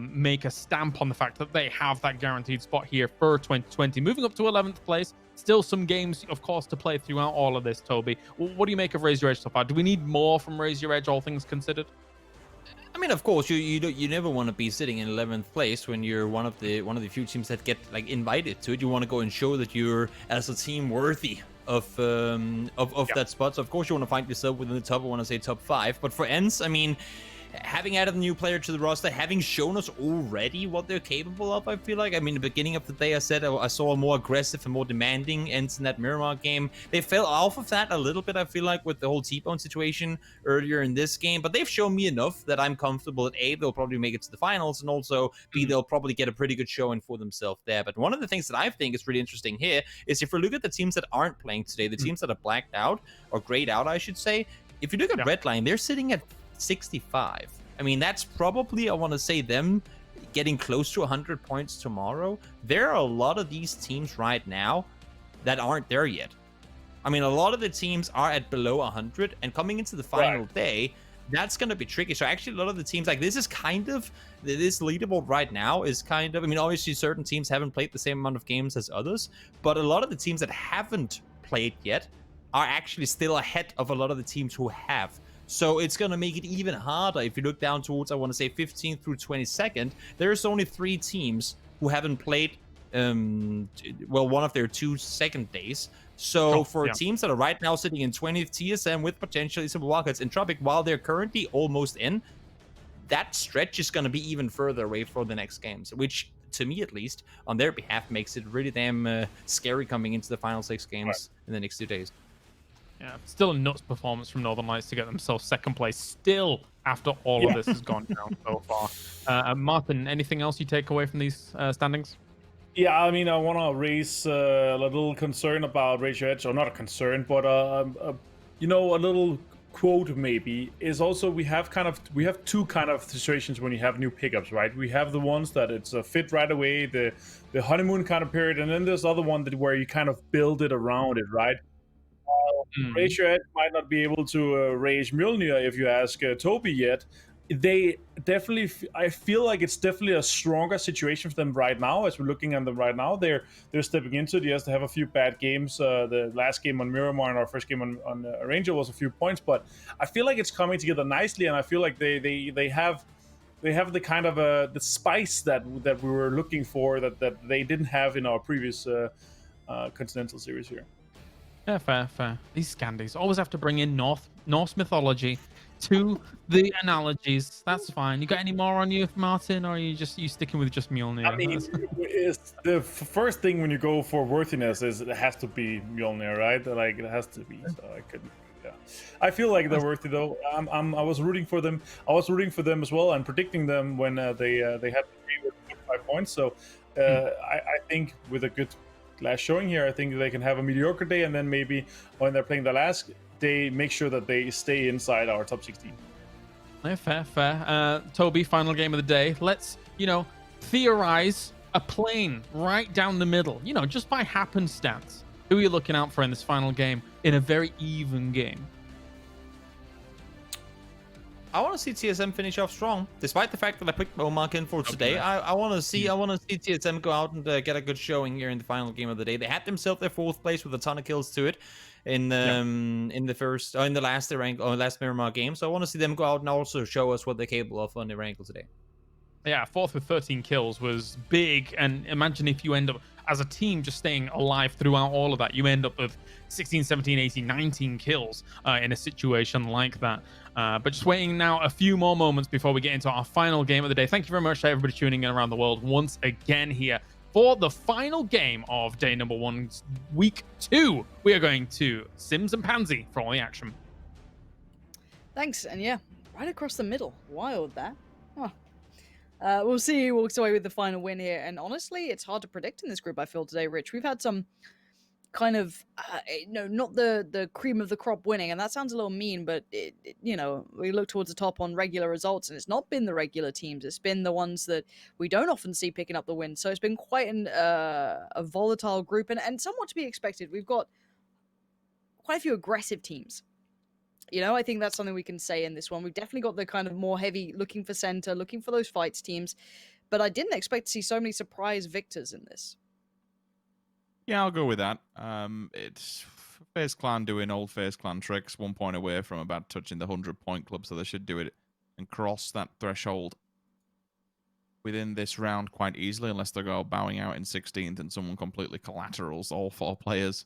make a stamp on the fact that they have that guaranteed spot here for 2020. Moving up to 11th place. Still some games, of course, to play throughout all of this, Toby. What do you make of Raise Your Edge so far? Do we need more from Raise Your Edge, all things considered?
I mean, of course, you never want to be sitting in 11th place when you're one of the few teams that get like invited to it. You want to go and show that you're as a team worthy of that spot. So of course you want to find yourself within the top. I want to say top 5. But for ENCE, I mean, having added a new player to the roster, having shown us already what they're capable of, I feel like. I mean, the beginning of the day, I said I saw a more aggressive and more demanding ENCE in that Miramar game. They fell off of that a little bit, I feel like, with the whole T-Bone situation earlier in this game. But they've shown me enough that I'm comfortable that A, they'll probably make it to the finals, and also B, they'll probably get a pretty good showing for themselves there. But one of the things that I think is really interesting here is if we look at the teams that aren't playing today, the teams that are blacked out, or grayed out, I should say, if you look at Redline, they're sitting at 65. I mean, that's probably, I want to say, them getting close to 100 points tomorrow. There are a lot of these teams right now that aren't there yet. I mean, a lot of the teams are at below 100, and coming into the final day, that's going to be tricky. So actually, a lot of the teams, like, this is kind of, this leaderboard right now is kind of, I mean, obviously certain teams haven't played the same amount of games as others, but a lot of the teams that haven't played yet are actually still ahead of a lot of the teams who have. So it's going to make it even harder. If you look down towards, I want to say, 15th through 22nd, there's only 3 teams who haven't played, well, one of their 2 second days. So for teams that are right now sitting in 20th, TSM with potentially some wildcards in Tropic, while they're currently almost in, that stretch is going to be even further away for the next games, which, to me at least, on their behalf, makes it really damn scary coming into the final 6 games in the next 2 days.
Yeah, still a nuts performance from Northern Lights to get themselves second place still after all of this has gone down so far. Martin, anything else you take away from these standings?
Yeah, I mean, I want to raise a little concern about Raise Your Edge, or not a concern, but you know, a little quote maybe is also we have 2 kind of situations when you have new pickups, right? We have the ones that it's a fit right away, the honeymoon kind of period, and then there's other one that where you kind of build it around it, right? Raise Your Edge might not be able to raise Mjolnir if you ask Toby yet. They definitely, I feel like it's definitely a stronger situation for them right now. As we're looking at them right now, they're stepping into it. Yes, they have a few bad games. The last game on Miramar and our first game on Erangel was a few points, but I feel like it's coming together nicely, and I feel like they have the kind of the spice that we were looking for that they didn't have in our previous Continental series here.
Yeah, fair. These Scandies always have to bring in Norse mythology to the analogies. That's fine. You got any more on you, Martin, or are you sticking with just Mjolnir?
I mean, it's the first thing when you go for worthiness is it has to be Mjolnir, right? Like, it has to be. So I couldn't. Yeah, I feel like they're worthy though. I was rooting for them. I was rooting for them as well and predicting them when they had 3 with 5 points. So I think with a good last showing here, I think they can have a mediocre day, and then maybe when they're playing the last day, make sure that they stay inside our top 16.
Yeah, fair. Toby, final game of the day. Let's, theorize a plane right down the middle, just by happenstance. Who are you looking out for in this final game in a very even game?
I want to see TSM finish off strong, despite the fact that I picked Momark in for today. I want to see TSM go out and get a good showing here in the final game of the day. They had themselves their 4th place with a ton of kills to it in the last Miramar game. So I want to see them go out and also show us what they're capable of on Erangel today.
Yeah, 4th with 13 kills was big, and imagine if you end up as a team just staying alive throughout all of that. You end up with 16, 17, 18, 19 kills in a situation like that. But just waiting now a few more moments before we get into our final game of the day. Thank you very much to everybody tuning in around the world once again here for the final game of day number 1, week 2. We are going to Sims and Pansy for all the action.
Thanks, and yeah, right across the middle. Wild that. Huh. We'll see who walks away with the final win here, and honestly, it's hard to predict in this group, I feel, today, Rich. We've had some kind of not the cream of the crop winning, and that sounds a little mean, but we look towards the top on regular results, and it's not been the regular teams, it's been the ones that we don't often see picking up the win. So it's been quite a volatile group, and somewhat to be expected. We've got quite a few aggressive teams. I think that's something we can say in this one. We've definitely got the kind of more heavy looking for center, looking for those fights teams, but I didn't expect to see so many surprise victors in this.
Yeah, I'll go with that. It's FaZe Clan doing old FaZe Clan tricks, 1 point away from about touching the 100-point club, so they should do it and cross that threshold within this round quite easily, unless they go bowing out in 16th and someone completely collaterals all 4 players.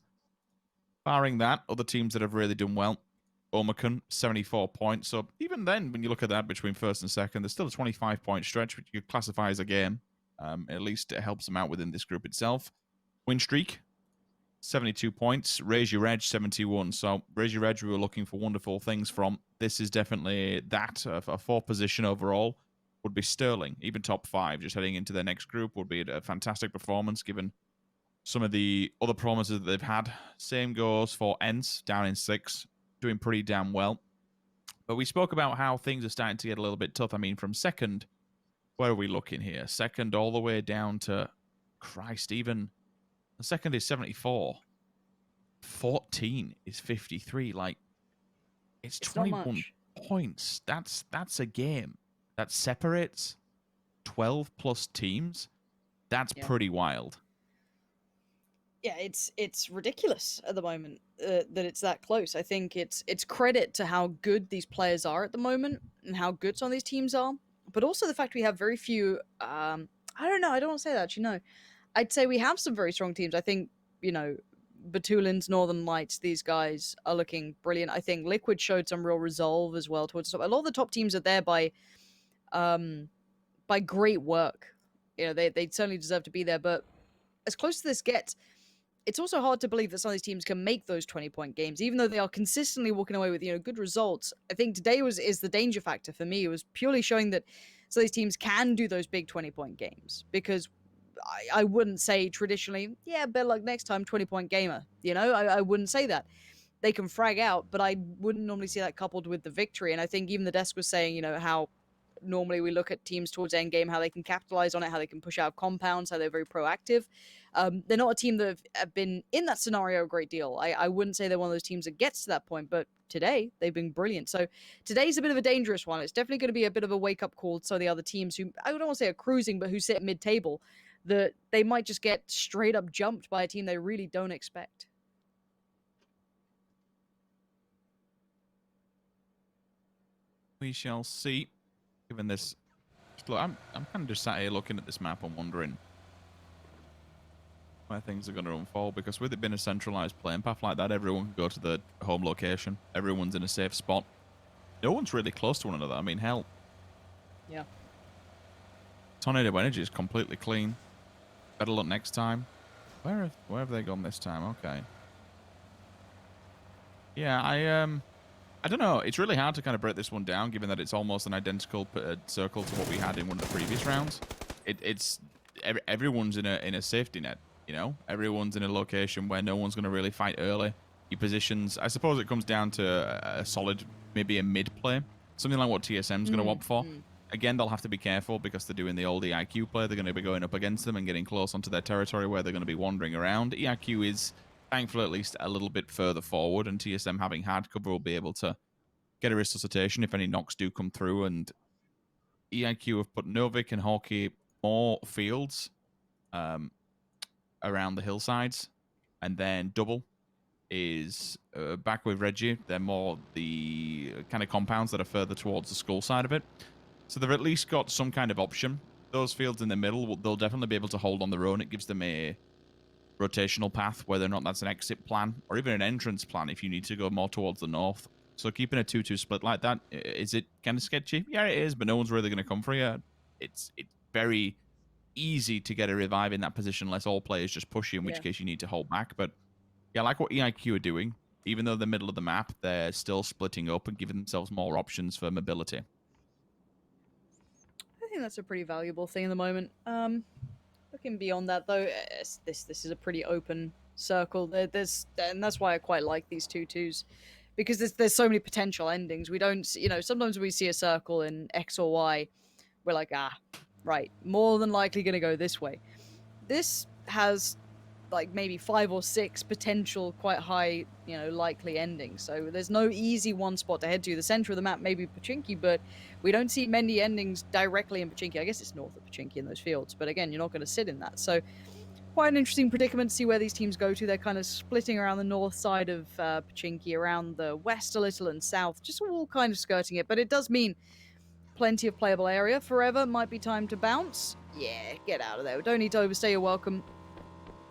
Barring that, other teams that have really done well, Omicron, 74 points. So even then, when you look at that between first and second, there's still a 25-point stretch, which you could classify as a game. At least it helps them out within this group itself. Win streak, 72 points. Raise Your Edge, 71. So Raise Your Edge, we were looking for wonderful things from. This is definitely that. A 4th position overall would be sterling. Even top 5, just heading into their next group, would be a fantastic performance given some of the other performances that they've had. Same goes for ENCE, down in 6, doing pretty damn well. But we spoke about how things are starting to get a little bit tough. I mean, from second, where are we looking here? Second all the way down to, Christ, even the second is 74. 14 is 53. Like, it's 21 points. That's a game that separates 12 plus teams. That's pretty wild.
Yeah, it's ridiculous at the moment that it's that close. I think it's credit to how good these players are at the moment and how good some of these teams are, but also the fact we have very few. I don't know. I don't want to say that. Actually, no. I'd say we have some very strong teams. I think Batulin's Northern Lights. These guys are looking brilliant. I think Liquid showed some real resolve as well towards the top. A lot of the top teams are there by great work. They certainly deserve to be there, but as close as this gets, it's also hard to believe that some of these teams can make those 20-point games, even though they are consistently walking away with good results. I think today is the danger factor for me. It was purely showing that some of these teams can do those big 20-point games, because I wouldn't say traditionally, yeah, better luck next time, 20-point gamer. I wouldn't say that. They can frag out, but I wouldn't normally see that coupled with the victory. And I think even the desk was saying, how normally we look at teams towards endgame, how they can capitalize on it, how they can push out compounds, how they're very proactive. They're not a team that have been in that scenario a great deal. I wouldn't say they're one of those teams that gets to that point, but today they've been brilliant. So today's a bit of a dangerous one. It's definitely going to be a bit of a wake-up call to some of the other teams who, I don't want to say are cruising, but who sit mid-table, that they might just get straight up jumped by a team they really don't expect.
We shall see. Given this, look, I'm kind of just sat here looking at this map and wondering where things are going to unfold, because with it being a centralized playing path like that, everyone can go to the home location. Everyone's in a safe spot. No one's really close to one another. I mean, hell.
Yeah.
Tornado Energy is completely clean. Better luck next time. Where have they gone this time? Okay. Yeah, I don't know. It's really hard to kind of break this one down, given that it's almost an identical circle to what we had in one of the previous rounds. Everyone's in a safety net. Everyone's in a location where no one's going to really fight early. Your positions, I suppose, it comes down to a solid, maybe a mid play, something like what TSM's going to opt for. Again, they'll have to be careful because they're doing the old EIQ play. They're going to be going up against them and getting close onto their territory where they're going to be wandering around. EIQ is, thankfully, at least a little bit further forward, and TSM, having hard cover, will be able to get a resuscitation if any knocks do come through. And EIQ have put Novik and Hawkeye more fields around the hillsides, and then Double is back with Reggie. They're more the kind of compounds that are further towards the school side of it. So they've at least got some kind of option. Those fields in the middle, they'll definitely be able to hold on their own. It gives them a rotational path, whether or not that's an exit plan or even an entrance plan if you need to go more towards the north. So keeping a 2-2 split like that, is it kind of sketchy? Yeah, it is, but no one's really going to come for you. It's very easy to get a revive in that position unless all players just push you, in which case you need to hold back. But yeah, I like what EIQ are doing. Even though they're middle of the map, they're still splitting up and giving themselves more options for mobility.
I think that's a pretty valuable thing at the moment. Looking beyond that, though, this is a pretty open circle. And that's why I quite like these 2-2s, because there's so many potential endings. We don't, sometimes we see a circle in X or Y, we're like, right, more than likely gonna go this way. This has like maybe 5 or 6 potential quite high, likely endings. So there's no easy one spot to head to. The center of the map may be Pochinki, but we don't see many endings directly in Pochinki. I guess it's north of Pochinki in those fields, but again, you're not going to sit in that. So quite an interesting predicament to see where these teams go to. They're kind of splitting around the north side of Pochinki, around the west a little and south, just all kind of skirting it. But it does mean plenty of playable area. Forever might be time to bounce. Yeah, get out of there. We don't need to overstay your welcome.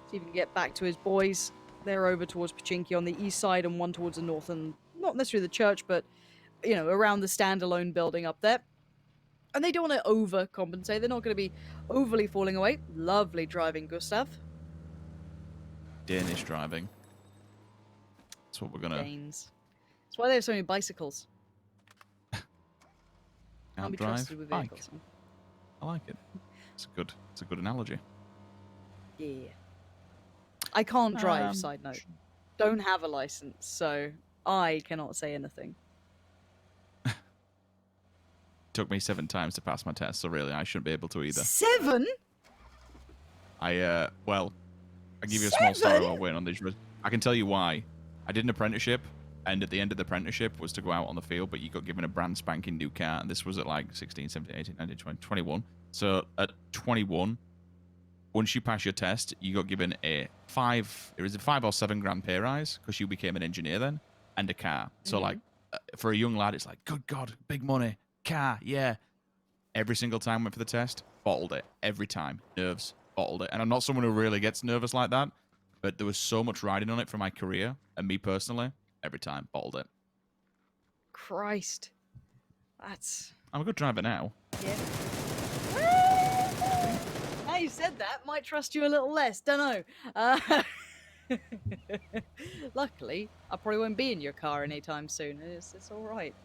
See if we can get back to his boys. They're over towards Pochinki on the east side and one towards the north, and not necessarily the church, but, around the standalone building up there. And they don't want to overcompensate. They're not going to be overly falling away. Lovely driving, Gustav.
Danish driving. That's what we're going to...
Danes. That's why they have so many bicycles. Can't be
drive
trusted with
bike.
vehicles.
I like it. It's a good analogy.
Yeah. I can't drive, side note. Don't have a license, so I cannot say anything.
Took me 7 times to pass my test, so really I shouldn't be able to either.
7?
I'll give you a small story while waiting on these. I can tell you why. I did an apprenticeship, and at the end of the apprenticeship was to go out on the field, but you got given a brand spanking new car, and this was at like 16, 17, 18, 19, 20, 21. So at 21, once you pass your test, you got given a 5 or 7 grand pay rise because you became an engineer then, and a car. So like for a young lad, it's like, good God, big money, car, yeah. Every single time I went for the test, bottled it. Every time, nerves, bottled it. And I'm not someone who really gets nervous like that, but there was so much riding on it for my career and me personally. Every time, bottled it.
Christ, that's.
I'm a good driver now.
Yeah. Now you said that, might trust you a little less. Don't know. Luckily, I probably won't be in your car anytime soon. It's all right.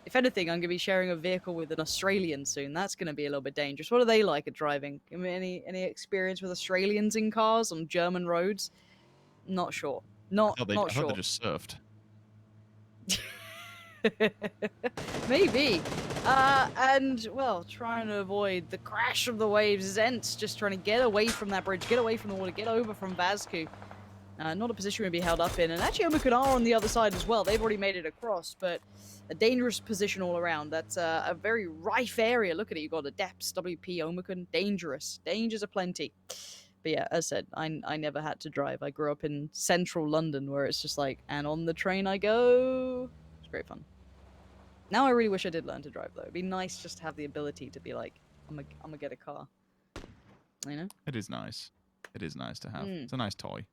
If anything, I'm going to be sharing a vehicle with an Australian soon. That's going to be a little bit dangerous. What are they like at driving? I mean, any experience with Australians in cars on German roads? Not sure. Not
I
sure.
thought they just surfed.
Maybe. And, well, trying to avoid the crash of the waves. Zent's just trying to get away from that bridge, get away from the water, get over from Vazku. Not a position to be held up in. And actually, Omukun are on the other side as well. They've already made it across, but a dangerous position all around. That's a very rife area. Look at it. You've got Adepts, WP, Omukun. Dangerous. Dangers aplenty. But yeah, as I said, I never had to drive. I grew up in central London where it's just like, and on the train I go. It's great fun. Now I really wish I did learn to drive, though. It'd be nice just to have the ability to be like, I'm gonna get a car. You know?
It is nice. It is nice to have.
Mm.
It's a nice toy.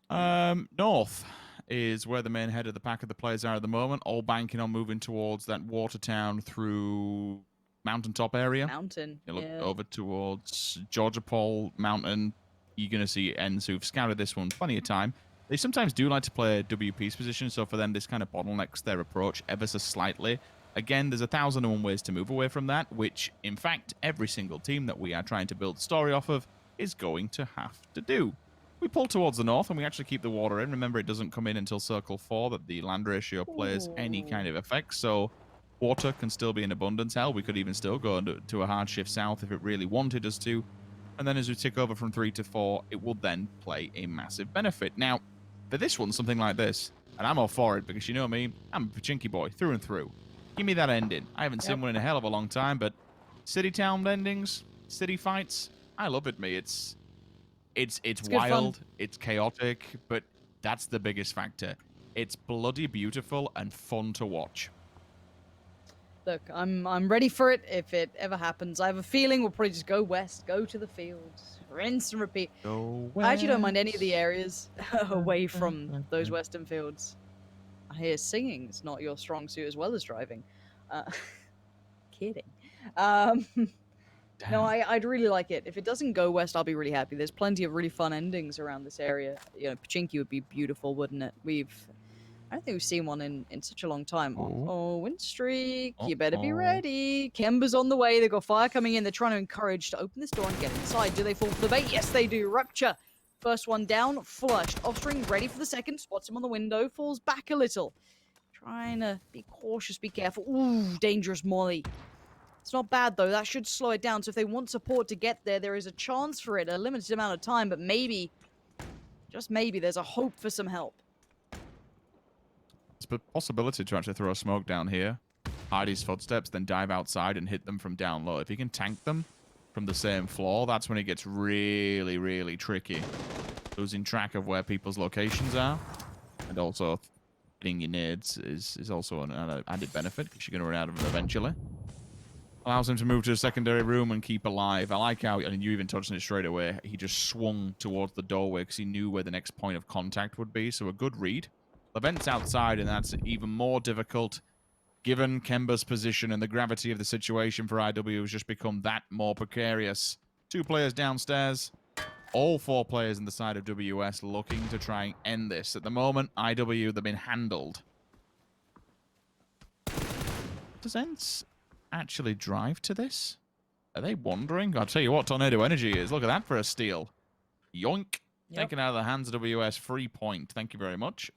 North is where the main head of the pack of the players are at the moment, all banking on moving towards that water town through mountaintop area.
Mountain.
You look
Yeah.
over towards Georgia Pole Mountain. You're going to see Ends who've scouted this one plenty of time. They sometimes do like to play WP's position, so for them this kind of bottlenecks their approach ever so slightly. Again, there's 1,001 ways to move away from that, which, in fact, every single team that we are trying to build a story off of is going to have to do. We pull towards the north, and we actually keep the water in. Remember, it doesn't come in until Circle 4 that the land ratio plays any kind of effect, so water can still be in abundance. Hell, we could even still go to a hard shift south if it really wanted us to. And then as we tick over from 3 to 4, it will then play a massive benefit. Now, for this one, something like this, and I'm all for it because you know me, I'm a Pochinki boy through and through. Give me that ending. I haven't seen one in a hell of a long time, but city-town endings, city fights, I love it, me. It's wild, it's chaotic, but that's the biggest factor. It's bloody beautiful and fun to watch.
Look, I'm ready for it if it ever happens. I have a feeling we'll probably just go west, go to the fields, rinse and repeat. I actually don't mind any of the areas away from those western fields. I hear singing is not your strong suit as well as driving. Kidding. No, I'd really like it. If it doesn't go west, I'll be really happy. There's plenty of really fun endings around this area. You know, Pochinki would be beautiful, wouldn't it? I don't think we've seen one in such a long time. Oh, win streak. You better be ready. Kemba's on the way. They've got fire coming in. They're trying to encourage to open this door and get inside. Do they fall for the bait? Yes, they do. Rupture. First one down, flushed. Offspring ready for the second, spots him on the window, falls back a little. Trying to be cautious, be careful. Ooh, dangerous molly. It's not bad though, that should slow it down. So if they want support to get there, there is a chance for it, a limited amount of time, but maybe, just maybe, there's a hope for some help.
It's a possibility to actually throw a smoke down here, hide his footsteps, then dive outside and hit them from down low. If he can tank them from the same floor, that's when it gets really, really tricky. Losing track of where people's locations are, and also hitting your nades is also an added benefit, because you're going to run out of them eventually. Allows him to move to a secondary room and keep alive. I like how, and you even touched on it straight away, he just swung towards the doorway because he knew where the next point of contact would be, so a good read. The vent's outside, and that's even more difficult, given Kemba's position and the gravity of the situation for IW has just become that more precarious. 2 players downstairs, all 4 players in the side of WS looking to try and end this. At the moment, IW, they've been handled. Does ENCE actually drive to this? Are they wandering? I'll tell you what, Tornado Energy is. Look at that for a steal. Yoink.
Yep.
Taken out of the hands of WS. Free point. Thank you very much.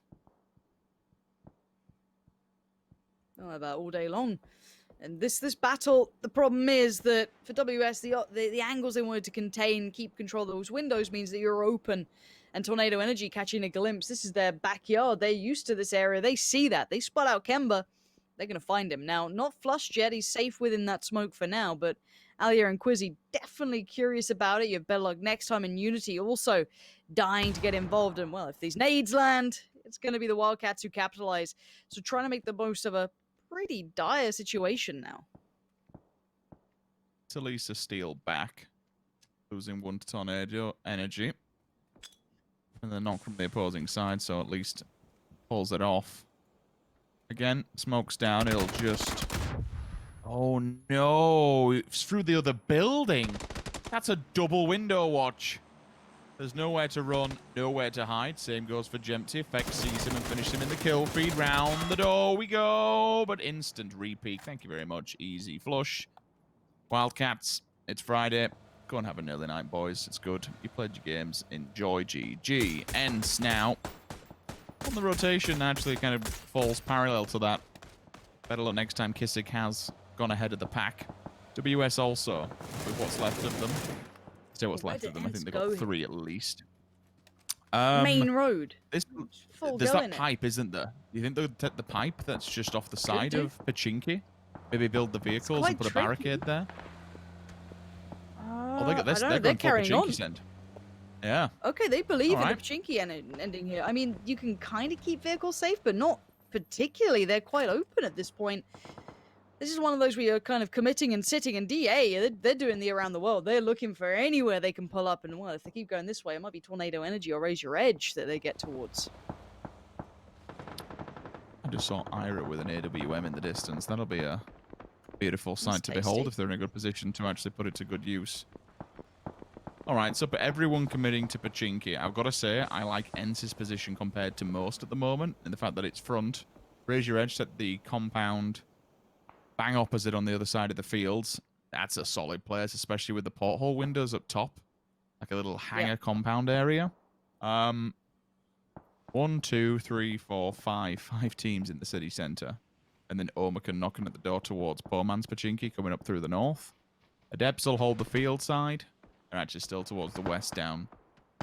Don't know about all day long. And this battle, the problem is that for WS, the angles they wanted to contain, keep control of those windows means that you're open. And Tornado Energy catching a glimpse. This is their backyard. They're used to this area. They see that. They spot out Kemba. They're going to find him. Now, not flushed yet. He's safe within that smoke for now. But Alia and Quizzy definitely curious about it. You have better luck next time. And Unity also dying to get involved. And, well, if these nades land, it's going to be the Wildcats who capitalize. So trying to make the most of a pretty dire situation now.
Talisa steal back. Losing 1 to Tornado Energy. And then knock from the opposing side, so at least pulls it off. Again, smoke's down, it'll just... Oh no, it's through the other building. That's a double window watch. There's nowhere to run, nowhere to hide. Same goes for Jempty. Fex sees him and finishes him in the kill feed. Round the door we go, but instant repeat. Thank you very much. Easy flush. Wildcats, it's Friday. Go and have an early night, boys. It's good. You played your games. Enjoy. GG. ENCE now. On the rotation, actually kind of falls parallel to that. Better luck next time. Kissick has gone ahead of the pack. WS also, with what's left of them. Still what's left of them. I think they've got 3 at least.
Main road.
There's that pipe, isn't there? You think they'll take the pipe that's just off the side of Pachinki? Maybe build the vehicles and put a barricade there? Oh, they got this. They're going for Pachinki's end. Yeah.
Okay, they believe in the Pachinki ending here. I mean, you can kind of keep vehicles safe, but not particularly. They're quite open at this point. This is one of those where you're kind of committing and sitting, and DA, they're doing the around the world. They're looking for anywhere they can pull up, and well, if they keep going this way, it might be Tornado Energy or Raise Your Edge that they get towards.
I just saw Ira with an AWM in the distance. That'll be a beautiful sight to behold if they're in a good position to actually put it to good use. Alright, so for everyone committing to Pachinki, I've got to say, I like ENCE's position compared to most at the moment, in the fact that it's front. Raise Your Edge at the compound, bang opposite on the other side of the fields. That's a solid place, especially with the porthole windows up top. Like a little hangar compound area. 1, 2, 3, 4, 5. 5 teams in the city centre. And then Omakan knocking at the door towards Poor Man's Pachinki, coming up through the north. Adepts will hold the field side. They're actually still towards the west down.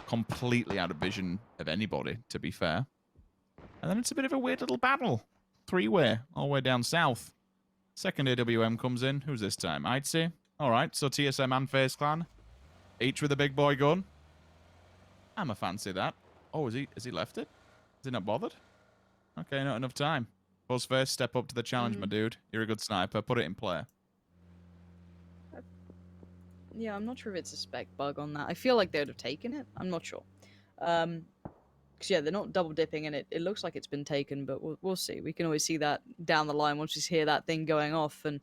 Completely out of vision of anybody, to be fair. And then it's a bit of a weird little battle. 3-way, all the way down south. Second AWM comes in. Who's this time? I'd say. Alright, so TSM and FaZe Clan. Each with a big boy gun. I'm a fancy that. Oh, has he left it? Is he not bothered? Okay, not enough time. Buzzface, step up to the challenge, my dude. You're a good sniper. Put it in play.
Yeah, I'm not sure if it's a spec bug on that. I feel like they would have taken it. I'm not sure. Because, yeah, they're not double dipping, and it looks like it's been taken, but we'll see. We can always see that down the line once we hear that thing going off, and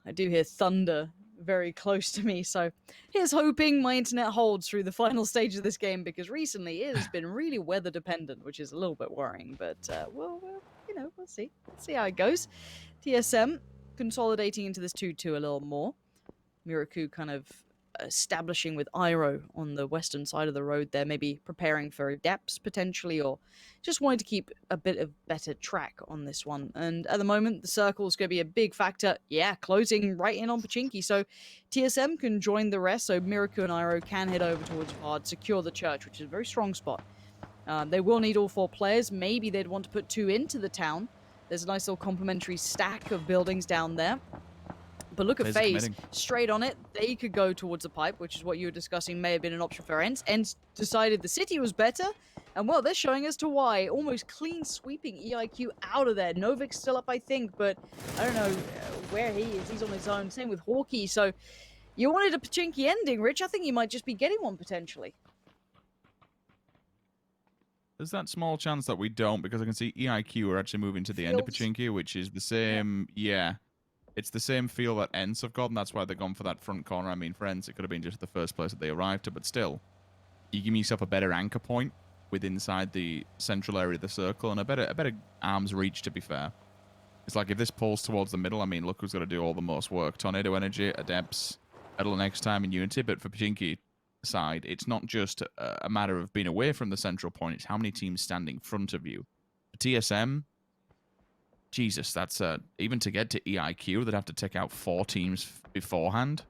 I do hear thunder very close to me, so here's hoping my internet holds through the final stage of this game, because recently it has been really weather dependent, which is a little bit worrying, but we'll see. Let's see how it goes. TSM consolidating into this 2-2 a little more. Miraku kind of establishing with Iroh on the western side of the road there, maybe preparing for Adepts potentially, or just wanting to keep a bit of better track on this one. And at the moment, the circle is going to be a big factor. Yeah, closing right in on Pachinki. So TSM can join the rest, so Miraku and Iroh can head over towards Vard, secure the church, which is a very strong spot. They will need all 4 players. Maybe they'd want to put 2 into the town. There's a nice little complementary stack of buildings down there. But look at FaZe, straight on it. They could go towards the pipe, which is what you were discussing may have been an option for Ents. Ents decided the city was better, and well, they're showing us to why. Almost clean sweeping EIQ out of there. Novik's still up, I think, but I don't know where he is. He's on his own. Same with Hawkeye. So you wanted a Pachinki ending, Rich. I think you might just be getting one potentially.
There's that small chance that we don't, because I can see EIQ are actually moving to the end of Pachinki, which is the same, yeah. It's the same feel that Ents have got, and that's why they've gone for that front corner. I mean, for Ents, it could have been just the first place that they arrived to, but still, you give yourself a better anchor point with inside the central area of the circle, and a better arm's reach, to be fair. It's like if this pulls towards the middle, I mean, look who's got to do all the most work. Tornado Energy, Adepts, Edel next time in Unity, but for Pachinki side, it's not just a matter of being away from the central point, it's how many teams stand in front of you. For TSM, Jesus, that's even to get to EIQ, they'd have to take out 4 teams beforehand.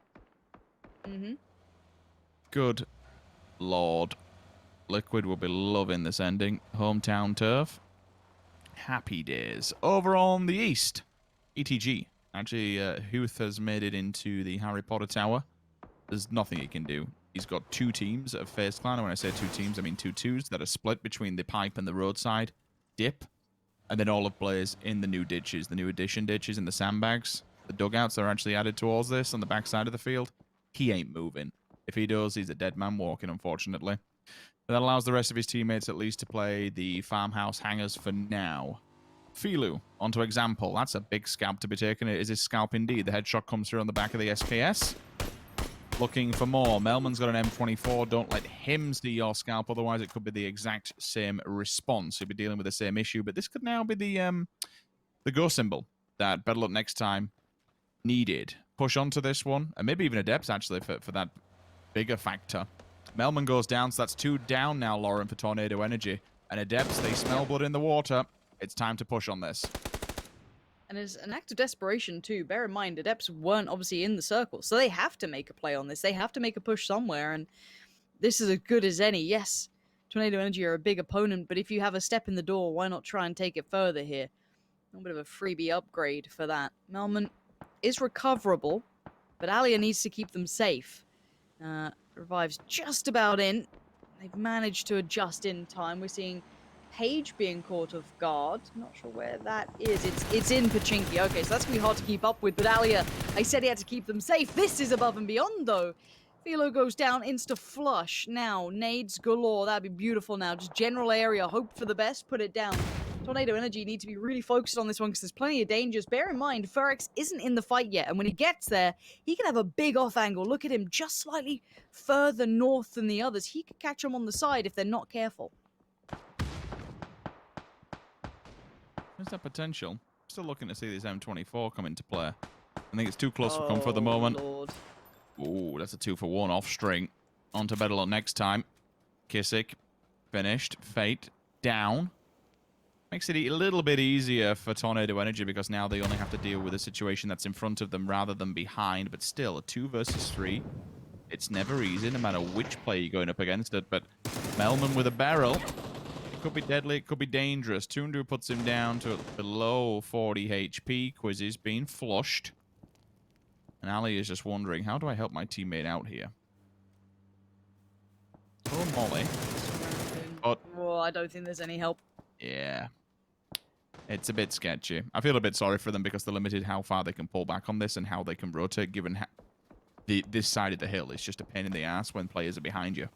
Good Lord. Liquid will be loving this ending. Hometown turf. Happy days. Over on the east, ETG. Actually, Huth has made it into the Harry Potter Tower. There's nothing he can do. He's got 2 teams of FaZe Clan. And when I say 2 teams, I mean 2 twos that are split between the pipe and the roadside dip. And then all of Blaze in the new ditches, the new addition ditches in the sandbags. The dugouts are actually added towards this on the backside of the field. He ain't moving. If he does, he's a dead man walking, unfortunately. But that allows the rest of his teammates at least to play the farmhouse hangers for now. Filu, onto Example. That's a big scalp to be taken. It is his scalp indeed. The headshot comes through on the back of the SKS. Looking for more. Melman's got an M24. Don't let him see your scalp, otherwise it could be the exact same response. He'll be dealing with the same issue, but this could now be the go symbol that Better Luck Next Time needed. Push onto this one, and maybe even Adepts actually for that bigger factor. Melman goes down, so that's 2 down now, Lauren, for Tornado Energy. And Adepts, they smell blood in the water. It's time to push on this.
And as an act of desperation, too, bear in mind, Adepts weren't obviously in the circle, so they have to make a play on this. They have to make a push somewhere, and this is as good as any. Yes, Tornado Energy are a big opponent, but if you have a step in the door, why not try and take it further here? A little bit of a freebie upgrade for that. Melman is recoverable, but Alia needs to keep them safe. Revive's just about in. They've managed to adjust in time. We're seeing Page being caught off guard. Not sure where that is. It's in Pachinki. Okay, so that's going to be hard to keep up with. But Alia, I said he had to keep them safe. This is above and beyond, though. Philo goes down, insta-flush. Now, nades galore. That'd be beautiful now. Just general area. Hope for the best. Put it down. Tornado Energy need to be really focused on this one because there's plenty of dangers. Bear in mind, Ferex isn't in the fight yet. And when he gets there, he can have a big off angle. Look at him just slightly further north than the others. He could catch them on the side if they're not careful.
There's that potential. Still looking to see this M24 come into play. I think it's too close for comfort at the moment.
Lord.
Ooh, that's a 2-for-1 off string. On to Bedell next time. Kissick finished. Fate down. Makes it a little bit easier for Tornado Energy because now they only have to deal with a situation that's in front of them rather than behind. But still, a 2 versus 3. It's never easy, no matter which player you're going up against it. But Melman with a barrel. It could be deadly, it could be dangerous. Tundu puts him down to below 40 HP. Quiz is being flushed. And Ali is just wondering, how do I help my teammate out here? Oh, Molly. But,
well, I don't think there's any help.
Yeah. It's a bit sketchy. I feel a bit sorry for them because they're limited how far they can pull back on this and how they can rotate, given this side of the hill is just a pain in the ass when players are behind you.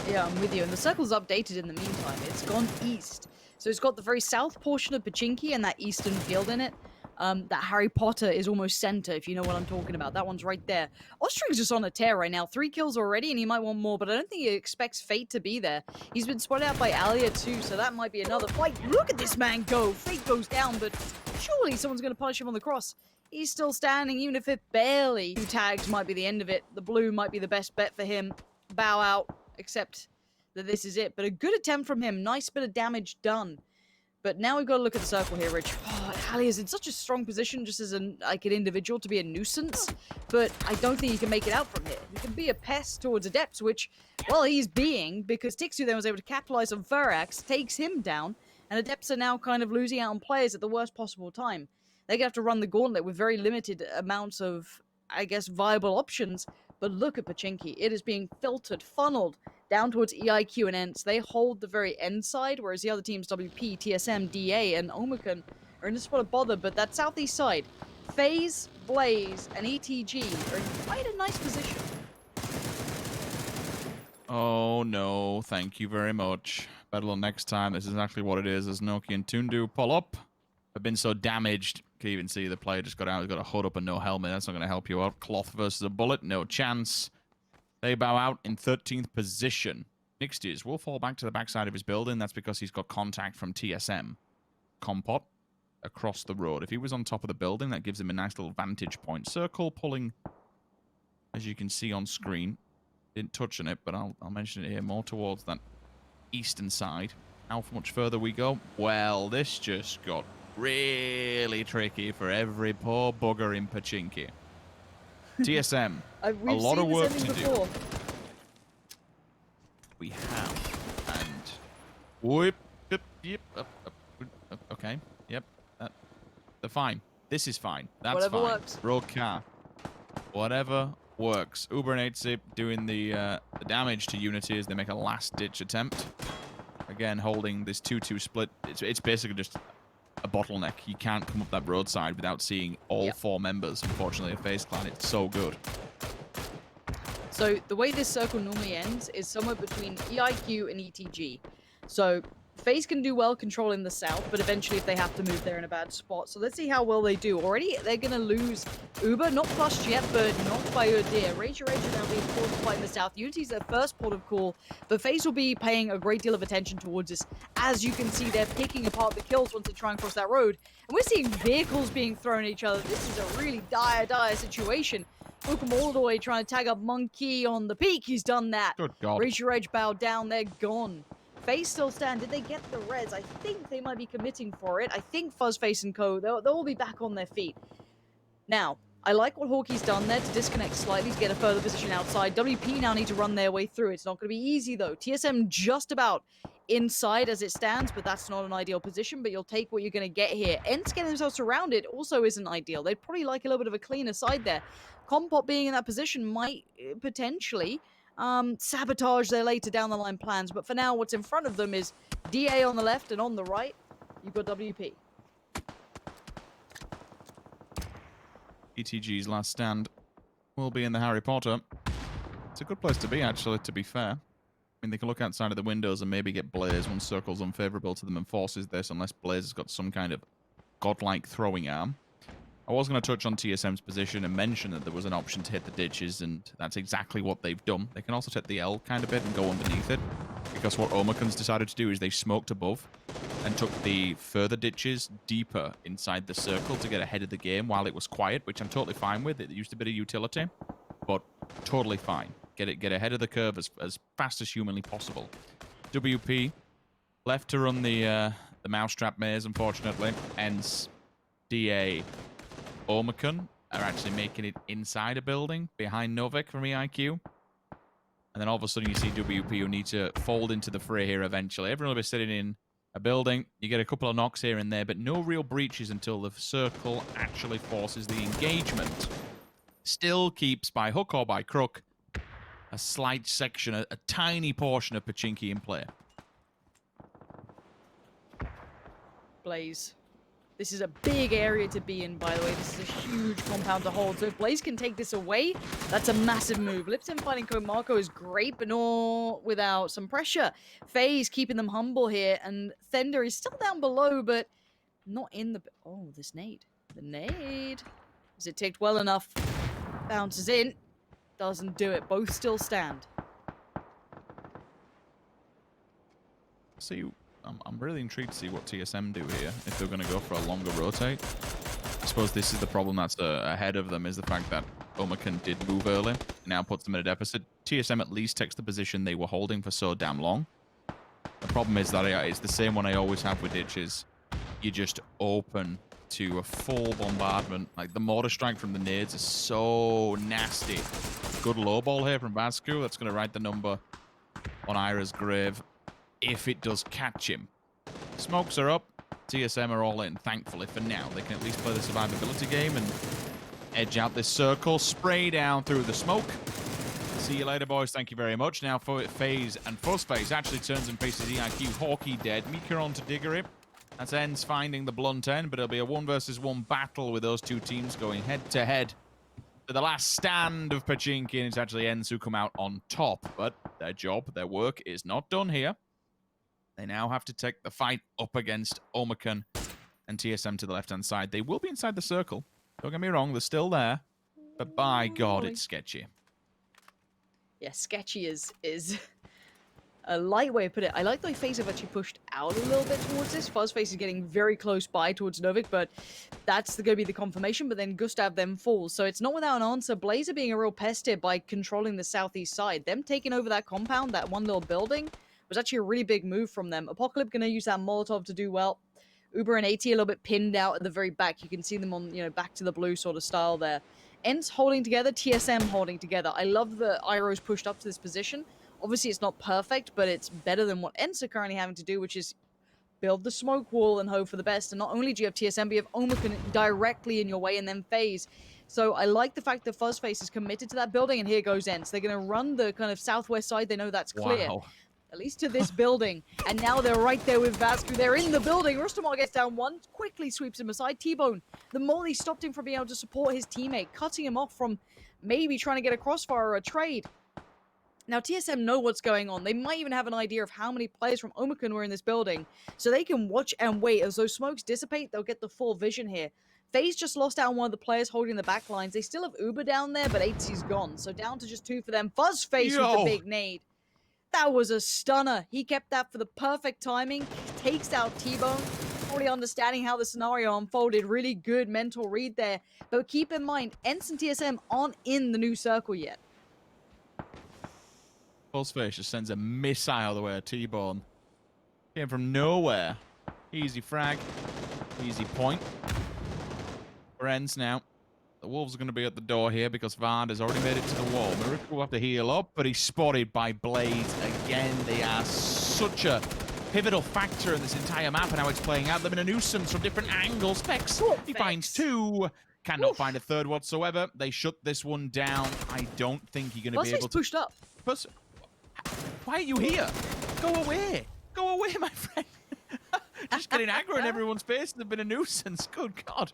Yeah, I'm with you. And the circle's updated in the meantime. It's gone east. So it's got the very south portion of Pachinki and that eastern field in it. That Harry Potter is almost center, if you know what I'm talking about. That one's right there. Ostring's just on a tear right now. 3 kills already, and he might want more, but I don't think he expects Fate to be there. He's been spotted out by Alia too, so that might be another fight. Look at this man go. Fate goes down, but surely someone's going to punish him on the cross. He's still standing, even if it barely. 2 tags might be the end of it. The blue might be the best bet for him. Bow out, except that this is it. But a good attempt from him. Nice bit of damage done. But now we've got to look at the circle here, Rich. Oh, Ali is in such a strong position just as an individual to be a nuisance. But I don't think he can make it out from here. He can be a pest towards Adepts, which, well, he's being, because Tixu then was able to capitalize on Verax, takes him down, and Adepts are now kind of losing out on players at the worst possible time. They're going to have to run the gauntlet with very limited amounts of, I guess, viable options. But look at Pachinki. It is being filtered, funneled down towards EIQ and ENTS. They hold the very end side, whereas the other teams, WP, TSM, DA, and Omicron, are in a spot of bother. But that southeast side, FaZe, Blaze, and ETG are in quite a nice position.
Oh no, thank you very much. Better luck next time. This is exactly what it is as Noki and Tundu pull up. I've been so damaged. Can even see the player just got out. He's got a hood up and no helmet. That's not going to help you out. Cloth versus a bullet. No chance. They bow out in 13th position. Nixties will fall back to the backside of his building. That's because he's got contact from TSM. Compot across the road. If he was on top of the building, that gives him a nice little vantage point. Circle pulling, as you can see on screen. Didn't touch on it, but I'll mention it here. More towards that eastern side. How much further we go? Well, this just got really tricky for every poor bugger in Pachinki. TSM, a lot of work to do. We have, and whoop, yep, okay, yep, they're fine. This is fine. That's
whatever
fine.
Works.
Road car, whatever works. Uber and 8zip doing the damage to Unity as they make a last-ditch attempt. Again, holding this 2-2 split. It's basically just a bottleneck. You can't come up that roadside without seeing all 4 members, unfortunately, of FaZe Clan. It's so good.
So the way this circle normally ends is somewhere between EIQ and ETG. So FaZe can do well controlling the south, but eventually if they have to move, they're in a bad spot. So let's see how well they do. Already, they're going to lose Uber. Not flushed yet, but not by your dear. Rage are now being forced to fight in the south. Unity's their first port of call, but FaZe will be paying a great deal of attention towards this. As you can see, they're picking apart the kills once they try and cross that road. And we're seeing vehicles being thrown at each other. This is a really dire situation. Look him all the way trying to tag up Monkey on the peak. He's done that.
Good God.
Rage Rage bowed down. They're gone. FaZe still stand. Did they get the res? I think they might be committing for it. I think Fuzzface and co, they'll all be back on their feet. Now, I like what Hawkey's done there to disconnect slightly to get a further position outside. WP now need to run their way through. It's not going to be easy, though. TSM just about inside as it stands, but that's not an ideal position, but you'll take what you're going to get here. ENTS getting themselves surrounded also isn't ideal. They'd probably like a little bit of a cleaner side there. Compot being in that position might potentially sabotage their later down the line plans, but for now what's in front of them is DA on the left, and on the right you've got WP.
ETG's last stand will be in the Harry Potter. It's a good place to be, actually, to be fair. I mean, they can look outside of the windows and maybe get Blaze when Circle's unfavorable to them and forces this, unless Blaze has got some kind of godlike throwing arm. I was going to touch on TSM's position and mention that there was an option to hit the ditches, and that's exactly what they've done. They can also take the L kind of bit and go underneath it, because what Omicron's decided to do is they smoked above and took the further ditches deeper inside the circle to get ahead of the game while it was quiet, which I'm totally fine with. It used a bit of utility, but totally fine. Get ahead of the curve as fast as humanly possible. WP left to run the mousetrap maze, unfortunately. Hence, DA Omicron are actually making it inside a building behind Novik from EIQ. And then all of a sudden you see WP who need to fold into the fray here eventually. Everyone will be sitting in a building. You get a couple of knocks here and there, but no real breaches until the circle actually forces the engagement. Still keeps, by hook or by crook, a slight section, a tiny portion of Pachinki in play.
Blaze. This is a big area to be in, by the way. This is a huge compound to hold. So if Blaze can take this away, that's a massive move. Lipton fighting Komarko is great, but not without some pressure. FaZe keeping them humble here, and Thunder is still down below, but not in the... Oh, this nade. The nade. Is it ticked well enough? Bounces in. Doesn't do it. Both still stand.
See, I'm really intrigued to see what TSM do here, if they're going to go for a longer rotate. I suppose this is the problem that's ahead of them, is the fact that Omicron did move early, now puts them in a deficit. TSM at least takes the position they were holding for so damn long. The problem is that it's the same one I always have with ditches. You're just open to a full bombardment. Like, the mortar strike from the nades is so nasty. Good low ball here from Vascu. That's going to write the number on Ira's grave if it does catch him. Smokes are up. TSM are all in, thankfully, for now. They can at least play the survivability game and edge out this circle. Spray down through the smoke. See you later, boys. Thank you very much. Now, for FaZe and FuzzFace actually turns and faces EIQ. Hawkey dead. Mika on to Diggery. That's Ends finding the blunt end, but it'll be a 1-versus-1 battle with those two teams going head-to-head. To the llast stand of Pachinki, and it's actually Ends who come out on top. But their job, their work is not done here. They now have to take the fight up against Omicron and TSM to the left-hand side. They will be inside the circle. Don't get me wrong, they're still there. But by God, it's sketchy.
Yeah, sketchy is a light way to put it. I like the way FaZe have actually pushed out a little bit towards this. FuzzFace is getting very close by towards Novik, but that's going to be the confirmation. But then Gustav then falls. So it's not without an answer. Blazer being a real pest here by controlling the southeast side. Them taking over that compound, that one little building, was actually a really big move from them. Apocalypse going to use that Molotov to do well. Uber and AT a little bit pinned out at the very back. You can see them on, back to the blue sort of style there. Ents holding together, TSM holding together. I love that Iroh's pushed up to this position. Obviously, it's not perfect, but it's better than what Ents are currently having to do, which is build the smoke wall and hope for the best. And not only do you have TSM, but you have Omicron directly in your way, and then FaZe. So I like the fact that FuzzFace is committed to that building, and here goes Ents. They're going to run the kind of southwest side. They know that's clear.
Wow.
At least to this building. And now they're right there with Vascu. They're in the building. Rustamar gets down one, quickly sweeps him aside. T-Bone, the molly stopped him from being able to support his teammate, cutting him off from maybe trying to get a crossfire or a trade. Now, TSM know what's going on. They might even have an idea of how many players from Omicron were in this building, so they can watch and wait. As those smokes dissipate, they'll get the full vision here. FaZe just lost out on one of the players holding the back lines. They still have Uber down there, but 8C's gone, so down to just 2 for them. FuzzFace with the big nade. That was a stunner. He kept that for the perfect timing. Takes out T-Bone. Probably understanding how the scenario unfolded. Really good mental read there. But keep in mind, Ents and TSM aren't in the new circle yet.
FuzzFace just sends a missile the way of T-Bone. Came from nowhere. Easy frag. Easy point. For Ends now. The Wolves are going to be at the door here because Vard has already made it to the wall. Miracle will have to heal up, but he's spotted by Blades again. They are such a pivotal factor in this entire map and how it's playing out. Them in a nuisance from different angles. Vex, he finds 2. Cannot find a third whatsoever. They shut this one down. I don't think you're going to be able to...
pushed up.
Why are you here? Go away. Go away, my friend. Just getting aggro in everyone's face. They've been a nuisance. Good God.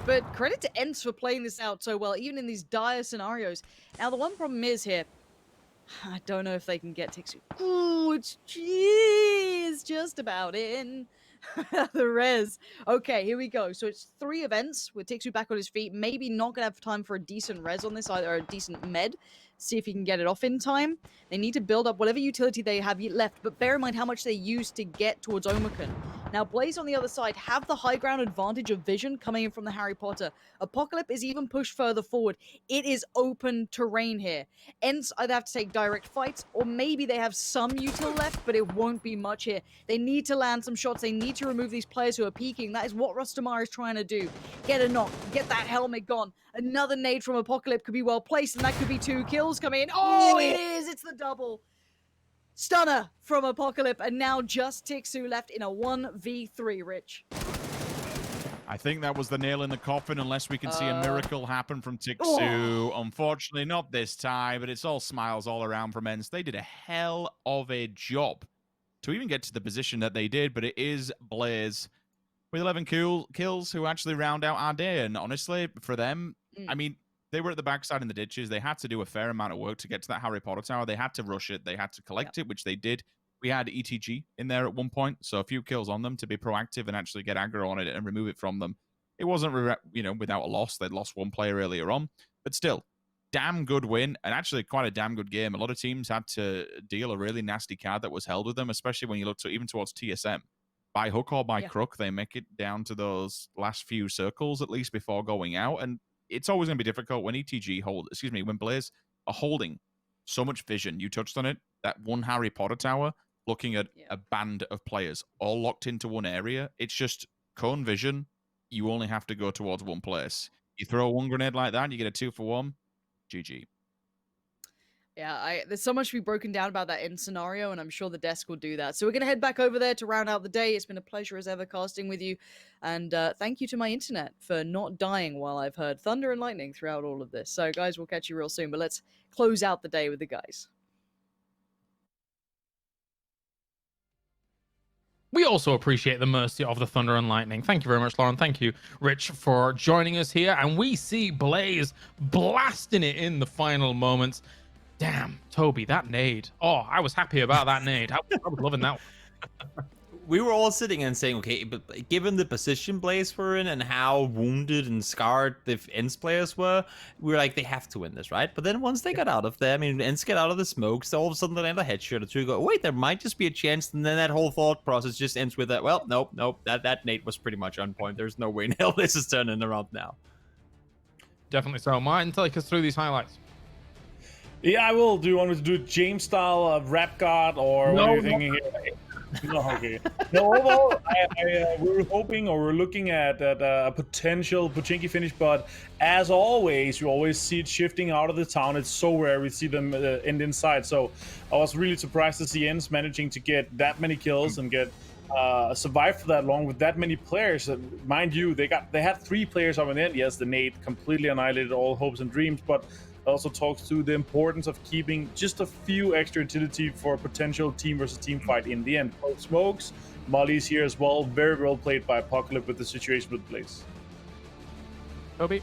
But credit to Ents for playing this out so well, even in these dire scenarios. Now, the one problem is here, I don't know if they can get Tixu. Ooh, it's just about in. The res. Okay, here we go. So it's 3 events with Tixu back on his feet. Maybe not going to have time for a decent res on this either, or a decent med. See if he can get it off in time. They need to build up whatever utility they have left, but bear in mind how much they used to get towards Omicron. Now, Blaze on the other side have the high ground advantage of vision coming in from the Harry Potter. Apocalypse is even pushed further forward. It is open terrain here. Ents either have to take direct fights, or maybe they have some util left, but it won't be much here. They need to land some shots. They need to remove these players who are peeking. That is what Rustamar is trying to do. Get a knock. Get that helmet gone. Another nade from Apocalypse could be well placed, and that could be 2 kills coming in. Oh, it is! It's the double. Stunner from Apocalypse, and now just Tixu left in a 1v3, Rich.
I think that was the nail in the coffin, unless we can see a miracle happen from Tixu. Unfortunately, not this time, but it's all smiles all around from Ents. They did a hell of a job to even get to the position that they did, but it is Blaze with 11 kills who actually round out our day. And honestly, for them, I mean, they were at the backside in the ditches. They had to do a fair amount of work to get to that Harry Potter tower. They had to rush it. They had to collect it, which they did. We had ETG in there at one point, so a few kills on them to be proactive and actually get aggro on it and remove it from them. It wasn't, without a loss. They'd lost 1 player earlier on, but still, damn good win and actually quite a damn good game. A lot of teams had to deal a really nasty card that was held with them, especially when you look to even towards TSM. By hook or by crook, they make it down to those last few circles at least before going out, and it's always going to be difficult when when Blaze are holding so much vision. You touched on it, that one Harry Potter tower, looking at a band of players all locked into one area. It's just cone vision. You only have to go towards one place. You throw one grenade like that, you get a 2-for-1. GG.
Yeah, there's so much to be broken down about that end scenario, and I'm sure the desk will do that. So we're going to head back over there to round out the day. It's been a pleasure as ever casting with you, and thank you to my internet for not dying while I've heard thunder and lightning throughout all of this. So, guys, we'll catch you real soon, but let's close out the day with the guys.
We also appreciate the mercy of the thunder and lightning. Thank you very much, Lauren. Thank you, Rich, for joining us here. And we see Blaze blasting it in the final moments. Damn, Toby, that nade. Oh, I was happy about that nade. I was loving that one.
We were all sitting and saying, okay, but given the position Blaze were in and how wounded and scarred the ENCE players were, we were like, they have to win this, right? But then once they got out of there, I mean, ENCE get out of the smokes, all of a sudden they land a headshot or two, go, wait, there might just be a chance, and then that whole thought process just ends with that, well, nope, that nade was pretty much on point. There's no way in hell this is turning around now.
Definitely so. Martin, take us through these highlights.
Yeah, I will. Do you want me to do James style rap god, or what are you thinking here? No, okay. No, overall, we were hoping, or we're looking at a potential Pochinki finish, but as always, you always see it shifting out of the town. It's so rare we see them end inside. So I was really surprised to see ENCE managing to get that many kills and get survive for that long with that many players. Mind you, they had 3 players on an end. Yes, the nade completely annihilated all hopes and dreams, but also talks to the importance of keeping just a few extra utility for a potential team versus team fight in the end. Both smokes, Molly's here as well. Very well played by Apocalypse with the situation with Blaze.
Toby?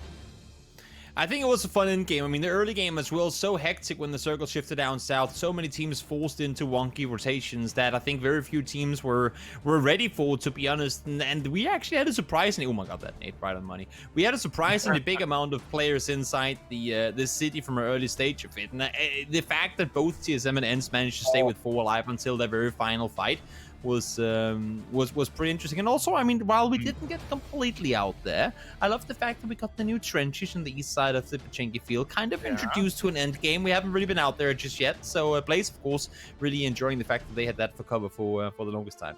I think it was a fun end game. I mean, the early game as well, so hectic when the circle shifted down south. So many teams forced into wonky rotations that I think very few teams were ready for, to be honest. And we actually had a surprisingly, oh my god, that nade right on money. We had a surprisingly big amount of players inside the city from an early stage of it. And the fact that both TSM and ENCE managed to stay with 4 alive until their very final fight was pretty interesting. And also, I mean, while we didn't get completely out there, I love the fact that we got the new trenches on the east side of the Pochinki field, kind of introduced to an end game. We haven't really been out there just yet, so Blaze, of course, really enjoying the fact that they had that for cover for the longest time.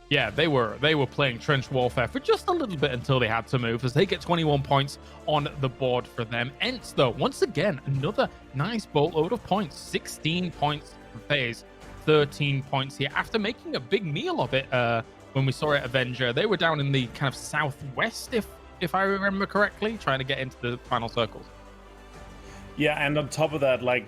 Yeah, they were playing trench warfare for just a little bit until they had to move, as they get 21 points on the board for them. ENCE, though, once again, another nice boatload of points. 16 points for FaZe. 13 points here after making a big meal of it when we saw it Avenger. They were down in the kind of southwest, if I remember correctly, trying to get into the final circles.
Yeah, and on top of that, like,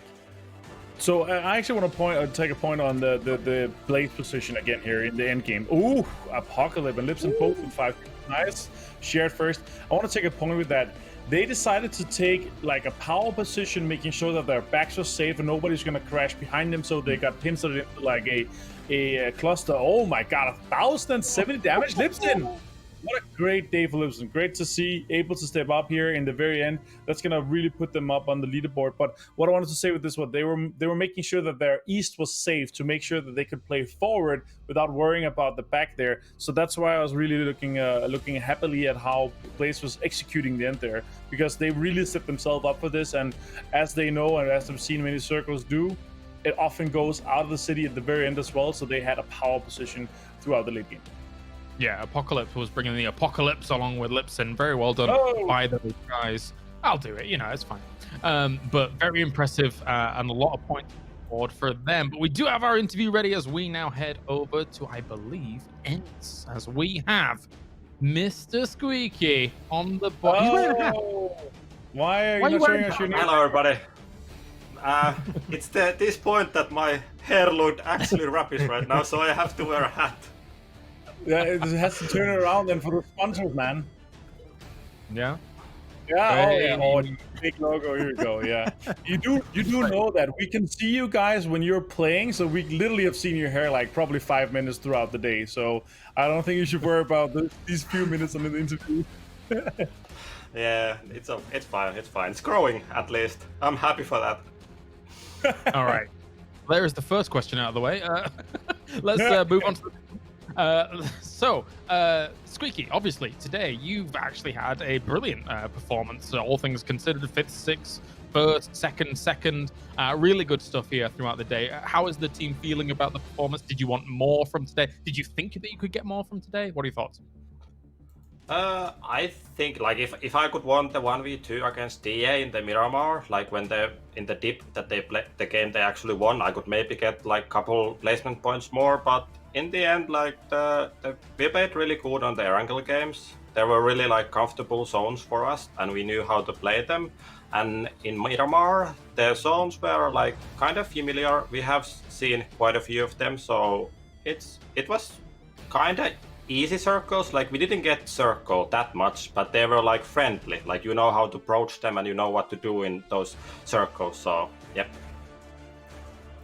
so I actually want to take a point on the Blaze position again here in the end game. Ooh, Apocalypse and Lips and both in 5. Nice. Shared first. I want to take a point with that. They decided to take like a power position, making sure that their backs are safe and nobody's gonna crash behind them. So they got pincered into like a cluster. Oh my god, 1,070 damage, Lipson! What a great day for Lipson. Great to see, able to step up here in the very end. That's gonna really put them up on the leaderboard. But what I wanted to say with this one, they were making sure that their east was safe to make sure that they could play forward without worrying about the back there. So that's why I was really looking happily at how Blaze was executing the end there, because they really set themselves up for this. And as they know, and as I've seen many circles do, it often goes out of the city at the very end as well. So they had a power position throughout the late game.
Yeah, Apocalypse was bringing the apocalypse along with Lipson. Very well done by those guys. I'll do it, it's fine. But very impressive and a lot of points on the board for them. But we do have our interview ready as we now head over to, I believe, ENCE, as we have Mr. Squeaky on the board.
Why are you not showing us your name?
Hello, everybody. It's at this point that my hair looked actually rubbish right now, so I have to wear a hat.
Yeah, it has to turn around then for the sponsors, man.
Yeah.
Yeah, big logo. Here we go. Yeah, you do know that we can see you guys when you're playing, so we literally have seen your hair like probably 5 minutes throughout the day. So I don't think you should worry about these few minutes on the interview.
Yeah, it's fine. It's fine. It's growing at least. I'm happy for that.
All right. There is the first question out of the way. Let's move on to Squeaky, obviously, today you've actually had a brilliant performance, all things considered. 5th, 6th, 1st, 2nd. Really good stuff here throughout the day. How is the team feeling about the performance? Did you want more from today? Did you think that you could get more from today? What are your thoughts?
I think like if I could won the 1v2 against DA in the Miramar, like when they in the dip that they play the game they actually won, I could maybe get like couple placement points more. But in the end, like we played really good on the Erangel games. There were really like comfortable zones for us, and we knew how to play them. And in Miramar, the zones were like kind of familiar. We have seen quite a few of them, so it was kind of easy circles. Like we didn't get circled that much, but they were like friendly. Like you know how to approach them and you know what to do in those circles. So yep.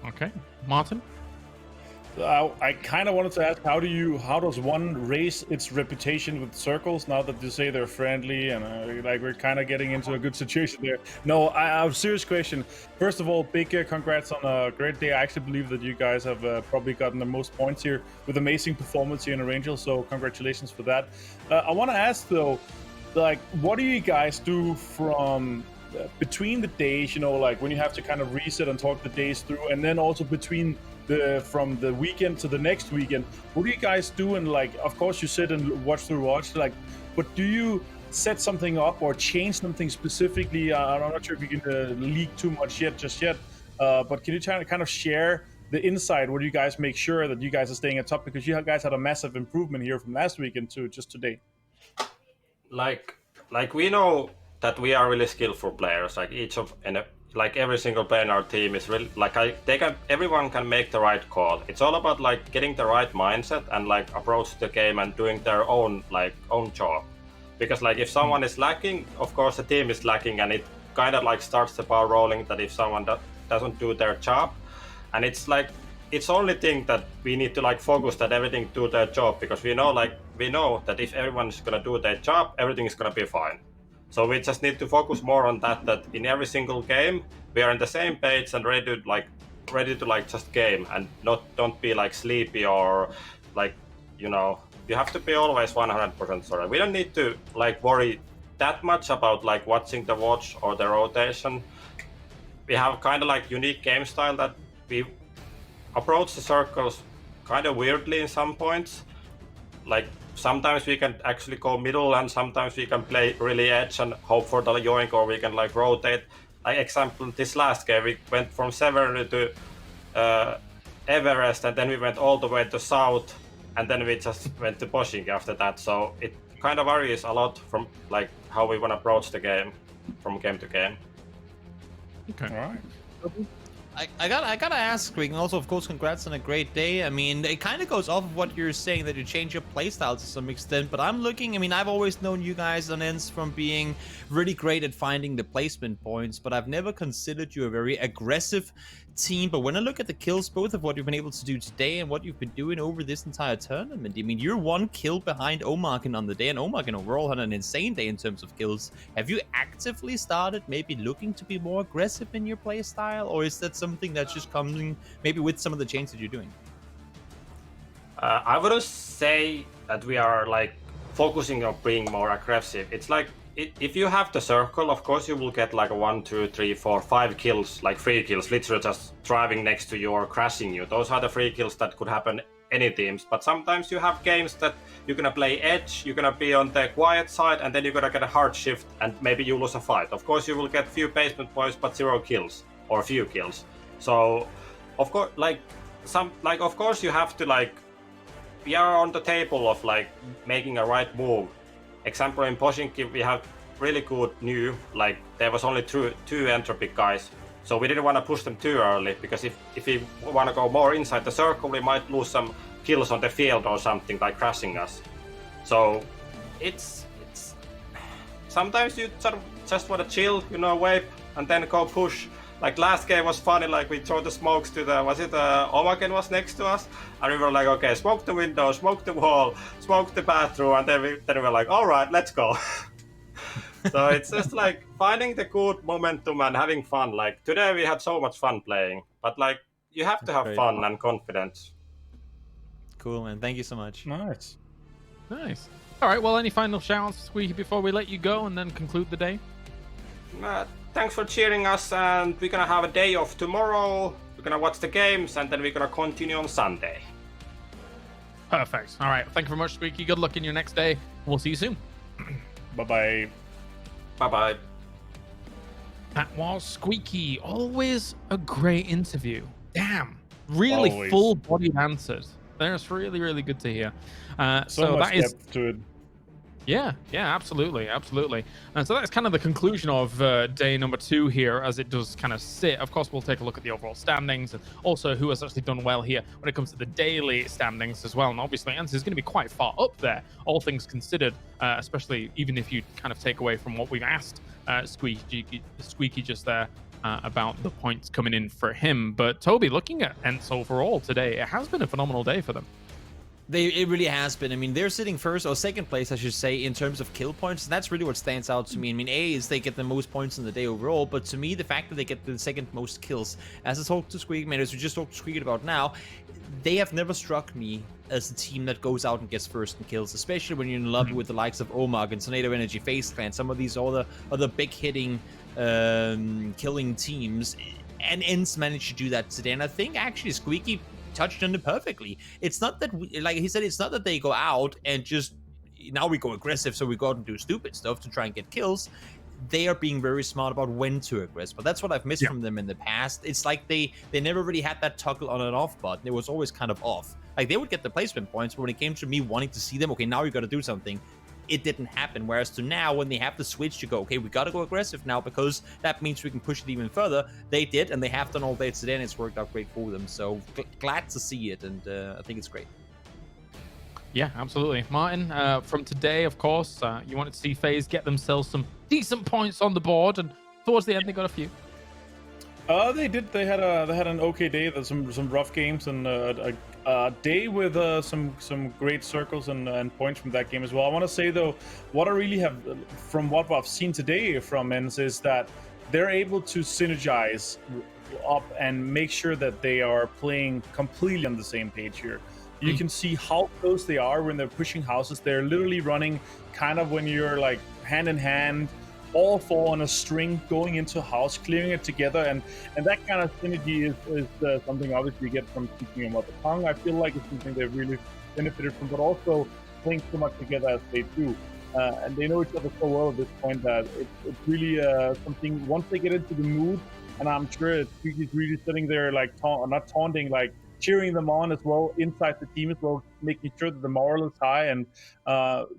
Okay, Martin.
I kind of wanted to ask, how does one raise its reputation with circles now that you say they're friendly and like we're kind of getting into a good situation there? No, I have a serious question. First of all, big congrats on a great day. I actually believe that you guys have probably gotten the most points here with amazing performance here in Erangel, so congratulations for that. I want to ask though, like, what do you guys do from between the days, you know, like when you have to kind of reset and talk the days through, and then also between from the weekend to the next weekend, what do you guys do? And like, of course you sit and watch, like, but do you set something up or change something specifically? I'm not sure if you can leak too much just yet, but can you kind of share the insight where you guys make sure that you guys are staying at top, because you guys had a massive improvement here from last weekend to just today?
Like we know that we are really skillful players. Like like every single player in our team is really like everyone can make the right call. It's all about like getting the right mindset and like approach the game and doing their own job. Because like if someone is lacking, of course the team is lacking, and it kind of like starts the ball rolling that if someone doesn't do their job. And it's like it's only thing that we need to like focus that everything do their job, because we know that if everyone is gonna do their job, everything is gonna be fine. So we just need to focus more on that in every single game we are on the same page and ready to like just game, and don't be like sleepy or like, you know, you have to be always 100% sorry. We don't need to like worry that much about like watching the watch or the rotation. We have kind of like unique game style that we approach the circles kind of weirdly in some points. Like sometimes we can actually go middle, and sometimes we can play really edge and hope for the yoink, or we can like rotate. Like example, this last game we went from Severn to Everest, and then we went all the way to south, and then we just went to Poshing after that. So it kind of varies a lot from like how we want to approach the game from game to game.
Okay.
All right.
I gotta ask, Greg, and also of course congrats on a great day. I mean, it kind of goes off of what you're saying, that you change your playstyle to some extent, but I'm looking, I mean, I've always known you guys on ends from being really great at finding the placement points, but I've never considered you a very aggressive team. But when I look at the kills, both of what you've been able to do today and what you've been doing over this entire tournament, I mean, you're 1 kill behind Omarkin on the day, and Omarkin overall had an insane day in terms of kills. Have you actively started maybe looking to be more aggressive in your playstyle, or is that something that's just coming maybe with some of the changes that you're doing?
I wouldn't say that we are like focusing on being more aggressive. It's like if you have the circle, of course you will get like 1, 2, 3, 4, 5 kills, like 3 kills, literally just driving next to you or crashing you. Those are the 3 kills that could happen any teams. But sometimes you have games that you're gonna play edge, you're gonna be on the quiet side, and then you're gonna get a hard shift and maybe you lose a fight. Of course you will get few placement points but 0 kills or few kills. So of course of course you have to like, we are on the table of like making a right move. Example, in Poshinki we have really good new, like there was only two entropy guys, so we didn't want to push them too early, because if we want to go more inside the circle we might lose some kills on the field or something, like crashing us. So it's sometimes you sort of just want to chill, you know, wait and then go push. Like last game was funny, like we throw the smokes to the, was it Omaken was next to us? And we were like, okay, smoke the window, smoke the wall, smoke the bathroom, and then we were like, all right, let's go. So it's just like finding the good momentum and having fun. Like today we had so much fun playing, but like you have to have
Great.
fun and confidence.
Cool, man. Thank you so much.
Nice.
Nice. All right. Well, any final shout-outs, Squeaky, before we let you go and then conclude the day?
Thanks for cheering us, and we're gonna have a day off tomorrow. We're gonna watch the games, and then we're gonna continue on Sunday.
Perfect. All right. Thank you very much, Squeaky. Good luck in your next day. We'll see you soon.
Bye-bye.
Bye-bye.
That was Squeaky. Always a great interview. Damn. Really
Always.
full-bodied answers. That's really, really good to hear. So
much
that is...
depth to it.
Yeah, absolutely. And so that's kind of the conclusion of day number 2 here, as it does kind of sit. Of course, we'll take a look at the overall standings and also who has actually done well here when it comes to the daily standings as well. And obviously, Ants is going to be quite far up there, all things considered, especially even if you kind of take away from what we've asked Squeaky just there about the points coming in for him. But Toby, looking at Ents overall today, it has been a phenomenal day for them.
It really has been. I mean, they're sitting first or second place, I should say, in terms of kill points. And that's really what stands out to me. I mean, A is they get the most points in the day overall, but to me, the fact that they get the second most kills, as I talked to Squeak, man, as we just talked to Squeak about now, they have never struck me as a team that goes out and gets first in kills, especially when you're in love with the likes of Omag and Tornado Energy, FaZe Clan, some of these other big hitting, killing teams. And Ents managed to do that today. And I think actually Squeaky touched on it perfectly. It's not that like he said, it's not that they go out and just now we go aggressive, so we go out and do stupid stuff to try and get kills. They are being very smart about when to aggress, but that's what I've missed from them in the past. It's like they never really had that toggle on and off button. It was always kind of off. Like they would get the placement points, but when it came to me wanting to see them, okay, now you got to do something, it didn't happen. Whereas to now, when they have the switch to go, okay, we got to go aggressive now because that means we can push it even further. They did, and they have done all day today, and it's worked out great for them. So glad to see it, and I think it's great.
Yeah, absolutely. Martin, from today, of course, you wanted to see FaZe get themselves some decent points on the board, and towards the end, they got a few.
They did. They had an okay day. There's some rough games and a day with some great circles and points from that game as well. I want to say though, what I really have from what I've seen today from Ents is that they're able to synergize up and make sure that they are playing completely on the same page here. You can see how close they are when they're pushing houses. They're literally running kind of when you're like hand in hand, all four on a string, going into a house, clearing it together, and that kind of synergy is something obviously you get from speaking a mother tongue. I feel like it's something they've really benefited from, but also playing so much together as they do. And they know each other so well at this point that it's really something, once they get into the mood, and I'm sure he's really sitting there like, not taunting, like cheering them on as well, inside the team as well, making sure that the moral is high and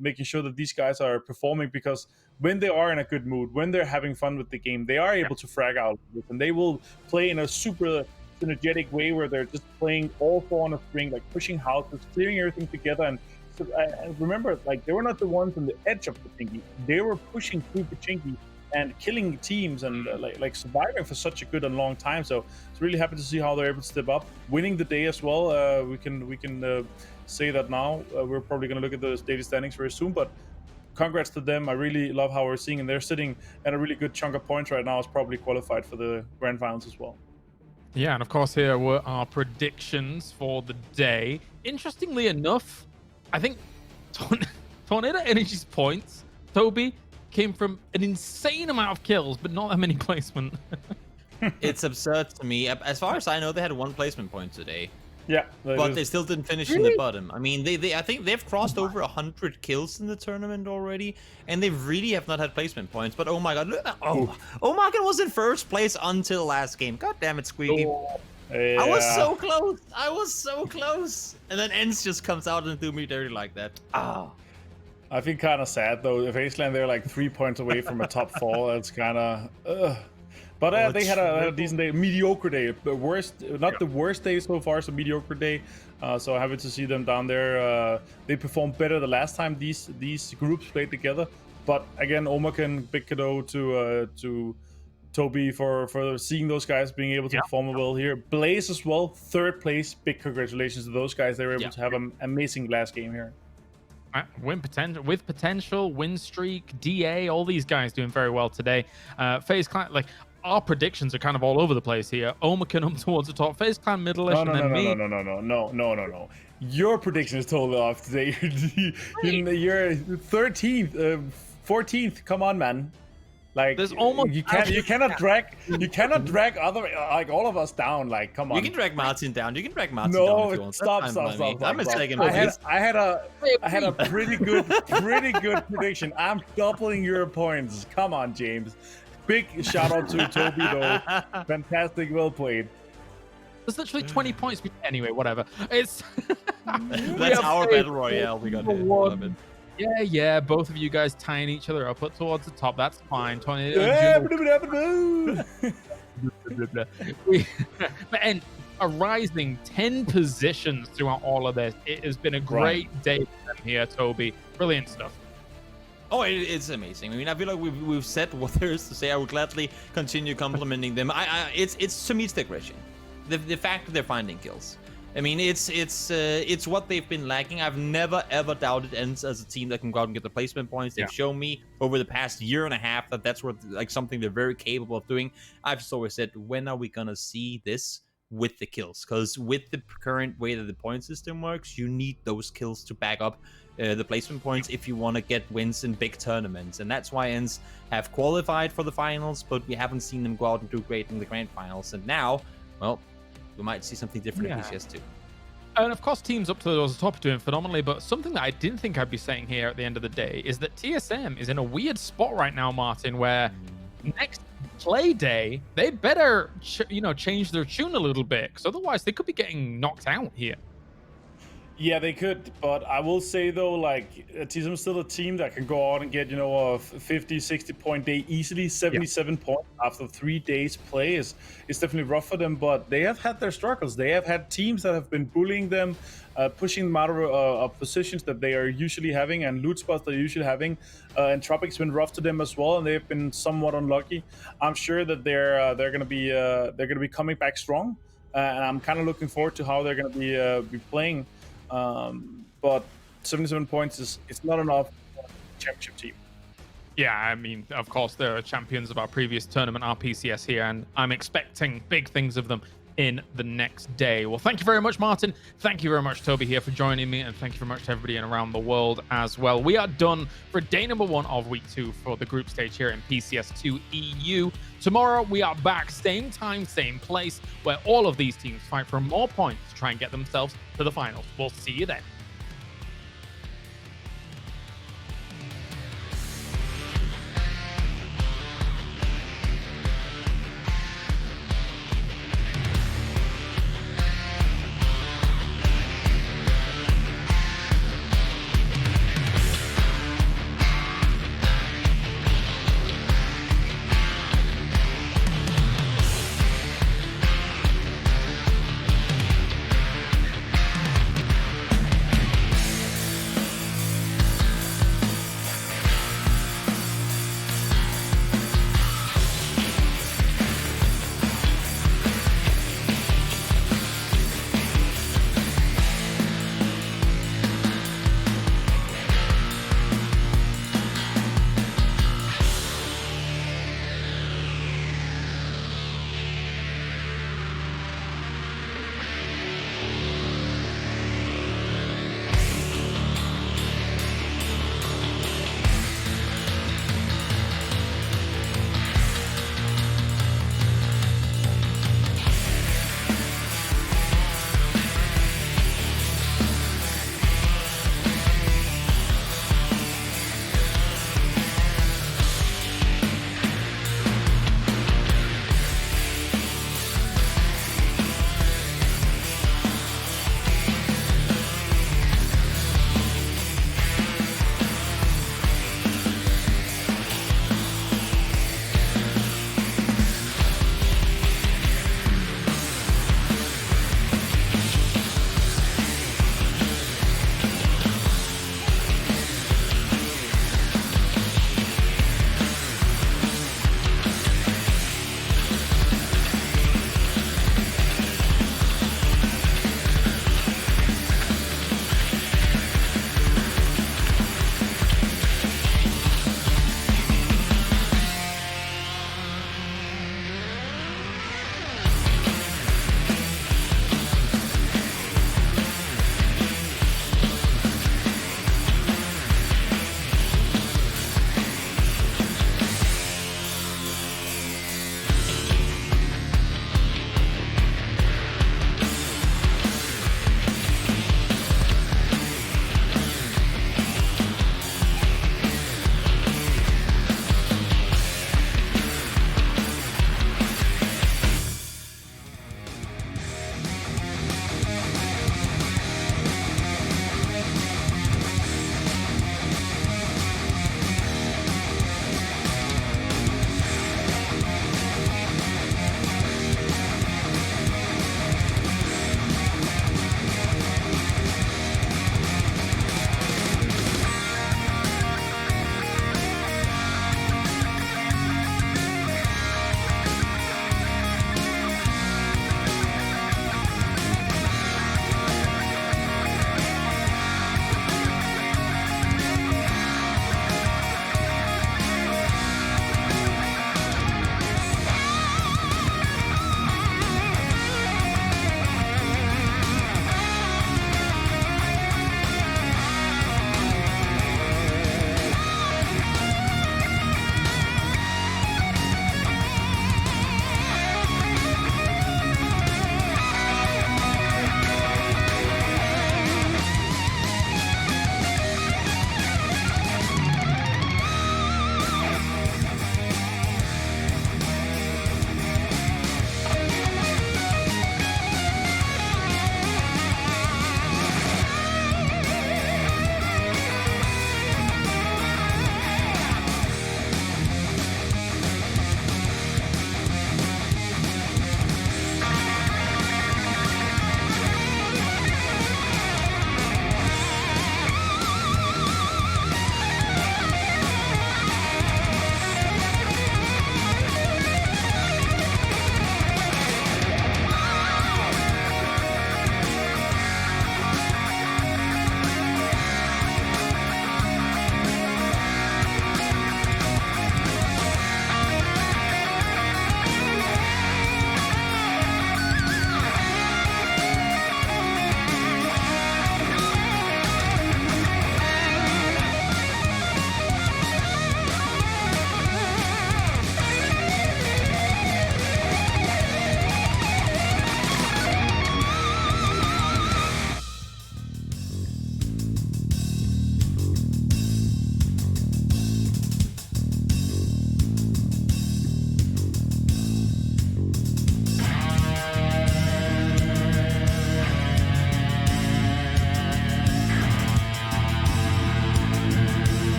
making sure that these guys are performing, because when they are in a good mood, when they're having fun with the game, they are able to frag out, and they will play in a super synergetic way where they're just playing all four on a string, like pushing houses, clearing everything together. And so, I remember, like, they were not the ones on the edge of Pachinki. They were pushing through Pachinki and killing teams and like surviving for such a good and long time. So it's really happy to see how they're able to step up, winning the day as well. We can say that now. We're probably going to look at the daily standings very soon, but congrats to them. I really love how we're seeing, and they're sitting at a really good chunk of points right now. It's probably qualified for the grand finals as well.
Yeah, and of course here were our predictions for the day. Interestingly enough, I think Tornado Energy's points, Toby, came from an insane amount of kills, but not that many placement.
It's absurd to me. As far as I know, they had 1 placement point today.
Yeah,
but they still didn't finish in the bottom. I mean, I think they've crossed over 100 kills in the tournament already, and they really have not had placement points. But oh my god, Omagan was in first place until last game. God damn it, Squeaky.
Yeah.
I was so close. I was so close. And then Ents just comes out and do me dirty like that. Oh.
I feel kind of sad though. If Iceland, they're like 3 points away from a top 4. That's kind of. But they had a decent day, mediocre day. The worst, not the worst day so far, so mediocre day. So happy to see them down there. They performed better the last time these groups played together. But again, Omakan, big cadeau to Toby for seeing those guys being able to perform well here. Blaze as well, 3rd place. Big congratulations to those guys. They were able to have an amazing last game here.
With potential, win streak, DA, all these guys doing very well today. FaZe Clan, like our predictions are kind of all over the place here. Omicron up towards the top, FaZe Clan middle-ish, and then me.
No. Your prediction is totally off today. You're 13th, 14th. Come on, man. Like
there's almost
you cannot drag other like all of us down. Like come on.
You can drag Martin down. You can drag Martin
down.
No,
if you want. Stop.
I'm a second.
I had a pretty good prediction. I'm doubling your points. Come on, James. Big shout out to Toby though. Fantastic, well played.
There's literally 20 points. Anyway, whatever. It's
that's our battle royale. We got it.
Yeah. Both of you guys tying each other up towards the top. That's fine. Tony. And a rising 10 positions throughout all of this. It has been a great day for them here, Toby. Brilliant stuff.
Oh, it's amazing. I mean, I feel like we've said what there is to say. I would gladly continue complimenting them. It's to me, it's the aggression, the fact that they're finding kills. I mean, it's what they've been lacking. I've never ever doubted ENCE as a team that can go out and get the placement points. They've shown me over the past year and a half that that's what like something they're very capable of doing. I've just always said, when are we gonna see this with the kills? Because with the current way that the point system works, you need those kills to back up the placement points if you want to get wins in big tournaments. And that's why ENCE have qualified for the finals, but we haven't seen them go out and do great in the grand finals. And now, well, we might see something different in PCS2.
And of course, teams up to those top are doing phenomenally, but something that I didn't think I'd be saying here at the end of the day is that TSM is in a weird spot right now, Martin, where next play day, they better, change their tune a little bit, because otherwise they could be getting knocked out here.
Yeah, they could, but I will say though, like TSM is still a team that can go out and get, a 50, 60 point day easily. 77 points after 3 days play is definitely rough for them, but they have had their struggles. They have had teams that have been bullying them, pushing them out of positions that they are usually having and loot spots they're usually having. And Tropic's been rough to them as well, and they've been somewhat unlucky. I'm sure that they're gonna be coming back strong, and I'm kind of looking forward to how they're gonna be playing. But 77 points it's not enough for a championship team.
Yeah, I mean, of course, they're champions of our previous tournament, our PCS here, and I'm expecting big things of them in the next day. Well, thank you very much, Martin. Thank you very much, Toby, here for joining me, and thank you very much to everybody around the world as well. We are done for day number 1 of week 2 for the group stage here in PCS2 EU. Tomorrow, we are back, same time, same place, where all of these teams fight for more points to try and get themselves to the finals. We'll see you then.